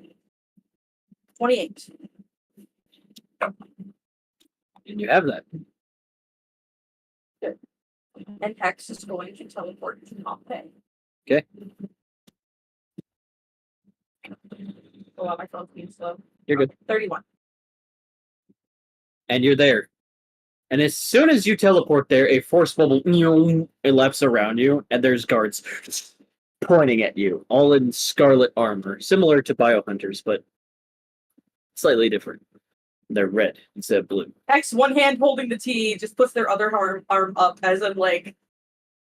28. And you have that. And Hex is going to teleport to Pompeii. Okay. Oh wow, my phone's being slow. You're good. 31. And you're there. And as soon as you teleport there, a force bubble elapses around you, and there's guards pointing at you, all in scarlet armor, similar to biohunters, but slightly different. They're red instead of blue. Hex, one hand holding the tea, just puts their other arm up, as in like,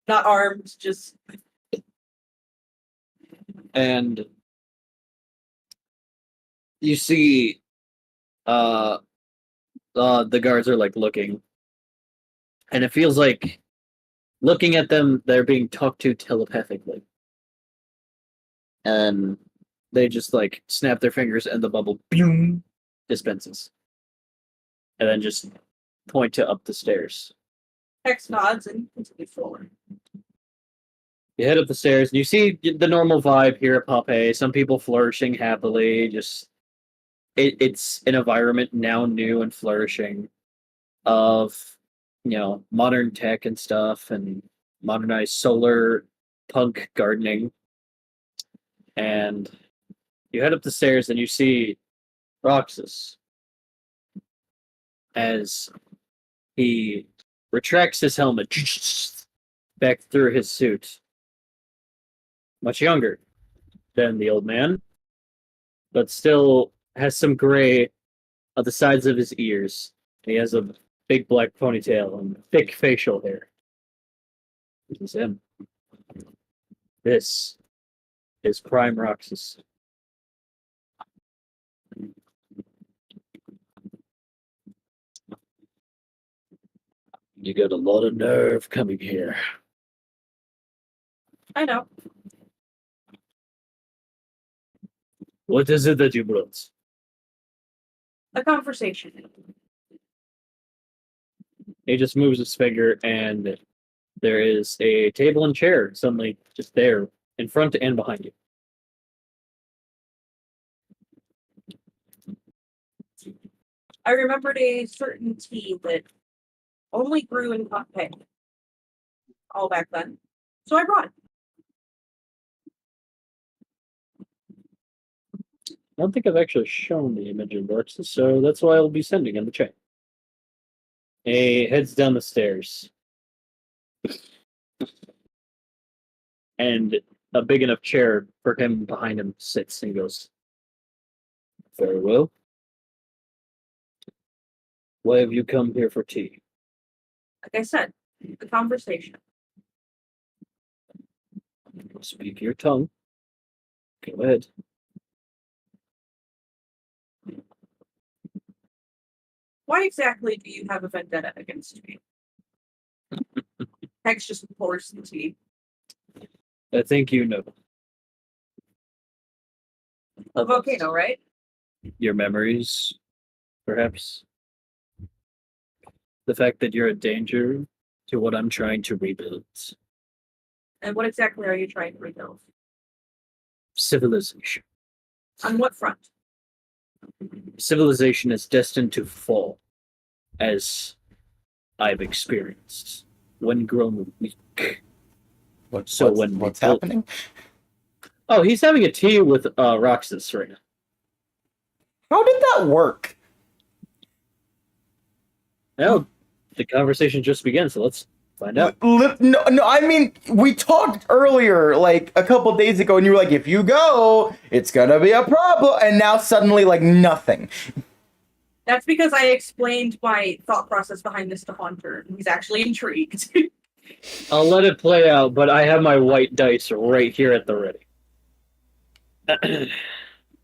not armed, just. And you see, the guards are like looking, and it feels like looking at them, they're being talked to telepathically. And they just like snap their fingers and the bubble boom dispenses. And then just point to up the stairs. Hex nods and continues forward. You head up the stairs and you see the normal vibe here at Pompeii. Some people flourishing happily, just it's an environment now new and flourishing of modern tech and stuff and modernized solar punk gardening. And you head up the stairs and you see Roxas as he retracts his helmet back through his suit. Much younger than the old man, but still has some gray on the sides of his ears. He has a big black ponytail and thick facial hair. This is him. This is Prime Roxas. You got a lot of nerve coming here. I know. What is it that you brought? A conversation. He just moves his finger, and there is a table and chair suddenly just there, in front and behind you. I remembered a certain tea that only grew in Pompeii. All back then. So I brought it. I don't think I've actually shown the image of Roxas, so that's why I'll be sending in the chat. He heads down the stairs. And a big enough chair for him behind him sits, and he goes, "Very well. Why have you come here for tea?" Like I said, the conversation. Speak your tongue. Go ahead. Why exactly do you have a vendetta against me? Hex just pours the tea. I think you know. A volcano, right? Your memories, perhaps. The fact that you're a danger to what I'm trying to rebuild. And what exactly are you trying to rebuild? Civilization. On what front? Civilization is destined to fall, as I've experienced, when grown weak. What's built- happening? Oh, he's having a tea with Roxas right now. How did that work? Now, the conversation just began, so let's find out. No, I mean, we talked earlier, like, a couple days ago, and you were like, if you go, it's gonna be a problem, and now suddenly, like, nothing. That's because I explained my thought process behind this to Haunter, and he's actually intrigued. I'll let it play out, but I have my white dice right here at the ready.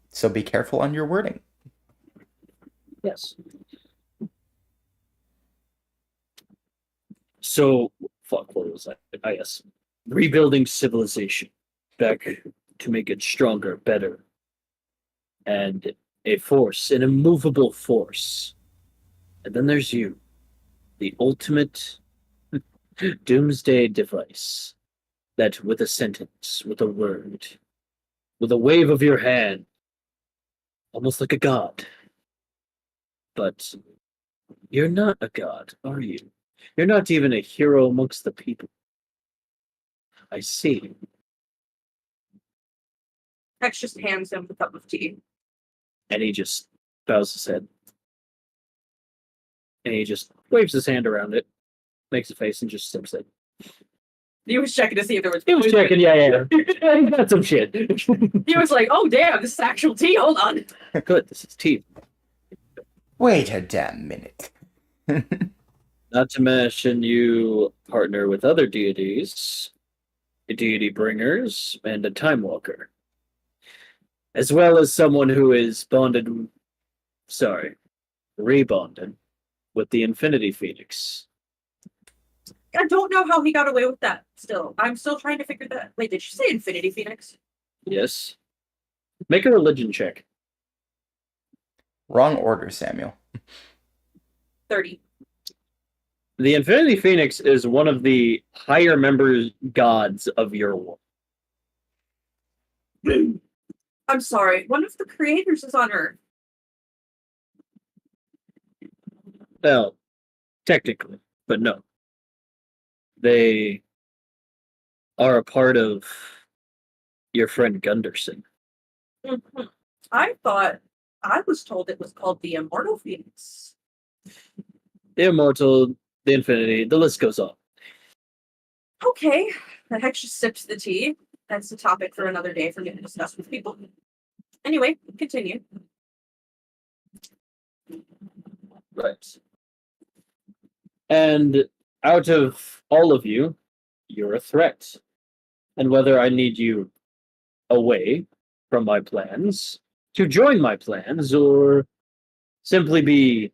So be careful on your wording. Yes. So, fuck, what was that? Yes. Rebuilding civilization back to make it stronger, better. And a force, an immovable force. And then there's you, the ultimate doomsday device. That with a sentence, with a word, with a wave of your hand, almost like a god. But you're not a god, are you? You're not even a hero amongst the people. I see. Hex just hands him the cup of tea. And he just bows his head. And he just waves his hand around it, makes a face, and just sips it. He was checking to see if there was. He was checking, yeah. He got some shit. He was like, "Oh damn, this is actual tea. Hold on." Good, this is tea. Wait a damn minute. Not to mention you partner with other deities, the deity bringers, and a time walker. As well as someone who is rebonded with the Infinity Phoenix. I don't know how he got away with that. Still, I'm still trying to figure that. Wait, did you say Infinity Phoenix? Yes. Make a religion check. Wrong order, Samuel. 30. The Infinity Phoenix is one of the higher members gods of your world. I'm sorry. One of the creators is on Earth. Well, technically, but no. They are a part of your friend Gunderson. Mm-hmm. I was told it was called the Immortal Phoenix. The Immortal the infinity. The list goes on. Okay. The Hex just sips the tea. That's a topic for another day for me to discuss with people. Anyway, continue. Right. And out of all of you, you're a threat. And whether I need you away from my plans, to join my plans, or simply be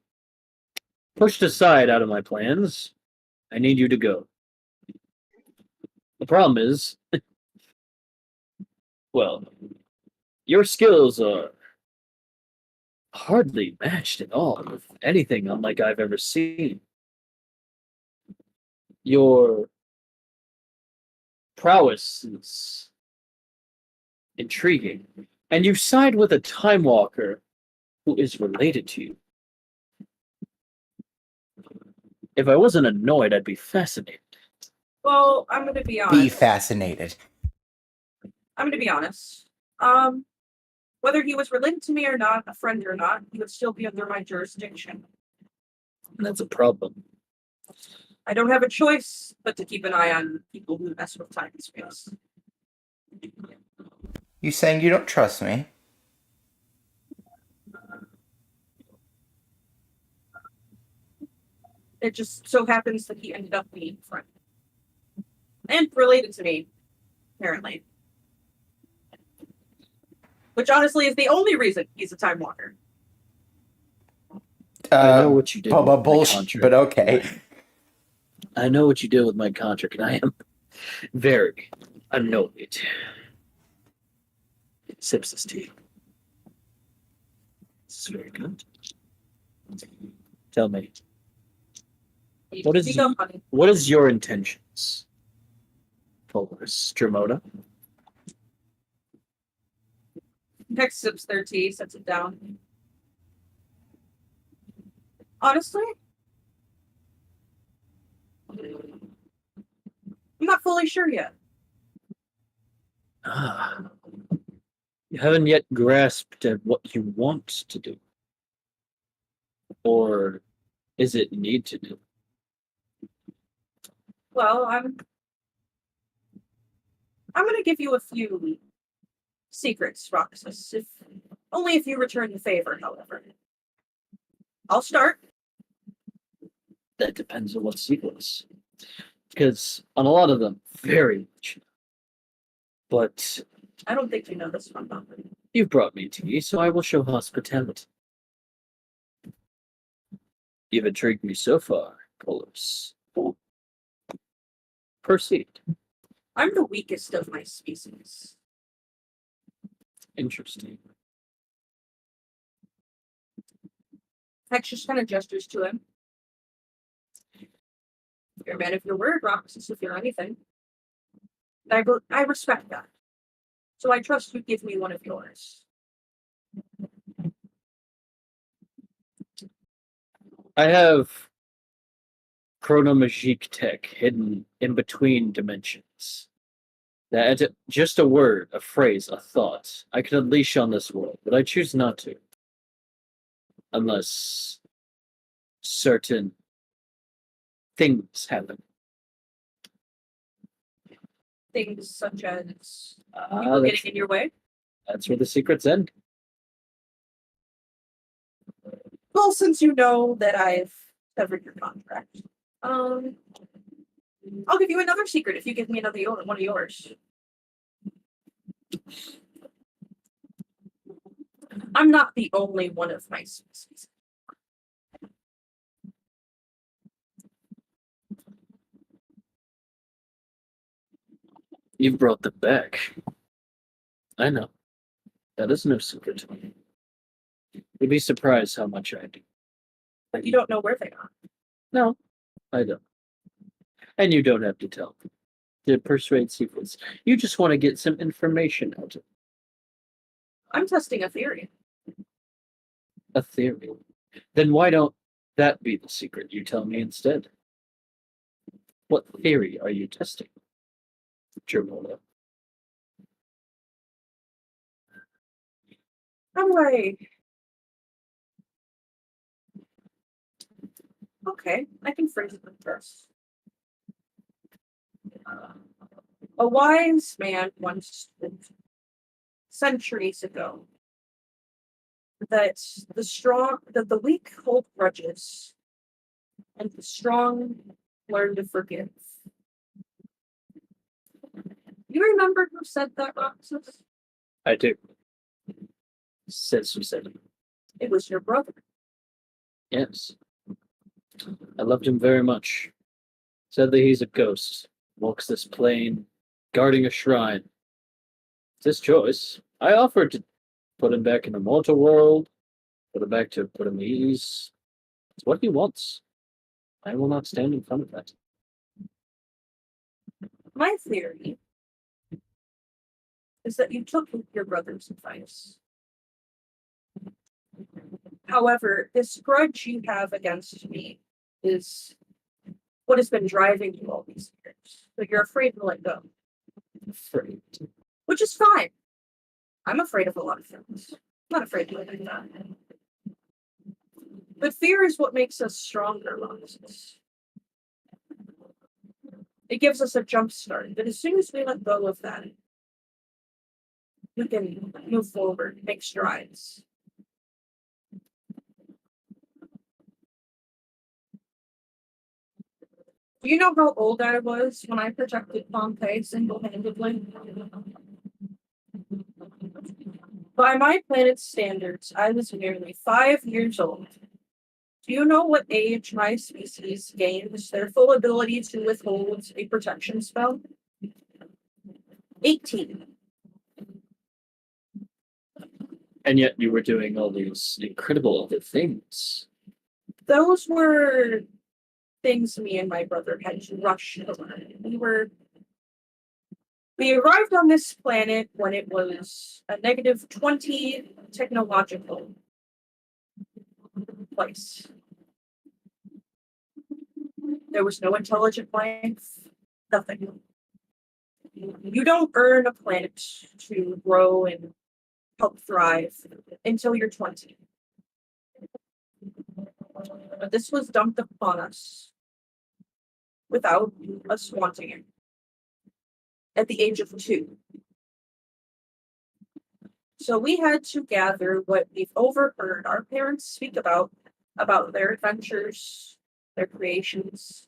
pushed aside out of my plans, I need you to go. The problem is, well, your skills are hardly matched at all with anything unlike I've ever seen. Your prowess is intriguing, and you side with a Time Walker who is related to you. If I wasn't annoyed, I'd be fascinated. Well, I'm gonna be honest. Be fascinated. I'm gonna be honest. Whether he was related to me or not, a friend or not, he would still be under my jurisdiction. And that's a problem. I don't have a choice but to keep an eye on people who mess with time and space. You saying you don't trust me? It just so happens that he ended up being a friend. And related to me, apparently. Which honestly is the only reason he's a Time Walker. I know what you did. with my Bullshit, contract. but okay. I know what you did with my contract, and I am very annoyed. Sips his tea. This is very good. Tell me, What is Speak up, honey. what is your intentions, Polaris Dramona? Hex sips their tea, sets it down. Honestly, I'm not fully sure yet. Ah, you haven't yet grasped at what you want to do, or is it need to do? Well, I'm gonna give you a few secrets, Roxas. Only if you return the favor, however. I'll start. That depends on what sequence, because on a lot of them, very much. But I don't think you know this one, Bob. you've brought me tea, so I will show hospitality. You've intrigued me so far, Polaris. Proceed. I'm the weakest of my species. Interesting. Hex just kind of gestures to him. You're a man of your word, Roxas, if you're anything. And I respect that. So I trust you give me one of yours. I have chronomagique tech hidden in between dimensions. That just a word, a phrase, a thought I could unleash on this world, but I choose not to. Unless certain things happen. Things such as Ah, people that's, getting in your way. that's where the secrets end. Well, since you know that I've severed your contract, I'll give you another secret if you give me one of yours. I'm not the only one of my species. You've brought them back. I know. That is no secret to me. You'd be surprised how much I do. But you don't know where they are. No, I don't. And you don't have to tell me to persuade secrets. You just want to get some information out of I'm testing a theory. a theory. Then why don't that be the secret you tell me instead? What theory are you testing, Jermola? How do I Okay, I can phrase it first. A wise man once told centuries ago that the weak hold grudges and the strong learn to forgive. You remember who said that, Roxas? I do. Says who said it. It was your brother. Yes. I loved him very much. Said that he's a ghost. Walks this plane, guarding a shrine. It's his choice. I offered to put him back in the mortal world, put him back to put him at ease. It's what he wants. I will not stand in front of that. My theory is that you took your brother's advice. However, this grudge you have against me is what has been driving you all these years. But you're afraid to let go. Afraid. Which is fine. I'm afraid of a lot of things. I'm not afraid to let go. But fear is what makes us stronger, Roxas. It gives us a jump start. But as soon as we let go of that, we can move forward, make strides. Do you know how old I was when I protected Pompeii single-handedly? By my planet's standards, I was nearly 5 years old. Do you know what age my species gains their full ability to withhold a protection spell? 18. And yet you were doing all these incredible other things. Those were things me and my brother had to rush to learn. We arrived on this planet when it was a -20 technological place. There was no intelligent life, nothing. You don't earn a planet to grow and help thrive until you're 20. But this was dumped upon us without us wanting it at the age of 2. So we had to gather what we've overheard our parents speak about their adventures, their creations,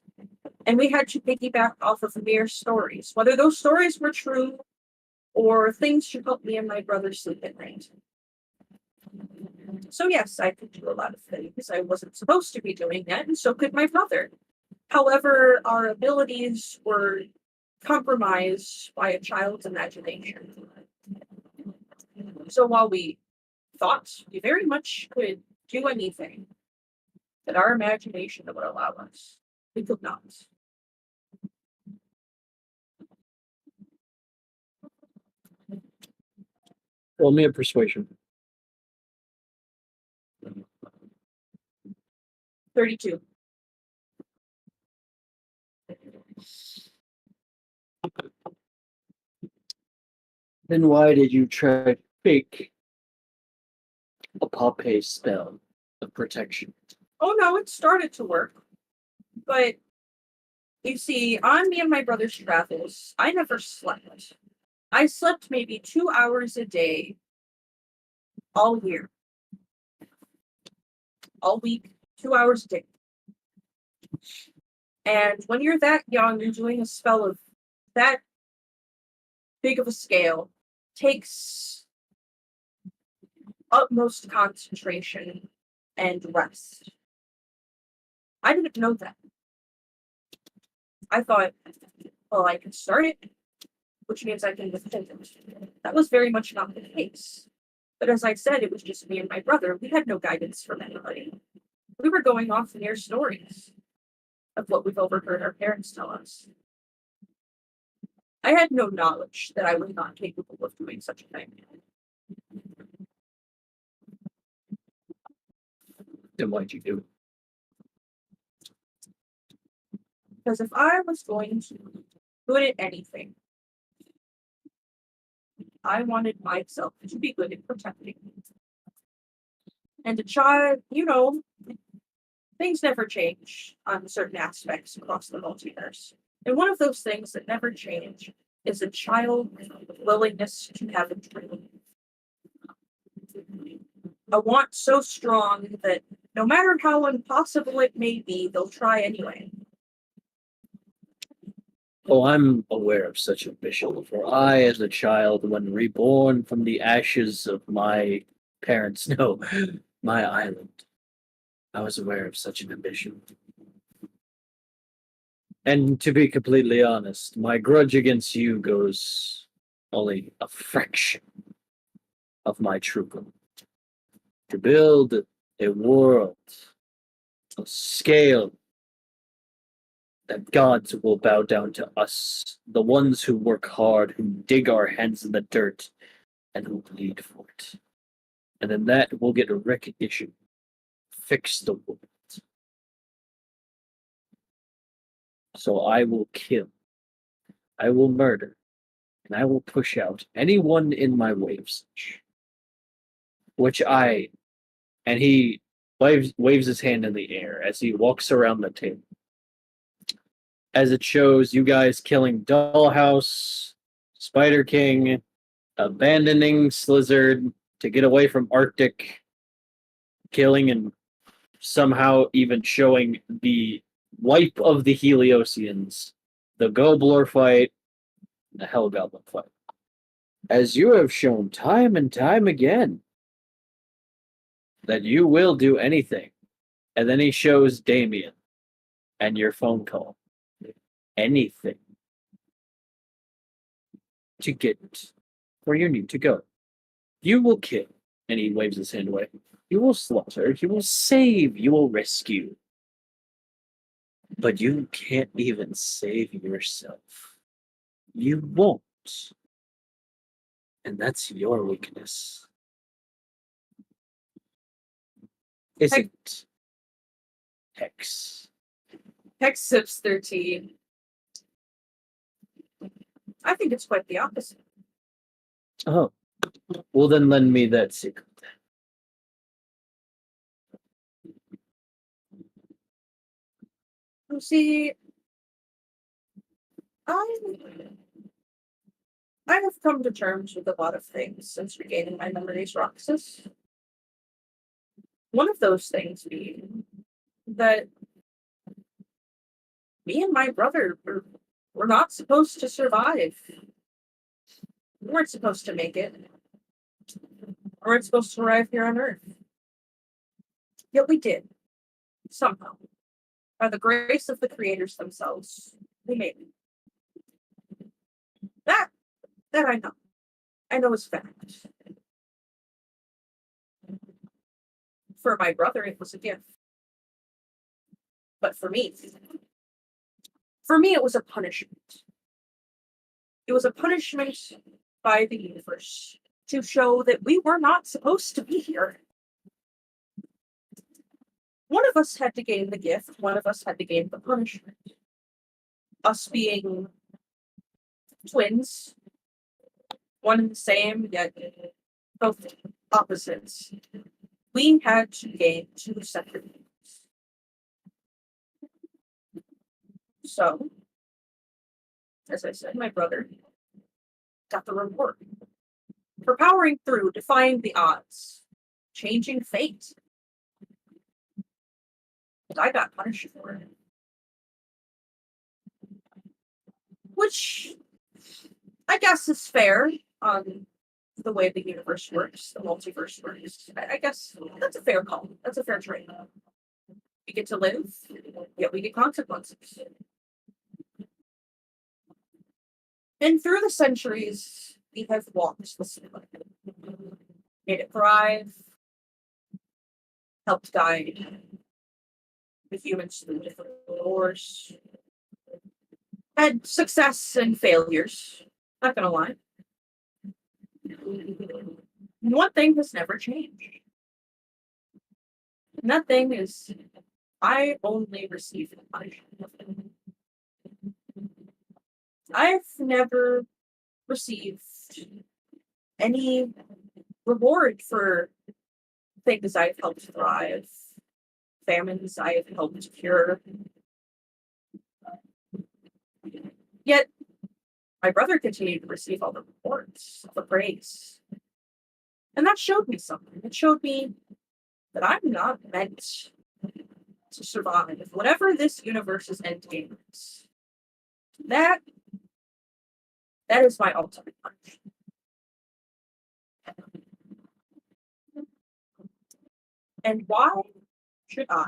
and we had to piggyback off of mere stories, whether those stories were true or things to help me and my brother sleep at night. So yes, I could do a lot of things I wasn't supposed to be doing that, and so could my brother. However, our abilities were compromised by a child's imagination. So while we thought we very much could do anything that our imagination would allow us, we could not. Roll me a persuasion. 32. Then why did you try to fake a Pompeii spell of protection? Oh no, it started to work. But you see, on me and my brother's travels, I never slept. I slept maybe 2 hours a day all year. All week, 2 hours a day. And when you're that young, you're doing a spell of that big of a scale takes utmost concentration and rest. I didn't know that. I thought, well, I can start it, which means I can withhold it. That was very much not the case. But as I said, it was just me and my brother. We had no guidance from anybody. We were going off mere stories of what we've overheard our parents tell us. I had no knowledge that I was not capable of doing such a thing. Then why'd you do it? Because if I was going to good at anything, I wanted myself to be good at protecting. And a child, things never change on certain aspects across the multiverse. And one of those things that never change is a child's willingness to have a dream. A want so strong that no matter how impossible it may be, they'll try anyway. Oh, I'm aware of such ambition, for I, as a child, when reborn from the ashes of my parents, no, my island, I was aware of such an ambition. And to be completely honest, my grudge against you goes only a fraction of my true goal. To build a world, a scale that gods will bow down to us, the ones who work hard, who dig our hands in the dirt, and who bleed for it. And then that will get a recognition, fix the world. So I will kill, I will murder, and I will push out anyone in my way of such. And he waves his hand in the air as he walks around the table. As it shows you guys killing Dollhouse, Spider King, abandoning Slizzard to get away from Arctic, killing and somehow even showing the wipe of the Heliosians, the Goblor fight, the Hellgoblin fight. As you have shown time and time again, that you will do anything. And then he shows Damien and your phone call. Anything to get where you need to go. You will kill, and he waves his hand away. You will slaughter, you will save, you will rescue. But you can't even save yourself. You won't. And that's your weakness. Isn't Hex? Hex sips their tea. I think it's quite the opposite. Oh. Well, then lend me that secret. You see, I have come to terms with a lot of things since regaining my memories, Roxas. One of those things being that me and my brother were not supposed to survive. We weren't supposed to make it. We weren't supposed to arrive here on Earth. Yet we did. Somehow. By the grace of the creators themselves, we made it. That I know. I know is fact. For my brother, it was a gift. But for me, it was a punishment. It was a punishment by the universe to show that we were not supposed to be here. One of us had to gain the gift, one of us had to gain the punishment. Us being twins, one and the same, yet both opposites. We had to gain two separate things. So, as I said, my brother got the reward for powering through, defying the odds, changing fate. And I got punished for it. Which I guess is fair on the way the universe works, the multiverse works. I guess that's a fair call. That's a fair trade. We get to live, yet we get consequences. And through the centuries, we have walked this way. Made it thrive, helped guide the humans through different wars, had success and failures, not gonna lie. One thing has never changed. And that thing is, I only receive punishment. I've never received any reward for things I've helped thrive, famines I have helped cure. Yet, my brother continued to receive all the rewards, all the praise. And that showed me something. It showed me that I'm not meant to survive. Whatever this universe's endgame is, that is my ultimate punishment. And why should I,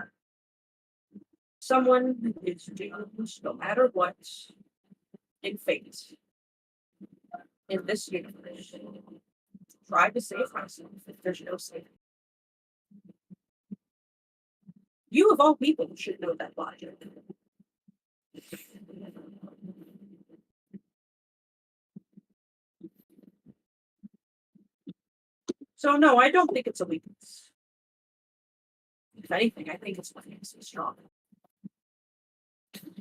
someone who is doomed no matter what in fate in this universe, try to save myself if there's no saving? You of all people should know that logic. So no, I don't think it's a weakness. If anything, I think it's what makes me strong.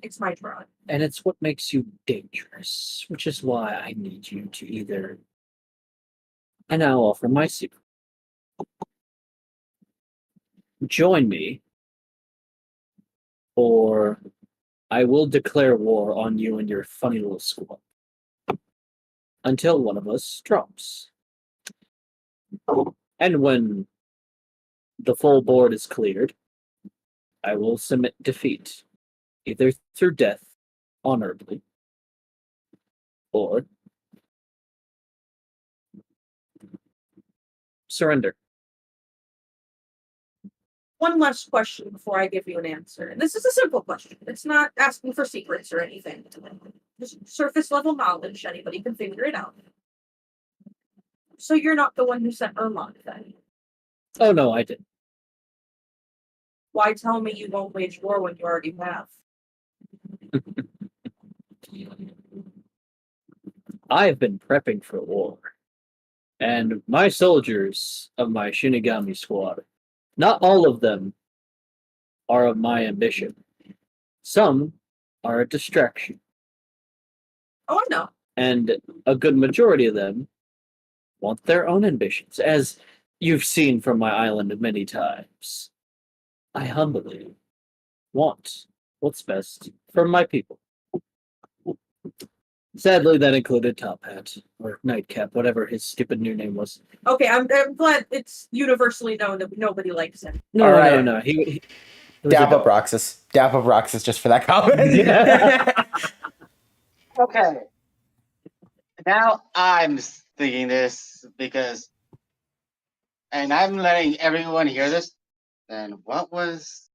It's my drive. And it's what makes you dangerous, which is why I need you to either. I now offer my secret. Join me, or I will declare war on you and your funny little squad. Until one of us drops. And when the full board is cleared, I will submit defeat, either through death, honorably, or surrender. One last question before I give you an answer. And this is a simple question. It's not asking for secrets or anything. Just surface level knowledge. Anybody can figure it out. So you're not the one who sent Ermont then? Oh no, I didn't. Why tell me you won't wage war when you already have? I've been prepping for war. And my soldiers of my Shinigami squad, not all of them are of my ambition. Some are a distraction. Oh, I know. And a good majority of them want their own ambitions, as you've seen from my island many times. I humbly want what's best for my people. Sadly, that included Top Hat, or Nightcap, whatever his stupid new name was. Okay, I'm glad it's universally known that nobody likes him. No, All right. no. He was Dap a up dog. Roxas. Dap up Roxas just for that comment. Okay. Now I'm thinking this because, and I'm letting everyone hear this. Then what was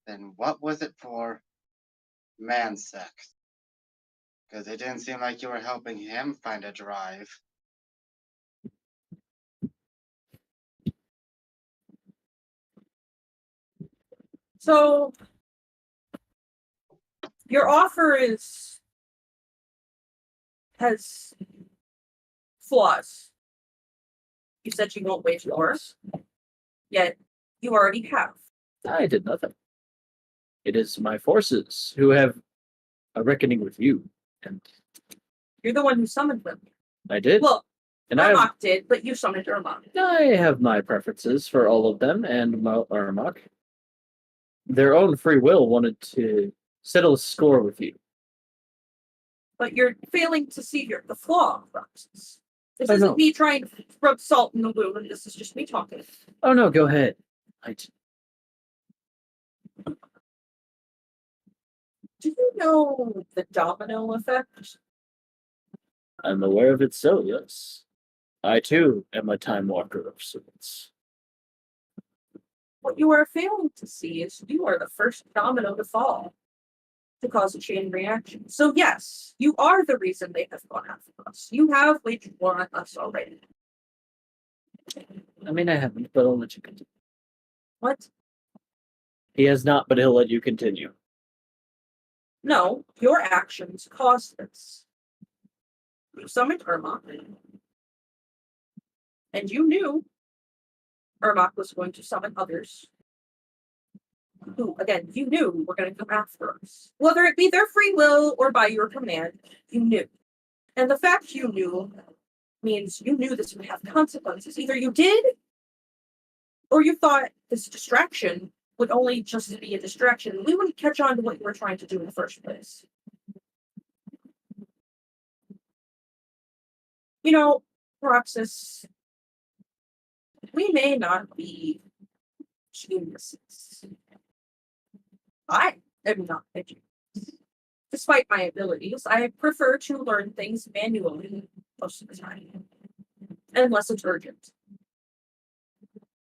it for Mansect? Because it didn't seem like you were helping him find a drive. So your offer has flaws. You said you won't wage war, yet you already have. I did nothing. It is my forces who have a reckoning with you, and You're the one who summoned them. I did. Well, and I Ermok did, but you summoned Ermok. have my preferences for all of them, and Armok. Their own free will wanted to settle a score with you. But you're failing to see the flaw, Roxas. This I isn't know. me trying to rub salt in the wound. This is just me talking. Oh no, go ahead. Do you know the domino effect? I'm aware of it, so yes. I too am a time walker of sorts. What you are failing to see is you are the first domino to fall, to cause a chain reaction. So yes, you are the reason they have gone after us. You have waged war on us already. I mean, I haven't, but I'll let you continue. What? He has not, but he'll let you continue. No, your actions caused this. You summoned Ermok, and you knew Ermok was going to summon others who, again, you knew were going to come after us. Whether it be their free will or by your command, you knew. And the fact you knew means you knew this would have consequences. Either you did, or you thought this distraction would only just be a distraction. We wouldn't catch on to what you were trying to do in the first place. You know, Roxas, we may not be geniuses. I am not a genius. Despite my abilities, I prefer to learn things manually most of the time, unless it's urgent.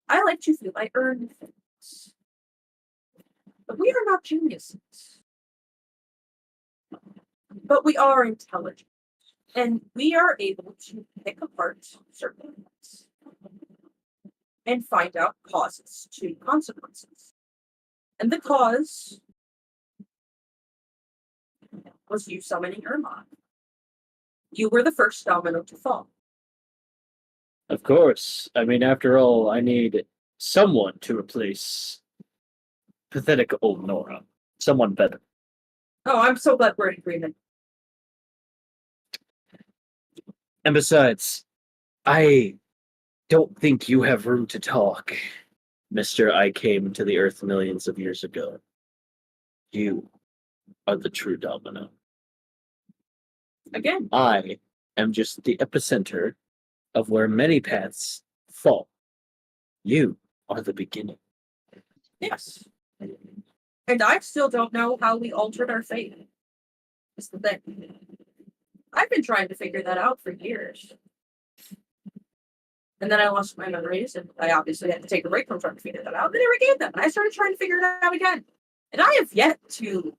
I like to feel I earn things. But we are not geniuses. But we are intelligent. And we are able to pick apart certain things and find out causes to consequences. And the cause was you summoning Irma. You were the first domino to fall. Of course. I mean, after all, I need someone to replace pathetic old Nora. Someone better. Oh, I'm so glad we're in agreement. And besides, I don't think you have room to talk, Mr. I came to the Earth millions of years ago. You are the true domino. Again, I am just the epicenter of where many paths fall. You are the beginning. yes. And I still don't know how we altered our fate. Is the thing. I've been trying to figure that out for years. And then I lost my memories, and I obviously had to take a break from trying to figure that out. Then I regained them, and I started trying to figure it out again. And I have yet to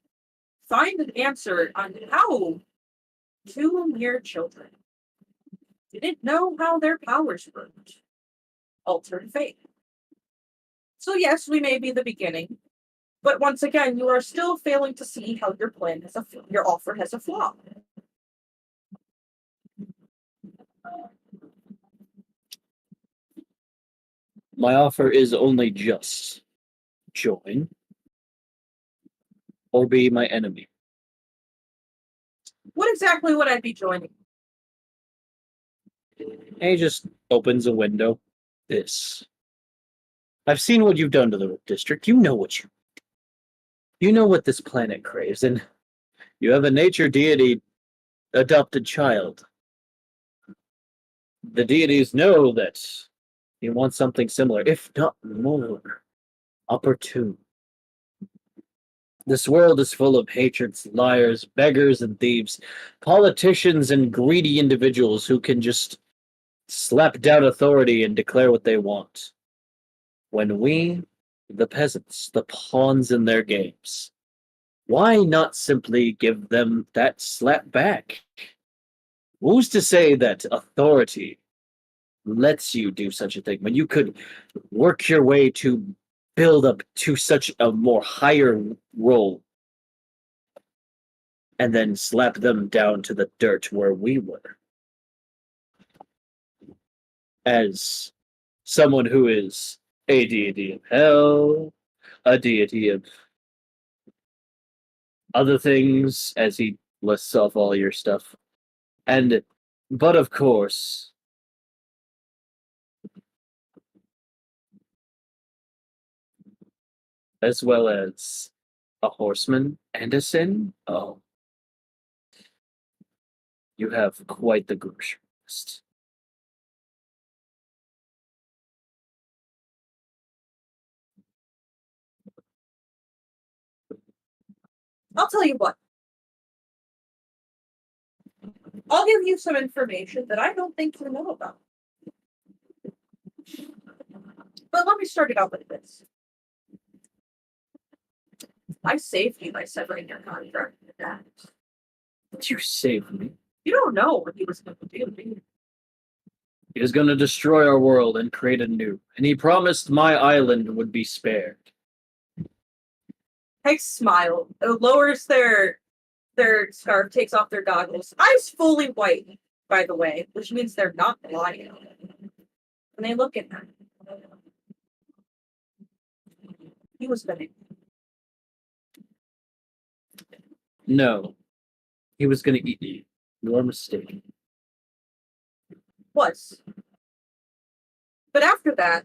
find an answer on how two mere children didn't know how their powers worked. Altered fate. So yes, we may be the beginning, but once again, you are still failing to see how your plan has your offer has a flaw. My offer is only just join or be my enemy. What exactly would I be joining? And he just opens a window. This. I've seen what you've done to the district. You know what you know what this planet craves, and you have a nature deity adopted child. The deities know that you want something similar, if not more opportune. This world is full of hatreds, liars, beggars, and thieves, politicians, and greedy individuals who can just slap down authority and declare what they want. When we, the peasants, the pawns in their games, why not simply give them that slap back? Who's to say that authority lets you do such a thing when you could work your way to build up to such a more higher role and then slap them down to the dirt where we were? As someone who is a deity of hell, a deity of other things, as he lists off all your stuff, but of course, as well as a horseman and a sin. Oh, you have quite the grocery list. I'll tell you what. I'll give you some information that I don't think you know about. But let me start it out with this. I saved you by severing your contract with that. You saved me. You don't know what he was going to do, do you? He was going to destroy our world and create a new, and he promised my island would be spared. Hex smile. Lowers their scarf, takes off their goggles. Eyes fully white, by the way, which means they're not lying. And they look at him. He was gonna. No, he was going to eat you. You're mistaken. Was. But after that,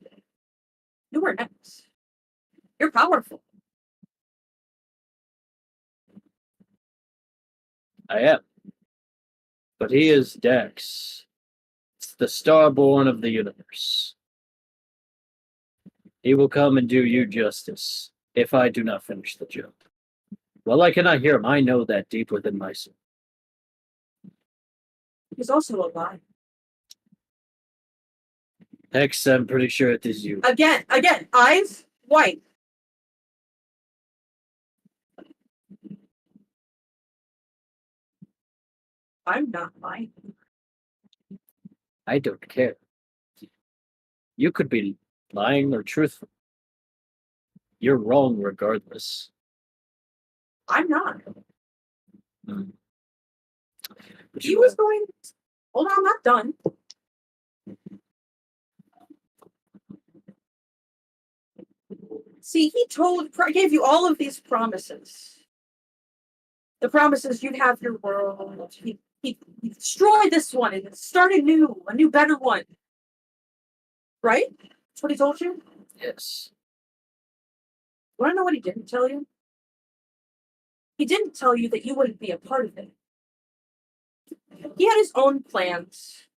you were next. You're powerful. I am. But he is Dex. It's the starborn of the universe. He will come and do you justice if I do not finish the job. Well, I cannot hear him. I know that deep within my soul. He's also alive. Hex, I'm pretty sure it is you. Again, eyes white. I'm not lying. I don't care. You could be lying or truthful. You're wrong regardless. I'm not. Mm. But He you was going. Hold on, I'm not done. See, he gave you all of these promises. The promises you'd have your world. He destroyed this one and start a new better one. Right? That's what he told you? Yes. Want to know what he didn't tell you? He didn't tell you that you wouldn't be a part of it. He had his own plans.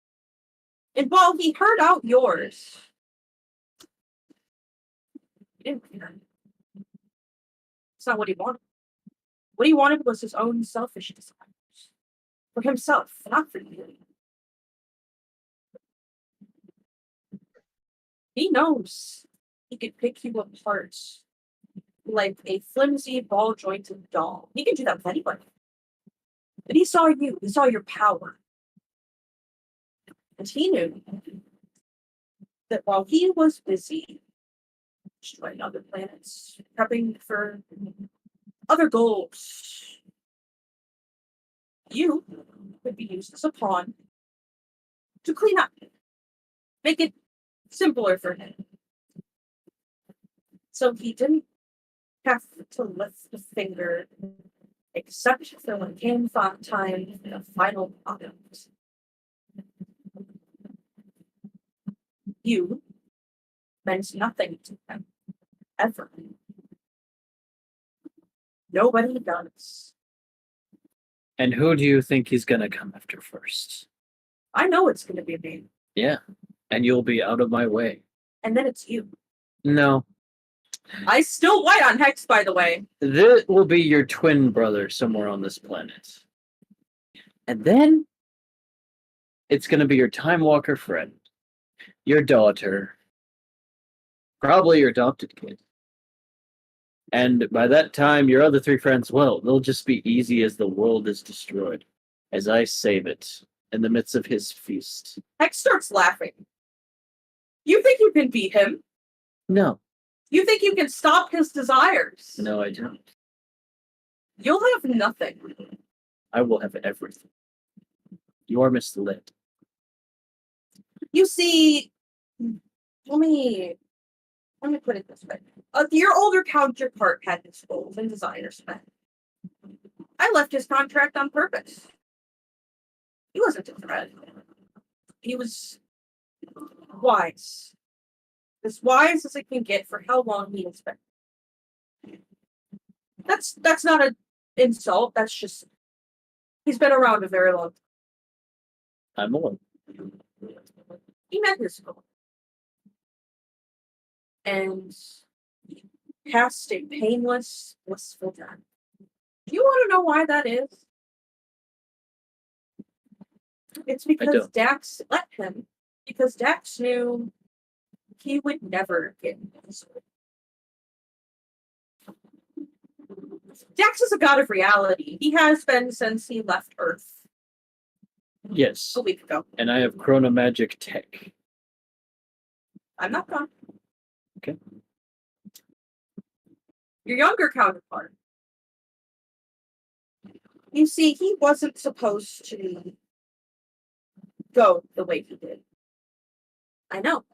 And while he heard out yours, he didn't care. It's not what he wanted. What he wanted was his own selfish desires. For himself, not for you. He knows he could pick you apart like a flimsy, ball-jointed doll. He can do that with anybody. But he saw you. He saw your power. And he knew that while he was busy destroying other planets, prepping for other goals, you could be used as a pawn to clean up, make it simpler for him. So he didn't have to lift a finger except for when it came time for the final product. You meant nothing to him, ever. Nobody does. And who do you think he's gonna come after first? I know it's going to be me. Yeah. And you'll be out of my way. And then it's you. No. I still white on Hex, by the way. This will be your twin brother somewhere on this planet. And then it's gonna be your Time Walker friend. Your daughter. Probably your adopted kid. And by that time, your other three friends, well, they'll just be easy as the world is destroyed. As I save it in the midst of his feast. Hex starts laughing. You think you can beat him? No. You think you can stop his desires? No, I don't. You'll have nothing. I will have everything. You are misled. You see, let me put it this way. Your older counterpart had his goals and desires met. I left his contract on purpose. He wasn't a threat. He was wise. As wise as it can get for how long he has been. That's not an insult. That's just he's been around a very long time. I'm on. He met his goal. And passed a painless, blissful death. Do you want to know why that is? It's because Dax let him. Because Dax knew he would never get his soul. Dax is a god of reality. He has been since he left Earth Yes. a week ago. And I have chronomagic tech. I'm not gone. Okay. Your younger counterpart. You see, he wasn't supposed to go the way he did. I know.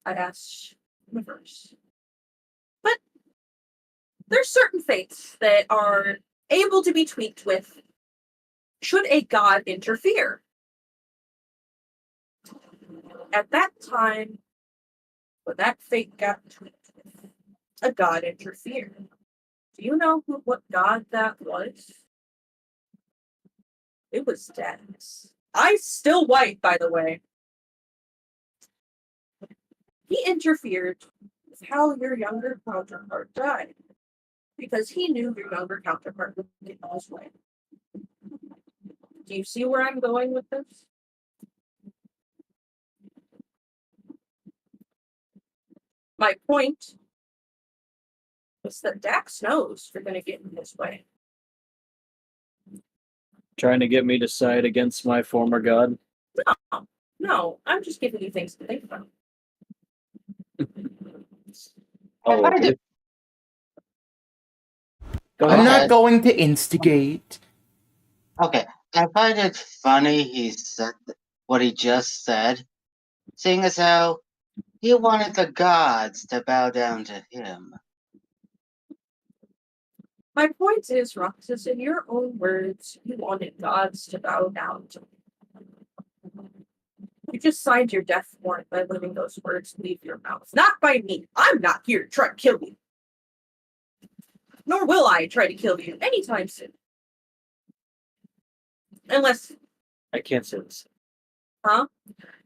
I asked Universe. But there's certain fates that are able to be tweaked with should a god interfere. At that time, when that fate got tweaked with, a god interfered. Do you know what god that was? It was Dax. Eyes still white, by the way. He interfered with how your younger counterpart died. Because he knew your younger counterpart would get this way. Do you see where I'm going with this? My point was that Dax knows you're going to get in his way. Trying to get me to side against my former god? No, I'm just giving you things to think about. Oh, I do- Go I'm ahead. not Okay. going to instigate. Okay, I find it funny he said what he just said, seeing as how he wanted the gods to bow down to him. My point is, Roxas, in your own words, you wanted gods to bow down to. You just signed your death warrant by letting those words leave your mouth. Not by me. I'm not here to try to kill you. Nor will I try to kill you anytime soon. Unless, I can't say the same. huh?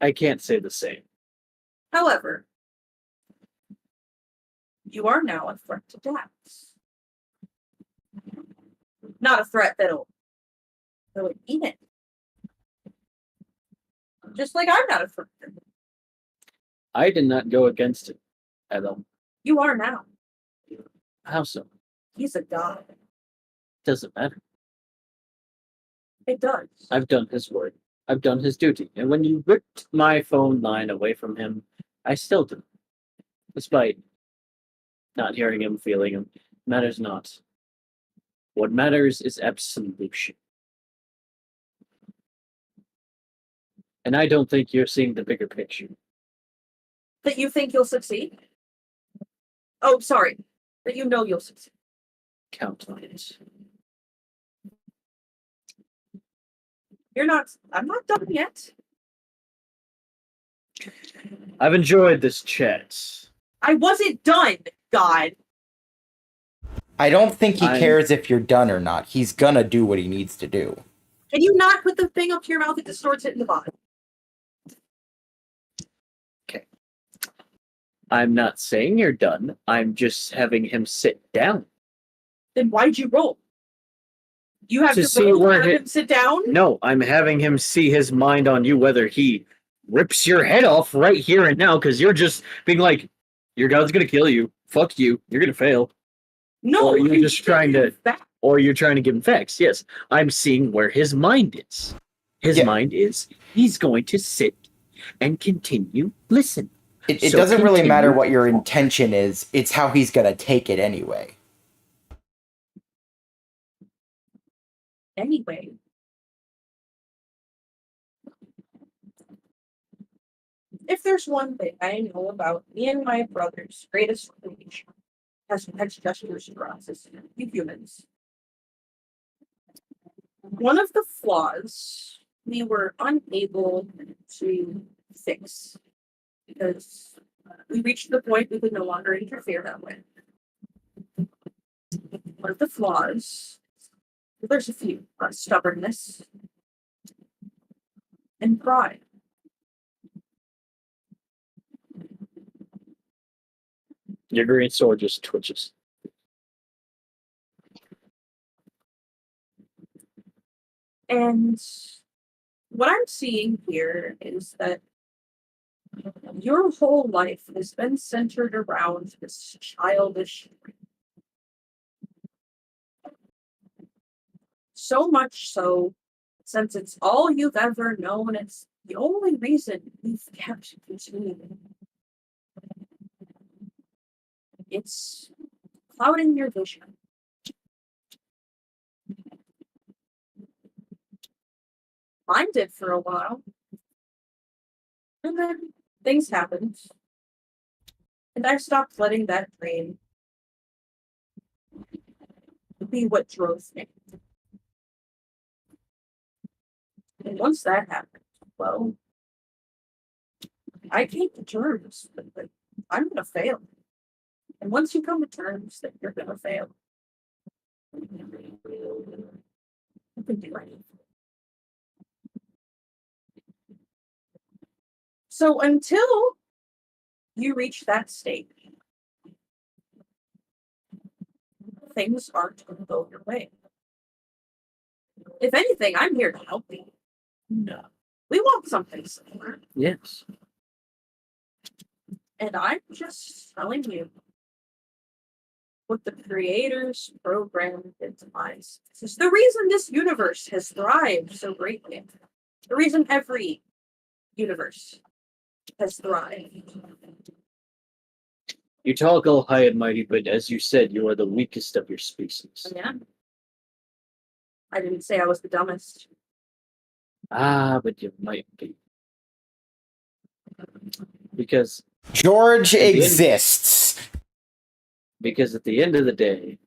I can't say the same. However, you are now a threat to Dax. Not a threat that'll eat it. Just like I'm not a threat. I did not go against it at all. You are now. How so? He's a god. Doesn't matter. It does. I've done his work. I've done his duty. And when you ripped my phone line away from him, I still did. Despite not hearing him, feeling him, matters not. What matters is absolution. And I don't think you're seeing the bigger picture. That you think you'll succeed? Oh, sorry. That you know you'll succeed. Count on it. I'm not done yet. I've enjoyed this chat. I wasn't done, God. I don't think he I'm- cares if you're done or not. He's gonna do what he needs to do. Can you not put the thing up to your mouth? It distorts it in the bottom. I'm not saying you're done. I'm just having him sit down. Then why'd you roll? You have To to see roll to where have it- him sit down? No, I'm having him see his mind on you, whether he rips your head off right here and now, because you're just being like, your god's gonna kill you. Fuck you. You're gonna fail. No, Or you're you just trying to- back. Or you're trying to give him facts. Yes, I'm seeing where his mind is. His Yeah. mind is he's going to sit and continue listen. It So doesn't really matter continue. what your intention is. It's how he's gonna take it anyway. Anyway. If there's one thing I know about me and my brother's greatest creation, has gestures for us as humans. One of the flaws we were unable to fix because we reached the point we could no longer interfere that way. One of the flaws, there's a few, stubbornness and pride. Your green sword just twitches. And what I'm seeing here is that your whole life has been centered around this childish dream. So much so, since it's all you've ever known, it's the only reason you've kept continuing. It's clouding your vision. Mine did for a while. And then things happened. And I stopped letting that dream be what drove me. And once that happened, well, I came to terms with I'm gonna fail. And once you come to terms that you're gonna fail, you can do anything. So until you reach that state, things aren't going to go your way. If anything, I'm here to help you. No. We want something similar. Yes. And I'm just telling you what the creators programmed into minds. This is the reason this universe has thrived so greatly. The reason every universe has thrived. You talk all high and mighty, but as you said, you are the weakest of your species. Yeah. I didn't say I was the dumbest. Ah, but you might be. Because George exists. at the end of the day,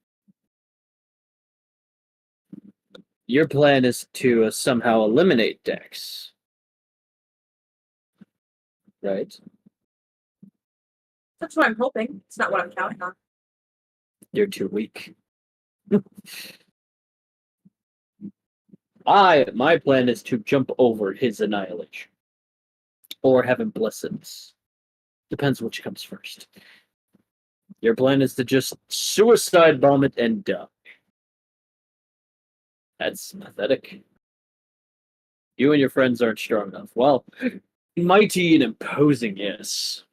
your plan is to somehow eliminate Dex. Right? That's what I'm hoping. It's not what I'm counting on. You're too weak. My plan is to jump over his annihilation. Or have him bless us. Depends which comes first. Your plan is to just suicide bomb it and die. That's pathetic. You and your friends aren't strong enough. Well, mighty and imposing, yes.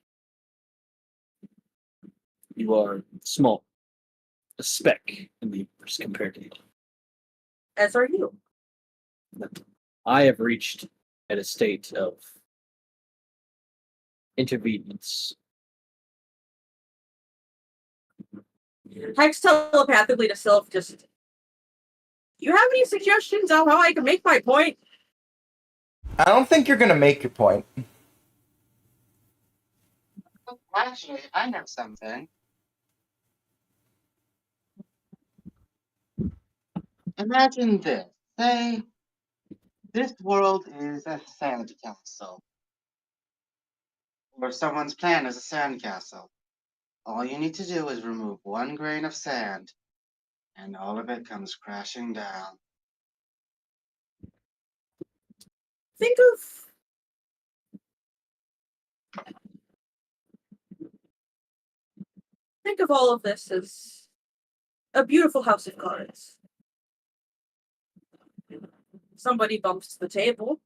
You are small. A speck in the universe compared to you. As are you. I have reached at a state of intervenience. Hex telepathically to Sylph just. Do you have any suggestions on how I can make my point? I don't think you're gonna make your point. Actually, I know something. Imagine this. Say, this world is a sand castle. Or someone's plan is a sand castle. All you need to do is remove one grain of sand, and all of it comes crashing down. Think of all of this as a beautiful house of cards. Somebody bumps the table.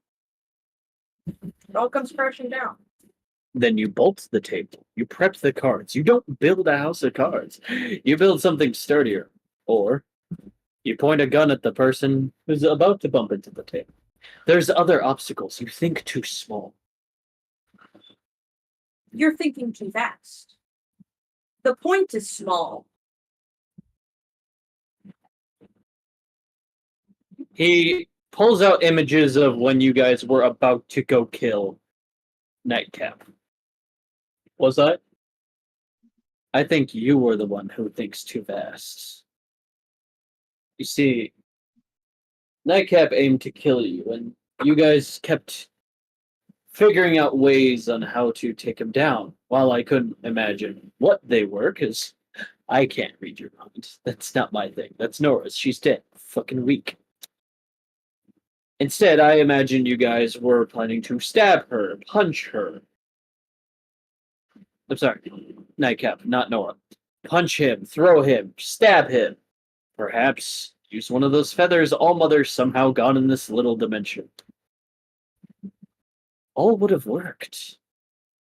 It all comes crashing down. Then you bolt the table. You prep the cards. You don't build a house of cards. You build something sturdier. Or you point a gun at the person who's about to bump into the table. There's other obstacles. You think too small. You're thinking too fast. The point is small. He pulls out images of when you guys were about to go kill Nightcap. Was I? I think you were the one who thinks too fast. You see, Nightcap aimed to kill you, and you guys kept figuring out ways on how to take him down, while I couldn't imagine what they were, because I can't read your mind. That's not my thing. That's Nora's. She's dead. Fucking weak. Instead, I imagined you guys were planning to stab her, punch her. I'm sorry, Nightcap, not Nora. Punch him, throw him, stab him. Perhaps use one of those feathers All-Mother somehow got in this little dimension. All would have worked.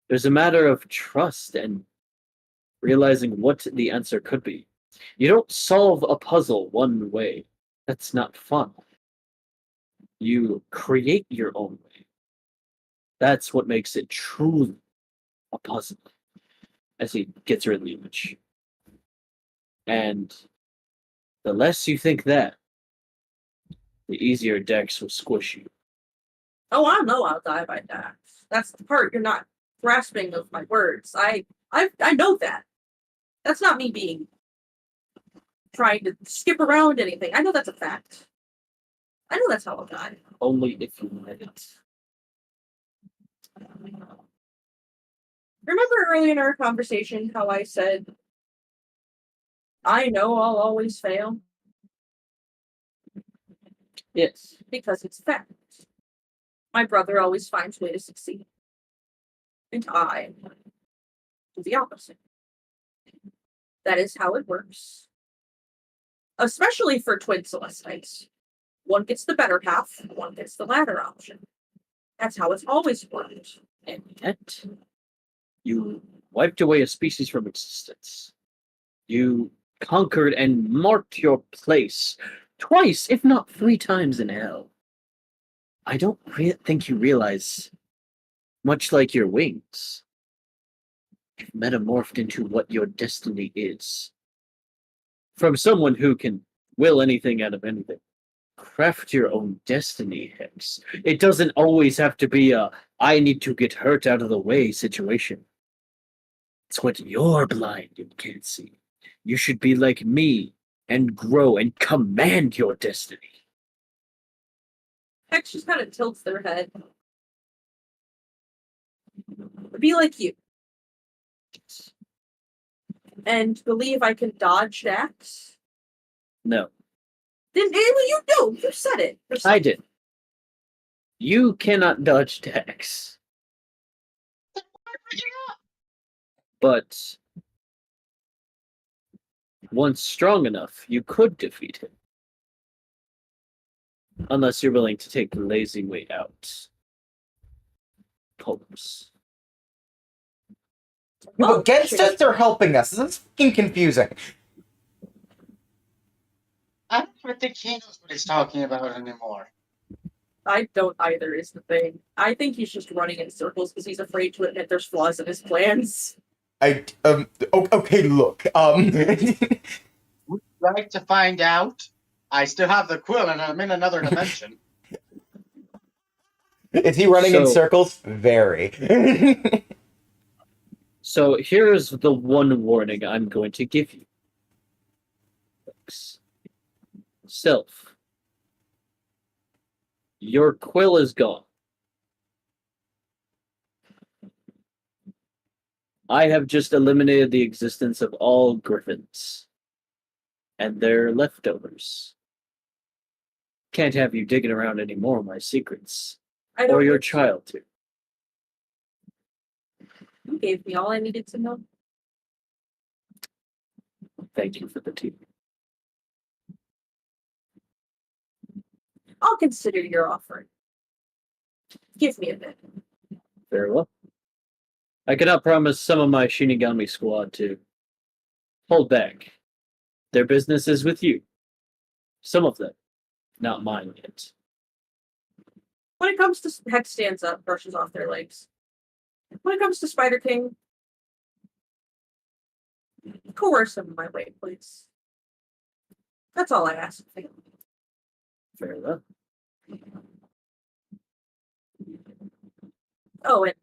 There's a matter of trust and realizing what the answer could be. You don't solve a puzzle one way. That's not fun. You create your own way. That's what makes it truly a puzzle. As he gets rid of the image. And the less you think that, the easier Dex will squish you. Oh, I know I'll die by that. That's the part you're not grasping of my words. I know that. That's not me being trying to skip around anything. I know that's a fact. I know that's how I'll die. Only if you let it. Remember earlier in our conversation how I said I know I'll always fail Yes. because it's fact. My brother always finds a way to succeed. And I do the opposite. That is how it works. Especially for twin Celestites. One gets the better half, one gets the latter option. That's how it's always worked. And yet, you wiped away a species from existence. You conquered and marked your place twice, if not 3 times in hell. I don't think you realize, much like your wings, you've metamorphed into what your destiny is. From someone who can will anything out of anything. Craft your own destiny, Hex. It doesn't always have to be a I need to get hurt out of the way situation. It's what you're blind and can't see. You should be like me and grow and command your destiny. Hex just kind of tilts their head. Be like you. And believe I can dodge Dax? No, Then you do. You said it. I did. You cannot dodge Dax. But once strong enough, you could defeat him. Unless you're willing to take the lazy way out. Pulse. You against us or helping us? This is fucking confusing. I don't even think he knows what he's talking about anymore. I don't either, is the thing. I think he's just running in circles because he's afraid to admit there's flaws in his plans. Okay, look, Would you like to find out? I still have the quill and I'm in another dimension. Is he running in circles? Very. So here's the one warning I'm going to give you. Self. Your quill is gone. I have just eliminated the existence of all griffins. And their leftovers. Can't have you digging around any more of my secrets. Or your child too. You gave me all I needed to know. Thank you for the tea. I'll consider your offering. Give me a bit. Very well. I cannot promise some of my Shinigami squad to hold back. Their business is with you. Some of them, not mine yet. When it comes to Hex stands up, brushes off their legs. When it comes to Spider King, coerce him my way, please. That's all I ask. Fair enough. Oh, and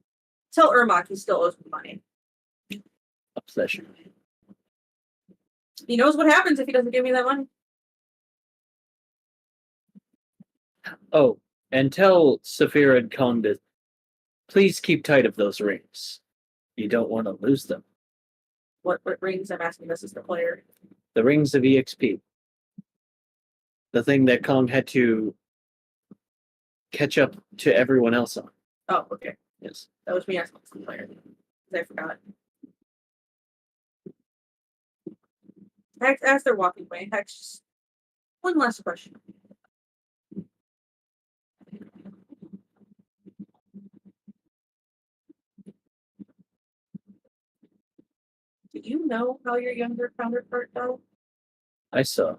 tell Ermac he still owes me money. A pleasure. He knows what happens if he doesn't give me that money. Oh, and tell Saphira and Kong to please keep tight of those rings. You don't want to lose them. What rings? I'm asking this as the player. The rings of EXP. The thing that Kong had to catch up to everyone else on. Oh, okay. Yes. That was me asking the player. I forgot. Hex, as they're walking away, Hex, just one last question. Do you know how your younger counterpart died? I saw.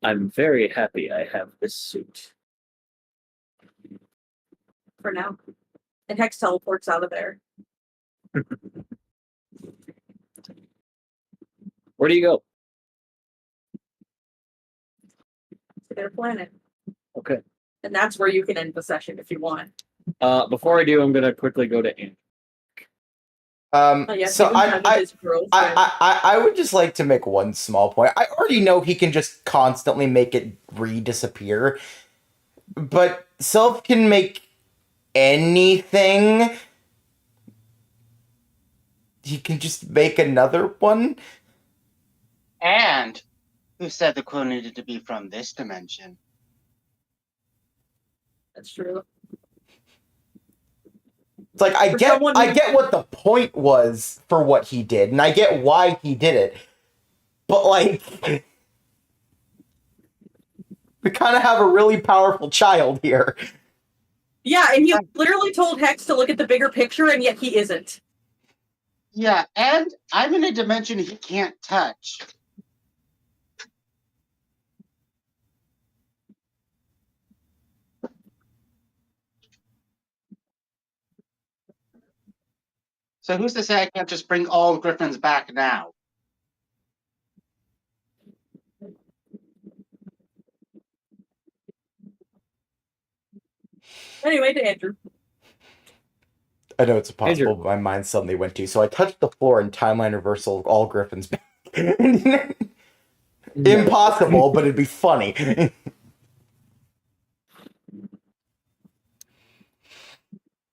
I'm very happy I have this suit. For now. And Hex teleports out of there. Where do you go? To their planet. Okay. And that's where you can end the session if you want. Before I do, I'm gonna quickly go to Anne. So I would just like to make one small point. I already know he can just constantly make it re-disappear, but Self can make anything You can just make another one? And who said the quill needed to be from this dimension? That's true. It's like I For get someone I who- get what the point was for what he did, and I get why he did it. But like we kind of have a really powerful child here. Yeah, and he literally told Hex to look at the bigger picture, and yet he isn't. Yeah, and I'm in a dimension he can't touch. So who's to say I can't just bring all Griffins back now? Anyway, to Andrew. I know it's impossible, Andrew. but my mind suddenly went to. So I touched the floor and timeline reversal all Griffins back. Impossible, but it'd be funny.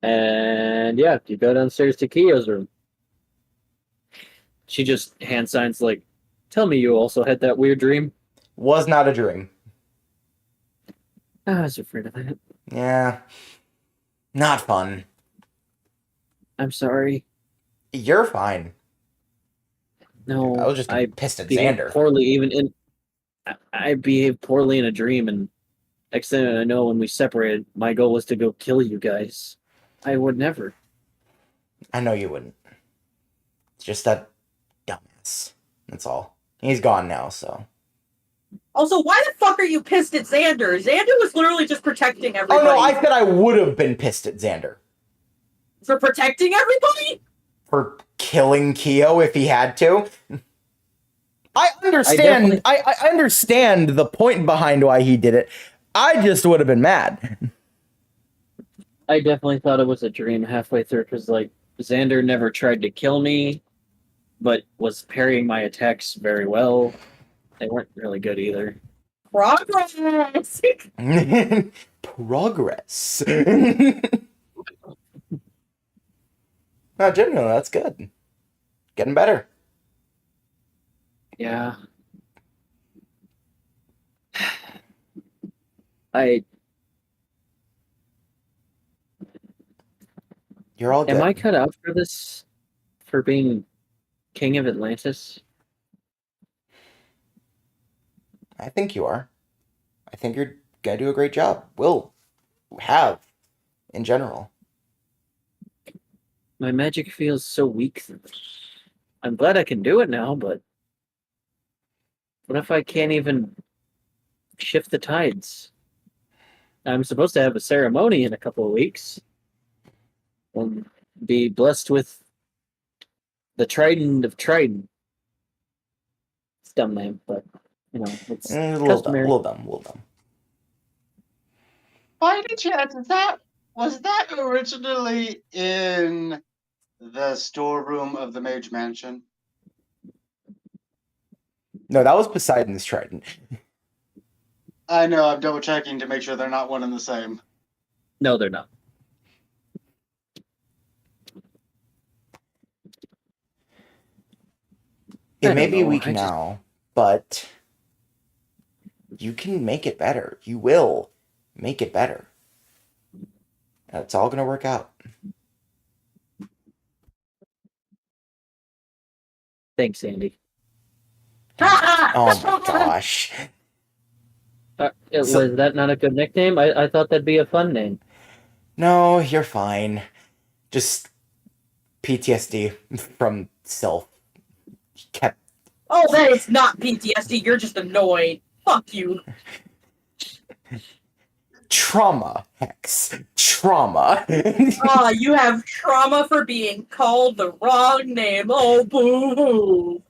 And yeah, you go downstairs to Kiyo's room. She just hand signs like, "Tell me you also had that weird dream." Was not a dream. I was afraid of that. Yeah. Not fun. I'm sorry. You're fine. No, I was just pissed at behaved Xander. poorly even in. I behaved poorly in a dream, and next thing I know, when we separated, my goal was to go kill you guys. I would never. I know you wouldn't. It's just that dumbass. That's all. He's gone now, so. Also, why the fuck are you pissed at Xander? Xander was literally just protecting Oh everybody. no, I said I would have been pissed at Xander. For protecting everybody? For killing Kiyo if he had to. I understand. I understand the point behind why he did it. I just would have been mad. I definitely thought it was a dream halfway through because, like, Xander never tried to kill me, but was parrying my attacks very well. They weren't really good either. Progress! Progress. No, genuinely, that's good. Getting better. Yeah. You're all good. Am I cut out for this? For being king of Atlantis? I think you are. I think you're gonna do a great job. Will have, in general. My magic feels so weak. I'm glad I can do it now, but what if I can't even shift the tides? I'm supposed to have a ceremony in a couple of weeks. And be blessed with the Trident of Trident. It's a dumb name, but you know, it's A little customary. dumb. By any chance, was that originally in the storeroom of the Mage Mansion? No, that was Poseidon's trident. I know, I'm double checking to make sure they're not one and the same. No, they're not. It I may don't be know, weak I just- now, but you can make it better. You will make it better. It's all gonna work out. Thanks, Andy. Oh my gosh. Was that not a good nickname? I thought that'd be a fun name. No, you're fine. Just PTSD from self. Kept. Oh, that is not PTSD. You're just annoyed. Fuck you. Trauma, Hex. Trauma. You have trauma for being called the wrong name. Oh, boo-hoo.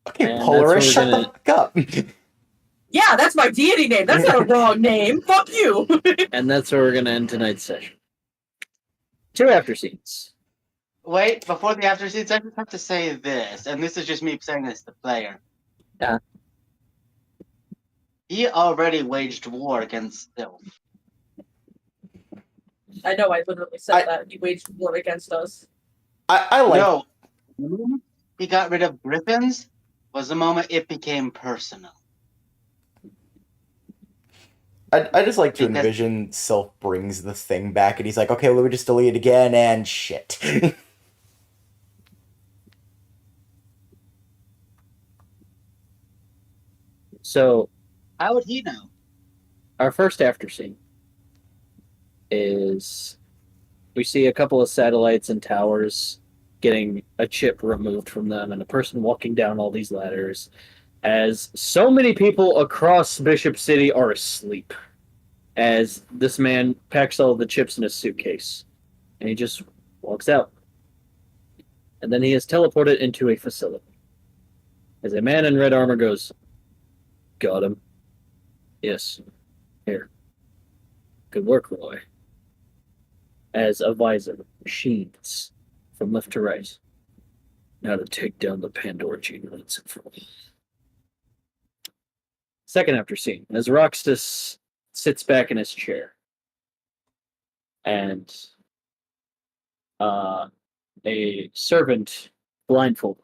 Okay, And Polaris, that's shut where we're the fuck up. Yeah, that's my deity name. That's not a wrong name. Fuck you. And that's where we're gonna end tonight's session. 2 after scenes. Wait, before the after scenes, I just have to say this, and this is just me saying this to the player. Yeah. He already waged war against Sylph. I know, I literally said that. He waged war against us. I like. No. The moment he got rid of griffins was the moment it became personal. I just like to Because- envision Sylph brings the thing back, and he's like, okay, let me just delete it again, and shit. So How would he know? our first after scene is we see a couple of satellites and towers getting a chip removed from them, and a person walking down all these ladders as so many people across Bishop City are asleep as this man packs all the chips in a suitcase and he just walks out. And then he is teleported into a facility as a man in red armor goes, "Got him. Yes. Here. Good work, Roy." As a visor sheathes from left to right. Now to take down the Pandora gene runs in front. Second after scene, as Roxas sits back in his chair, and a servant, blindfolded,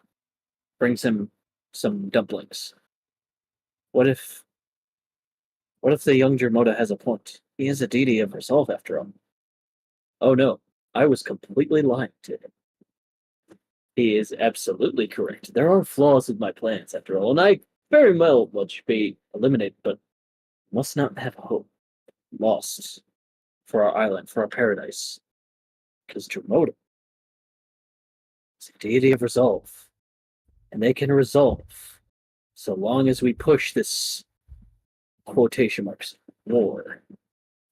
brings him some dumplings. What if the young Jermoda has a point? He is a deity of resolve, after all. Oh no, I was completely lying to him. He is absolutely correct. There are flaws in my plans, after all, and I very well should be eliminated, but must not have hope lost for our island, for our paradise. Because Jermoda is a deity of resolve, and they can resolve so long as we push this quotation marks war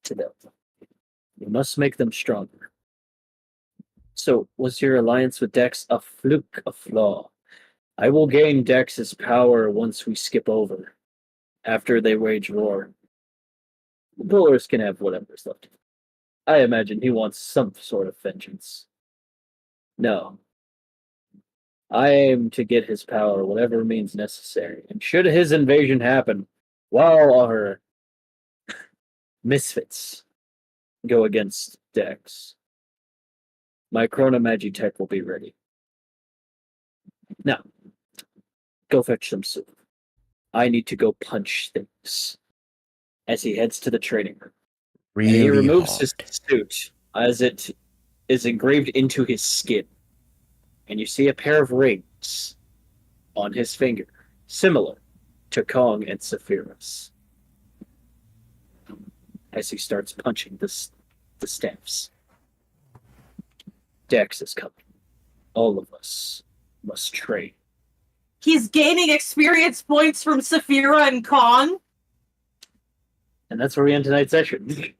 to them. We must make them stronger. So, was your alliance with Dex a fluke, a flaw? I will gain Dex's power once we skip over, after they wage war. The Pillars can have whatever's left. I imagine he wants some sort of vengeance. No. I aim to get his power whatever means necessary, and should his invasion happen, while our misfits go against Dex, my Chronomagi tech will be ready. Now, go fetch some soup. I need to go punch things. As he heads to the training room. And he removes his suit as it is engraved into his skin. And you see a pair of rings on his finger, similar to Kong and Sephiroth's. As he starts punching the staffs. Dex is coming. All of us must train. He's gaining experience points from Saphira and Kong. And that's where we end tonight's session.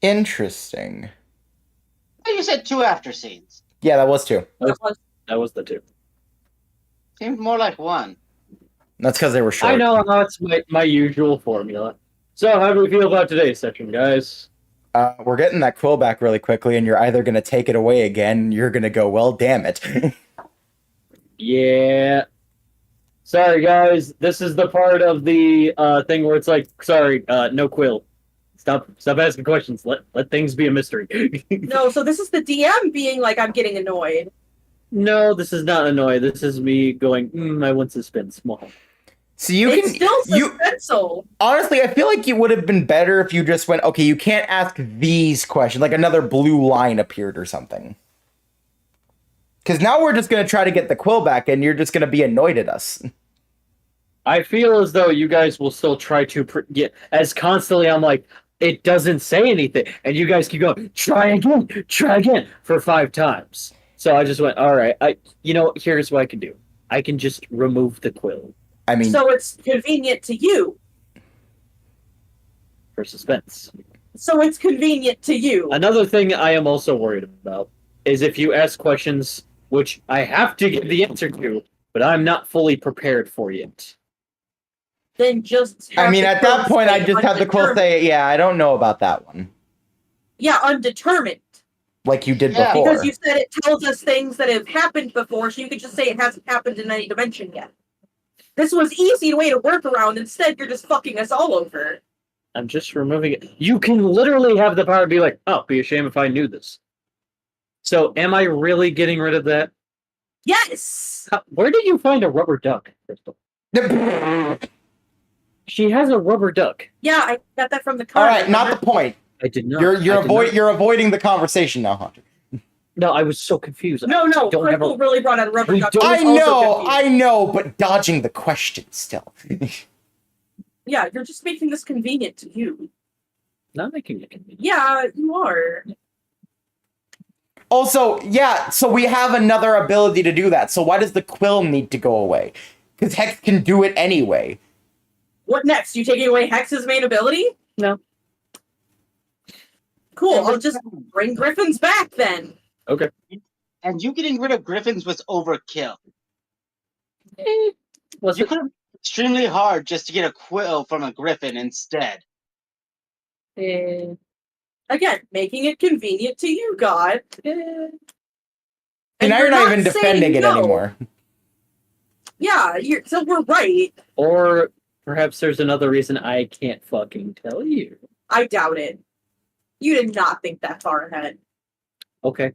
Interesting. You said 2 after scenes. Yeah, that was 2. That was the 2. Seems more like 1. That's because they were short. I know how it's my usual formula. So, how do we feel about today's session, guys? We're getting that quill back really quickly, and you're either going to take it away again, you're going to go, well, damn it. Yeah. Sorry, guys. This is the part of the thing where it's like, sorry, no quill. Stop asking questions. Let things be a mystery. No, so this is the DM being like, I'm getting annoyed. No, this is not annoying. This is me going, I want suspense more. So you It's can still suspenseful. honestly, I feel like it would have been better if you just went, okay, you can't ask these questions, like another blue line appeared or something. Because now we're just going to try to get the quill back, and you're just going to be annoyed at us. I feel as though you guys will still try to get as constantly. I'm like, it doesn't say anything, and you guys keep going, try again for 5 times. So I just went, all right. Here's what I can do. I can just remove the quill I mean, So it's convenient to you. for suspense. So it's convenient to you. Another thing I am also worried about is if you ask questions which I have to give the answer to, but I'm not fully prepared for yet. Then just. I have mean, the at that quill point, I say just have the quill undetermined. say, yeah, I don't know about that one. Yeah, undetermined. Like you did Yeah. before. Because you said it tells us things that have happened before, so you could just say it hasn't happened in any dimension yet. This was easy way to work around. Instead, you're just fucking us all over. I'm just removing it. You can literally have the power to be like, oh, be a shame if I knew this. So, am I really getting rid of that? Yes. Where did you find a rubber duck, Crystal? She has a rubber duck. Yeah, I got that from the car. All right, not the point. I did not. You're avoiding the conversation now, Hunter. No, I was so confused. No, don't have Crystal a- really brought out a rubber We duck. don't- I was also confused. I know, but dodging the question still. Yeah, you're just making this convenient to you. Not making it convenient. Yeah, you are. Also, yeah, so we have another ability to do that. So why does the quill need to go away? Because Hex can do it anyway. What next? You taking away Hex's main ability? No. Cool. I'll just bring Griffins back then. Okay. And you getting rid of Griffins was overkill. Was You it? could have extremely hard just to get a quill from a Griffin instead. Again, making it convenient to you, God. And now you're not even defending it anymore. Yeah, so we're right. Or perhaps there's another reason I can't fucking tell you. I doubt it. You did not think that far ahead. Okay.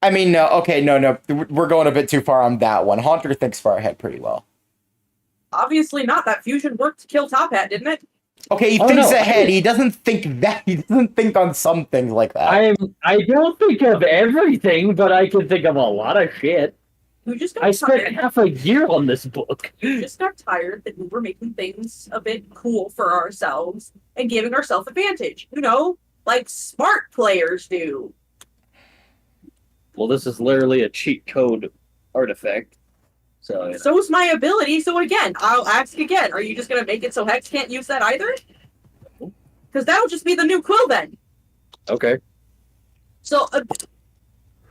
I mean, no, okay, no. We're going a bit too far on that one. Haunter thinks far ahead pretty well. Obviously not. That fusion worked to kill Top Hat, didn't it? Okay, he thinks ahead. He doesn't think that. He doesn't think on some things like that. I don't think of everything, but I can think of a lot of shit. You just got I spent tired. half a year on this book. You just got tired that we were making things a bit cool for ourselves and giving ourselves advantage. You know, like smart players do. Well, this is literally a cheat code artifact. So, you know. So is my ability. So again, I'll ask again. Are you just going to make it so Hex can't use that either? Because that'll just be the new quill then. Okay. So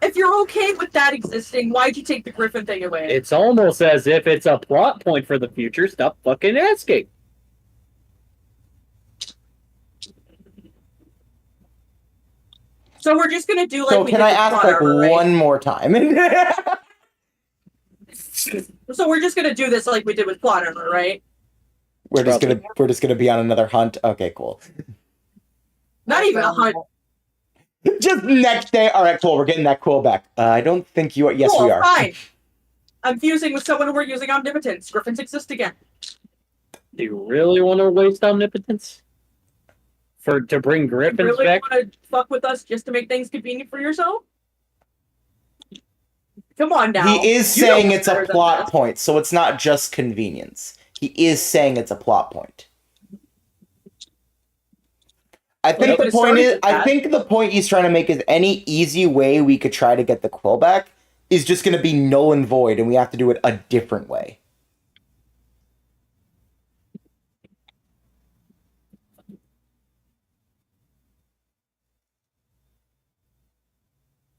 if you're okay with that existing, why'd you take the Griffin thing away? It's almost as if it's a plot point for the future. Stop fucking asking. So we're just going to do like So we can did I with ask plot like armor, right? one more time? So we're just going to do this like we did with plot armor, right? We're just gonna be on another hunt. Okay, cool. Not even a hunt. Just next day. All right, cool. We're getting that quill back. I don't think you are. Yes, Cool, we are. fine. I'm fusing with someone who we're using omnipotence. Griffins exist again. Do you really want to waste omnipotence? To bring You Griffins really back? want to fuck with us just to make things convenient for yourself? Come on now. He is You know saying what's it's a better than plot this. point, so it's not just convenience. He is saying it's a plot point. I think Well, the point sorry is, for I that. think the point he's trying to make is any easy way we could try to get the quill back is just going to be null and void, and we have to do it a different way.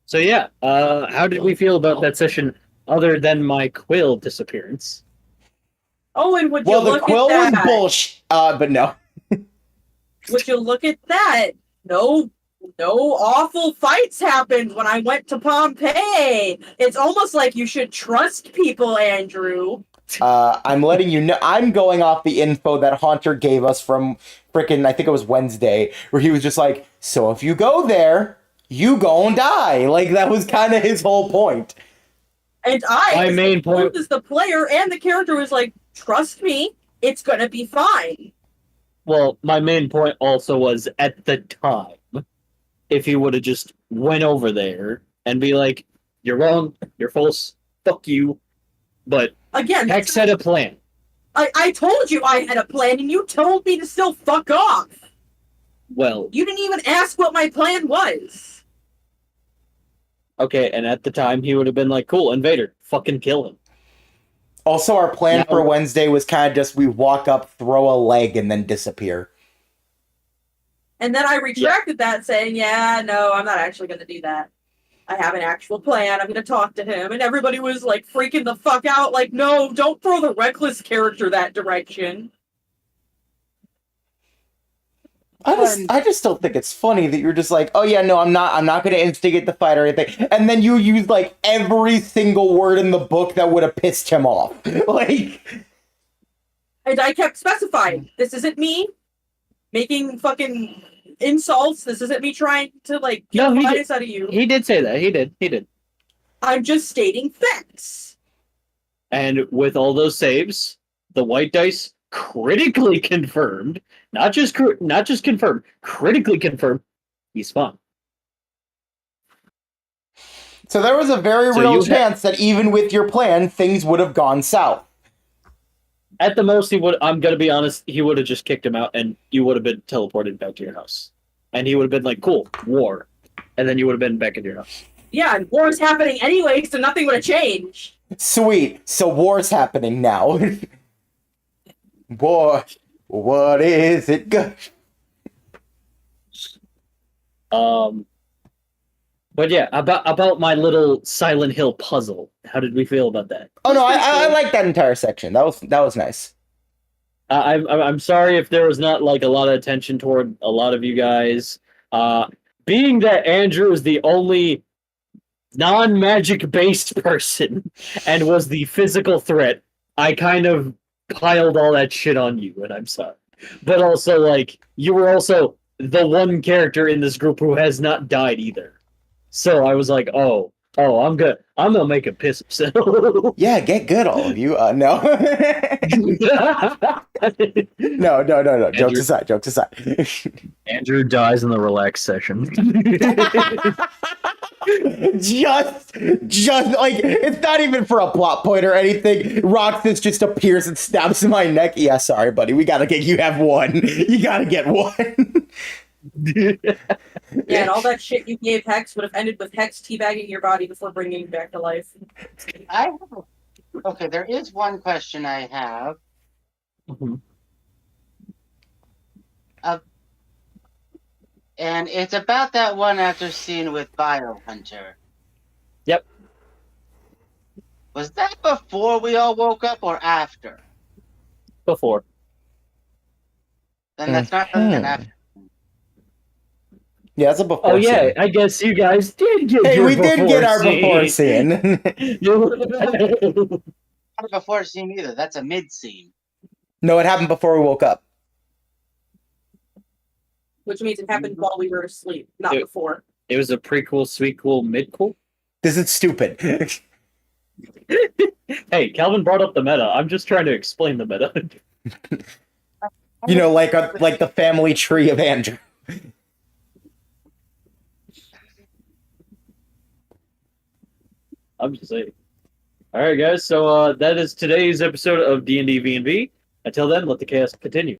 So yeah, how did we feel about that session other than my quill disappearance? Oh, and would you Well, the look quill at was that? bullshit, but no. Would you look at that? No awful fights happened when I went to Pompeii. It's almost like you should trust people, Andrew. I'm letting you know. I'm going off the info that Haunter gave us from frickin', I think it was Wednesday, where he was just like, so if you go there, you gon' die. Like, that was kind of his whole point. And My main point- as the player and the character was like, trust me, it's gonna be fine. Well, my main point also was at the time, if he would have just went over there and be like, you're wrong, you're false, fuck you. But Again, Hex had a plan. I told you I had a plan, and you told me to still fuck off. Well, You didn't even ask what my plan was. okay, and at the time he would have been like, cool, Invader, fucking kill him. Also, our plan No. for Wednesday was kind of just we walk up, throw a leg, and then disappear. And then I retracted that, saying, yeah, no, I'm not actually going to do that. I have an actual plan. I'm going to talk to him. And everybody was like freaking the fuck out. Like, no, don't throw the reckless character that direction. I just still think it's funny that you're just like, oh yeah, no, I'm not going to instigate the fight or anything. And then you use like every single word in the book that would have pissed him off. Like, And I kept specifying, this isn't me making fucking insults. This isn't me trying to like No, get he bias out of you. He did say that. He did. I'm just stating facts. And with all those saves, the white dice critically confirmed, not just confirmed, critically confirmed, he's fine. So there was a very So real you chance that even with your plan, things would have gone south. At the most, he would. I'm gonna be honest. He would have just kicked him out, and you would have been teleported back to your house. And he would have been like, "Cool, war," and then you would have been back in your house. Yeah, and war's happening anyway, so nothing would have changed. Sweet. So war's happening now. War. What is it? But yeah, about my little Silent Hill puzzle. How did we feel about that? Oh no, I like that entire section. That was nice. I'm sorry if there was not like a lot of attention toward a lot of you guys. Being that Andrew is the only non-magic based person and was the physical threat, I kind of piled all that shit on you, and I'm sorry. But also, like, you were also the one character in this group who has not died either. So I was like, oh, I'm gonna make him piss himself. Yeah, get good, all of you. No. No. Jokes aside. Andrew dies in the relax session. just like, it's not even for a plot point or anything. Roxas just appears and stabs my neck. Yeah, sorry, buddy. You have one. You gotta get one. Yeah, and all that shit you gave Hex would have ended with Hex teabagging your body before bringing you back to life. Okay, there is one question I have. Mhm. And it's about that one after scene with Biohunter. Yep. Was that before we all woke up or after? Before. Then that's not an after. Yeah, it's a before. Oh yeah, scene. I guess you guys did get. Hey, your we did get our before scene. scene. Not a before scene either. That's a mid scene. No, it happened before we woke up. Which means it happened while we were asleep, not before. It was a prequel, sequel, midquel. This is stupid. Hey, Calvin brought up the meta. I'm just trying to explain the meta. You know, like the family tree of Andrew. I'm just saying. All right, guys. So that is today's episode of D&D V&V. Until then, let the chaos continue.